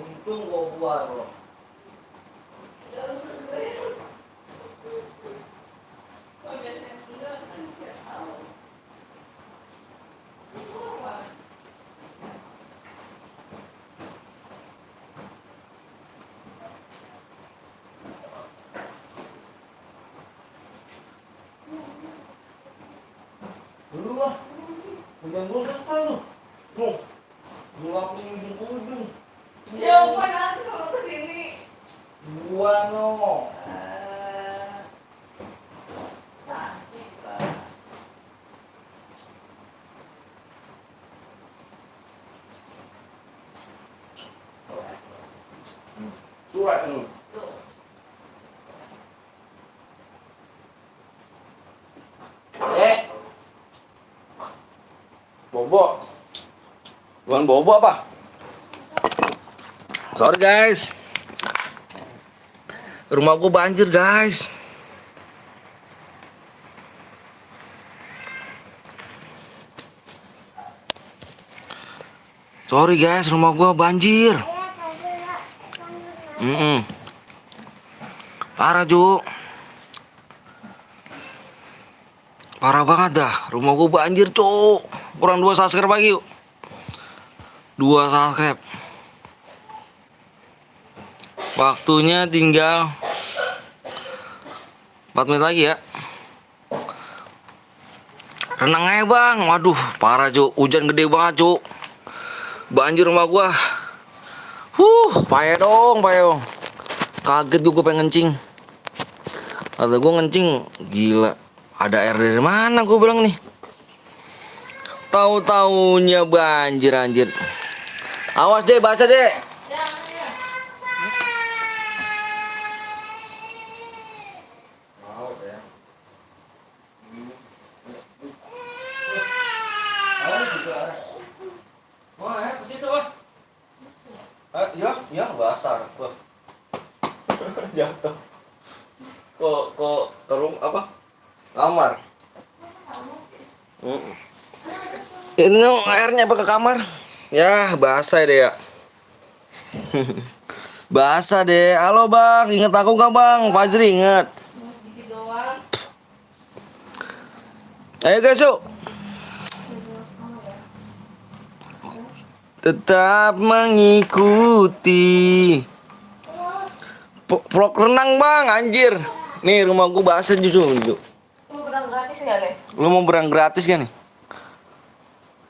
S1: Untung gua keluar loh. Dulu lah, hujan dulu selesai tuh. Tuh, gua punya ujung-ujung.
S2: Ya ampun, nanti kalau kesini.
S1: Gua no. Surat lu. Bobo. Bukan bobo apa? Sorry guys. Rumah gua banjir guys. Sorry guys, rumah gua banjir. Parah Ju. Parah banget dah. Rumah gua banjir Cuk. Kurang 2 subscribe lagi yuk. 2 subscribe. Waktunya tinggal 4 menit lagi ya. Renang aja bang. Waduh parah Cuk. Hujan gede banget Cuk. Banjir rumah gua. Payah dong. Kaget gua pengen ngencing. Kata gua ngencing, gila. Ada air dari mana gua bilang nih. Tahu-taunya banjir anjir. Awas deh, baca deh. Ya basah. Wah. Jatuh. Kok terung apa? Kamar. Ini airnya apa ke kamar? Ya, basah deh ya. Basah deh. Halo bang, inget aku gak bang? Fajri inget. Ayo guys yuk. Tetap mengikuti vlog renang bang, anjir. Nih rumah gua basah justru.
S2: Lu berang gratis nggak deh?
S1: Lu mau berang gratis kan nih?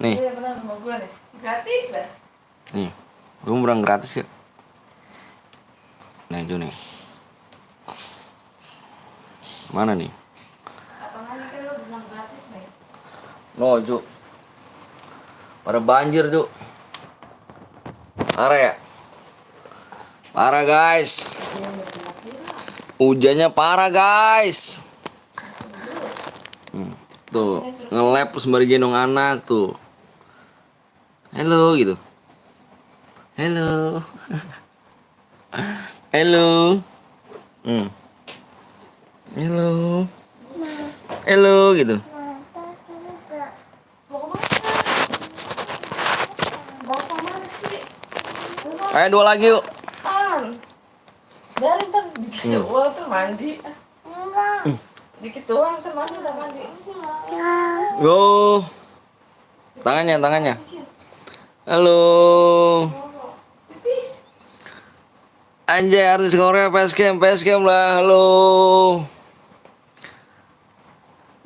S1: Nih.
S2: Iya benar sama gue deh. Gratis dah.
S1: Nih, lu mau berang gratis ya? Nah itu nih. Mana nih?
S2: Apalagi kan lu berang gratis nih.
S1: No, Cuk. Pada banjir, Cuk. Parah ya? Parah, guys. Hujannya parah, guys. Tuh, nge-lab sembari gendong anak tuh. Halo gitu. Halo. Halo. Halo. Halo gitu.
S2: Bapak mana sih?
S1: Ayo 2 lagi yuk.
S2: Kan. Biarin ntar dikit doang ntar mandi. Dikit doang ntar mandi udah mandi.
S1: Go. Tangannya. Halo. Anjay artis Korea facecam lah. Halo.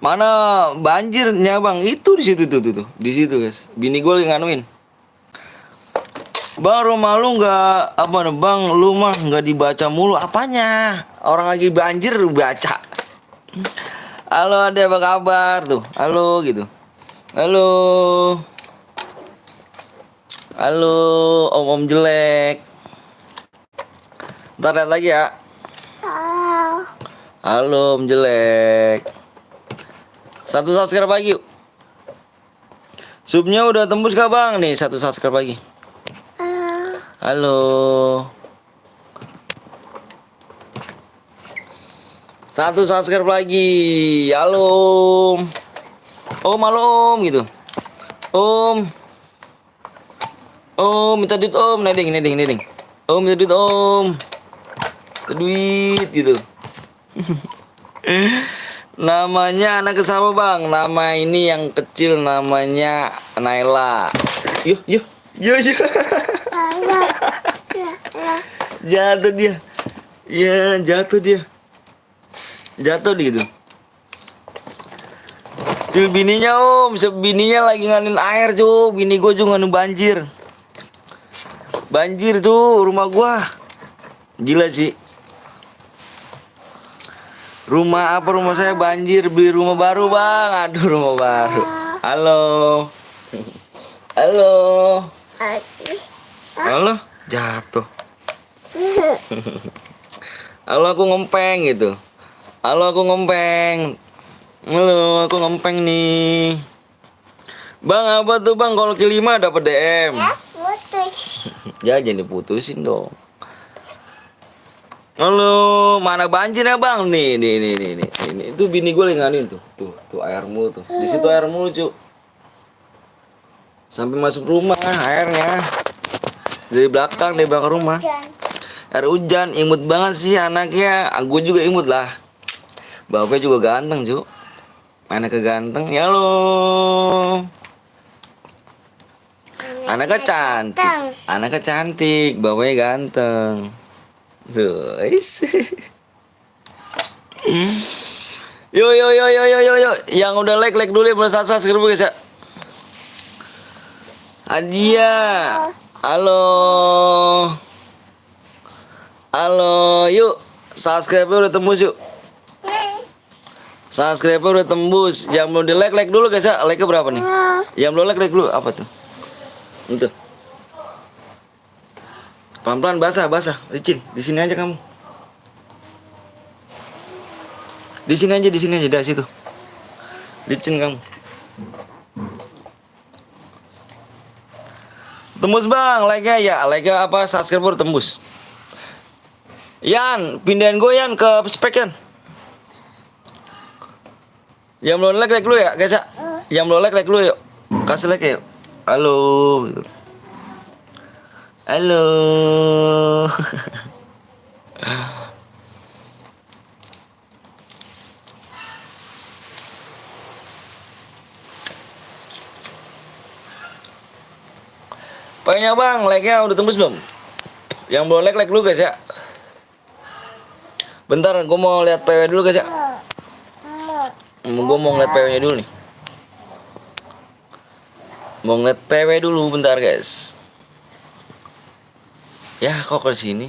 S1: Mana banjirnya bang? Itu di situ tuh. Di situ guys. Bini gue lagi nganuin. Bang rumah lu nggak apa nih bang? Lu mah nggak dibaca mulu apanya? Orang lagi banjir baca. Halo ade apa kabar tuh? Halo gitu. Halo. Halo om jelek. Ntar lihat lagi ya. Halo om jelek. 1 subscribe lagi yuk. Subnya udah tembus gak bang? Nih 1 subscribe lagi. Halo. 1 subscribe lagi. Halo. Halo om gitu. Om minta duit om. Neding. Om minta duit om. Minta duit gitu. Namanya anak ke siapa bang? Nama ini yang kecil namanya Naila. Yuk yuk yuk yuk. Jatuh dia. Ya jatuh dia. Jatuh gitu. Tuh bininya om, bininya lagi nganin air cuy. Bini gue juga nganin banjir. Banjir tuh rumah gua. Gila sih. Rumah apa rumah saya banjir, beli rumah baru bang. Aduh rumah baru. Halo. Halo. Halo. Jatuh. Halo aku ngempeng gitu. Halo aku ngempeng. Halo aku ngempeng nih. Bang apa tuh bang kalau kelima dapat DM?
S4: Ya, putus.
S1: Ya jangan diputusin dong. Halo, mana banjir ya bang? Nih. Itu bini gue lagi nganin tuh. Tuh air mulu tuh. Di situ air mulu cu. Sampai masuk rumah airnya. Dari belakang rumah. Air hujan, imut banget sih anaknya. Gue juga imut lah. Bapaknya juga ganteng cu. Anaknya ganteng. Ya lo. Anaknya cantik. Anaknya cantik, bapaknya ganteng. Tuh, yo. Yang udah like dulu ya, belum subscribe guys ya. Adia. Halo. Halo, yuk. Subscribe udah tembus yuk. Subscribe udah tembus. Yang belum di like dulu guys ya. Like berapa nih? Yang belum like dulu apa tuh? Itu. Pelan-pelan basah, licin. Di sini aja kamu. Di sini aja dari situ. Licin kamu. Tembus bang, like-nya ya, like-nya apa? Subscriber tembus. Yan, pindahin gue Yan ke spek Yan. Yang belum like dulu ya, guys ya. Yang belum like dulu yuk. Kasih like yuk. Halo. Halo. Pokoknya bang, like-nya udah tembus belum? Yang belum like dulu guys ya. Bentar, gue mau lihat PW dulu guys ya. Gue mau ngeliat PW-nya dulu nih. Mau ngeliat PW dulu bentar guys. Ya kok ke sini?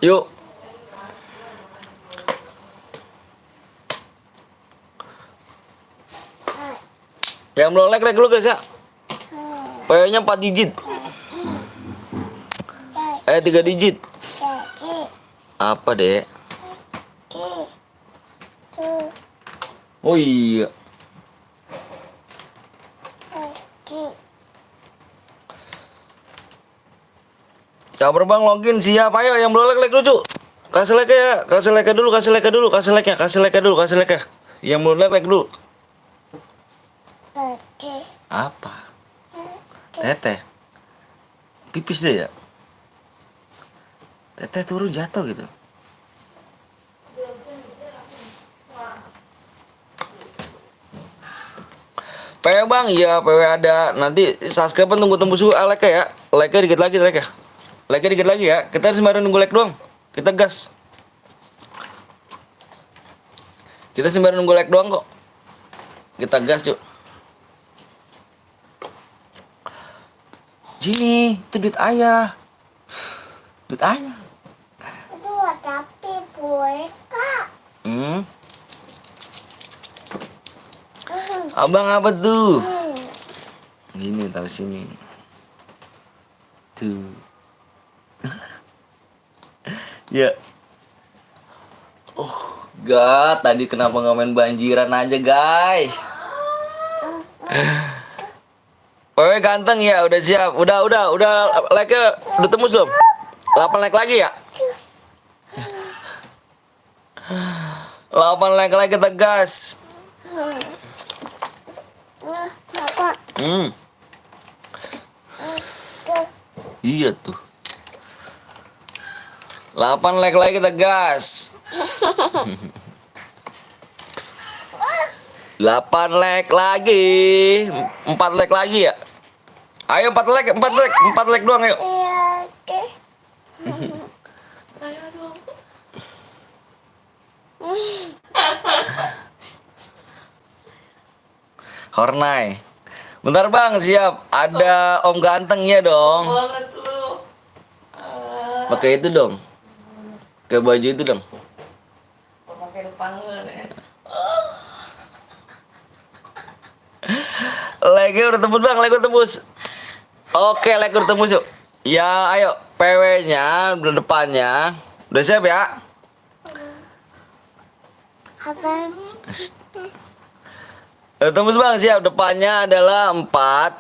S1: Yuk. Yang belum like dulu guys ya. PW-nya 4 digit. 3 digit. Apa dek? Oh iya. Caper bang login siap, ayo yang belum like dulu cu. Kasih like ya, kasih like dulu. Yang belum like dulu. Apa? Teteh. Pipis deh ya. Teteh turun jatuh gitu. PW bang, iya PW ada. Nanti subscribe tunggu tembus like ya. Like-nya dikit lagi like ya. Like-nya dikit lagi ya. Kita sembarang nunggu like doang. Kita gas. Kita sembarang nunggu like doang kok. Kita gas cuk. Sini, itu duit ayah. Duit ayah.
S4: Itu tapi boneka.
S1: Abang apa tuh? Gini taruh sini. Tuh. Ya. Oh, God, tadi kenapa nggak main banjiran aja, guys? Wewe ganteng ya, udah siap. Udah like-nya udah tembus belum? 8 like lagi ya? 8 like lagi kita gas.
S4: Bapak.
S1: Iya tuh. 8 like lagi kita gas. 8 like lagi. 4 like lagi ya? Ayo 4 like doang ayo.
S4: Iya, oke.
S2: Ayo dong.
S1: Hornai. Bentar bang, siap. Ada om gantengnya dong.
S2: Banget lu.
S1: Pakai itu dong. Pakai baju itu dong.
S2: Pakai depan lu ya.
S1: Like udah tembus bang, like udah tembus. Oke, like udah tembus yuk. Ya, ayo. PW-nya udah depannya. Udah siap ya?
S4: Apa?
S1: Udah tembus bang, siap. Depannya adalah 4.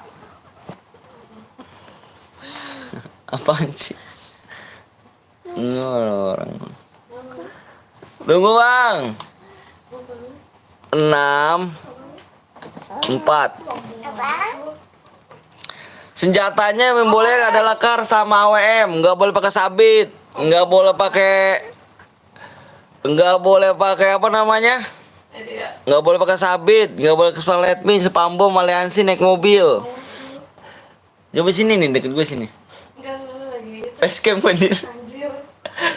S1: Apaan sih? Orang. Tunggu bang. 6 4. Senjatanya yang boleh adalah kar sama AWM, nggak boleh pakai sabit, nggak boleh pakai apa namanya,
S2: Jadi ya.
S1: nggak boleh pakai sabit, nggak boleh ke letmin, spambom, aliansi naik mobil. Coba sini nih, deket gue sini.
S2: Enggak lu lagi itu.
S1: Facecam anjir.
S2: Anjir.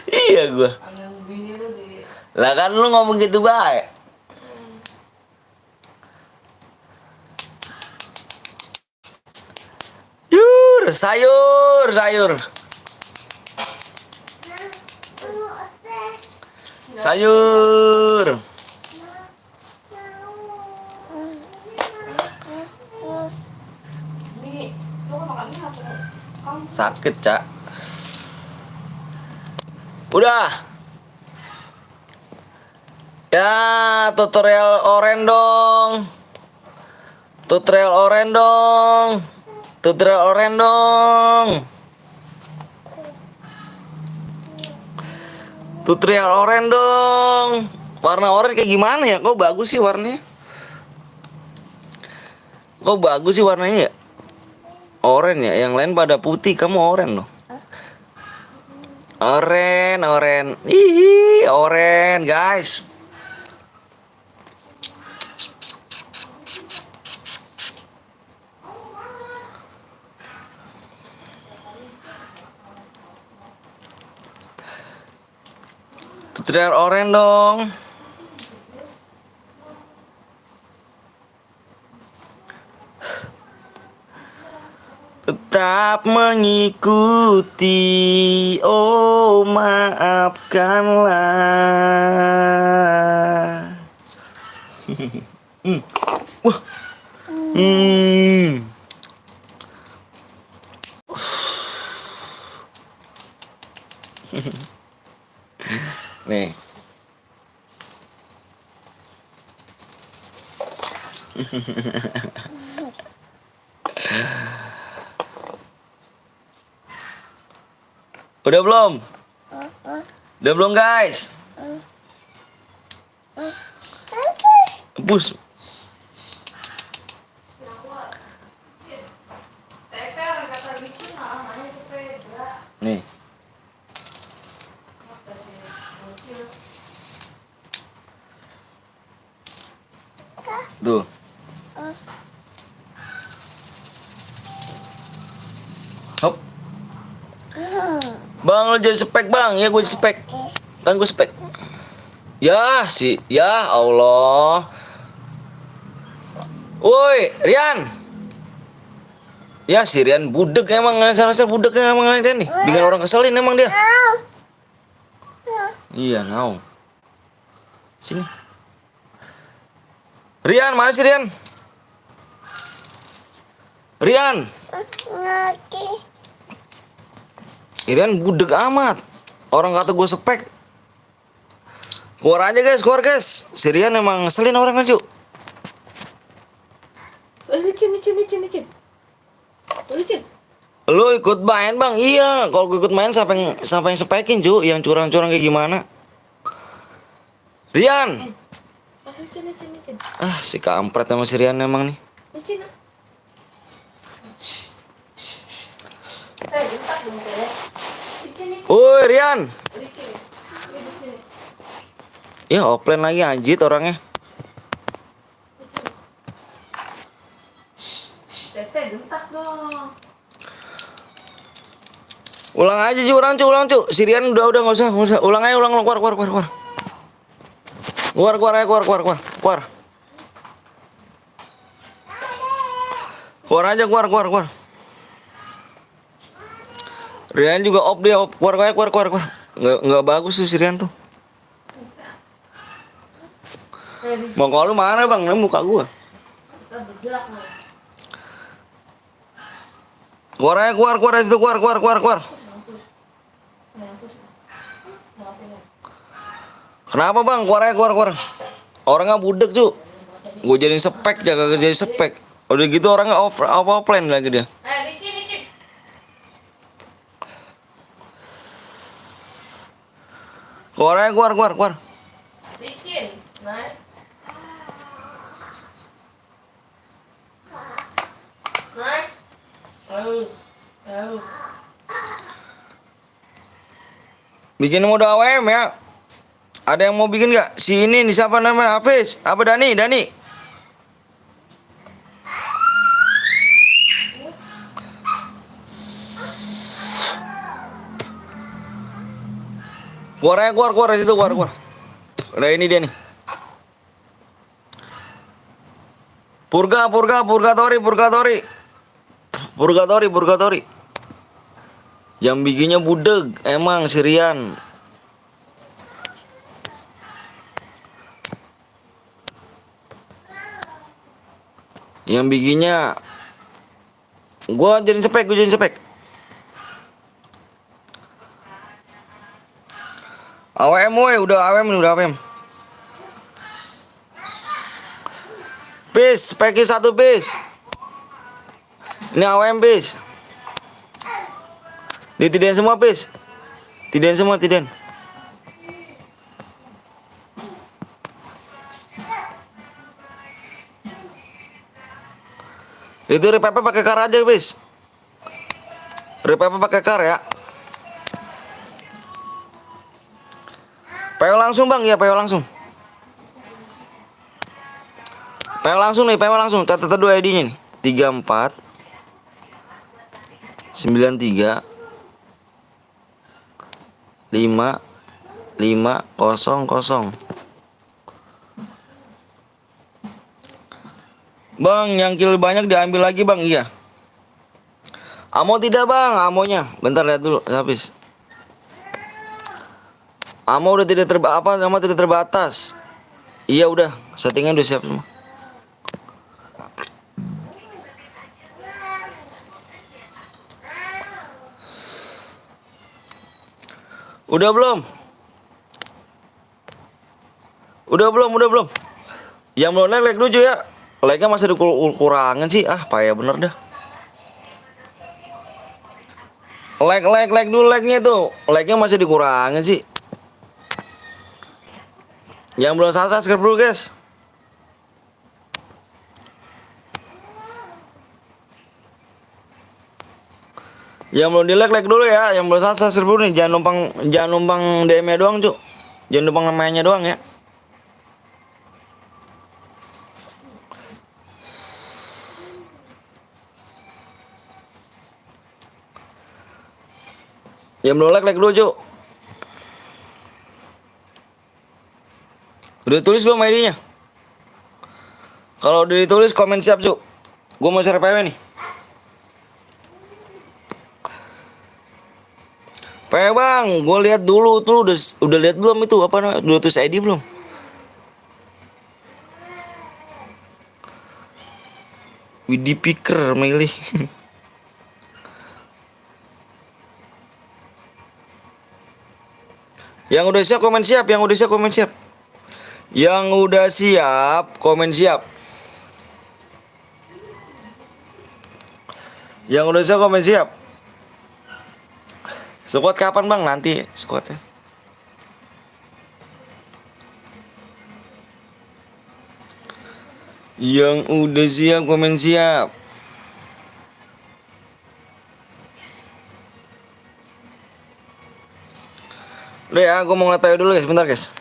S1: Iya gue.
S2: Aneh bini lu di.
S1: Lah kan lu ngomong gitu baik. Sayur.
S2: Nih, lu kan makannya apa? Kamu
S1: Sakit, Cak. Udah. Ya, tutorial oren dong. Warna oranye kayak gimana ya? Kok bagus sih warnanya? Ya? Oranye ya, yang lain pada putih, kamu oranye loh. Oranye. Ih, oranye, guys. Tutorial oranye dong. Tetap mengikuti, oh maafkanlah. Wah. Nih. Udah belum? Udah belum, guys? Bus. Nih. Tuh. Hop. Bang, lu jadi spek bang. Ya gue spek. Kan gue spek. Ya Allah. Woi, Rian. Ya si Rian budek emang, rasa budeknya emang Rian nih. Bikin orang keselin emang dia. Iya, ngau. Sini. Rian, mana sih Rian? Irian budek amat. Orang kata gue spek. Keluar aja guys, keluar guys. Si Rian emang ngeselin orang kan, Cuk.
S2: Licin. Licin.
S1: Lu ikut main bang? Iya. Kalau gue ikut main siapa yang spekin, Cuk? Yang curang-curang kayak gimana? Rian.
S2: Licin.
S1: Ah, si kampret sama si Rian emang nih.
S2: Licin. Bentar dong, Teh. Licin.
S1: Woi, Rian.
S2: Licin.
S1: Ya, offline lagi anjit orangnya.
S2: Teteh, bentar dong.
S1: Ulang aja sih ulang cu. Si Rian udah nggak usah. Ulang aja, ulang keluar. Keluar. Keluar aja, keluar. Rian juga off dia, off. Keluar. Nggak bagus tuh si Rian tuh. Mau kalau lu mana bang? Ini muka gua.
S2: Kita bergerak nih.
S1: Keluar aja, keluar dari situ, keluar. Kenapa bang? Keluar. Orangnya budek cu. Gue jadi spek, jaga jadi spek. Udah gitu orangnya offline lagi dia.
S2: Licin.
S1: Keluar aja, keluar.
S2: Licin. Naik. Ayo.
S1: Bikin mode AWM ya. Ada yang mau bikin nggak? Si ini nih siapa namanya? Hafiz? Apa Dani? Keluar dari situ, keluar. Udah ini dia nih. Purgatori. Yang bikinnya budeg emang si Rian. Yang bikinnya gue jadi spek. AWM woy, udah AWM. Bis, speki 1 bis. Ini AWM bis. Ditidain semua bis. Tidain. Itu repape pakai kar aja bis. Repape pakai kar ya. PO langsung bang, iya PO langsung. PO langsung. Catat dulu ID-nya nih. 34 93 5500. Bang, yang kill banyak diambil lagi bang, iya. Amo tidak bang, amonya. Bentar lihat dulu, habis. Amo udah tidak terbatas. Iya udah, settingan udah siap semua. Udah belum? Yang belum like dulu ya. Like-nya masih dikurangan sih. Ah, payah bener dah. Like dulu like-nya tuh. Like-nya masih dikurangin sih. Yang belum subscribe dulu, guys. Yang belum di like dulu ya. Yang belum subscribe dulu nih. Jangan numpang DM-nya doang, Cuk. Jangan numpang namanya doang ya. Yang belum like dulu, Cuk. Udah tulis belum ID-nya? Kalau udah ditulis komen siap, Cuk. Gue mau share PW nih. PW bang, gue lihat dulu tuh udah lihat belum itu apa namanya? Udah tulis ID belum? Widi Picker milih. Yang udah siap komen siap, yang udah siap komen siap. Yang udah siap komen siap. Yang udah siap komen siap. Squad kapan bang? Nanti squadnya. Yang udah siap komen siap. Udah ya, aku mau ngeliat PW dulu guys, bentar guys.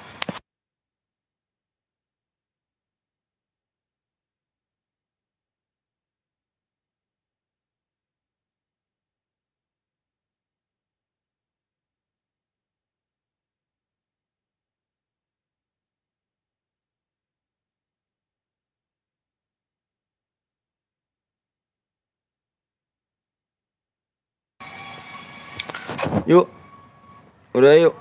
S1: Yuk. Udah yuk.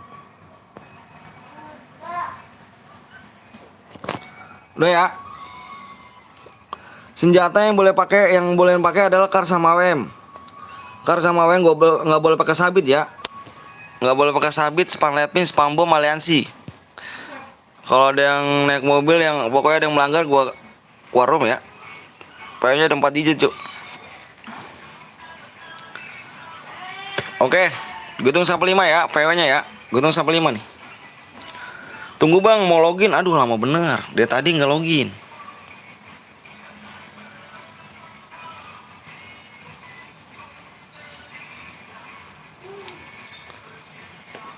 S1: Udah ya. Senjata yang boleh pakai adalah kar sama wem. Kar sama wem nggak boleh pakai sabit ya. Nggak boleh pakai sabit, spam letmin, spam bom, aliansi. Kalau ada yang naik mobil yang pokoknya ada yang melanggar gua warung ya. PW-nya ada 4 digit, Cuk. Oke. Gedung sampai 5 ya, PW-nya ya. Gedung sampai 5 nih. Tunggu bang, mau login. Aduh lama bener. Dia tadi nggak login.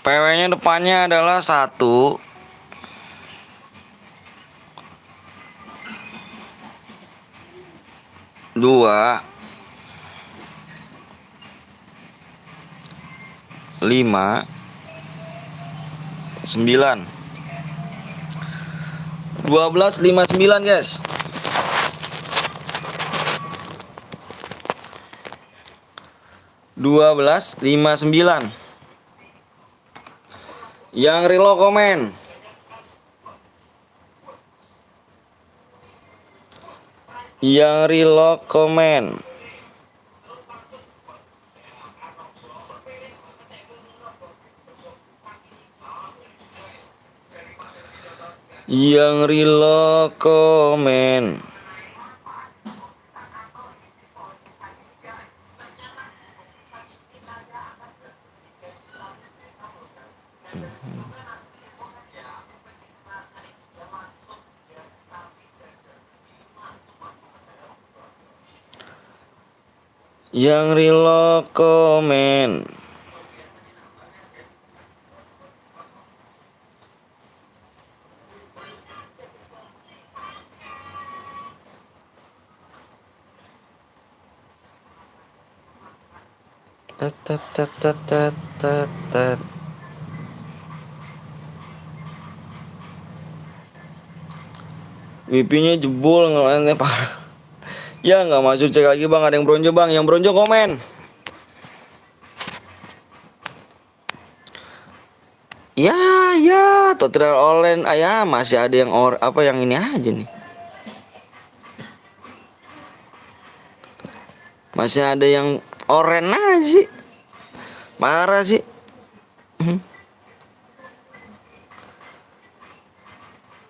S1: PW-nya depannya adalah 1, 2, 5, 9, 12, 5, 9 guys. Dua belas, 5, 9. Yang reload komen. Yang reload komen. Yang reload komen. Yang reload komen. Tat tat tat tat tat tat tat. WP-nya jebol nggak parah. Ya nggak masuk, cek lagi bang. Ada yang bronjo bang. Yang bronjo komen. Ya ya, tutorial online. Ya masih ada yang apa yang ini aja nih. Masih ada yang oren aja sih. Marah sih.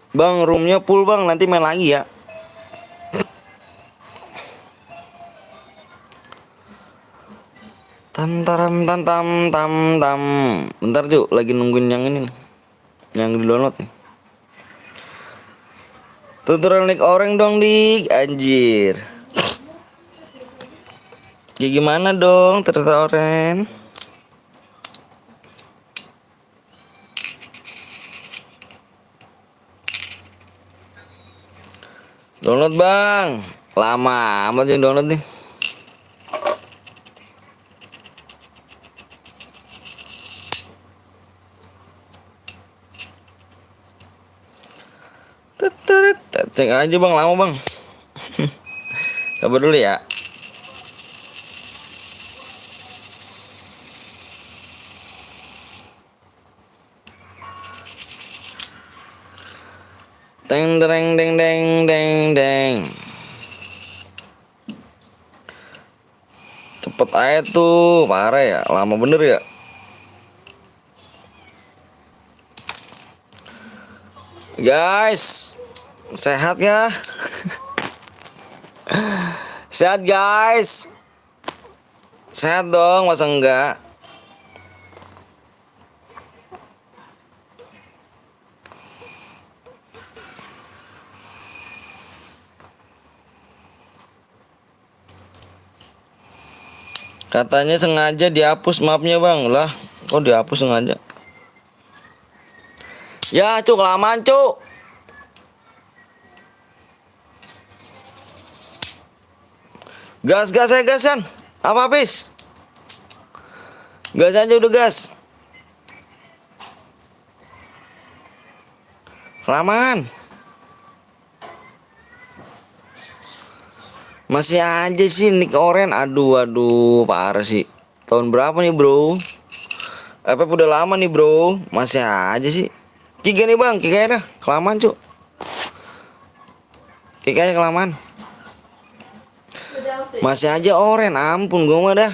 S1: Bang, roomnya full bang. Nanti main lagi ya. Tantaram tantam tam tam. Bentar Cuk, lagi nungguin yang ini nih. Yang di download nih. Tutorial nick orang dong dik. Anjir. Ya gimana dong ternyata oren. Download bang. Lama amat yang download nih. Cek aja bang, lama bang. Sabar dulu ya. Teng deng deng deng deng deng. Cepet aja tuh, parah ya, lama bener ya. Guys, sehat ya? Sehat guys. Sehat dong, masa enggak? Katanya sengaja dihapus mapnya bang. Lah, kok dihapus sengaja? Ya cuk, kelamaan cuk. Gas gas saya gasan. Apa habis? Gas aja udah gas. Kelamaan. Masih aja sih Nick Oren. Aduh, parah sih. Tahun berapa nih bro? Udah lama nih bro. Masih aja sih. Kick nih bang, kick aja dah. Kelamaan cuk. Kick aja kelamaan. Masih aja Oren, ampun gue mah dah.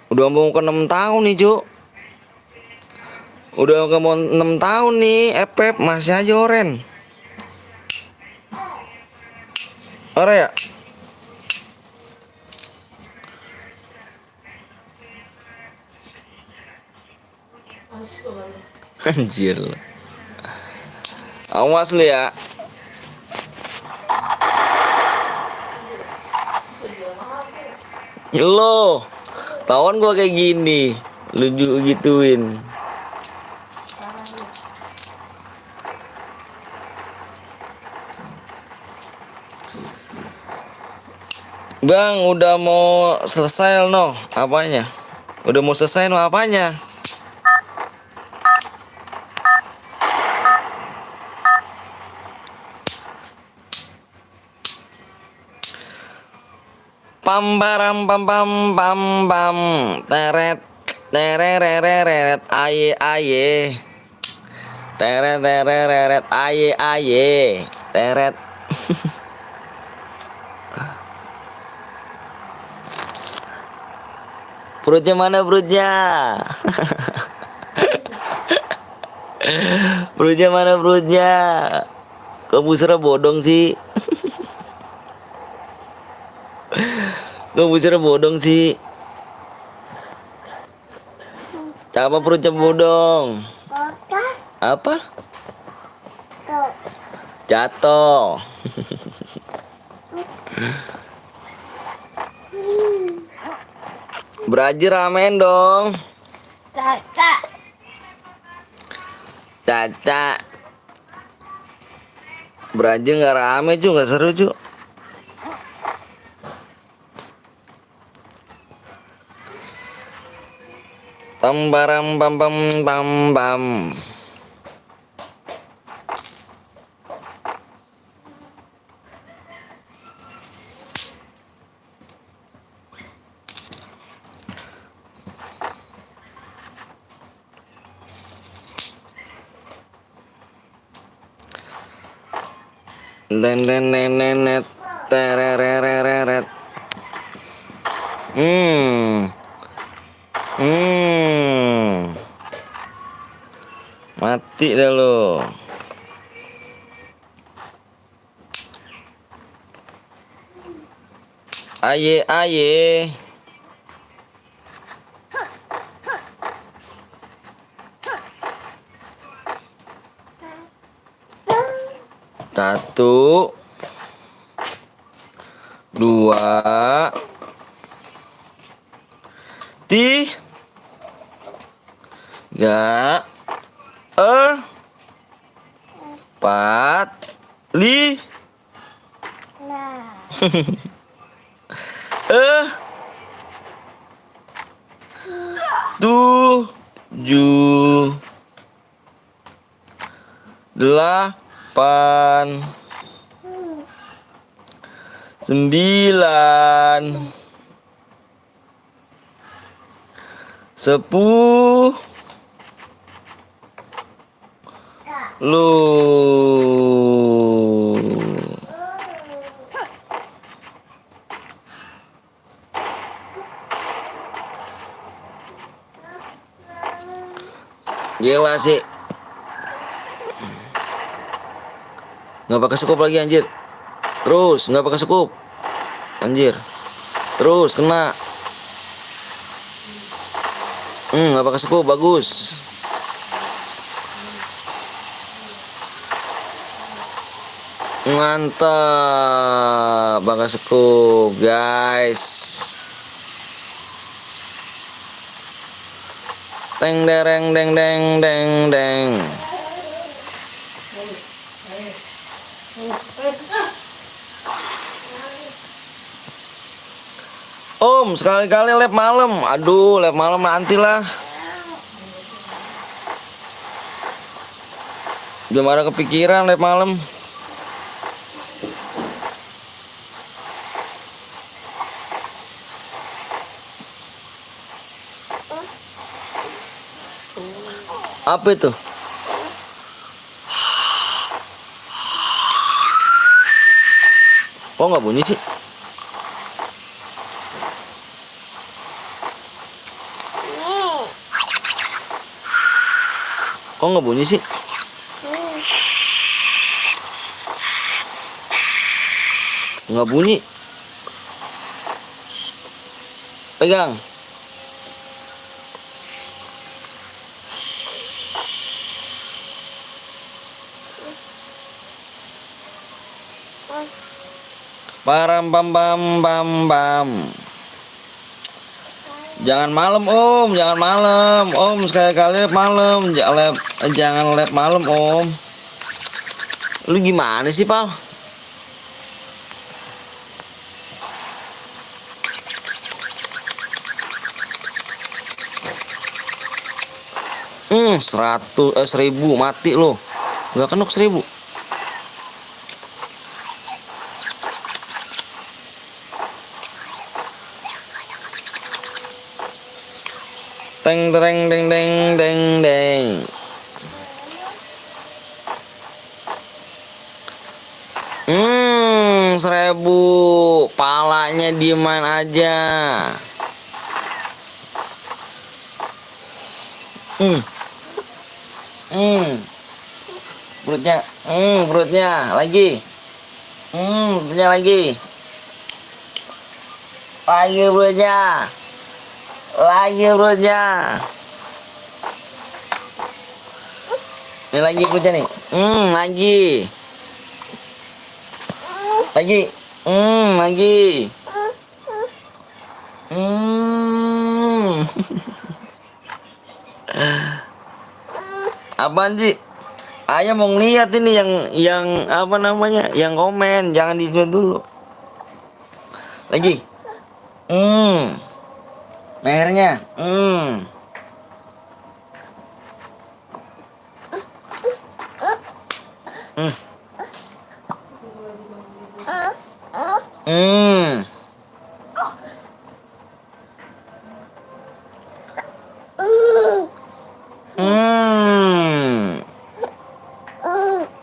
S1: Udah mau ke 6 tahun nih cuk. Udah mau 6 tahun nih masih aja Oren. Ora ya? Anjir lu. Awas lu ya. Lo, tawan gua kayak gini, lu juga gituin. Bang, udah mau selesai no, apanya? Udah mau selesai no apanya? Pam param pam pam pam pam teret terereret aye aye teret tereret aye aye teret. Perutnya mana perutnya? Perutnya mana perutnya? Kok busra bodong sih? Kok busra bodong sih? Apa perutnya bodong?
S4: Kota
S1: Apa?
S4: tuh.
S1: Jatuh. Beraji ramen dong.
S4: Caca.
S1: Caca. Beraji nggak rame cu, nggak seru cu. Tambaram pam pam pam pam. Nenet terereret. Mati dah lo. Aye aye. Satu, dua, tiga, empat, lima, tujuh, delapan, sembilan, 10, lu. Gila sih. Nggak pakai sekup lagi anjir. Terus nggak pakai sekup. Anjir. Terus kena. Nggak pakai sekup, bagus. Mantap, pakai sekup, guys. Deng dereng deng deng deng deng. Om, sekali-kali lab malam. Aduh, lab malam nantilah. Belum ada kepikiran lab malam. Apa itu? Kok nggak bunyi sih? Kok nggak bunyi sih? Nggak bunyi. Pegang. Param pam pam pam pam. Jangan malam om, jangan malam om, sekali-kali malam, jangan lab malam om. Lu gimana sih pal? Seribu mati lo, nggak kena 1000. Teng tereng deng deng deng deng. Hmm, 1000. Palanya dieman aja. Perutnya, perutnya lagi. Perutnya lagi. Lagi perutnya. Lagi perutnya. Ini lagi perutnya nih. Lagi. Lagi. Lagi. Apaan sih? Ayah mau ngeliat ini yang apa namanya? Yang komen, jangan dijual dulu. Lagi. Lehernya.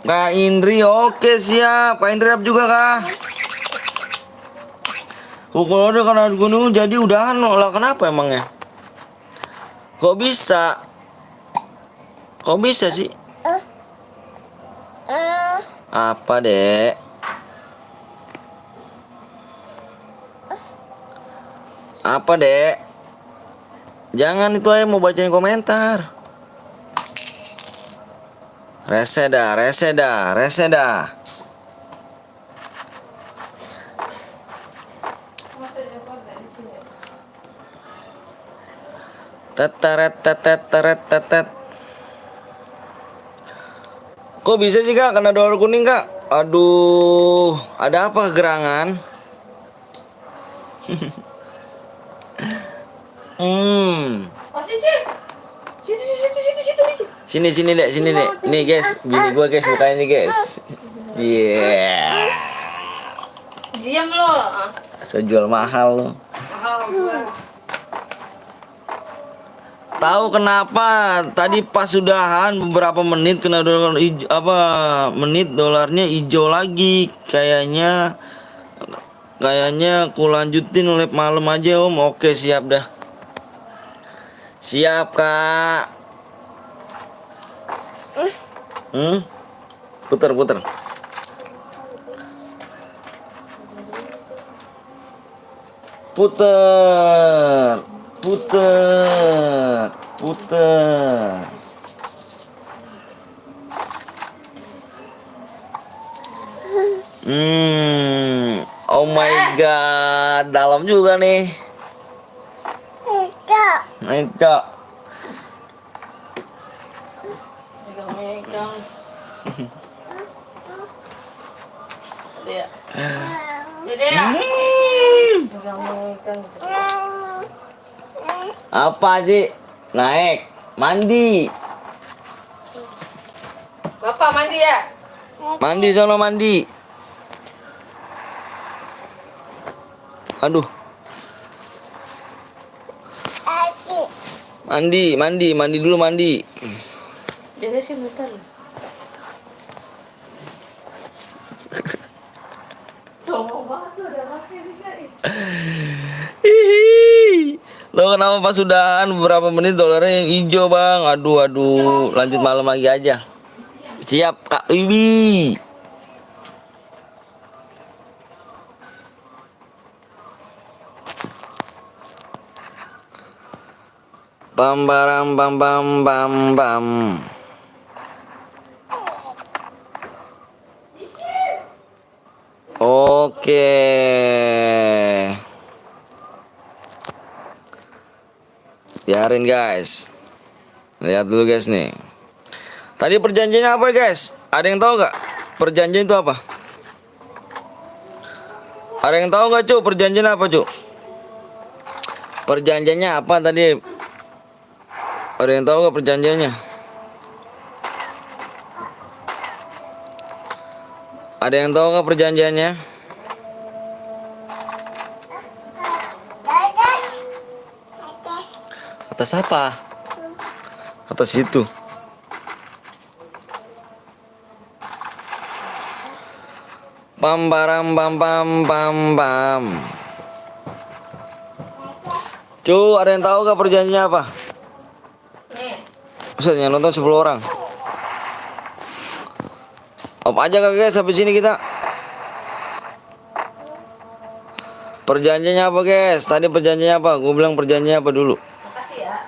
S1: Kak Indri, oke siap. Kak Indri juga kah? Kalau ada karena gunung jadi udahan lah, kenapa emangnya? Kok bisa? Kok bisa sih? Apa dek? Apa dek? Jangan itu aja mau bacain komentar. Rese dah, rese dah, rese dah. Teteret tetet teret tetet. Kok bisa sih kak kena dolar kuning kak? Aduh, ada apa gerangan? Sini dek, sini dek. Nih guys, bini gua guys, bukain nih guys. Yeah.
S2: Diam lo.
S1: Sejual mahal lo. Tahu kenapa? Tadi pas sudahan beberapa menit kena dolar dolarnya hijau lagi. Kayaknya aku lanjutin lab malam aja om. Oke siap dah. Siap kak. Puter. Puter. Puter. Puter. Oh my god, dalam juga nih.
S4: Enggak.
S1: Mencok.
S2: Megang-megang. Dia. Jadi ya. Megang-megang.
S1: Apa sih? Naik, mandi.
S2: Bapak mandi ya?
S1: Mandi sono mandi. Aduh,
S4: Adik.
S1: mandi dulu mandi.
S2: Jadi sih bentar. Sombong banget tuh udah pakai nih.
S1: Hihi. Lo kenapa pas sudahan beberapa menit dolarnya yang hijau bang? Aduh, lanjut malam lagi aja. Siap Kak Ibi. Bam baram bam bam bam bam. Oke. Biarin guys. Lihat dulu guys nih. Tadi perjanjiannya apa guys? Ada yang tahu nggak? Perjanjian itu apa? Ada yang tahu nggak cuk? Perjanjian apa cuk? Perjanjiannya apa tadi? Ada yang tahu nggak perjanjiannya? Ada yang tahu nggak perjanjiannya? Atas apa? Atas itu. Pam baram pam pam pam pam. Cu, ada yang tahu nggak perjanjiannya apa? Ustaz, yang nonton 10 orang. Apa aja kak guys sampai sini kita. Perjanjiannya apa guys? Tadi perjanjiannya apa? Gue bilang perjanjiannya apa dulu?
S2: Makasih ya.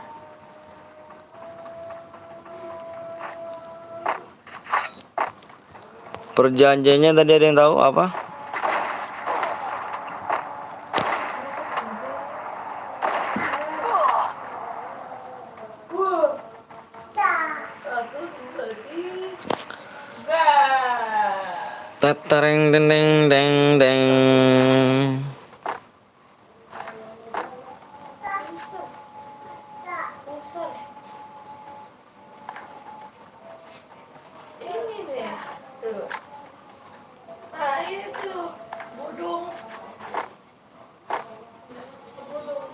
S1: Perjanjiannya tadi ada yang tahu apa? Tatareng deng deng deng deng.
S2: Ini deh. Tuh. Nah itu. Bodong. Bodong.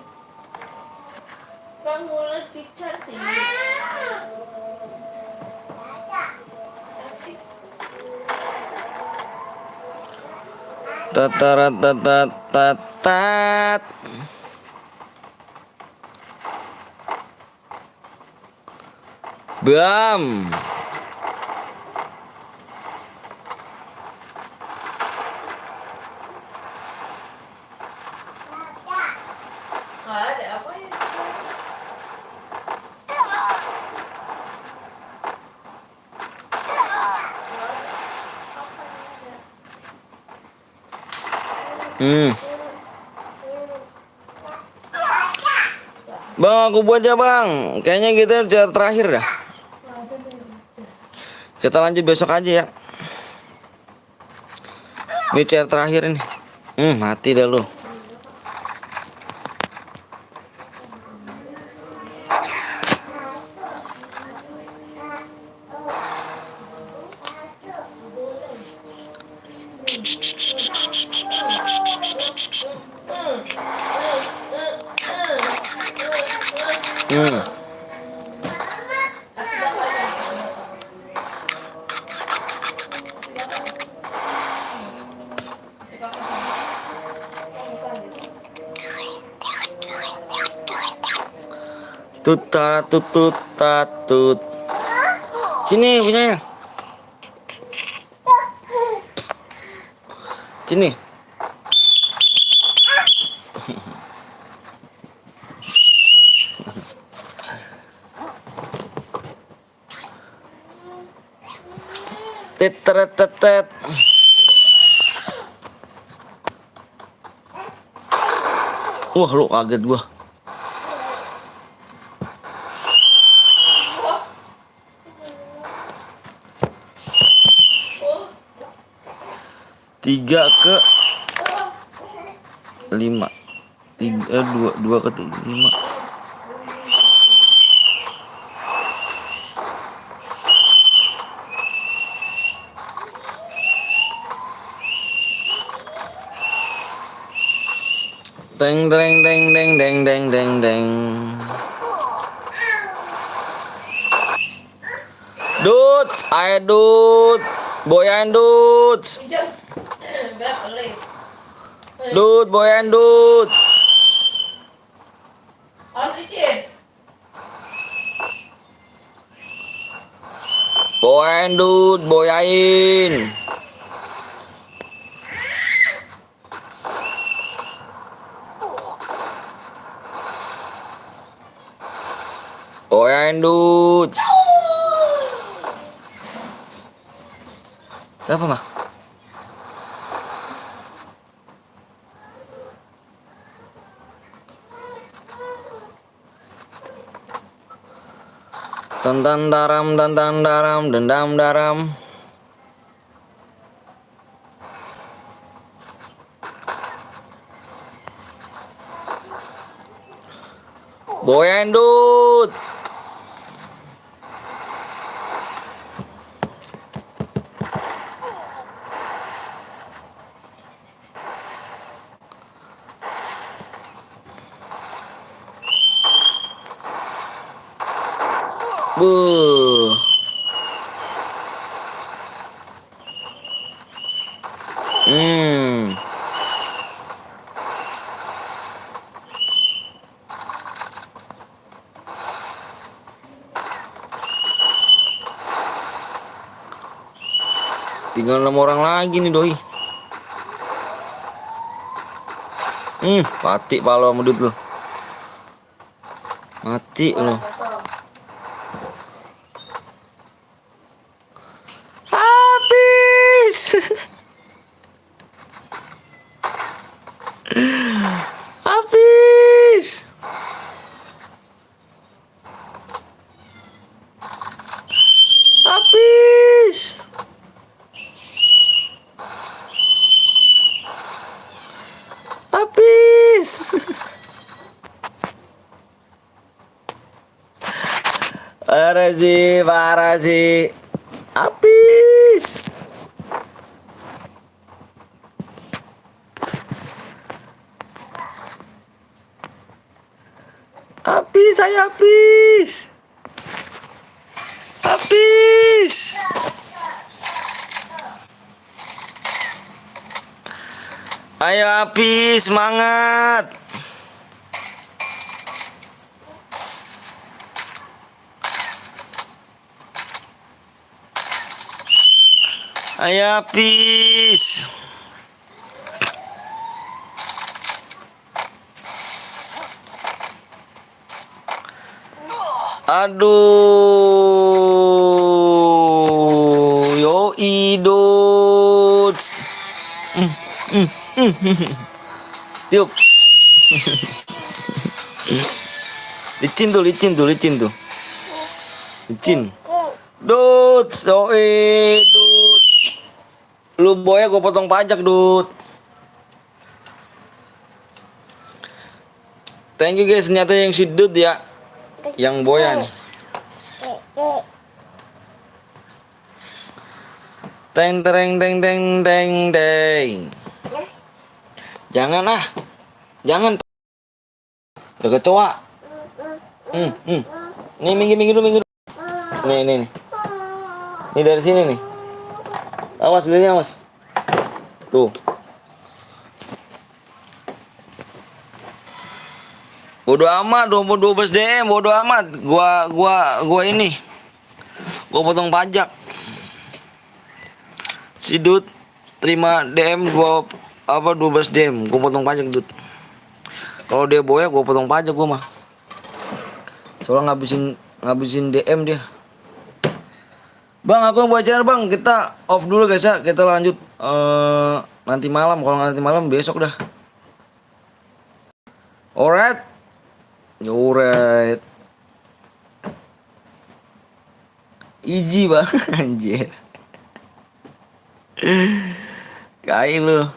S2: Kan mulai picat sih.
S1: Tatat. Bam.
S2: Nggak ada apa ya?
S1: Bang, aku buat ya bang. Kayaknya kita udah terakhir dah. Kita lanjut besok aja ya. Ini chair terakhir ini. Mati dah lu. Tutut tatut. Sini punyanya. Sini. Tetetetet. Wah, lu kaget gua. Tiga ke 5. Dua ke 5. Deng deng deng deng deng deng deng deng. Dudes, ayo dud. Boyan dudes. Dud, boyan dud. Boyan dud, boyain. Boyan dud. Siapa mah? Tantan daram, tantan daram, dendam daram. Boyan dud. Buh. Hmm. Tinggal 6 orang lagi nih doi. Mati palo sama Dut lu. Mati lu. Habis. Habis. Habis. Habis. Parah sih. Habis. Habis, saya habis. Habis. Ayo habis, semangat. Ayo habis. Aduh, yo idots. Tiup. Licin tuh. Licin. Duts, yo duts. Lu boya gue potong pajak, Dut. Thank you guys, ternyata yang si Dut ya. Yang boya nih. Teng tereng deng deng deng deng. Jangan ah. Jangan. Udah kecoa. Nih minggir dulu. Nih. Ini dari sini nih. Awas lihatnya, awas. Tuh. Bodo amat 12 DM, bodo amat. Gua ini. Gua potong pajak. Si Dut terima DM gua 12 DM, gua potong pajak Dut. Kalau dia boya gua potong pajak gua mah. Soalnya ngabisin DM dia. Bang, aku yang belajar bang. Kita off dulu guys ya. Kita lanjut nanti malam. Kalau nggak nanti malam besok dah. Alright. Alright. Easy bang. Anjir. Kain lu.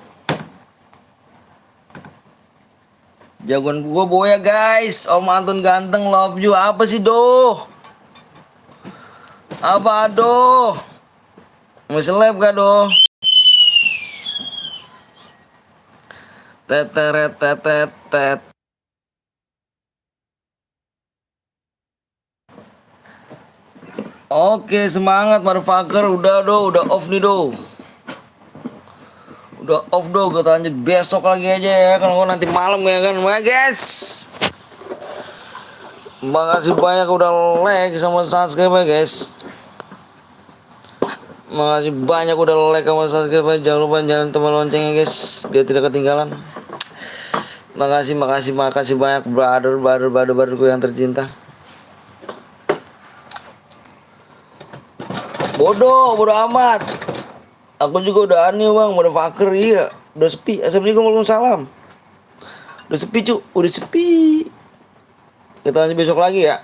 S1: Jagoan gua boya guys. Om Anton ganteng love you. Apa sih doh? Apa aduh? Mau seleb gak doh? Teteret tetet tet. Oke semangat motherfucker. Udah do, udah off nih do. Udah off do, kita lanjut besok lagi aja ya. Kan gua nanti malam ya kan. Wah guys. Makasih banyak udah like sama subscribe ya guys. Makasih banyak udah like sama subscribe. Jangan lupa nyalain tombol loncengnya guys, biar tidak ketinggalan. Makasih banyak brotherku yang tercinta. Bodoh amat. Aku juga udah aneh bang, udah fakir iya. Udah sepi. Assalamualaikum warahmatullahi wabarakatuh. Udah sepi cu, udah sepi. Kita lanjut besok lagi ya.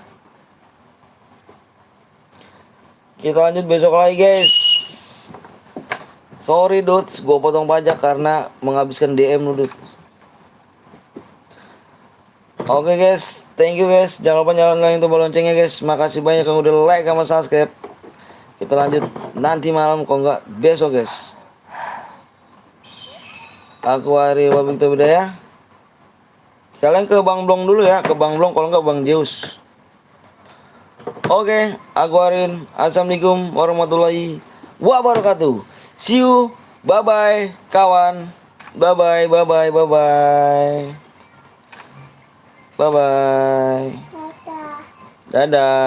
S1: Kita lanjut besok lagi guys. Sorry dudes, gue potong pajak karena menghabiskan DM lu dudes. Oke guys, thank you guys. Jangan lupa nyalain tombol loncengnya guys. Makasih banyak yang udah like sama subscribe. Kita lanjut nanti malam, kalau enggak besok guys. Aku Ari Wabik Bidaya. Kalian ke Bang Blong dulu ya, ke Bang Blong kalau enggak Bang Zeus. Oke, aku Arin. Assalamualaikum warahmatullahi wabarakatuh. See you. Bye bye kawan. Bye bye. Bye bye.
S4: Dadah.
S1: Dadah.